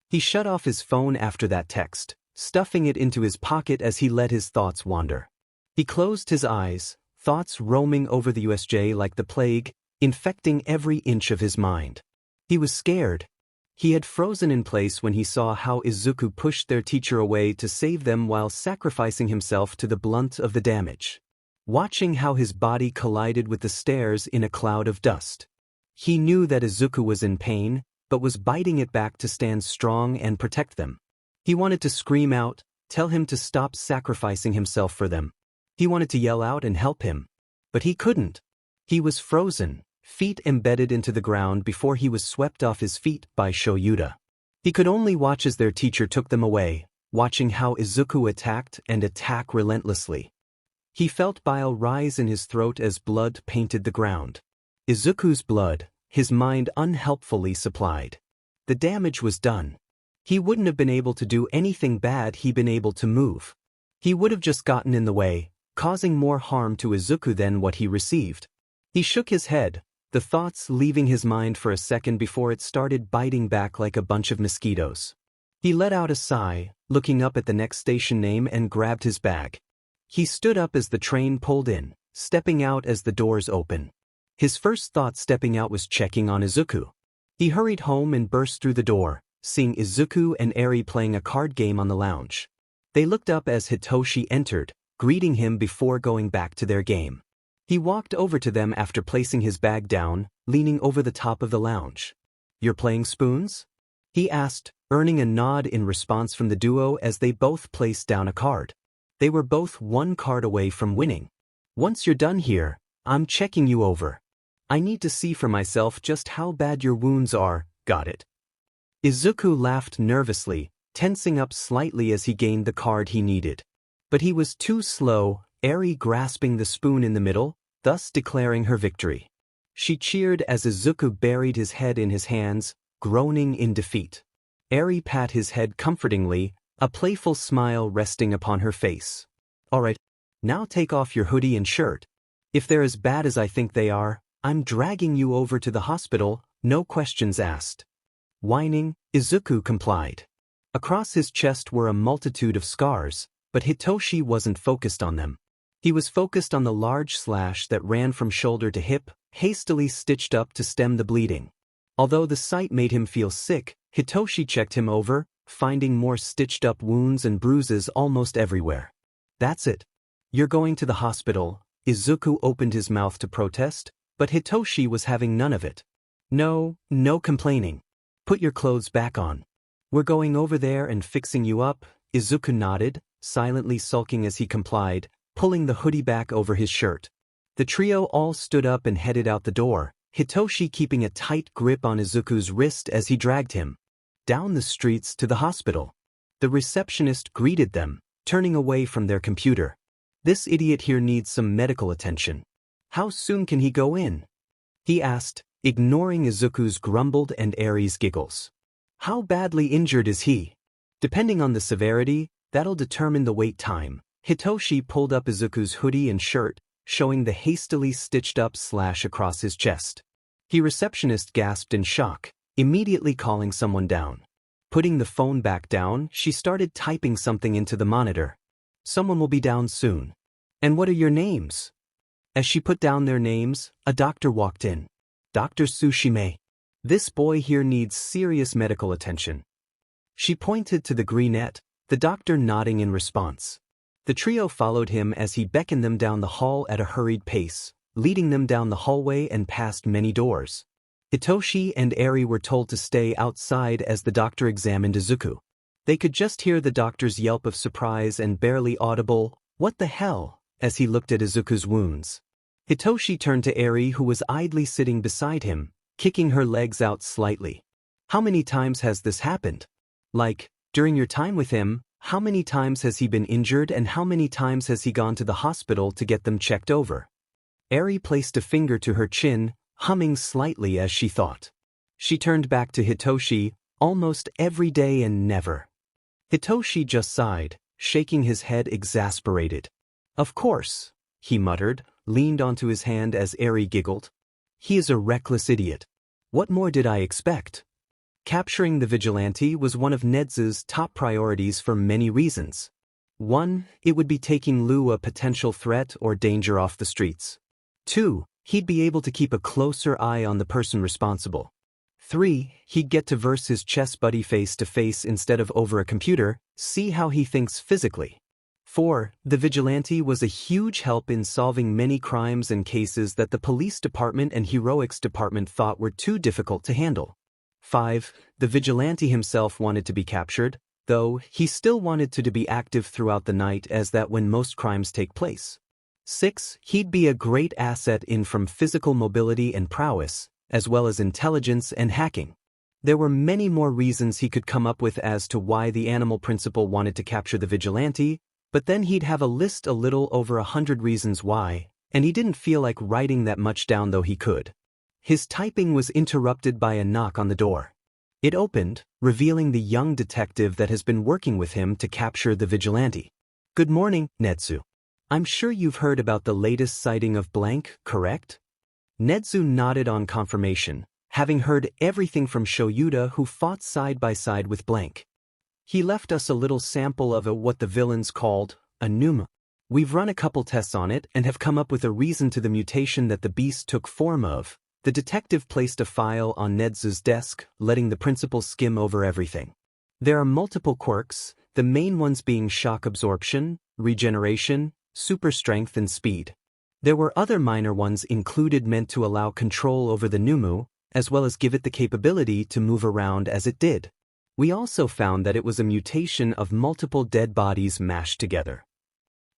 He shut off his phone after that text, stuffing it into his pocket as he let his thoughts wander. He closed his eyes, thoughts roaming over the USJ like the plague, infecting every inch of his mind. He was scared. He had frozen in place when he saw how Izuku pushed their teacher away to save them while sacrificing himself to the blunt of the damage. Watching how his body collided with the stairs in a cloud of dust. He knew that Izuku was in pain, but was biting it back to stand strong and protect them. He wanted to scream out, tell him to stop sacrificing himself for them. He wanted to yell out and help him. But he couldn't. He was frozen, feet embedded into the ground before he was swept off his feet by Shoyuta. He could only watch as their teacher took them away, watching how Izuku attacked and attacked relentlessly. He felt bile rise in his throat as blood painted the ground. Izuku's blood, his mind unhelpfully supplied. The damage was done. He wouldn't have been able to do anything bad he'd been able to move. He would have just gotten in the way, causing more harm to Izuku than what he received. He shook his head, the thoughts leaving his mind for a second before it started biting back like a bunch of mosquitoes. He let out a sigh, looking up at the next station name and grabbed his bag. He stood up as the train pulled in, stepping out as the doors opened. His first thought stepping out was checking on Izuku. He hurried home and burst through the door, seeing Izuku and Eri playing a card game on the lounge. They looked up as Hitoshi entered, greeting him before going back to their game. He walked over to them after placing his bag down, leaning over the top of the lounge. "You're playing spoons?" he asked, earning a nod in response from the duo as they both placed down a card. They were both one card away from winning. "Once you're done here, I'm checking you over. I need to see for myself just how bad your wounds are, got it?" Izuku laughed nervously, tensing up slightly as he gained the card he needed. But he was too slow, Eri grasping the spoon in the middle, thus declaring her victory. She cheered as Izuku buried his head in his hands, groaning in defeat. Eri pat his head comfortingly, a playful smile resting upon her face. "All right, now take off your hoodie and shirt. If they're as bad as I think they are, I'm dragging you over to the hospital, no questions asked." Whining, Izuku complied. Across his chest were a multitude of scars, but Hitoshi wasn't focused on them. He was focused on the large slash that ran from shoulder to hip, hastily stitched up to stem the bleeding. Although the sight made him feel sick, Hitoshi checked him over, finding more stitched-up wounds and bruises almost everywhere. "That's it. You're going to the hospital." Izuku opened his mouth to protest, but Hitoshi was having none of it. No complaining. Put your clothes back on. We're going over there and fixing you up. Izuku nodded, silently sulking as he complied, pulling the hoodie back over his shirt. The trio all stood up and headed out the door, Hitoshi keeping a tight grip on Izuku's wrist as he dragged him down the streets to the hospital. The receptionist greeted them, turning away from their computer. This idiot here needs some medical attention. How soon can he go in? He asked, ignoring Izuku's grumbled and Aries giggles. How badly injured is he? Depending on the severity, that'll determine the wait time. Hitoshi pulled up Izuku's hoodie and shirt, showing the hastily stitched up slash across his chest. The receptionist gasped in shock, immediately calling someone down. Putting the phone back down, she started typing something into the monitor. Someone will be down soon. And what are your names? As she put down their names, a doctor walked in. Dr. Tsushime. This boy here needs serious medical attention. She pointed to the greenette, the doctor nodding in response. The trio followed him as he beckoned them down the hall at a hurried pace, leading them down the hallway and past many doors. Hitoshi and Eri were told to stay outside as the doctor examined Izuku. They could just hear the doctor's yelp of surprise and barely audible, "What the hell?" as he looked at Izuku's wounds. Hitoshi turned to Eri, who was idly sitting beside him, kicking her legs out slightly. How many times has this happened? Like, during your time with him, how many times has he been injured and how many times has he gone to the hospital to get them checked over? Eri placed a finger to her chin, humming slightly as she thought. She turned back to Hitoshi, almost every day and never. Hitoshi just sighed, shaking his head exasperated. Of course, he muttered, leaned onto his hand as Eri giggled. He is a reckless idiot. What more did I expect? Capturing the vigilante was one of Nedzu's top priorities for many reasons. 1. It would be taking Lu a potential threat or danger off the streets. 2. He'd be able to keep a closer eye on the person responsible. 3. He'd get to verse his chess buddy face to face instead of over a computer, see how he thinks physically. 4. The vigilante was a huge help in solving many crimes and cases that the police department and heroics department thought were too difficult to handle. 5. The vigilante himself wanted to be captured, though he still wanted to be active throughout the night as that when most crimes take place. 6. He'd be a great asset in from physical mobility and prowess, as well as intelligence and hacking. There were many more reasons he could come up with as to why the animal principal wanted to capture the vigilante, but then he'd have a list a little over 100 reasons why, and he didn't feel like writing that much down though he could. His typing was interrupted by a knock on the door. It opened, revealing the young detective that has been working with him to capture the vigilante. Good morning, Nedzu. I'm sure you've heard about the latest sighting of blank, correct? Nedzu nodded on confirmation, having heard everything from Shoyuta, who fought side by side with blank. He left us a little sample of what the villains called a pneuma. We've run a couple tests on it and have come up with a reason to the mutation that the beast took form of. The detective placed a file on Nedzu's desk, letting the principal skim over everything. There are multiple quirks, the main ones being shock absorption, regeneration, super strength and speed. There were other minor ones included meant to allow control over the pneumu, as well as give it the capability to move around as it did. We also found that it was a mutation of multiple dead bodies mashed together.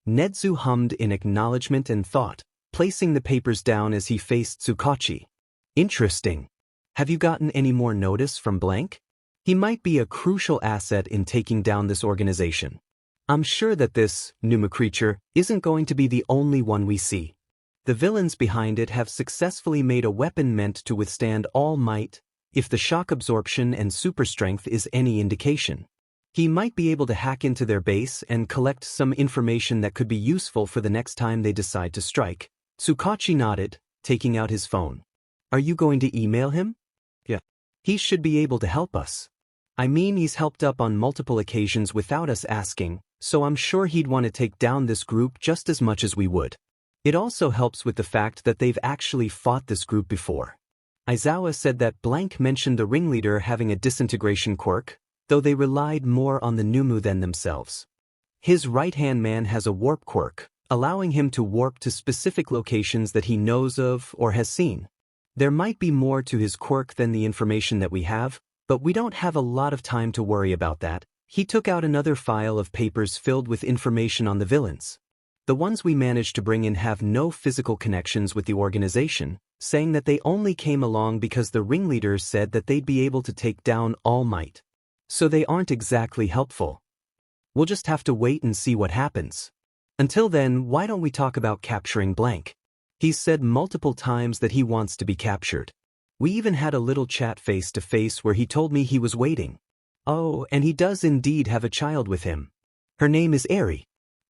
Nedzu hummed in acknowledgement and thought, placing the papers down as he faced Tsukachi. Interesting. Have you gotten any more notice from blank? He might be a crucial asset in taking down this organization. I'm sure that this pneuma creature isn't going to be the only one we see. The villains behind it have successfully made a weapon meant to withstand all might, if the shock absorption and super strength is any indication. He might be able to hack into their base and collect some information that could be useful for the next time they decide to strike. Tsukachi nodded, taking out his phone. Are you going to email him? Yeah. He should be able to help us. I mean, he's helped up on multiple occasions without us asking, so I'm sure he'd want to take down this group just as much as we would. It also helps with the fact that they've actually fought this group before. Aizawa said that blank mentioned the ringleader having a disintegration quirk, though they relied more on the pneumu than themselves. His right-hand man has a warp quirk, allowing him to warp to specific locations that he knows of or has seen. There might be more to his quirk than the information that we have, But we don't have a lot of time to worry about that. He took out another file of papers filled with information on the villains. The ones we managed to bring in have no physical connections with the organization, saying that they only came along because the ringleaders said that they'd be able to take down All Might. So they aren't exactly helpful. We'll just have to wait and see what happens. Until then, why don't we talk about capturing blank? He's said multiple times that he wants to be captured. We even had a little chat face-to-face where he told me he was waiting. Oh, and he does indeed have a child with him. Her name is Eri.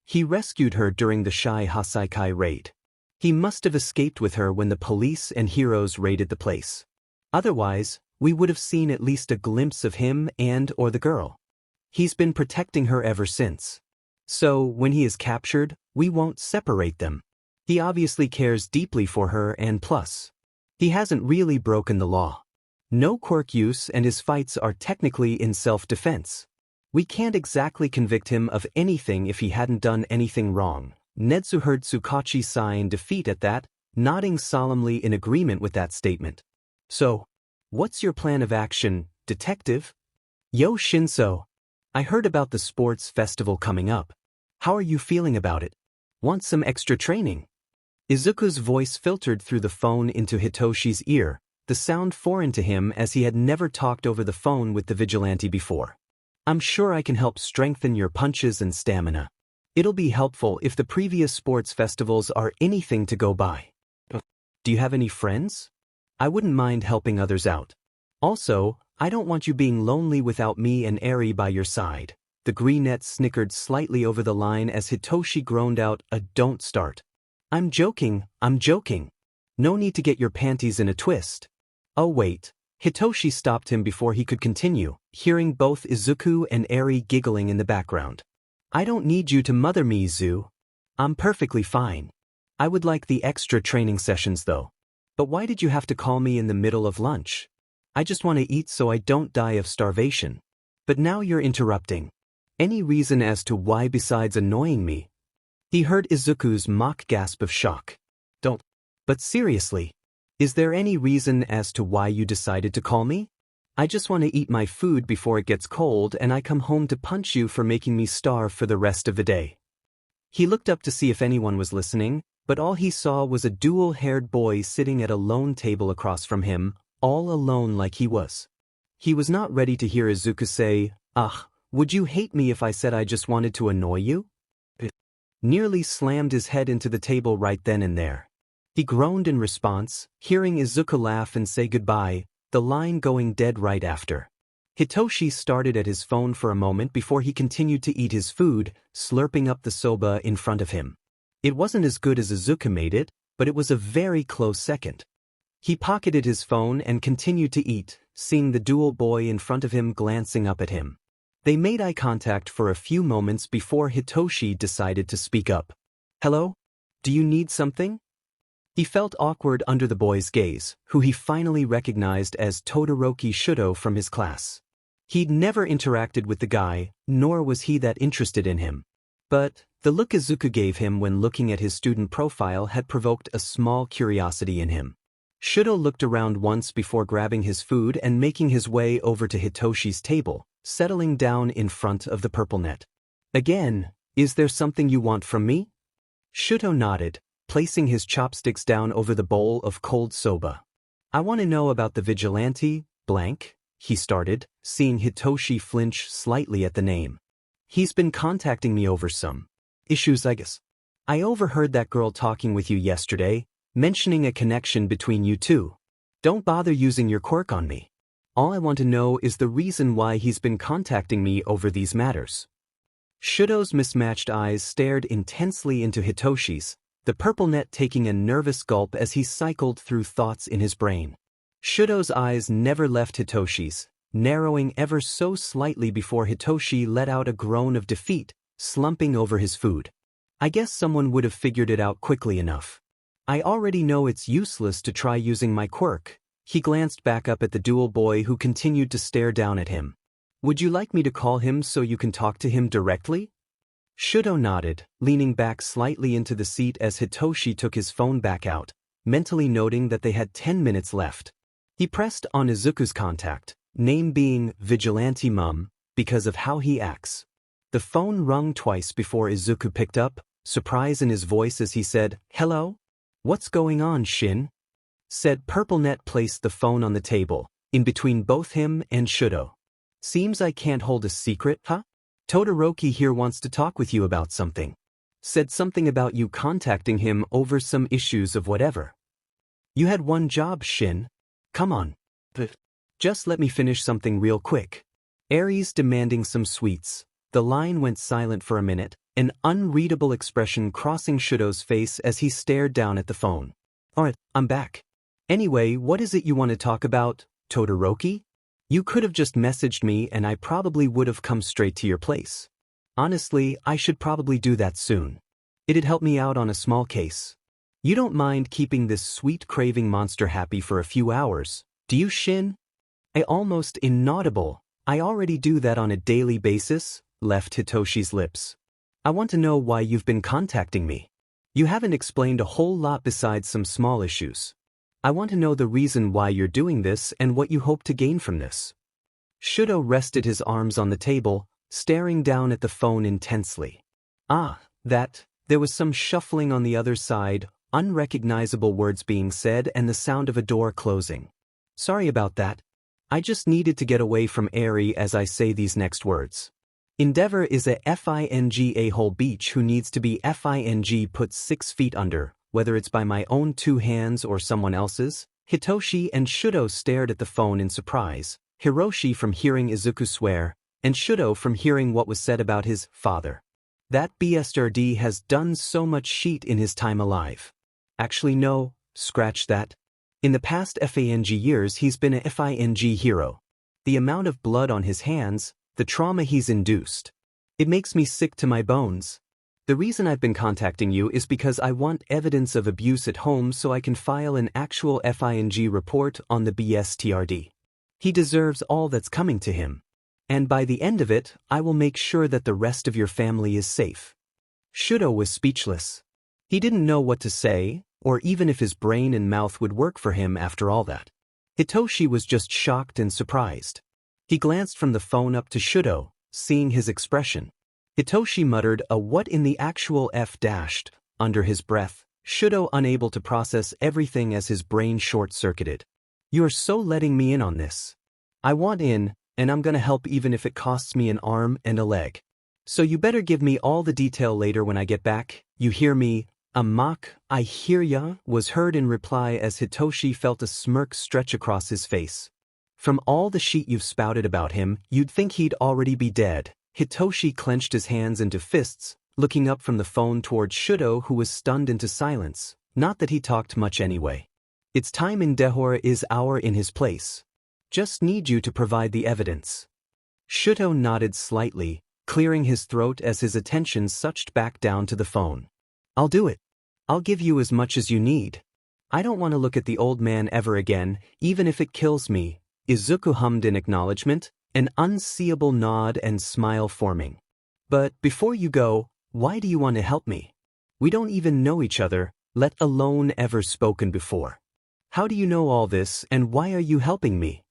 He rescued her during the Shai Hasaikai raid. He must have escaped with her when the police and heroes raided the place. Otherwise, we would have seen at least a glimpse of him or the girl. He's been protecting her ever since. So, when he is captured, we won't separate them. He obviously cares deeply for her and plus, he hasn't really broken the law. No quirk use and his fights are technically in self-defense. We can't exactly convict him of anything if he hadn't done anything wrong. Netsu heard Tsukachi sigh in defeat at that, nodding solemnly in agreement with that statement. So, what's your plan of action, detective? Yo Shinso. I heard about the sports festival coming up. How are you feeling about it? Want some extra training? Izuku's voice filtered through the phone into Hitoshi's ear, the sound foreign to him as he had never talked over the phone with the vigilante before. I'm sure I can help strengthen your punches and stamina. It'll be helpful if the previous sports festivals are anything to go by. Do you have any friends? I wouldn't mind helping others out. Also, I don't want you being lonely without me and Eri by your side. The greenette snickered slightly over the line as Hitoshi groaned out a "don't start." I'm joking. No need to get your panties in a twist. Oh wait. Hitoshi stopped him before he could continue, hearing both Izuku and Eri giggling in the background. I don't need you to mother me, Izu. I'm perfectly fine. I would like the extra training sessions though. But why did you have to call me in the middle of lunch? I just want to eat so I don't die of starvation. But now you're interrupting. Any reason as to why besides annoying me? He heard Izuku's mock gasp of shock. Don't. But seriously. Is there any reason as to why you decided to call me? I just want to eat my food before it gets cold and I come home to punch you for making me starve for the rest of the day. He looked up to see if anyone was listening, but all he saw was a dual-haired boy sitting at a lone table across from him, all alone like he was. He was not ready to hear Izuku say, would you hate me if I said I just wanted to annoy you? It nearly slammed his head into the table right then and there. He groaned in response, hearing Izuku laugh and say goodbye, the line going dead right after. Hitoshi started at his phone for a moment before he continued to eat his food, slurping up the soba in front of him. It wasn't as good as Izuku made it, but it was a very close second. He pocketed his phone and continued to eat, seeing the dual boy in front of him glancing up at him. They made eye contact for a few moments before Hitoshi decided to speak up. Hello? Do you need something? He felt awkward under the boy's gaze, who he finally recognized as Todoroki Shudo from his class. He'd never interacted with the guy, nor was he that interested in him. But the look Izuku gave him when looking at his student profile had provoked a small curiosity in him. Shudo looked around once before grabbing his food and making his way over to Hitoshi's table, settling down in front of the purple net. Again, is there something you want from me? Shudo nodded, placing his chopsticks down over the bowl of cold soba. I want to know about the vigilante, blank, he started, seeing Hitoshi flinch slightly at the name. He's been contacting me over some issues, I guess. I overheard that girl talking with you yesterday, mentioning a connection between you two. Don't bother using your quirk on me. All I want to know is the reason why he's been contacting me over these matters. Shudo's mismatched eyes stared intensely into Hitoshi's, the purple net taking a nervous gulp as he cycled through thoughts in his brain. Shudo's eyes never left Hitoshi's, narrowing ever so slightly before Hitoshi let out a groan of defeat, slumping over his food. I guess someone would have figured it out quickly enough. I already know it's useless to try using my quirk. He glanced back up at the dual boy who continued to stare down at him. Would you like me to call him so you can talk to him directly? Shudo nodded, leaning back slightly into the seat as Hitoshi took his phone back out, mentally noting that they had 10 minutes left. He pressed on Izuku's contact, name being Vigilante Mum, because of how he acts. The phone rung twice before Izuku picked up, surprise in his voice as he said, "Hello? What's going on, Shin?" Said PurpleNet placed the phone on the table, in between both him and Shudo. "Seems I can't hold a secret, huh? Todoroki here wants to talk with you about something. Said something about you contacting him over some issues of whatever. You had one job, Shin. Come on. Just let me finish something real quick." Aries demanding some sweets. The line went silent for a minute, an unreadable expression crossing Shudo's face as he stared down at the phone. "Alright, I'm back. Anyway, what is it you want to talk about, Todoroki? You could have just messaged me and I probably would have come straight to your place. Honestly, I should probably do that soon. It'd help me out on a small case. You don't mind keeping this sweet craving monster happy for a few hours, do you, Shin?" I almost inaudible. "I already do that on a daily basis," left Hitoshi's lips. "I want to know why you've been contacting me. You haven't explained a whole lot besides some small issues. I want to know the reason why you're doing this and what you hope to gain from this." Shudo rested his arms on the table, staring down at the phone intensely. There was some shuffling on the other side, unrecognizable words being said and the sound of a door closing. "Sorry about that. I just needed to get away from Eri as I say these next words. Endeavor is a FING a-hole beach who needs to be FING put 6 feet under, whether it's by my own 2 hands or someone else's." Hitoshi and Shudo stared at the phone in surprise, Hiroshi from hearing Izuku swear, and Shudo from hearing what was said about his father. That BSRD has done so much shit in his time alive. Actually no, scratch that. In the past FANG years he's been a FING hero. The amount of blood on his hands, the trauma he's induced. It makes me sick to my bones. The reason I've been contacting you is because I want evidence of abuse at home so I can file an actual FING report on the BSTRD. He deserves all that's coming to him. And by the end of it, I will make sure that the rest of your family is safe. Shudo was speechless. He didn't know what to say, or even if his brain and mouth would work for him after all that. Hitoshi was just shocked and surprised. He glanced from the phone up to Shudo, seeing his expression. Hitoshi muttered a "what in the actual F" under his breath, Shudo unable to process everything as his brain short-circuited. "You're so letting me in on this. I want in, and I'm gonna help even if it costs me an arm and a leg. So you better give me all the detail later when I get back, you hear me?" A mock "I hear ya" was heard in reply as Hitoshi felt a smirk stretch across his face. "From all the shit you've spouted about him, you'd think he'd already be dead." Hitoshi clenched his hands into fists, looking up from the phone towards Shudo who was stunned into silence, not that he talked much anyway. "It's time Endeavor is our in his place. Just need you to provide the evidence." Shudo nodded slightly, clearing his throat as his attention sucked back down to the phone. "I'll do it. I'll give you as much as you need. I don't want to look at the old man ever again, even if it kills me." Izuku hummed in acknowledgement, an unseeable nod and smile forming. "But before you go, why do you want to help me? We don't even know each other, let alone ever spoken before. How do you know all this and why are you helping me?"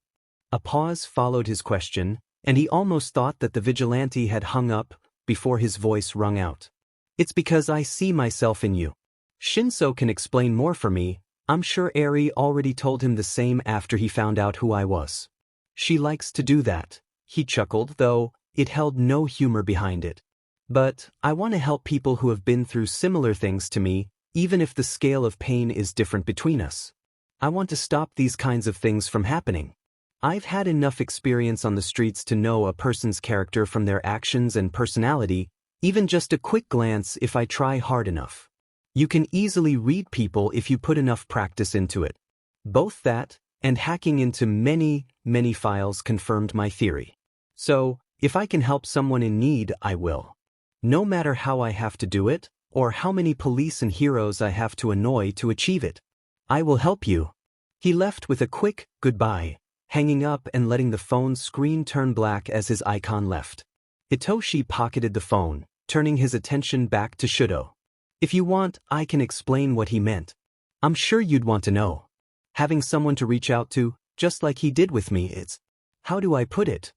A pause followed his question, and he almost thought that the vigilante had hung up before his voice rung out. "It's because I see myself in you. Shinso can explain more for me. I'm sure Eri already told him the same after he found out who I was. She likes to do that." He chuckled, though it held no humor behind it. "But I want to help people who have been through similar things to me, even if the scale of pain is different between us. I want to stop these kinds of things from happening. I've had enough experience on the streets to know a person's character from their actions and personality, even just a quick glance if I try hard enough. You can easily read people if you put enough practice into it. Both that and hacking into many, many files confirmed my theory. So, if I can help someone in need, I will. No matter how I have to do it, or how many police and heroes I have to annoy to achieve it. I will help you." He left with a quick goodbye, hanging up and letting the phone's screen turn black as his icon left. Hitoshi pocketed the phone, turning his attention back to Shudo. "If you want, I can explain what he meant. I'm sure you'd want to know. Having someone to reach out to, just like he did with me, it's..." How do I put it?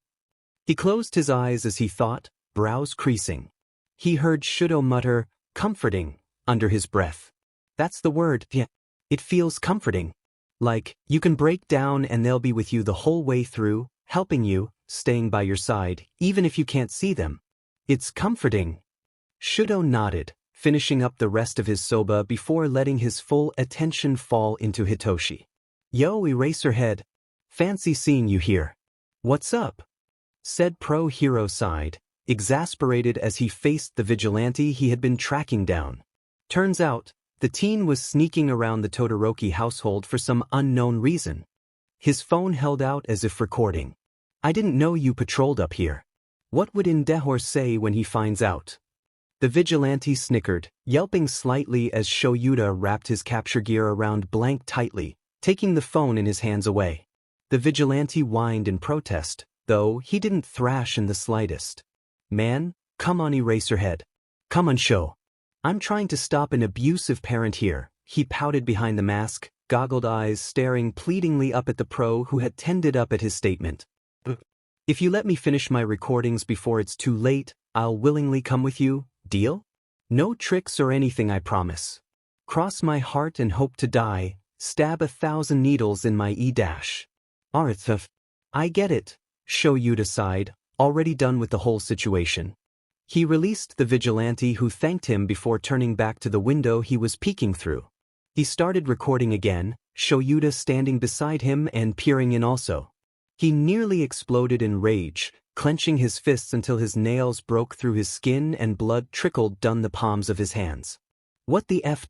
He closed his eyes as he thought, brows creasing. He heard Shudo mutter, comforting, under his breath. That's the word, yeah. It feels comforting. Like, you can break down and they'll be with you the whole way through, helping you, staying by your side, even if you can't see them. It's comforting. Shudo nodded, finishing up the rest of his soba before letting his full attention fall into Hitoshi. Yo, Eraserhead. Fancy seeing you here. What's up? Said pro-hero sighed, exasperated as he faced the vigilante he had been tracking down. Turns out, the teen was sneaking around the Todoroki household for some unknown reason. His phone held out as if recording. I didn't know you patrolled up here. What would Indehor say when he finds out? The vigilante snickered, yelping slightly as Shoyuta wrapped his capture gear around Blank tightly, taking the phone in his hands away. The vigilante whined in protest, though he didn't thrash in the slightest. Man, come on, Eraserhead. Come on, Sho. I'm trying to stop an abusive parent here, he pouted behind the mask, goggled eyes staring pleadingly up at the pro who had tended up at his statement. If you let me finish my recordings before it's too late, I'll willingly come with you, deal? No tricks or anything, I promise. Cross my heart and hope to die, stab 1,000 needles in my e-dash. Arthur. I get it, Shoyuta sighed, already done with the whole situation. He released the vigilante who thanked him before turning back to the window he was peeking through. He started recording again, Shoyuta standing beside him and peering in also. He nearly exploded in rage, clenching his fists until his nails broke through his skin and blood trickled down the palms of his hands. What the F-?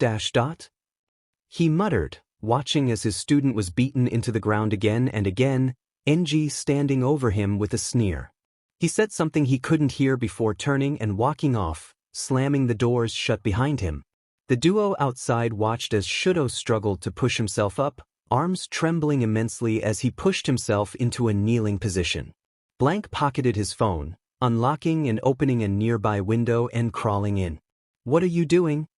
He muttered, watching as his student was beaten into the ground again and again, Enji standing over him with a sneer. He said something he couldn't hear before turning and walking off, slamming the doors shut behind him. The duo outside watched as Shudo struggled to push himself up, arms trembling immensely as he pushed himself into a kneeling position. Blank pocketed his phone, unlocking and opening a nearby window and crawling in. What are you doing?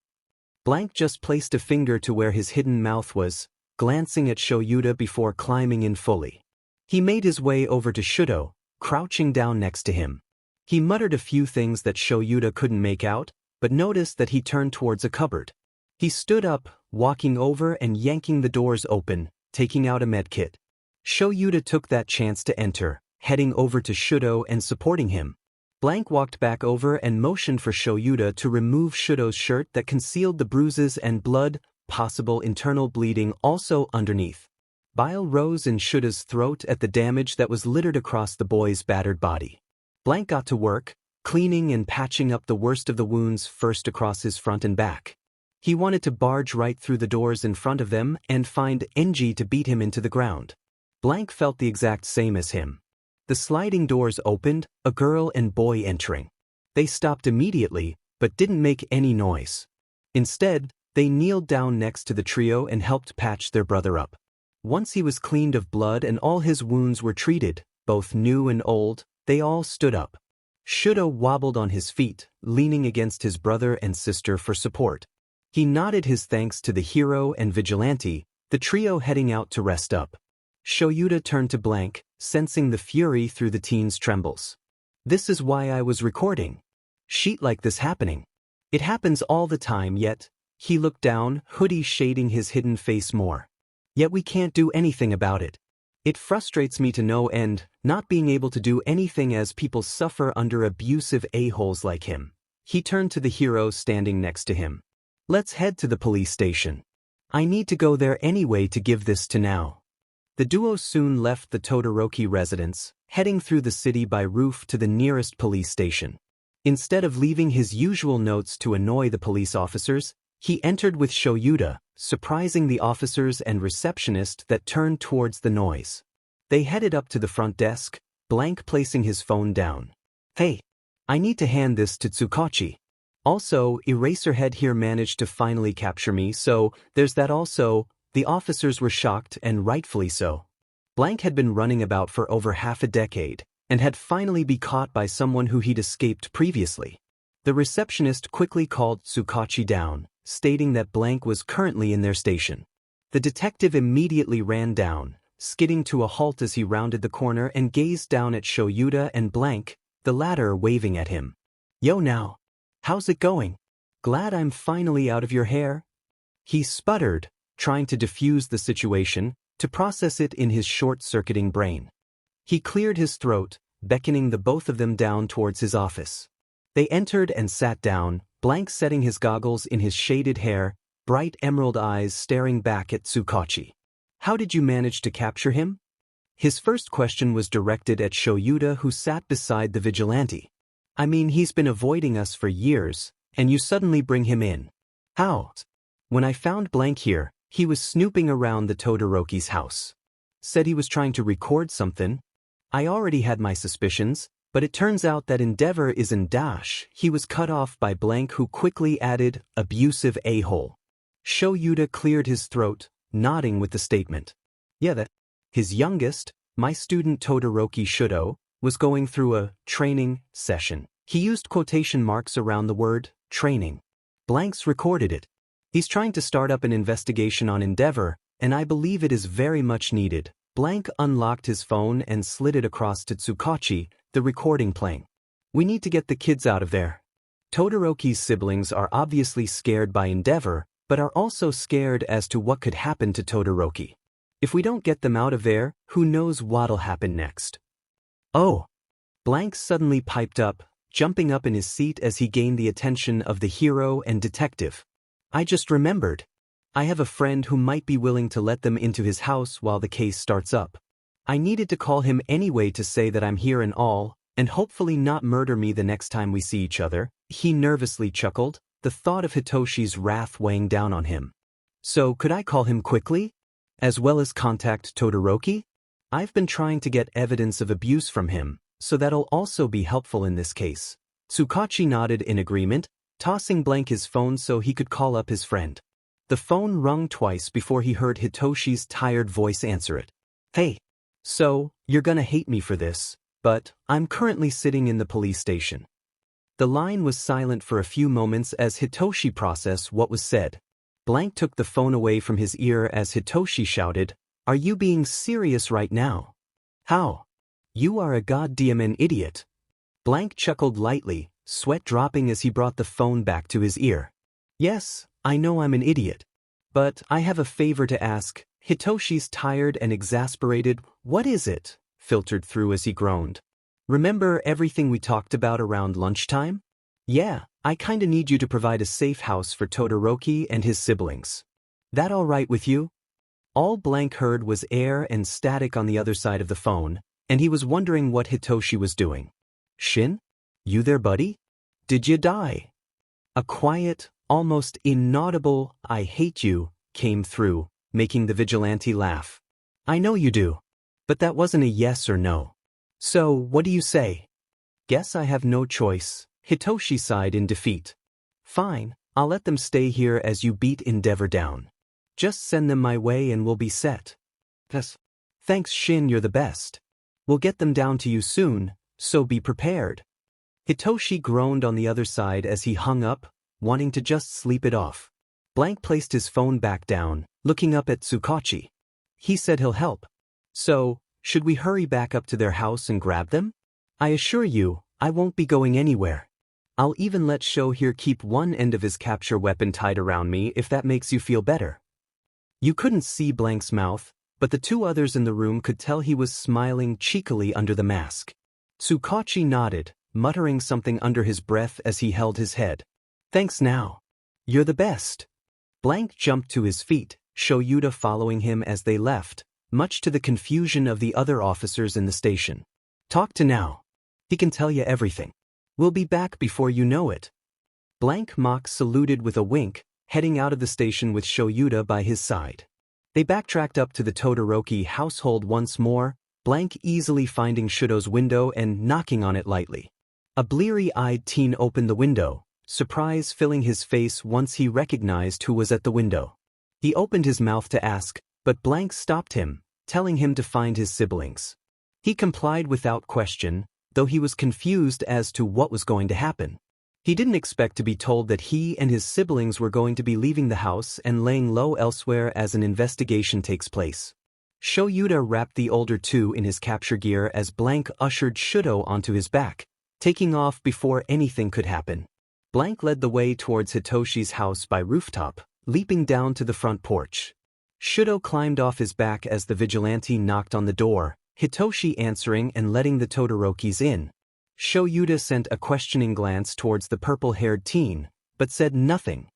Blank just placed a finger to where his hidden mouth was, glancing at Shoyuta before climbing in fully. He made his way over to Shudo, crouching down next to him. He muttered a few things that Shoyuta couldn't make out, but noticed that he turned towards a cupboard. He stood up, walking over and yanking the doors open, taking out a medkit. Shoyuta took that chance to enter, heading over to Shudo and supporting him. Blank walked back over and motioned for Shoyuta to remove Shudo's shirt that concealed the bruises and blood, possible internal bleeding also underneath. Bile rose in Shuda's throat at the damage that was littered across the boy's battered body. Blank got to work, cleaning and patching up the worst of the wounds first across his front and back. He wanted to barge right through the doors in front of them and find Enji to beat him into the ground. Blank felt the exact same as him. The sliding doors opened, a girl and boy entering. They stopped immediately, but didn't make any noise. Instead, they kneeled down next to the trio and helped patch their brother up. Once he was cleaned of blood and all his wounds were treated, both new and old, they all stood up. Shudo wobbled on his feet, leaning against his brother and sister for support. He nodded his thanks to the hero and vigilante, the trio heading out to rest up. Shoyuta turned to Blank, sensing the fury through the teen's trembles. This is why I was recording. Shit like this happening. It happens all the time, yet. He looked down, hoodie shading his hidden face more. Yet we can't do anything about it. It frustrates me to no end, not being able to do anything as people suffer under abusive a-holes like him. He turned to the hero standing next to him. Let's head to the police station. I need to go there anyway to give this to now. The duo soon left the Todoroki residence, heading through the city by roof to the nearest police station. Instead of leaving his usual notes to annoy the police officers, he entered with Shoyuta, surprising the officers and receptionist that turned towards the noise. They headed up to the front desk, Blank placing his phone down. Hey, I need to hand this to Tsukachi. Also, Eraserhead here managed to finally capture me, so there's that also. The officers were shocked and rightfully so. Blank had been running about for over half a decade and had finally been caught by someone who he'd escaped previously. The receptionist quickly called Tsukachi down, stating that Blank was currently in their station. The detective immediately ran down, skidding to a halt as he rounded the corner and gazed down at Shoyuta and Blank, the latter waving at him. "Yo now. How's it going? Glad I'm finally out of your hair?" He sputtered, trying to diffuse the situation, to process it in his short-circuiting brain. He cleared his throat, beckoning the both of them down towards his office. They entered and sat down, Blank setting his goggles in his shaded hair, bright emerald eyes staring back at Tsukachi. "How did you manage to capture him?" His first question was directed at Shoyuta, who sat beside the vigilante. "I mean, he's been avoiding us for years, and you suddenly bring him in. How?" "When I found Blank here, he was snooping around the Todoroki's house. Said he was trying to record something. I already had my suspicions, but it turns out that Endeavor is in dash." He was cut off by Blank, who quickly added, "Abusive a-hole." Shoyuta cleared his throat, nodding with the statement. "Yeah, that. His youngest, my student Todoroki Shudo, was going through a training session." He used quotation marks around the word training. Blank's recorded it. "He's trying to start up an investigation on Endeavor, and I believe it is very much needed." Blank unlocked his phone and slid it across to Tsukachi, the recording playing. "We need to get the kids out of there. Todoroki's siblings are obviously scared by Endeavor, but are also scared as to what could happen to Todoroki. If we don't get them out of there, who knows what'll happen next." "Oh!" Blank suddenly piped up, jumping up in his seat as he gained the attention of the hero and detective. "I just remembered. I have a friend who might be willing to let them into his house while the case starts up. I needed to call him anyway to say that I'm here and all, and hopefully not murder me the next time we see each other." He nervously chuckled, the thought of Hitoshi's wrath weighing down on him. "So could I call him quickly? As well as contact Todoroki? I've been trying to get evidence of abuse from him, so that'll also be helpful in this case." Tsukachi nodded in agreement, tossing Blank his phone so he could call up his friend. The phone rung twice before he heard Hitoshi's tired voice answer it. "Hey. So, you're gonna hate me for this, but I'm currently sitting in the police station." The line was silent for a few moments as Hitoshi processed what was said. Blank took the phone away from his ear as Hitoshi shouted, "Are you being serious right now? How? You are a goddamn idiot." Blank chuckled lightly, sweat dropping as he brought the phone back to his ear. "Yes, I know I'm an idiot. But I have a favor to ask." Hitoshi's tired and exasperated "What is it?" filtered through as he groaned. "Remember everything we talked about around lunchtime? Yeah, I kinda need you to provide a safe house for Todoroki and his siblings. That all right with you?" All Blank heard was air and static on the other side of the phone, and he was wondering what Hitoshi was doing. "Shin? You there, buddy? Did you die?" A quiet, almost inaudible "I hate you" came through, making the vigilante laugh. "I know you do. But that wasn't a yes or no. So, what do you say?" "Guess I have no choice." Hitoshi sighed in defeat. "Fine, I'll let them stay here as you beat Endeavor down. Just send them my way and we'll be set." "Yes. Thanks Shin, you're the best. We'll get them down to you soon, so be prepared." Hitoshi groaned on the other side as he hung up, wanting to just sleep it off. Blank placed his phone back down, looking up at Tsukachi. "He said he'll help. So, should we hurry back up to their house and grab them? I assure you, I won't be going anywhere. I'll even let Sho here keep one end of his capture weapon tied around me if that makes you feel better." You couldn't see Blank's mouth, but the two others in the room could tell he was smiling cheekily under the mask. Tsukachi nodded, muttering something under his breath as he held his head. "Thanks now. You're the best." Blank jumped to his feet, Shoyuta following him as they left, much to the confusion of the other officers in the station. "Talk to now. He can tell you everything. We'll be back before you know it." Blank mock saluted with a wink, heading out of the station with Shoyuta by his side. They backtracked up to the Todoroki household once more, Blank easily finding Shudo's window and knocking on it lightly. A bleary-eyed teen opened the window, surprise filling his face once he recognized who was at the window. He opened his mouth to ask, but Blank stopped him, telling him to find his siblings. He complied without question, though he was confused as to what was going to happen. He didn't expect to be told that he and his siblings were going to be leaving the house and laying low elsewhere as an investigation takes place. Shoyuta wrapped the older two in his capture gear as Blank ushered Shudo onto his back, taking off before anything could happen. Blank led the way towards Hitoshi's house by rooftop, leaping down to the front porch. Shudo climbed off his back as the vigilante knocked on the door, Hitoshi answering and letting the Todorokis in. Shoyuta sent a questioning glance towards the purple-haired teen, but said nothing.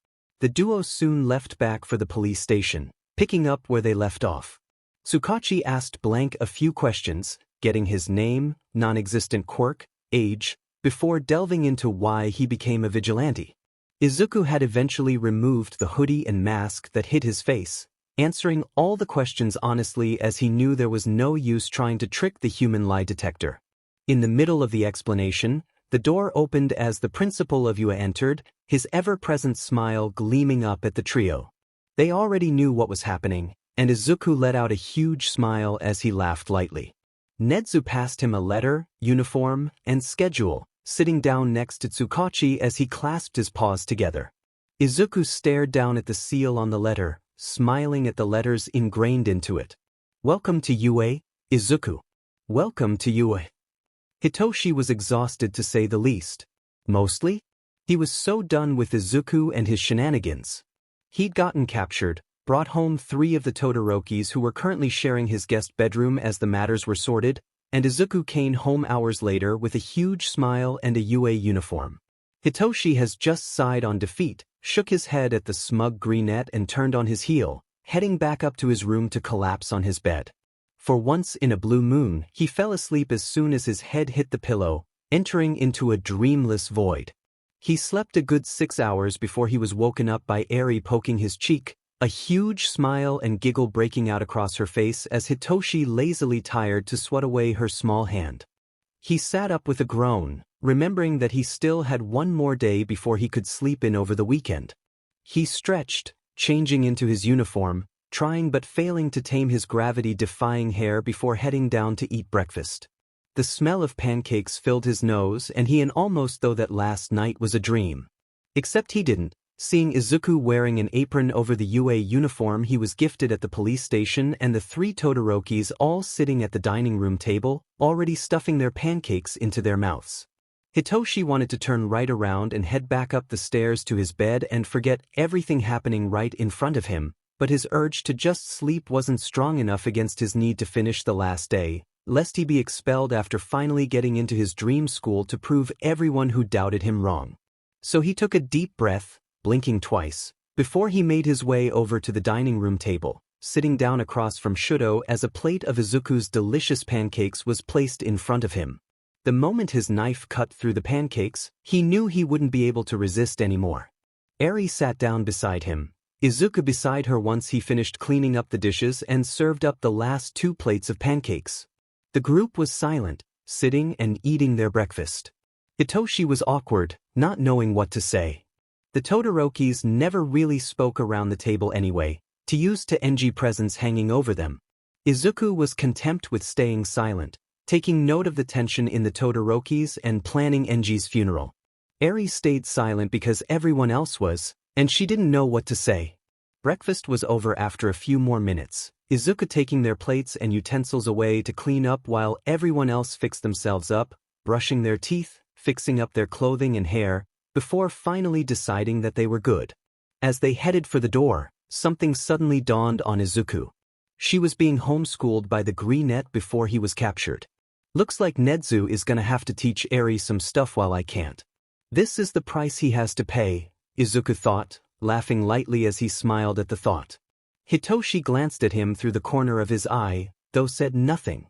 The duo soon left back for the police station, picking up where they left off. Tsukachi asked Blank a few questions, getting his name, non-existent quirk, age, before delving into why he became a vigilante. Izuku had eventually removed the hoodie and mask that hid his face, answering all the questions honestly as he knew there was no use trying to trick the human lie detector. In the middle of the explanation, the door opened as the principal of UA entered, his ever-present smile gleaming up at the trio. They already knew what was happening, and Izuku let out a huge smile as he laughed lightly. Nedzu passed him a letter, uniform, and schedule, sitting down next to Tsukachi as he clasped his paws together. Izuku stared down at the seal on the letter, smiling at the letters ingrained into it. "Welcome to UA, Izuku. Welcome to UA." Hitoshi was exhausted to say the least. Mostly? He was so done with Izuku and his shenanigans. He'd gotten captured, brought home 3 of the Todorokis who were currently sharing his guest bedroom as the matters were sorted, and Izuku came home hours later with a huge smile and a UA uniform. Hitoshi has just sighed on defeat, shook his head at the smug greenette and turned on his heel, heading back up to his room to collapse on his bed. For once in a blue moon, he fell asleep as soon as his head hit the pillow, entering into a dreamless void. He slept a good 6 hours before he was woken up by Eri poking his cheek, a huge smile and giggle breaking out across her face as Hitoshi lazily tired to swat away her small hand. He sat up with a groan, remembering that he still had one more day before he could sleep in over the weekend. He stretched, changing into his uniform, trying but failing to tame his gravity-defying hair before heading down to eat breakfast. The smell of pancakes filled his nose and he almost thought that last night was a dream. Except he didn't, seeing Izuku wearing an apron over the UA uniform he was gifted at the police station and the 3 Todorokis all sitting at the dining room table, already stuffing their pancakes into their mouths. Hitoshi wanted to turn right around and head back up the stairs to his bed and forget everything happening right in front of him, but his urge to just sleep wasn't strong enough against his need to finish the last day, lest he be expelled after finally getting into his dream school to prove everyone who doubted him wrong. So he took a deep breath, blinking twice, before he made his way over to the dining room table, sitting down across from Shudo as a plate of Izuku's delicious pancakes was placed in front of him. The moment his knife cut through the pancakes, he knew he wouldn't be able to resist anymore. Eri sat down beside him, Izuku beside her once he finished cleaning up the dishes and served up the last 2 plates of pancakes. The group was silent, sitting and eating their breakfast. Hitoshi was awkward, not knowing what to say. The Todorokis never really spoke around the table anyway, to use to Enji presents hanging over them. Izuku was content with staying silent, taking note of the tension in the Todorokis and planning Enji's funeral. Eri stayed silent because everyone else was, and she didn't know what to say. Breakfast was over after a few more minutes, Izuku taking their plates and utensils away to clean up while everyone else fixed themselves up, brushing their teeth, fixing up their clothing and hair, before finally deciding that they were good. As they headed for the door, something suddenly dawned on Izuku. She was being homeschooled by the greenette before he was captured. Looks like Nedzu is gonna have to teach Eri some stuff while I can't. This is the price he has to pay, Izuku thought, laughing lightly as he smiled at the thought. Hitoshi glanced at him through the corner of his eye, though said nothing.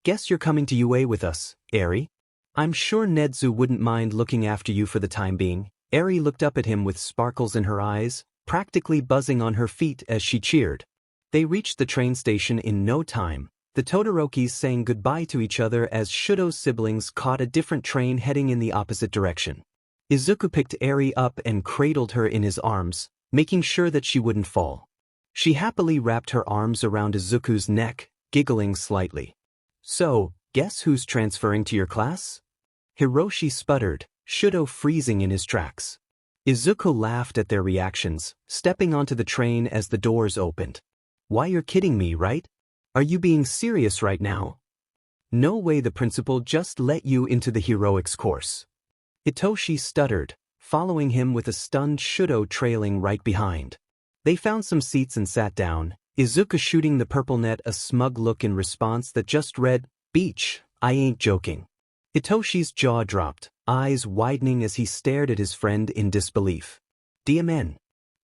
"Guess you're coming to UA with us, Eri? I'm sure Nedzu wouldn't mind looking after you for the time being." Eri looked up at him with sparkles in her eyes, practically buzzing on her feet as she cheered. They reached the train station in no time, the Todorokis saying goodbye to each other as Shudo's siblings caught a different train heading in the opposite direction. Izuku picked Eri up and cradled her in his arms, making sure that she wouldn't fall. She happily wrapped her arms around Izuku's neck, giggling slightly. "So, guess who's transferring to your class?" Hiroshi sputtered, Shudo freezing in his tracks. Izuku laughed at their reactions, stepping onto the train as the doors opened. "Why, you're kidding me, right? Are you being serious right now? No way, the principal just let you into the heroics course. Hitoshi stuttered, following him with a stunned Shudo trailing right behind. They found some seats and sat down, Izuku shooting the purple net a smug look in response that just read, "Beach, I ain't joking." Hitoshi's jaw dropped, eyes widening as he stared at his friend in disbelief. DMN.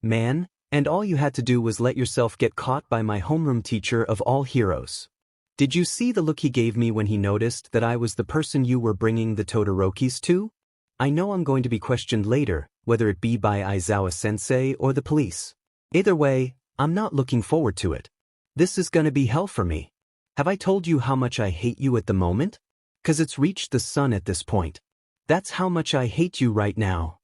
Man, and all you had to do was let yourself get caught by my homeroom teacher of all heroes. Did you see the look he gave me when he noticed that I was the person you were bringing the Todorokis to? I know I'm going to be questioned later, whether it be by Aizawa-sensei or the police. Either way, I'm not looking forward to it. This is gonna be hell for me. Have I told you how much I hate you at the moment? 'Cause it's reached the sun at this point. That's how much I hate you right now.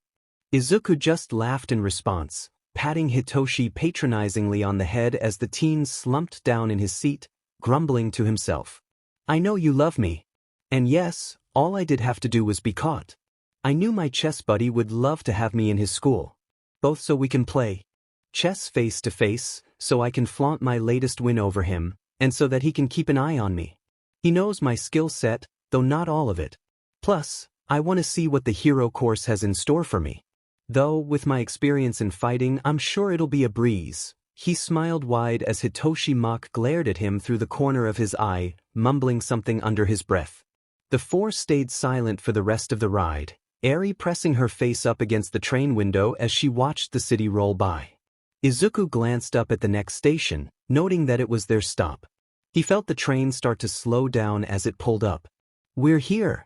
Izuku just laughed in response, patting Hitoshi patronizingly on the head as the teen slumped down in his seat, grumbling to himself. I know you love me. And yes, all I did have to do was be caught. I knew my chess buddy would love to have me in his school. Both so we can play chess face to face, so I can flaunt my latest win over him, and so that he can keep an eye on me. He knows my skill set, though not all of it. Plus, I want to see what the hero course has in store for me. Though, with my experience in fighting, I'm sure it'll be a breeze. He smiled wide as Hitoshi Mach glared at him through the corner of his eye, mumbling something under his breath. The four stayed silent for the rest of the ride, Eri pressing her face up against the train window as she watched the city roll by. Izuku glanced up at the next station, noting that it was their stop. He felt the train start to slow down as it pulled up. We're here.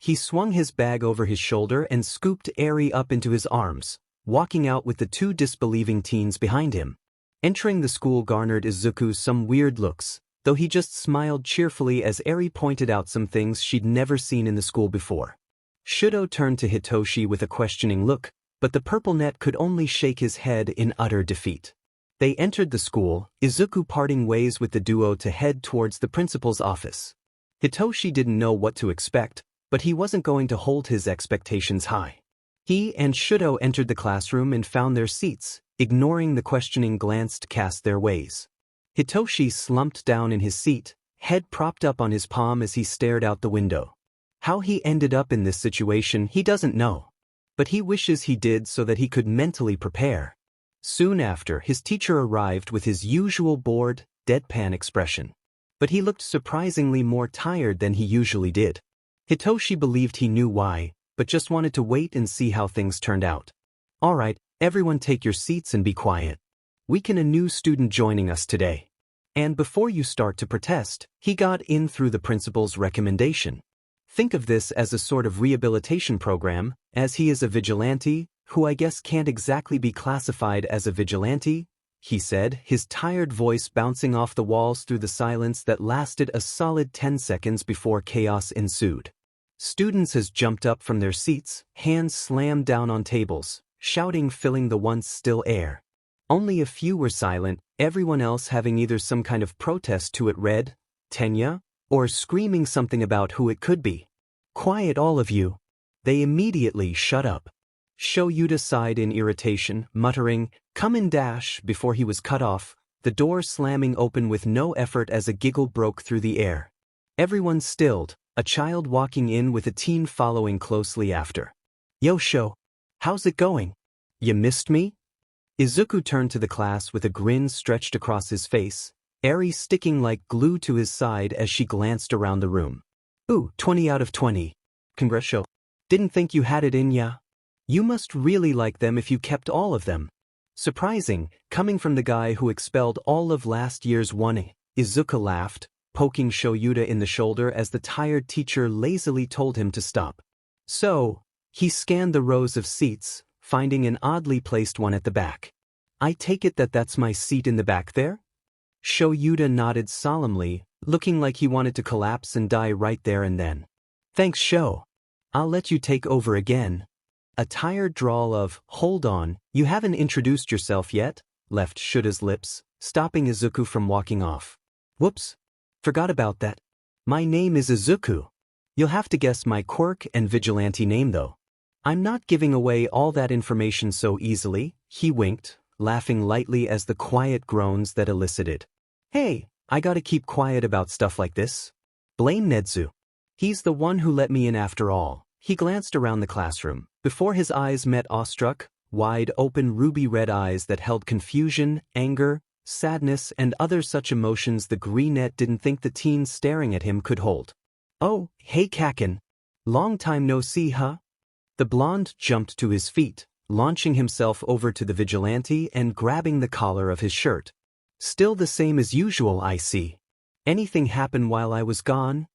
He swung his bag over his shoulder and scooped Eri up into his arms, walking out with the two disbelieving teens behind him. Entering the school garnered Izuku some weird looks, though he just smiled cheerfully as Eri pointed out some things she'd never seen in the school before. Shudo turned to Hitoshi with a questioning look, but the purple net could only shake his head in utter defeat. They entered the school, Izuku parting ways with the duo to head towards the principal's office. Hitoshi didn't know what to expect, but he wasn't going to hold his expectations high. He and Shudo entered the classroom and found their seats, ignoring the questioning glance cast their ways. Hitoshi slumped down in his seat, head propped up on his palm as he stared out the window. How he ended up in this situation he doesn't know, but he wishes he did so that he could mentally prepare. Soon after, his teacher arrived with his usual bored, deadpan expression. But he looked surprisingly more tired than he usually did. Hitoshi believed he knew why, but just wanted to wait and see how things turned out. All right, everyone take your seats and be quiet. We can a new student joining us today. And before you start to protest, he got in through the principal's recommendation. Think of this as a sort of rehabilitation program, as he is a vigilante, who I guess can't exactly be classified as a vigilante, he said, his tired voice bouncing off the walls through the silence that lasted a solid 10 seconds before chaos ensued. Students has jumped up from their seats, hands slammed down on tables, shouting filling the once still air. Only a few were silent, everyone else having either some kind of protest to it read, Tenya, or screaming something about who it could be. Quiet all of you. They immediately shut up. Shoyuta sighed in irritation, muttering, come in dash, before he was cut off, the door slamming open with no effort as a giggle broke through the air. Everyone stilled, a child walking in with a teen following closely after. Yo Sho, how's it going? You missed me? Izuku turned to the class with a grin stretched across his face, Eri sticking like glue to his side as she glanced around the room. Ooh, 20 out of 20. Congrats Sho. Didn't think you had it in ya. You must really like them if you kept all of them. Surprising, coming from the guy who expelled all of last year's 1A. Izuku laughed, poking Shoyuta in the shoulder as the tired teacher lazily told him to stop. So, he scanned the rows of seats, finding an oddly placed one at the back. I take it that that's my seat in the back there? Shoyuta nodded solemnly, looking like he wanted to collapse and die right there and then. Thanks Sho. I'll let you take over again. A tired drawl of, hold on, you haven't introduced yourself yet, left Shuta's lips, stopping Izuku from walking off. Whoops. Forgot about that. My name is Izuku. You'll have to guess my quirk and vigilante name though. I'm not giving away all that information so easily, he winked, laughing lightly as the quiet groans that elicited. Hey, I gotta keep quiet about stuff like this? Blame Nedzu. He's the one who let me in after all. He glanced around the classroom. Before his eyes met awestruck, wide-open ruby-red eyes that held confusion, anger, sadness, and other such emotions the greenette didn't think the teen staring at him could hold. Oh, hey Kakin. Long time no see, huh? The blonde jumped to his feet, launching himself over to the vigilante and grabbing the collar of his shirt. Still the same as usual, I see. Anything happen while I was gone?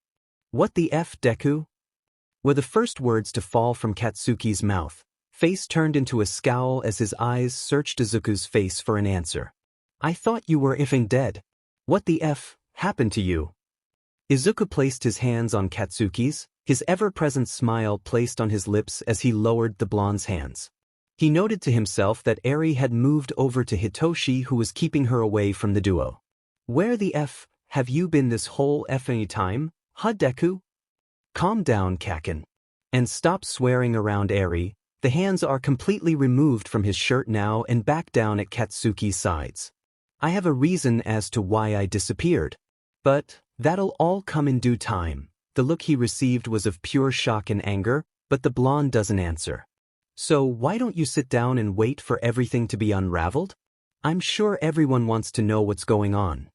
What the F, Deku? Were the first words to fall from Katsuki's mouth. Face turned into a scowl as his eyes searched Izuku's face for an answer. I thought you were effing dead. What the F happened to you? Izuku placed his hands on Katsuki's, his ever-present smile placed on his lips as he lowered the blonde's hands. He noted to himself that Eri had moved over to Hitoshi, who was keeping her away from the duo. Where the F have you been this whole effing time, huh Deku? Calm down, Kakin. And stop swearing around Eri. The hands are completely removed from his shirt now and back down at Katsuki's sides. I have a reason as to why I disappeared. But that'll all come in due time. The look he received was of pure shock and anger, but the blonde doesn't answer. So why don't you sit down and wait for everything to be unraveled? I'm sure everyone wants to know what's going on.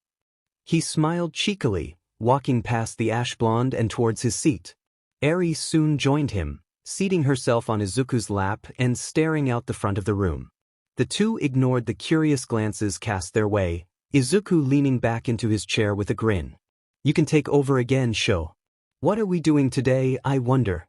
He smiled cheekily, walking past the ash blonde and towards his seat. Eri soon joined him, seating herself on Izuku's lap and staring out the front of the room. The two ignored the curious glances cast their way, Izuku leaning back into his chair with a grin. You can take over again, Sho. What are we doing today, I wonder?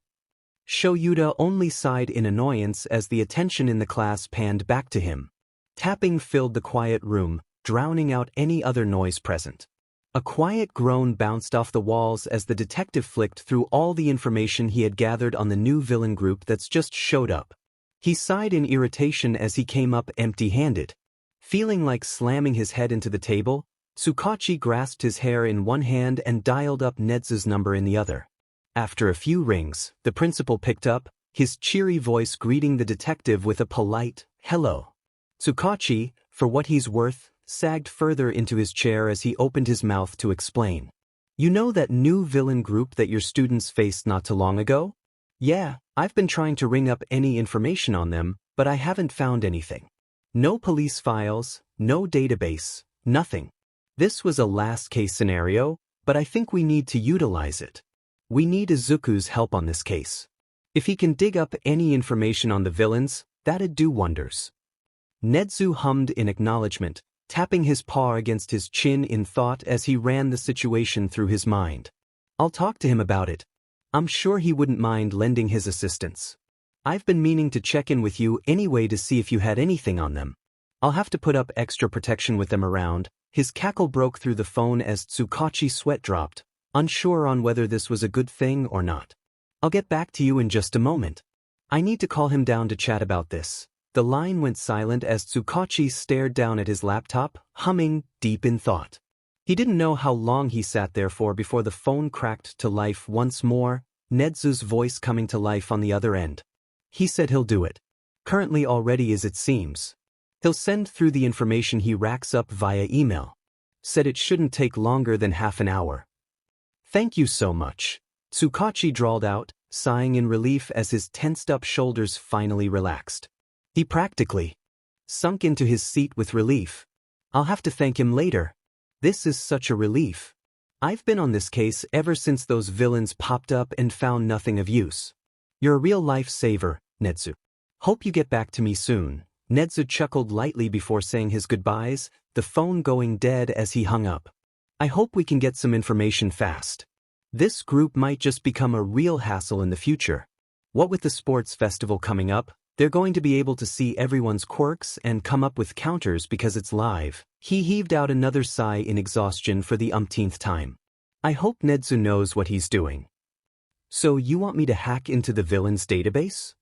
Sho Yuta only sighed in annoyance as the attention in the class panned back to him. Tapping filled the quiet room, drowning out any other noise present. A quiet groan bounced off the walls as the detective flicked through all the information he had gathered on the new villain group that's just showed up. He sighed in irritation as he came up empty-handed. Feeling like slamming his head into the table, Tsukachi grasped his hair in one hand and dialed up Nedzu's number in the other. After a few rings, the principal picked up, his cheery voice greeting the detective with a polite, hello. Tsukachi, for what he's worth, sagged further into his chair as he opened his mouth to explain. You know that new villain group that your students faced not too long ago? Yeah, I've been trying to ring up any information on them, but I haven't found anything. No police files, no database, nothing. This was a last-case scenario, but I think we need to utilize it. We need Izuku's help on this case. If he can dig up any information on the villains, that'd do wonders. Nedzu hummed in acknowledgement, tapping his paw against his chin in thought as he ran the situation through his mind. I'll talk to him about it. I'm sure he wouldn't mind lending his assistance. I've been meaning to check in with you anyway to see if you had anything on them. I'll have to put up extra protection with them around. His cackle broke through the phone as Tsukachi's sweat dropped, unsure on whether this was a good thing or not. I'll get back to you in just a moment. I need to call him down to chat about this. The line went silent as Tsukachi stared down at his laptop, humming, deep in thought. He didn't know how long he sat there for before the phone cracked to life once more, Nedzu's voice coming to life on the other end. He said he'll do it. Currently already as it seems. He'll send through the information he racks up via email. Said it shouldn't take longer than half an hour. Thank you so much. Tsukachi drawled out, sighing in relief as his tensed-up shoulders finally relaxed. He practically sunk into his seat with relief. I'll have to thank him later. This is such a relief. I've been on this case ever since those villains popped up and found nothing of use. You're a real lifesaver, Nedzu. Hope you get back to me soon. Nedzu chuckled lightly before saying his goodbyes, the phone going dead as he hung up. I hope we can get some information fast. This group might just become a real hassle in the future. What with the sports festival coming up, they're going to be able to see everyone's quirks and come up with counters because it's live. He heaved out another sigh in exhaustion for the umpteenth time. I hope Nedzu knows what he's doing. So you want me to hack into the villain's database?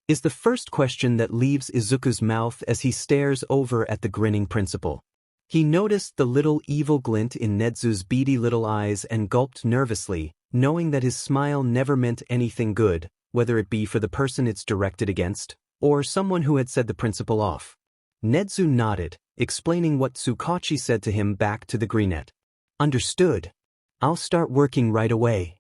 Is the first question that leaves Izuku's mouth as he stares over at the grinning principal. He noticed the little evil glint in Nedzu's beady little eyes and gulped nervously, knowing that his smile never meant anything good, whether it be for the person it's directed against, or someone who had set the principal off. Nedzu nodded, explaining what Tsukachi said to him back to the greenette. Understood. I'll start working right away.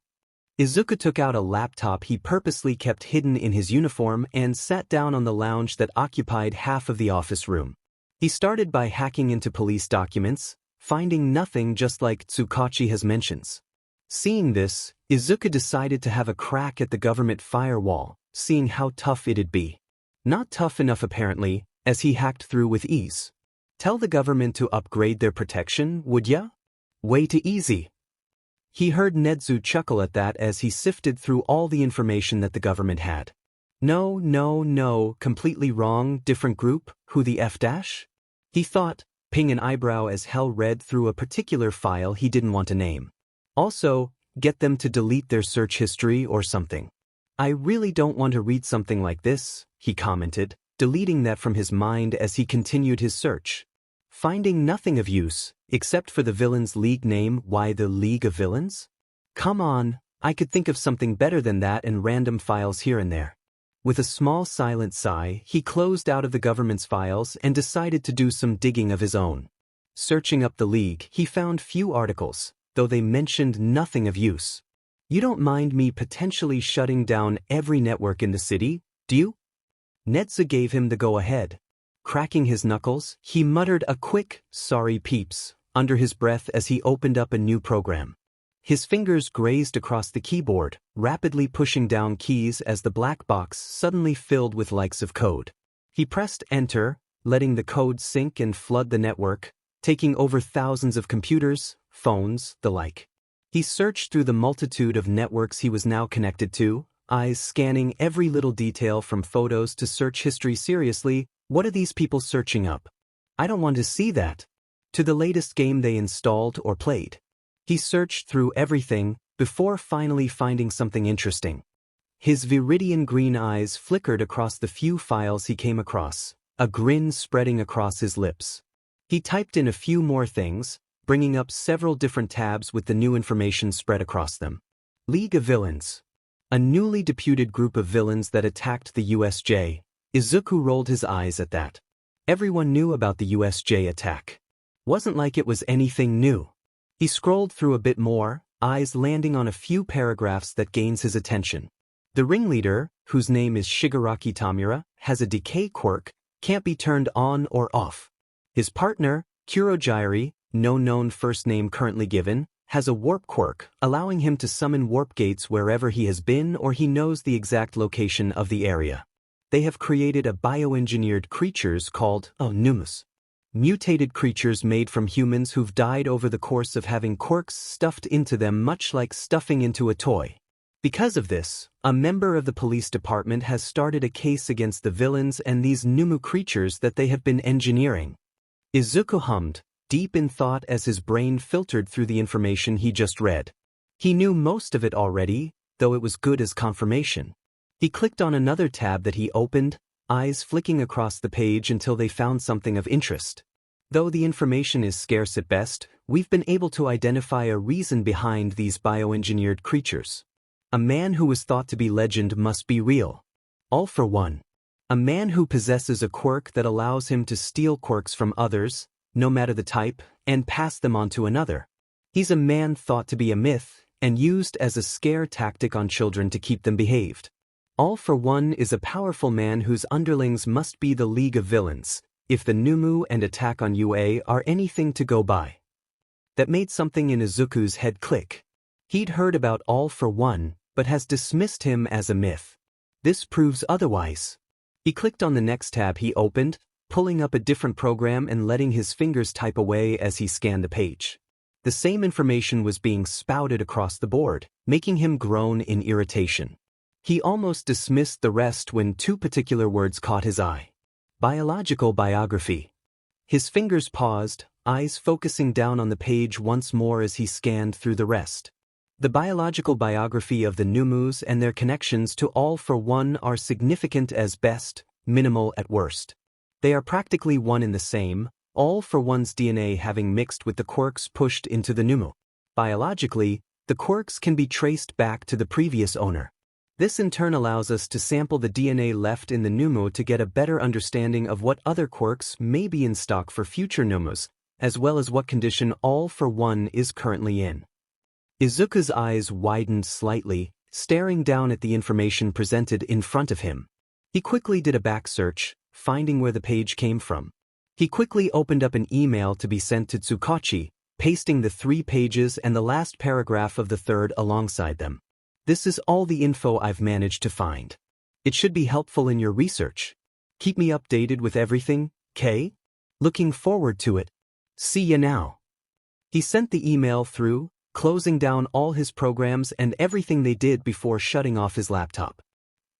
Izuku took out a laptop he purposely kept hidden in his uniform and sat down on the lounge that occupied half of the office room. He started by hacking into police documents, finding nothing just like Tsukachi has mentions. Seeing this, Izuku decided to have a crack at the government firewall, seeing how tough it'd be. Not tough enough apparently, as he hacked through with ease. Tell the government to upgrade their protection, would ya? Way too easy. He heard Nedzu chuckle at that as he sifted through all the information that the government had. No, completely wrong, different group, who the F dash? He thought, ping an eyebrow as hell read through a particular file he didn't want to name. Also, get them to delete their search history or something. I really don't want to read something like this, he commented, deleting that from his mind as he continued his search. Finding nothing of use, except for the villain's league name. Why the League of Villains? Come on, I could think of something better than that and random files here and there. With a small silent sigh, he closed out of the government's files and decided to do some digging of his own. Searching up the League, he found few articles, though they mentioned nothing of use. You don't mind me potentially shutting down every network in the city, do you? Nedzu gave him the go-ahead. Cracking his knuckles, he muttered a quick, sorry peeps, under his breath as he opened up a new program. His fingers grazed across the keyboard, rapidly pushing down keys as the black box suddenly filled with likes of code. He pressed enter, letting the code sync and flood the network, taking over thousands of computers, phones, the like. He searched through the multitude of networks he was now connected to, eyes scanning every little detail from photos to search history. Seriously, what are these people searching up? I don't want to see that. To the latest game they installed or played. He searched through everything, before finally finding something interesting. His viridian green eyes flickered across the few files he came across, a grin spreading across his lips. He typed in a few more things, bringing up several different tabs with the new information spread across them. League of Villains. A newly deputed group of villains that attacked the USJ. Izuku rolled his eyes at that. Everyone knew about the USJ attack. Wasn't like it was anything new. He scrolled through a bit more, eyes landing on a few paragraphs that gains his attention. The ringleader, whose name is Shigaraki Tamura, has a decay quirk, can't be turned on or off. His partner, Kurogyri, no known first name currently given, has a warp quirk, allowing him to summon warp gates wherever he has been or he knows the exact location of the area. They have created a bioengineered creatures called Numus. Mutated creatures made from humans who've died over the course of having quirks stuffed into them, much like stuffing into a toy. Because of this, a member of the police department has started a case against the villains and these Numu creatures that they have been engineering. Izuku hummed, deep in thought as his brain filtered through the information he just read. He knew most of it already, though it was good as confirmation. He clicked on another tab that he opened, eyes flicking across the page until they found something of interest. Though the information is scarce at best, we've been able to identify a reason behind these bioengineered creatures. A man who was thought to be legend must be real. All for one. A man who possesses a quirk that allows him to steal quirks from others, no matter the type, and pass them on to another. He's a man thought to be a myth, and used as a scare tactic on children to keep them behaved. All for One is a powerful man whose underlings must be the League of Villains, if the Numu and attack on UA are anything to go by. That made something in Izuku's head click. He'd heard about All for One, but has dismissed him as a myth. This proves otherwise. He clicked on the next tab he opened, pulling up a different program and letting his fingers type away as he scanned the page. The same information was being spouted across the board, making him groan in irritation. He almost dismissed the rest when two particular words caught his eye. Biological biography. His fingers paused, eyes focusing down on the page once more as he scanned through the rest. The biological biography of the Numus and their connections to All for One are significant at best, minimal at worst. They are practically one and the same, All for One's DNA having mixed with the quirks pushed into the Numu. Biologically, the quirks can be traced back to the previous owner. This in turn allows us to sample the DNA left in the Numu to get a better understanding of what other quirks may be in stock for future Numus, as well as what condition All for One is currently in. Izuku's eyes widened slightly, staring down at the information presented in front of him. He quickly did a back search, finding where the page came from. He quickly opened up an email to be sent to Tsukachi, pasting the 3 pages and the last paragraph of the third alongside them. This is all the info I've managed to find. It should be helpful in your research. Keep me updated with everything, Kay? Looking forward to it. See ya now. He sent the email through, closing down all his programs and everything they did before shutting off his laptop.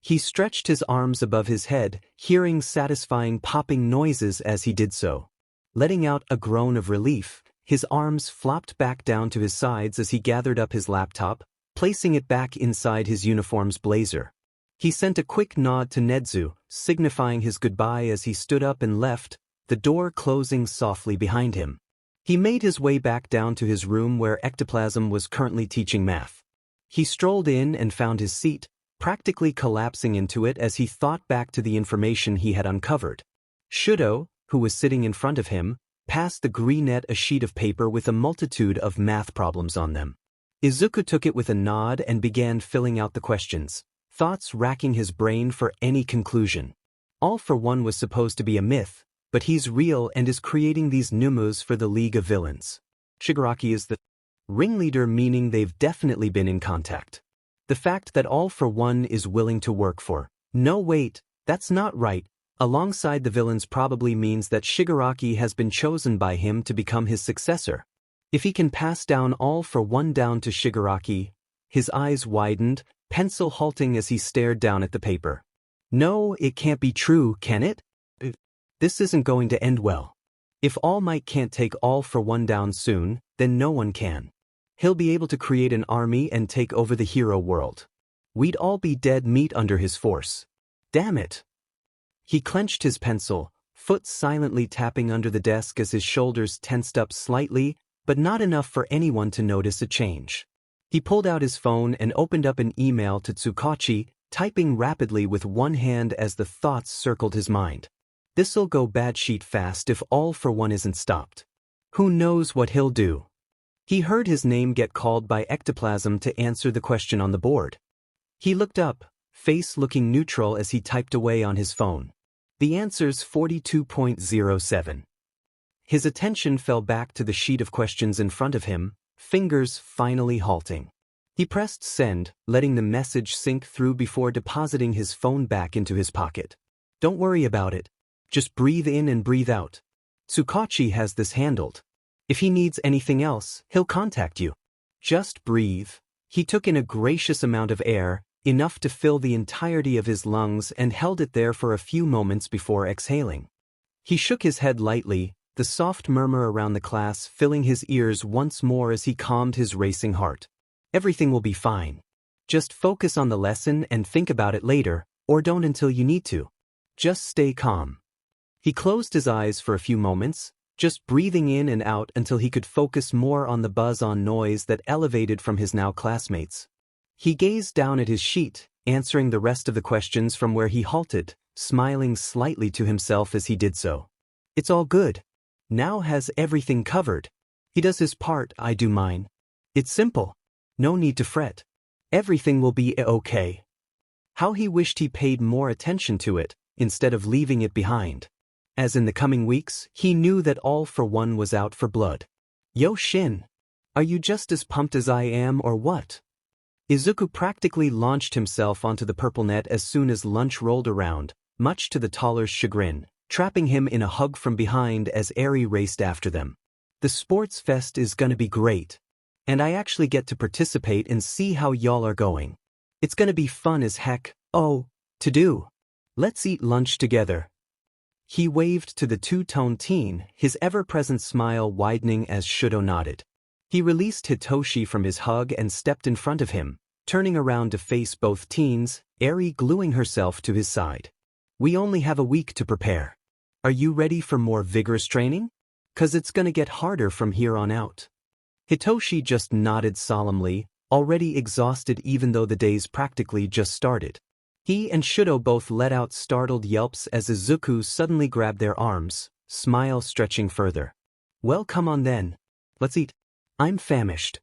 He stretched his arms above his head, hearing satisfying popping noises as he did so. Letting out a groan of relief, his arms flopped back down to his sides as he gathered up his laptop, placing it back inside his uniform's blazer. He sent a quick nod to Nedzu, signifying his goodbye as he stood up and left, the door closing softly behind him. He made his way back down to his room where Ectoplasm was currently teaching math. He strolled in and found his seat, practically collapsing into it as he thought back to the information he had uncovered. Shudo, who was sitting in front of him, passed the greenette a sheet of paper with a multitude of math problems on them. Izuku took it with a nod and began filling out the questions, thoughts racking his brain for any conclusion. All for One was supposed to be a myth, but he's real and is creating these numus for the League of Villains. Shigaraki is the ringleader, meaning they've definitely been in contact. The fact that All for One is willing to work for, no wait, that's not right, alongside the villains probably means that Shigaraki has been chosen by him to become his successor. If he can pass down All for One down to Shigaraki, his eyes widened, pencil halting as he stared down at the paper. No, it can't be true, can it? This isn't going to end well. If All Might can't take All for One down soon, then no one can. He'll be able to create an army and take over the hero world. We'd all be dead meat under his force. Damn it. He clenched his pencil, foot silently tapping under the desk as his shoulders tensed up slightly, but not enough for anyone to notice a change. He pulled out his phone and opened up an email to Tsukachi, typing rapidly with one hand as the thoughts circled his mind. This'll go bad sheet fast if All for One isn't stopped. Who knows what he'll do? He heard his name get called by Ectoplasm to answer the question on the board. He looked up, face looking neutral as he typed away on his phone. The answer's 42.07. His attention fell back to the sheet of questions in front of him, fingers finally halting. He pressed send, letting the message sink through before depositing his phone back into his pocket. Don't worry about it. Just breathe in and breathe out. Tsukachi has this handled. If he needs anything else, he'll contact you. Just breathe. He took in a gracious amount of air, enough to fill the entirety of his lungs, and held it there for a few moments before exhaling. He shook his head lightly, the soft murmur around the class filling his ears once more as he calmed his racing heart. Everything will be fine. Just focus on the lesson and think about it later, or don't until you need to. Just stay calm. He closed his eyes for a few moments, just breathing in and out until he could focus more on the buzz-on noise that elevated from his now classmates. He gazed down at his sheet, answering the rest of the questions from where he halted, smiling slightly to himself as he did so. It's all good. Now has everything covered. He does his part, I do mine. It's simple. No need to fret. Everything will be okay. How he wished he paid more attention to it, instead of leaving it behind. As in the coming weeks, he knew that All for One was out for blood. Yo Shin, are you just as pumped as I am or what? Izuku practically launched himself onto the purple net as soon as lunch rolled around, much to the taller's chagrin, trapping him in a hug from behind as Eri raced after them. The sports fest is gonna be great. And I actually get to participate and see how y'all are going. It's gonna be fun as heck. Oh, to do. Let's eat lunch together. He waved to the two-tone teen, his ever-present smile widening as Shudo nodded. He released Hitoshi from his hug and stepped in front of him, turning around to face both teens, Eri gluing herself to his side. We only have a week to prepare. Are you ready for more vigorous training? 'Cause it's gonna get harder from here on out. Hitoshi just nodded solemnly, already exhausted even though the day's practically just started. He and Shudo both let out startled yelps as Izuku suddenly grabbed their arms, smile stretching further. Well, come on then. Let's eat. I'm famished.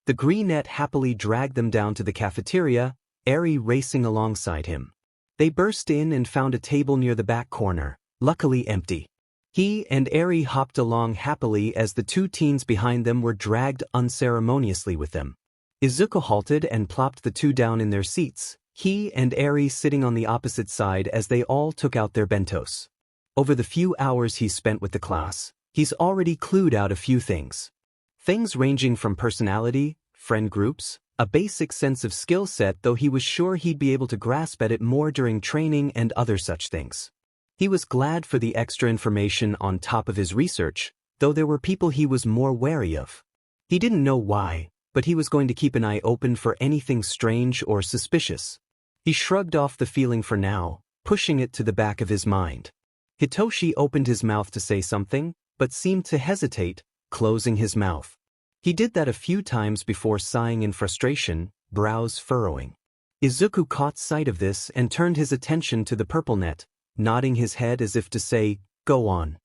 The greenette happily dragged them down to the cafeteria, Eri racing alongside him. They burst in and found a table near the back corner, luckily empty. He and Eri hopped along happily as the two teens behind them were dragged unceremoniously with them. Izuku halted and plopped the two down in their seats, he and Eri sitting on the opposite side as they all took out their bentos. Over the few hours he's spent with the class, he's already clued out a few things. Things ranging from personality, friend groups, a basic sense of skill set, though he was sure he'd be able to grasp at it more during training and other such things. He was glad for the extra information on top of his research, though there were people he was more wary of. He didn't know why, but he was going to keep an eye open for anything strange or suspicious. He shrugged off the feeling for now, pushing it to the back of his mind. Hitoshi opened his mouth to say something, but seemed to hesitate, closing his mouth. He did that a few times before sighing in frustration, brows furrowing. Izuku caught sight of this and turned his attention to the purple net, nodding his head as if to say, "Go on.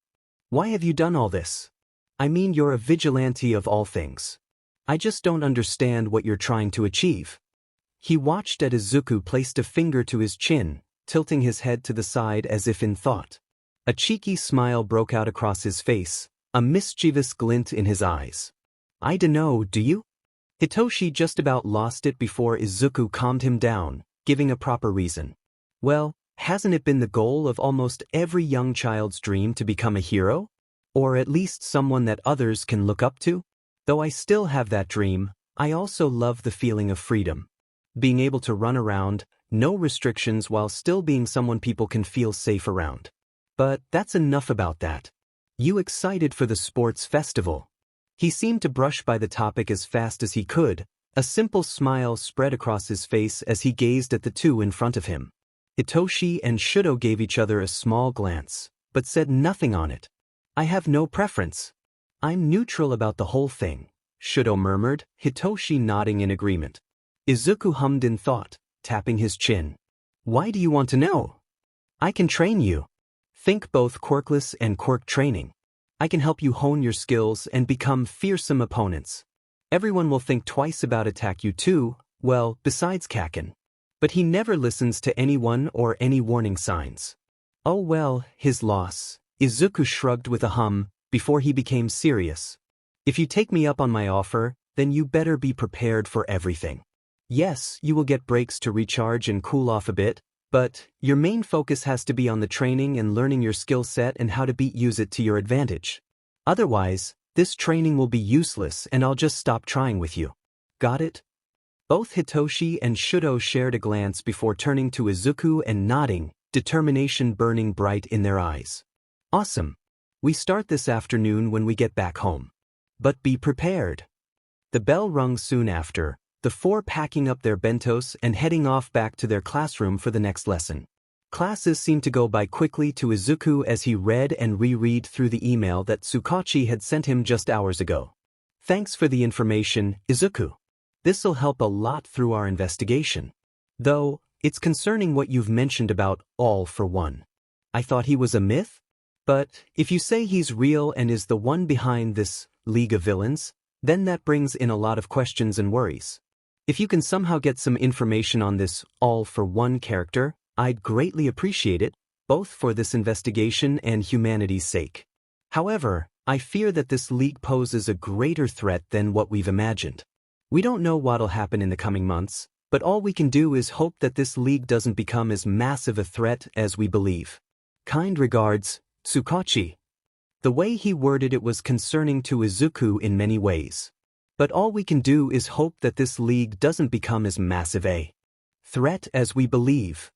Why have you done all this? I mean, you're a vigilante of all things. I just don't understand what you're trying to achieve." He watched as Izuku placed a finger to his chin, tilting his head to the side as if in thought. A cheeky smile broke out across his face, a mischievous glint in his eyes. "I dunno, do you?" Hitoshi just about lost it before Izuku calmed him down, giving a proper reason. "Well, hasn't it been the goal of almost every young child's dream to become a hero? Or at least someone that others can look up to? Though I still have that dream, I also love the feeling of freedom. Being able to run around, no restrictions while still being someone people can feel safe around. But that's enough about that. You excited for the sports festival?" He seemed to brush by the topic as fast as he could, a simple smile spread across his face as he gazed at the two in front of him. Hitoshi and Shudo gave each other a small glance, but said nothing on it. "I have no preference. I'm neutral about the whole thing," Shudo murmured, Hitoshi nodding in agreement. Izuku hummed in thought, tapping his chin. "Why do you want to know? I can train you. Think both quirkless and quirk training. I can help you hone your skills and become fearsome opponents. Everyone will think twice about attack you too, well, besides Kaken. But he never listens to anyone or any warning signs." "Oh well, his loss," Izuku shrugged with a hum, before he became serious. "If you take me up on my offer, then you better be prepared for everything. Yes, you will get breaks to recharge and cool off a bit, but your main focus has to be on the training and learning your skill set and how to use it to your advantage. Otherwise, this training will be useless and I'll just stop trying with you. Got it?" Both Hitoshi and Shudo shared a glance before turning to Izuku and nodding, determination burning bright in their eyes. "Awesome. We start this afternoon when we get back home. But be prepared." The bell rung soon after, the four packing up their bentos and heading off back to their classroom for the next lesson. Classes seemed to go by quickly to Izuku as he read and reread through the email that Tsukachi had sent him just hours ago. "Thanks for the information, Izuku. This'll help a lot through our investigation. Though, it's concerning what you've mentioned about All for One. I thought he was a myth? But if you say he's real and is the one behind this League of Villains, then that brings in a lot of questions and worries. If you can somehow get some information on this All for One character, I'd greatly appreciate it, both for this investigation and humanity's sake. However, I fear that this league poses a greater threat than what we've imagined. We don't know what'll happen in the coming months, but all we can do is hope that this league doesn't become as massive a threat as we believe. Kind regards, Tsukachi." The way he worded it was concerning to Izuku in many ways. But all we can do is hope that this league doesn't become as massive a threat as we believe.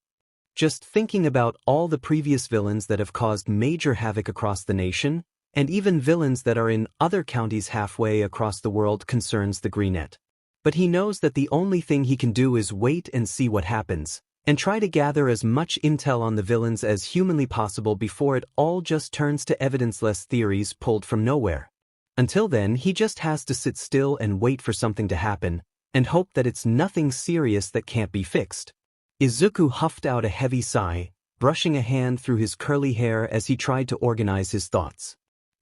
Just thinking about all the previous villains that have caused major havoc across the nation, and even villains that are in other counties halfway across the world concerns the greenette. But he knows that the only thing he can do is wait and see what happens, and try to gather as much intel on the villains as humanly possible before it all just turns to evidence-less theories pulled from nowhere. Until then, he just has to sit still and wait for something to happen, and hope that it's nothing serious that can't be fixed. Izuku huffed out a heavy sigh, brushing a hand through his curly hair as he tried to organize his thoughts.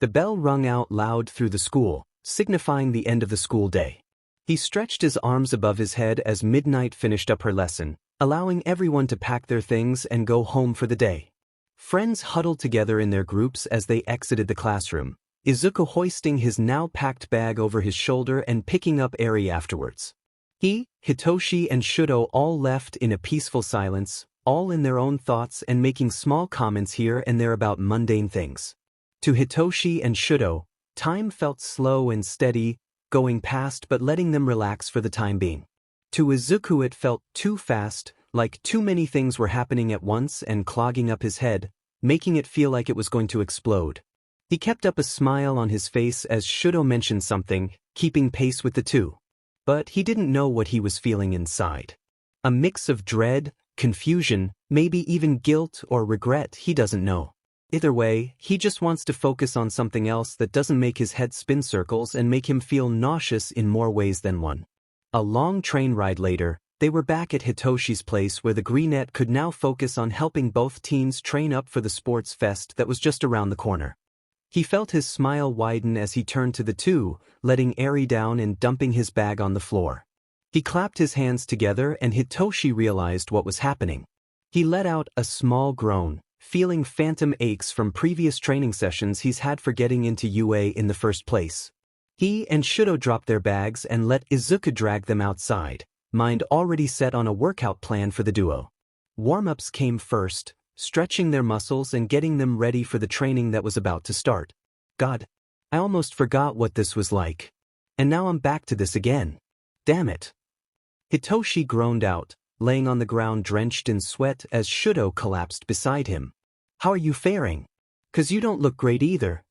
The bell rung out loud through the school, signifying the end of the school day. He stretched his arms above his head as Midnight finished up her lesson, allowing everyone to pack their things and go home for the day. Friends huddled together in their groups as they exited the classroom, Izuku hoisting his now-packed bag over his shoulder and picking up Eri afterwards. He, Hitoshi and Shudo all left in a peaceful silence, all in their own thoughts and making small comments here and there about mundane things. To Hitoshi and Shudo, time felt slow and steady, going past but letting them relax for the time being. To Izuku it felt too fast, like too many things were happening at once and clogging up his head, making it feel like it was going to explode. He kept up a smile on his face as Shudo mentioned something, keeping pace with the two. But he didn't know what he was feeling inside. A mix of dread, confusion, maybe even guilt or regret, he doesn't know. Either way, he just wants to focus on something else that doesn't make his head spin circles and make him feel nauseous in more ways than one. A long train ride later, they were back at Hitoshi's place where the Greenette could now focus on helping both teens train up for the sports fest that was just around the corner. He felt his smile widen as he turned to the two, letting Eri down and dumping his bag on the floor. He clapped his hands together and Hitoshi realized what was happening. He let out a small groan, feeling phantom aches from previous training sessions he's had for getting into UA in the first place. He and Shudo dropped their bags and let Izuku drag them outside, mind already set on a workout plan for the duo. Warm-ups came first, stretching their muscles and getting them ready for the training that was about to start. God, I almost forgot what this was like. And now I'm back to this again. Damn it. Hitoshi groaned out, laying on the ground drenched in sweat as Shudo collapsed beside him. How are you faring? 'Cause you don't look great either.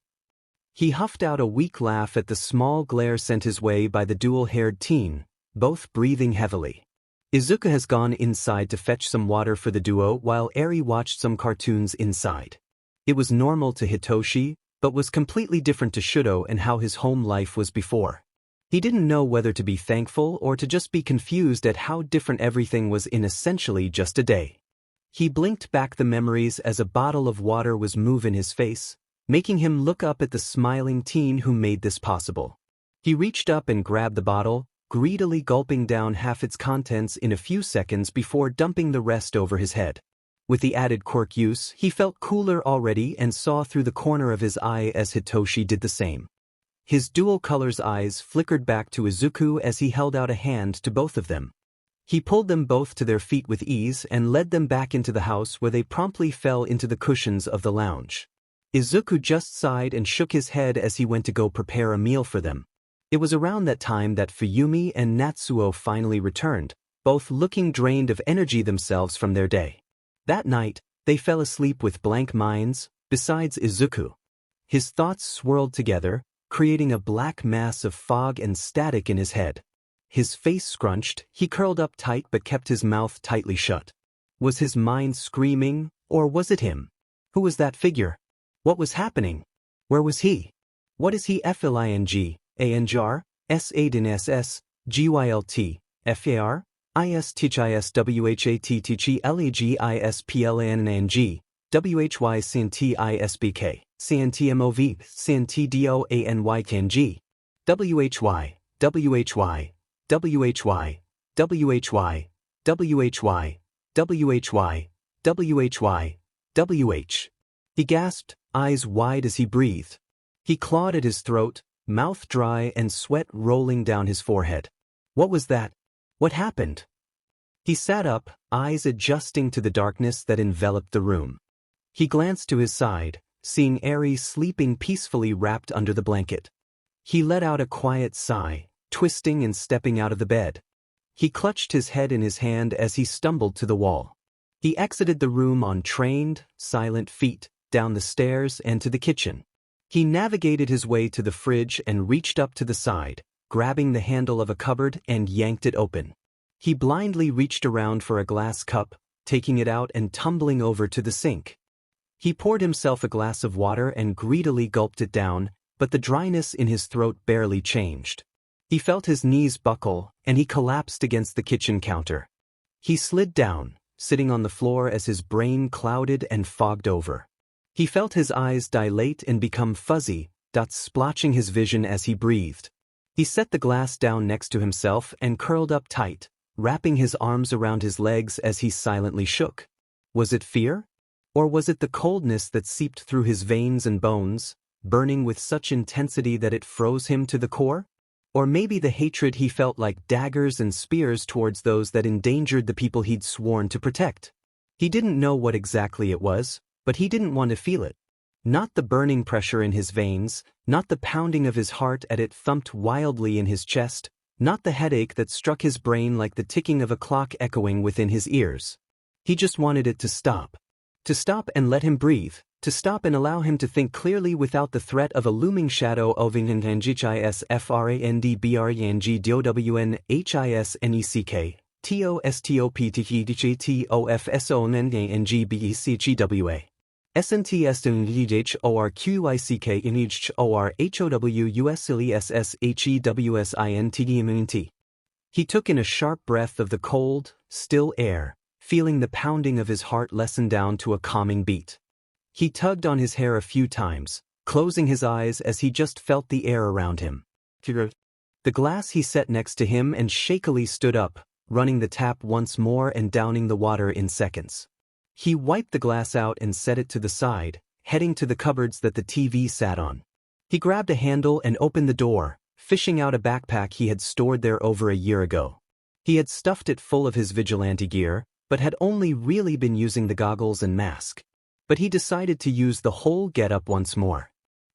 He huffed out a weak laugh at the small glare sent his way by the dual-haired teen, both breathing heavily. Izuku has gone inside to fetch some water for the duo while Eri watched some cartoons inside. It was normal to Hitoshi, but was completely different to Shudo and how his home life was before. He didn't know whether to be thankful or to just be confused at how different everything was in essentially just a day. He blinked back the memories as a bottle of water was moved in his face, making him look up at the smiling teen who made this possible. He reached up and grabbed the bottle, greedily gulping down half its contents in a few seconds before dumping the rest over his head. With the added quirk use, he felt cooler already and saw through the corner of his eye as Hitoshi did the same. His dual colors eyes flickered back to Izuku as he held out a hand to both of them. He pulled them both to their feet with ease and led them back into the house where they promptly fell into the cushions of the lounge. Izuku just sighed and shook his head as he went to go prepare a meal for them. It was around that time that Fuyumi and Natsuo finally returned, both looking drained of energy themselves from their day. That night, they fell asleep with blank minds, besides Izuku. His thoughts swirled together, creating a black mass of fog and static in his head. His face scrunched, he curled up tight but kept his mouth tightly shut. Was his mind screaming, or was it him? Who was that figure? What was happening? Where was he? What is he feeling? Anjar, S8NSS, GYLT, FAR, ISTCHISWHATTCH LEGISPLANNG, WHYCNTISBK, CNTMOV, CNTDOANYKNG, WHY, WHY, WHY, WHY, WHY, WHY, WHY, WH. He gasped, eyes wide as he breathed. He clawed at his throat, mouth dry and sweat rolling down his forehead. What was that? What happened? He sat up, eyes adjusting to the darkness that enveloped the room. He glanced to his side, seeing Eri sleeping peacefully wrapped under the blanket. He let out a quiet sigh, twisting and stepping out of the bed. He clutched his head in his hand as he stumbled to the wall. He exited the room on trained, silent feet, down the stairs and to the kitchen. He navigated his way to the fridge and reached up to the side, grabbing the handle of a cupboard and yanked it open. He blindly reached around for a glass cup, taking it out and tumbling over to the sink. He poured himself a glass of water and greedily gulped it down, but the dryness in his throat barely changed. He felt his knees buckle, and he collapsed against the kitchen counter. He slid down, sitting on the floor as his brain clouded and fogged over. He felt his eyes dilate and become fuzzy, splotching his vision as he breathed. He set the glass down next to himself and curled up tight, wrapping his arms around his legs as he silently shook. Was it fear? Or was it the coldness that seeped through his veins and bones, burning with such intensity that it froze him to the core? Or maybe the hatred he felt like daggers and spears towards those that endangered the people he'd sworn to protect? He didn't know what exactly it was, but he didn't want to feel it. Not the burning pressure in his veins, not the pounding of his heart as it thumped wildly in his chest, not the headache that struck his brain like the ticking of a clock echoing within his ears. He just wanted it to stop. To stop and let him breathe, to stop and allow him to think clearly without the threat of a looming shadow of Nganjichisfrandbring Downsneck tostoptofsonngBecgwa. SNTSNGHORQICKNHORHWUSLESSHEWSINT. He took in a sharp breath of the cold, still air, feeling the pounding of his heart lessen down to a calming beat. He tugged on his hair a few times, closing his eyes as he just felt the air around him. The glass he set next to him and shakily stood up, running the tap once more and downing the water in seconds. He wiped the glass out and set it to the side, heading to the cupboards that the TV sat on. He grabbed a handle and opened the door, fishing out a backpack he had stored there over a year ago. He had stuffed it full of his vigilante gear, but had only really been using the goggles and mask. But he decided to use the whole getup once more.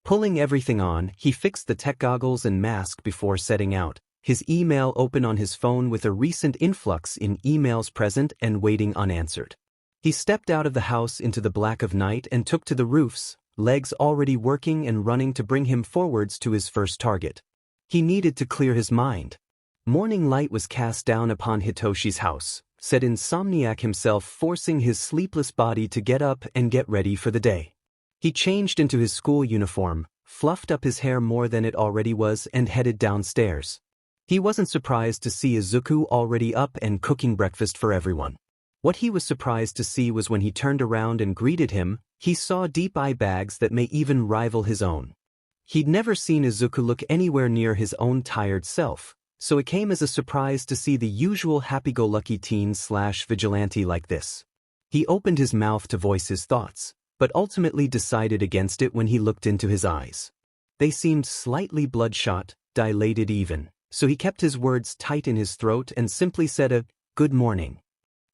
Pulling everything on, he fixed the tech goggles and mask before setting out, his email open on his phone with a recent influx in emails present and waiting unanswered. He stepped out of the house into the black of night and took to the roofs, legs already working and running to bring him forwards to his first target. He needed to clear his mind. Morning light was cast down upon Hitoshi's house, said Insomniac himself, forcing his sleepless body to get up and get ready for the day. He changed into his school uniform, fluffed up his hair more than it already was and headed downstairs. He wasn't surprised to see Izuku already up and cooking breakfast for everyone. What he was surprised to see was when he turned around and greeted him, he saw deep eye bags that may even rival his own. He'd never seen Izuku look anywhere near his own tired self, so it came as a surprise to see the usual happy-go-lucky teen/vigilante like this. He opened his mouth to voice his thoughts, but ultimately decided against it when he looked into his eyes. They seemed slightly bloodshot, dilated even, so he kept his words tight in his throat and simply said a "good morning."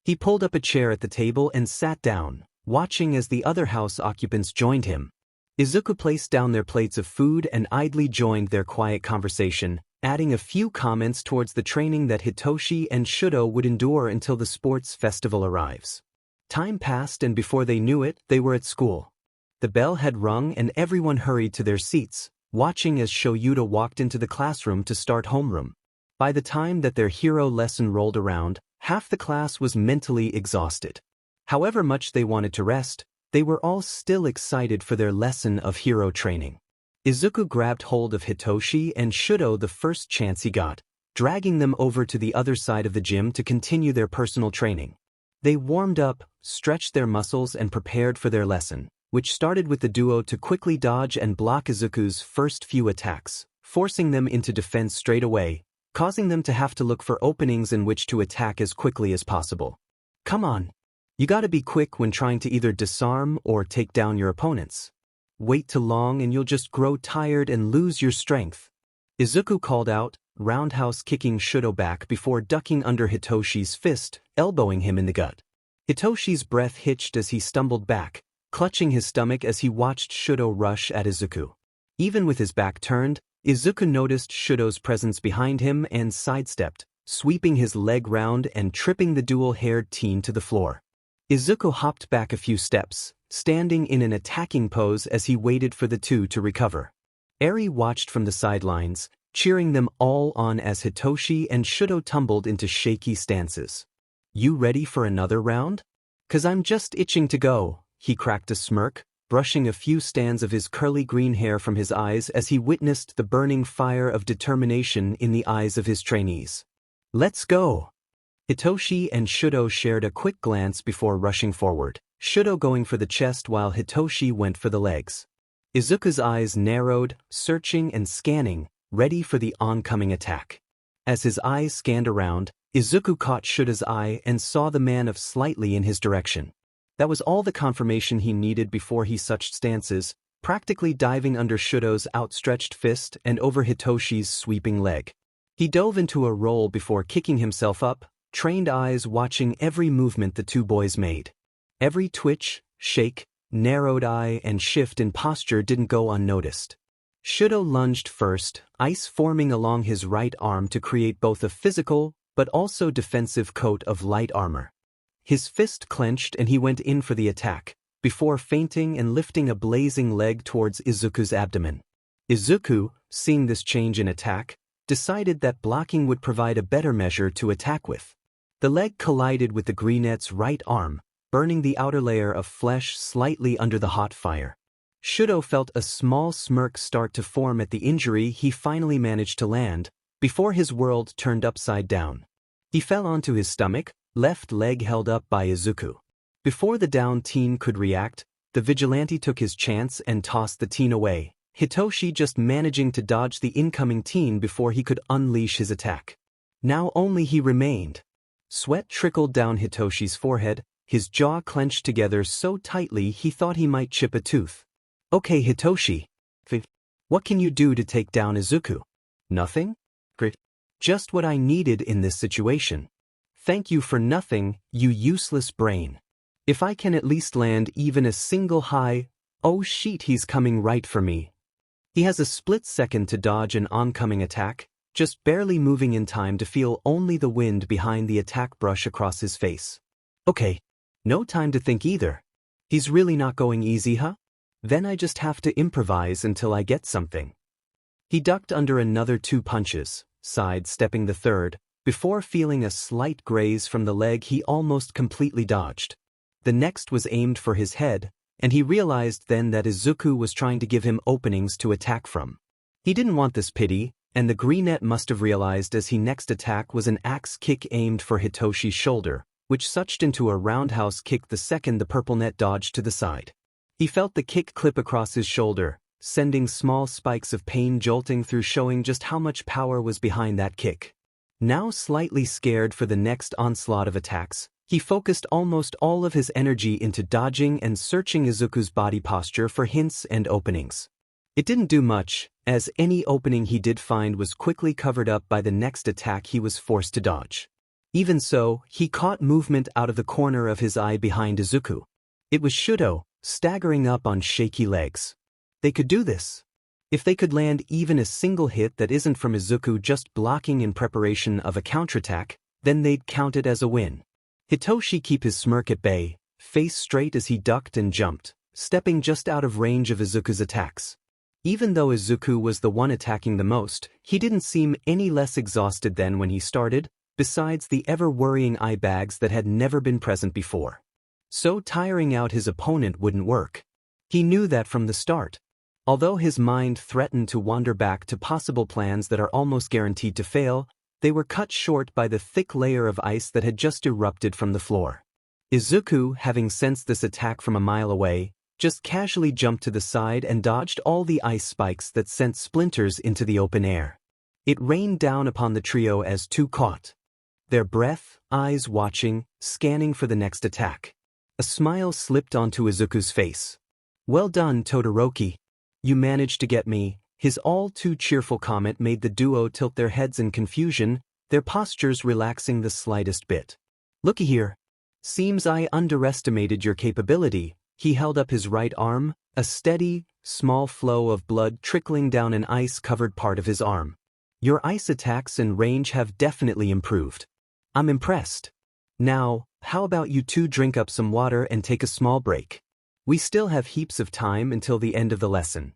He pulled up a chair at the table and sat down, watching as the other house occupants joined him. Izuku placed down their plates of food and idly joined their quiet conversation, adding a few comments towards the training that Hitoshi and Shudo would endure until the sports festival arrives. Time passed and before they knew it, they were at school. The bell had rung and everyone hurried to their seats, watching as Shoyuta walked into the classroom to start homeroom. By the time that their hero lesson rolled around, half the class was mentally exhausted. However much they wanted to rest, they were all still excited for their lesson of hero training. Izuku grabbed hold of Hitoshi and Shudo the first chance he got, dragging them over to the other side of the gym to continue their personal training. They warmed up, stretched their muscles and prepared for their lesson, which started with the duo to quickly dodge and block Izuku's first few attacks, forcing them into defense straight away, causing them to have to look for openings in which to attack as quickly as possible. Come on. You gotta be quick when trying to either disarm or take down your opponents. Wait too long and you'll just grow tired and lose your strength. Izuku called out, roundhouse kicking Shudo back before ducking under Hitoshi's fist, elbowing him in the gut. Hitoshi's breath hitched as he stumbled back, clutching his stomach as he watched Shudo rush at Izuku. Even with his back turned, Izuku noticed Shudo's presence behind him and sidestepped, sweeping his leg round and tripping the dual-haired teen to the floor. Izuku hopped back a few steps, standing in an attacking pose as he waited for the two to recover. Eri watched from the sidelines, cheering them all on as Hitoshi and Shudo tumbled into shaky stances. "You ready for another round? 'Cause I'm just itching to go," he cracked a smirk, brushing a few strands of his curly green hair from his eyes as he witnessed the burning fire of determination in the eyes of his trainees. "Let's go!" Hitoshi and Shudo shared a quick glance before rushing forward, Shudo going for the chest while Hitoshi went for the legs. Izuku's eyes narrowed, searching and scanning, ready for the oncoming attack. As his eyes scanned around, Izuku caught Shuda's eye and saw the man of slightly in his direction. That was all the confirmation he needed before he switched stances, practically diving under Shudo's outstretched fist and over Hitoshi's sweeping leg. He dove into a roll before kicking himself up, trained eyes watching every movement the two boys made. Every twitch, shake, narrowed eye and shift in posture didn't go unnoticed. Shudo lunged first, ice forming along his right arm to create both a physical but also defensive coat of light armor. His fist clenched and he went in for the attack, before feinting and lifting a blazing leg towards Izuku's abdomen. Izuku, seeing this change in attack, decided that blocking would provide a better measure to attack with. The leg collided with the greenette's right arm, burning the outer layer of flesh slightly under the hot fire. Shudo felt a small smirk start to form at the injury he finally managed to land, before his world turned upside down. He fell onto his stomach, left leg held up by Izuku. Before the downed teen could react, the vigilante took his chance and tossed the teen away, Hitoshi just managing to dodge the incoming teen before he could unleash his attack. Now only he remained. Sweat trickled down Hitoshi's forehead, his jaw clenched together so tightly he thought he might chip a tooth. Okay, Hitoshi. What can you do to take down Izuku? Nothing? Great. Just what I needed in this situation. Thank you for nothing, you useless brain. If I can at least land even a single high, oh shit, he's coming right for me. He has a split second to dodge an oncoming attack, just barely moving in time to feel only the wind behind the attack brush across his face. Okay. No time to think either. He's really not going easy, huh? Then I just have to improvise until I get something. He ducked under another two punches, sidestepping the third, before feeling a slight graze from the leg he almost completely dodged. The next was aimed for his head, and he realized then that Izuku was trying to give him openings to attack from. He didn't want this pity, and the greenette must have realized as his next attack was an axe kick aimed for Hitoshi's shoulder, which sucked into a roundhouse kick the second the purple net dodged to the side. He felt the kick clip across his shoulder, sending small spikes of pain jolting through, showing just how much power was behind that kick. Now slightly scared for the next onslaught of attacks, he focused almost all of his energy into dodging and searching Izuku's body posture for hints and openings. It didn't do much, as any opening he did find was quickly covered up by the next attack he was forced to dodge. Even so, he caught movement out of the corner of his eye behind Izuku. It was Shudo, staggering up on shaky legs. They could do this. If they could land even a single hit that isn't from Izuku just blocking in preparation of a counterattack, then they'd count it as a win. Hitoshi kept his smirk at bay, face straight as he ducked and jumped, stepping just out of range of Izuku's attacks. Even though Izuku was the one attacking the most, he didn't seem any less exhausted than when he started, besides the ever-worrying eye bags that had never been present before. So tiring out his opponent wouldn't work. He knew that from the start. Although his mind threatened to wander back to possible plans that are almost guaranteed to fail, they were cut short by the thick layer of ice that had just erupted from the floor. Izuku, having sensed this attack from a mile away, just casually jumped to the side and dodged all the ice spikes that sent splinters into the open air. It rained down upon the trio as two caught their breath, eyes watching, scanning for the next attack. A smile slipped onto Izuku's face. Well done, Todoroki. You managed to get me. His all-too-cheerful comment made the duo tilt their heads in confusion, their postures relaxing the slightest bit. Looky here. Seems I underestimated your capability. He held up his right arm, a steady, small flow of blood trickling down an ice-covered part of his arm. Your ice attacks and range have definitely improved. I'm impressed. Now, how about you two drink up some water and take a small break? We still have heaps of time until the end of the lesson.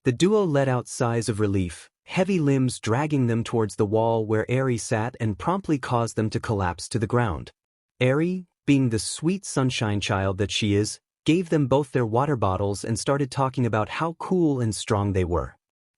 The duo let out sighs of relief, heavy limbs dragging them towards the wall where Eri sat and promptly caused them to collapse to the ground. Eri, being the sweet sunshine child that she is, gave them both their water bottles and started talking about how cool and strong they were.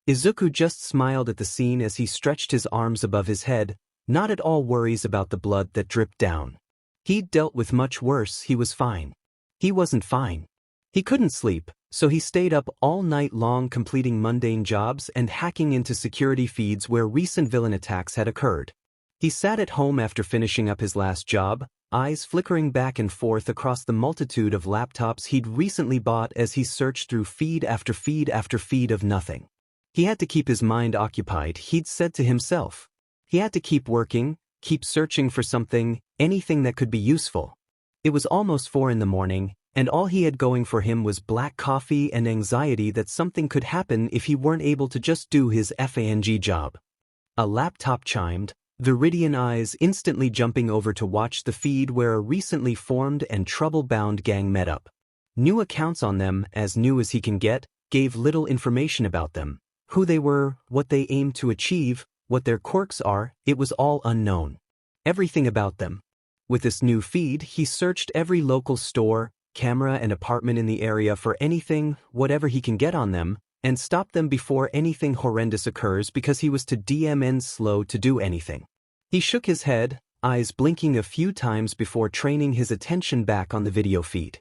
Izuku just smiled at the scene as he stretched his arms above his head, not at all worries about the blood that dripped down. He'd dealt with much worse. He was fine. He wasn't fine. He couldn't sleep, So he stayed up all night long completing mundane jobs and hacking into security feeds where recent villain attacks had occurred. He sat at home after finishing up his last job, eyes flickering back and forth across the multitude of laptops he'd recently bought as he searched through feed after feed after feed of nothing. He had to keep his mind occupied, he'd said to himself. He had to keep working, keep searching for something, anything that could be useful. It was almost 4 a.m, and all he had going for him was black coffee and anxiety that something could happen if he weren't able to just do his FANG job. A laptop chimed, Viridian eyes instantly jumping over to watch the feed where a recently formed and trouble-bound gang met up. New accounts on them, as new as he can get, gave little information about them. Who they were, what they aimed to achieve, what their quirks are, it was all unknown. Everything about them. With this new feed, he searched every local store, camera and apartment in the area for anything, whatever he can get on them, and stop them before anything horrendous occurs because he was too DMN slow to do anything. He shook his head, eyes blinking a few times before training his attention back on the video feed.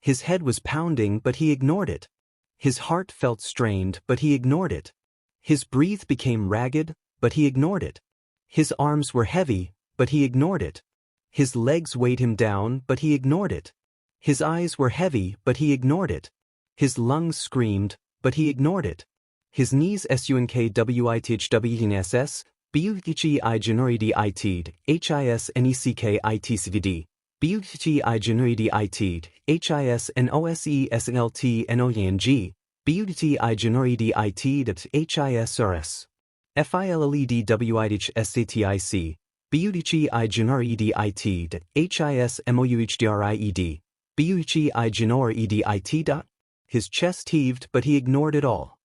His head was pounding, but he ignored it. His heart felt strained, but he ignored it. His breath became ragged, but he ignored it. His arms were heavy, but he ignored it. His legs weighed him down, but he ignored it. His eyes were heavy, but he ignored it. His lungs screamed, but he ignored it. His knees sunkwithhwitchwitss, BUTCI generidi itid, HIS NECK BUTCI generidi itid, HIS NOSE SNLT NOYNG, BUTCI generidi itid at HISRS. FILLEDWIDH SATIC, BUTCI generidi itid, HIS MOUHDRIED, BUTCI generidi it. His chest heaved, but he ignored it all.